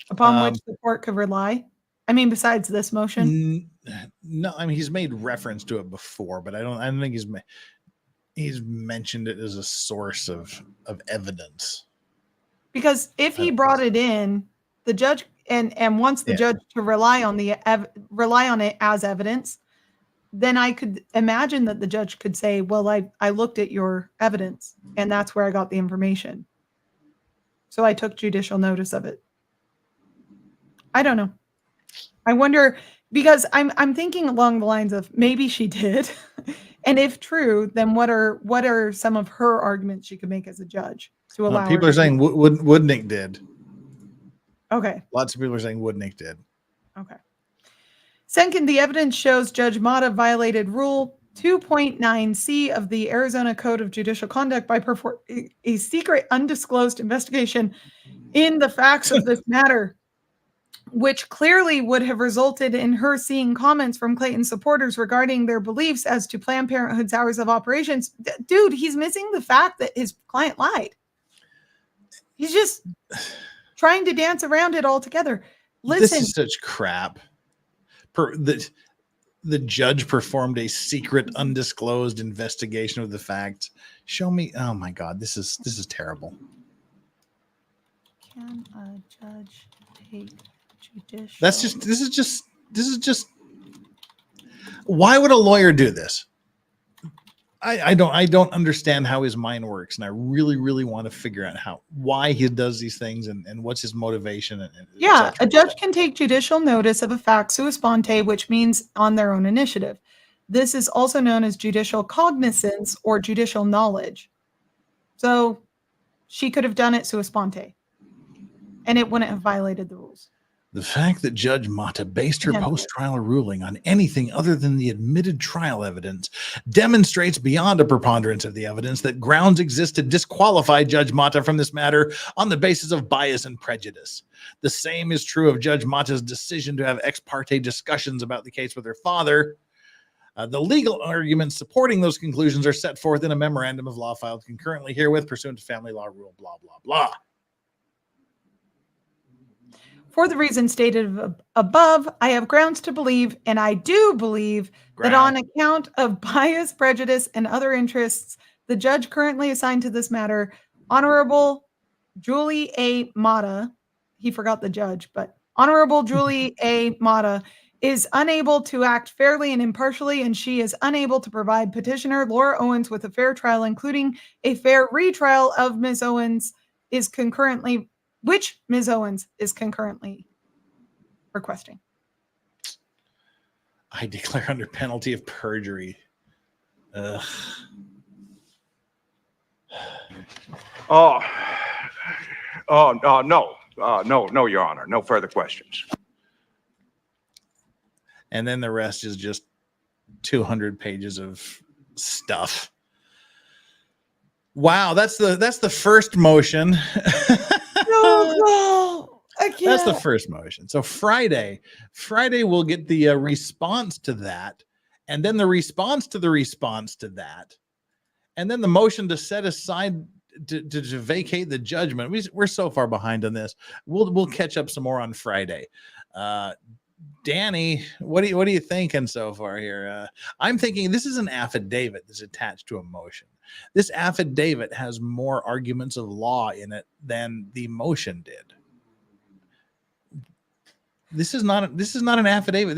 upon which the court could rely? I mean, besides this motion? No, I mean, he's made reference to it before, but I don't think he's mentioned it as a source of evidence. Because if he brought it in, the judge and wants the judge to rely on it as evidence, then I could imagine that the judge could say, well, I looked at your evidence and that's where I got the information. So I took judicial notice of it. I don't know. I wonder, because I'm thinking along the lines of maybe she did. And if true, then what are some of her arguments she could make as a judge to allow people are saying Woodnick did. Okay. Lots of people are saying Woodnick did. Okay. Second, the evidence shows Judge Mata violated Rule 2.9C of the Arizona Code of Judicial Conduct by performing a secret, undisclosed investigation in the facts of this matter, which clearly would have resulted in her seeing comments from Clayton supporters regarding their beliefs as to Planned Parenthood's hours of operations. Dude, he's missing the fact that his client lied. He's just trying to dance around it altogether. Listen. This is such crap. the judge performed a secret, undisclosed investigation of the facts. Show me. Oh my God, this is terrible. Can a judge take judicial? This is just. Why would a lawyer do this? I don't understand how his mind works, and I really want to figure out why he does these things and what's his motivation. Yeah, a judge can take judicial notice of a fact sua sponte, which means on their own initiative. This is also known as judicial cognizance or judicial knowledge. So she could have done it sua sponte, and it wouldn't have violated the rules. The fact that Judge Mata based her post-trial ruling on anything other than the admitted trial evidence demonstrates beyond a preponderance of the evidence that grounds exist to disqualify Judge Mata from this matter on the basis of bias and prejudice. The same is true of Judge Mata's decision to have ex parte discussions about the case with her father. The legal arguments supporting those conclusions are set forth in a memorandum of law filed concurrently herewith pursuant to family law rule, blah, blah, blah. For the reasons stated above, I have grounds to believe, and I do believe, that on account of bias, prejudice, and other interests, the judge currently assigned to this matter, Honorable Julie A. Mata, he forgot the judge, but Honorable Julie A. Mata is unable to act fairly and impartially, and she is unable to provide petitioner Laura Owens with a fair trial, including a fair retrial of Ms. Owens which Ms. Owens is concurrently requesting. I declare under penalty of perjury. No, Your Honor. No further questions. And then the rest is just 200 pages of stuff. Wow, that's the first motion. No, I can't. That's the first motion. So Friday we'll get the response to that, and then the response to that, and then the motion to set aside to vacate the judgment. We're so far behind on this. We'll catch up some more on Friday. Danny, what are you thinking so far here? I'm thinking this is an affidavit that's attached to a motion. This affidavit has more arguments of law in it than the motion did. This is not an affidavit.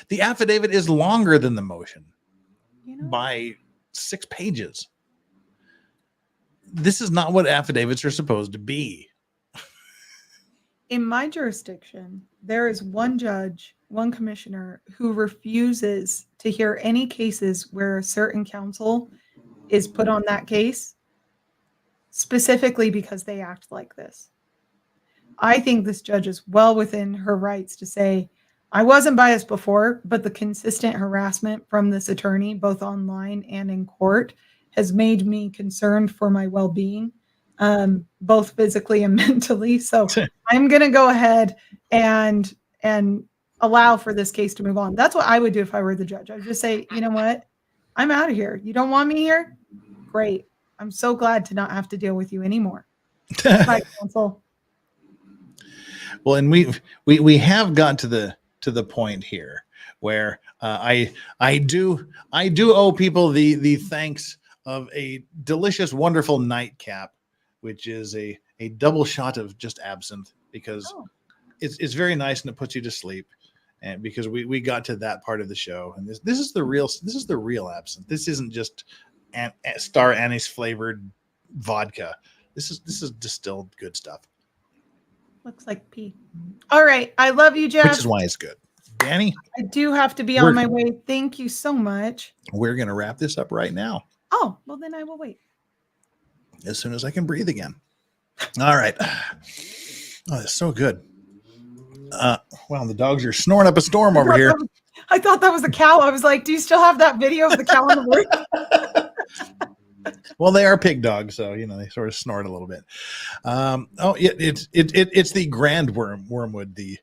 The affidavit is longer than the motion by 6 pages. This is not what affidavits are supposed to be. In my jurisdiction, there is one judge, one commissioner who refuses to hear any cases where a certain counsel is put on that case, specifically because they act like this. I think this judge is well within her rights to say, I wasn't biased before, but the consistent harassment from this attorney, both online and in court, has made me concerned for my well-being, both physically and mentally. So I'm going to go ahead and allow for this case to move on. That's what I would do if I were the judge. I would just say, you know what? I'm out of here. You don't want me here? Great. I'm so glad to not have to deal with you anymore. Bye, counsel. Well, and we have got to the point here where I do owe people the thanks of a delicious, wonderful nightcap, which is a double shot of just absinthe, because it's very nice and it puts you to sleep. And because we got to that part of the show, and this is the real absinthe. This isn't just star anise flavored vodka. This is distilled good stuff. Looks like pee. All right. I love you, Jeff. Which is why it's good. Danny? I do have to be on my way. Thank you so much. We're going to wrap this up right now. Oh, well, then I will wait. As soon as I can breathe again. All right. Oh, that's so good. Well, the dogs are snoring up a storm over here. I thought that was a cow. I was like, do you still have that video of the cow on the roof? Well, they are pig dogs, so they sort of snort a little bit. It's the grand wormwood, the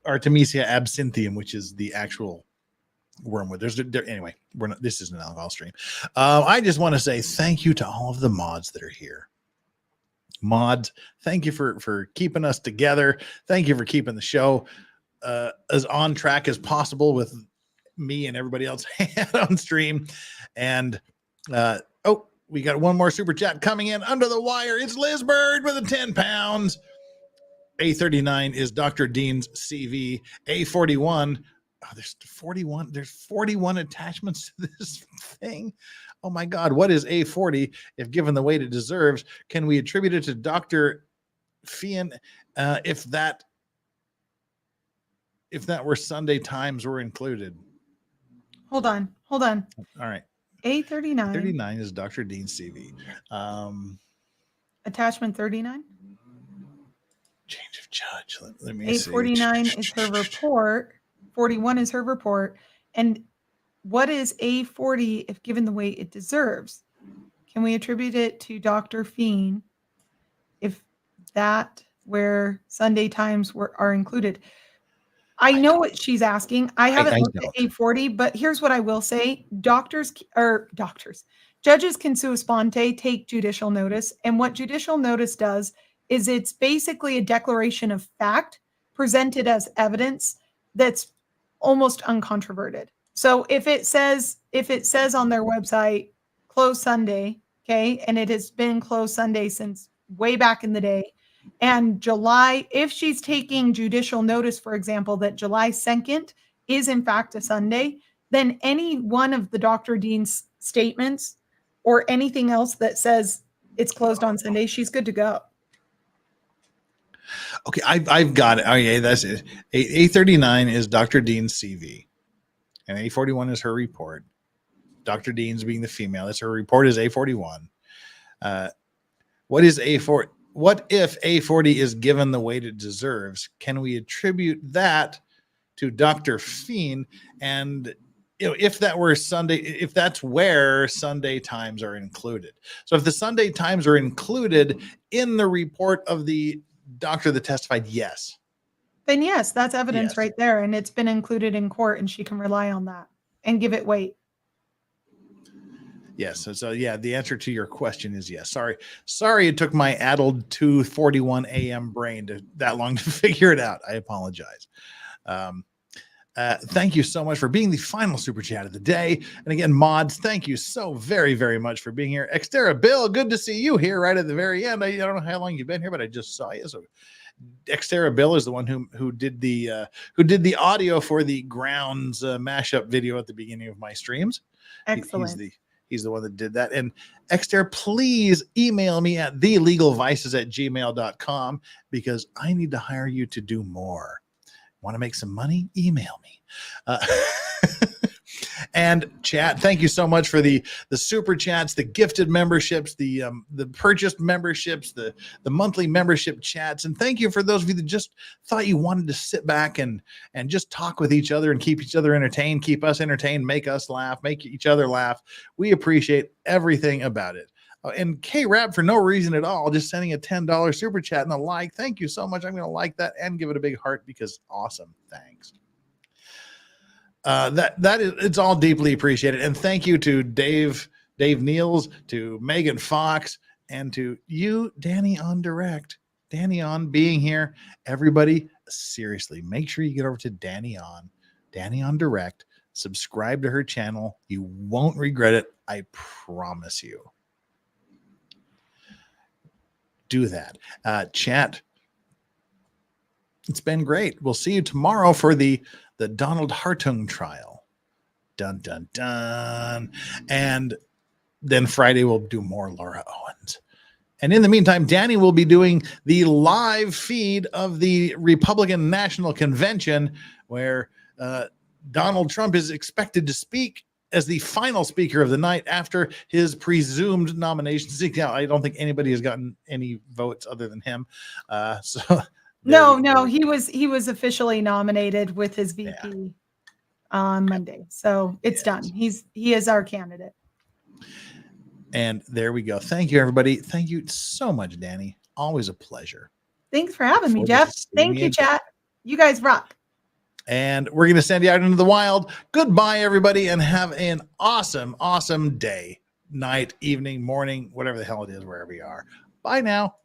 Artemisia absinthium, which is the actual wormwood. Anyway, this isn't an alcohol stream. I just want to say thank you to all of the mods that are here. Mods, thank you for keeping us together. Thank you for keeping the show as on track as possible with me and everybody else had on stream. And we got one more super chat coming in under the wire. It's Liz Bird with a 10 pounds. A39 is Dr. Dean's CV. A41. Oh, there's 41. There's 41 attachments to this thing. Oh my God. What is A40? If given the weight it deserves, can we attribute it to Dr. Fian? If that were Sunday Times were included. Hold on. All right. A39. 39 is Dr. Dean's CV. Attachment 39. Change of judge. Let me see. A49 is her report. 41 is her report. And what is A40 if given the weight it deserves? Can we attribute it to Dr. Fian if that where Sunday Times are included? I know what she's asking. I haven't looked at A40, but here's what I will say. Judges can sua sponte, take judicial notice. And what judicial notice does is it's basically a declaration of fact presented as evidence that's almost uncontroverted. So if it says on their website, closed Sunday, okay, and it has been closed Sunday since way back in the day, and July, if she's taking judicial notice, for example, that July 2nd is in fact a Sunday, then any one of the Dr. Dean's statements or anything else that says it's closed on Sunday, she's good to go. Okay, I've got it. Okay, that's it. A39 is Dr. Dean's CV, and A41 is her report. Dr. Dean's being the female. That's her report is A41. What is A4? What if A40 is given the weight it deserves? Can we attribute that to Dr. Fian? And if that were Sunday, if that's where Sunday Times are included. So if the Sunday Times are included in the report of the doctor that testified, yes. Then yes, that's evidence right there. And it's been included in court and she can rely on that and give it weight. Yes. So yeah, the answer to your question is yes. Sorry it took my addled 2:41 a.m. brain that long to figure it out. I apologize. Thank you so much for being the final super chat of the day. And again, mods, thank you so very, very much for being here. Xterra Bill, good to see you here right at the very end. I don't know how long you've been here, but I just saw you. So Xterra Bill is the one who did the audio for the Grounds mashup video at the beginning of my streams. Excellent. He's the one that did that. And Xter, please email me at thelegalvices@gmail.com because I need to hire you to do more. Want to make some money? Email me. And chat, thank you so much for the super chats, the gifted memberships, the purchased memberships, the monthly membership chats. And thank you for those of you that just thought you wanted to sit back and just talk with each other and keep each other entertained, keep us entertained, make us laugh, make each other laugh. We appreciate everything about it. And K-Rap, for no reason at all, just sending a $10 super chat and a like. Thank you so much. I'm going to like that and give it a big heart because awesome. Thanks. It's all deeply appreciated. And thank you to Dave Niels, to Megan Fox, and to you, Danny on Direct. Danny on being here. Everybody, seriously, make sure you get over to Danny on Direct. Subscribe to her channel. You won't regret it. I promise you. Do that. Chat. It's been great. We'll see you tomorrow for the Donald Hartung trial. Dun, dun, dun. And then Friday we'll do more Laura Owens. And in the meantime, Danny will be doing the live feed of the Republican National Convention where Donald Trump is expected to speak as the final speaker of the night after his presumed nomination. I don't think anybody has gotten any votes other than him. No, he was officially nominated with his VP on Monday. So it's done. He is our candidate. And there we go. Thank you, everybody. Thank you so much, Danny. Always a pleasure. Thanks for having me, Jeff. Thank you, chat. You guys rock. And we're going to send you out into the wild. Goodbye, everybody, and have an awesome, awesome day, night, evening, morning, whatever the hell it is, wherever you are. Bye now.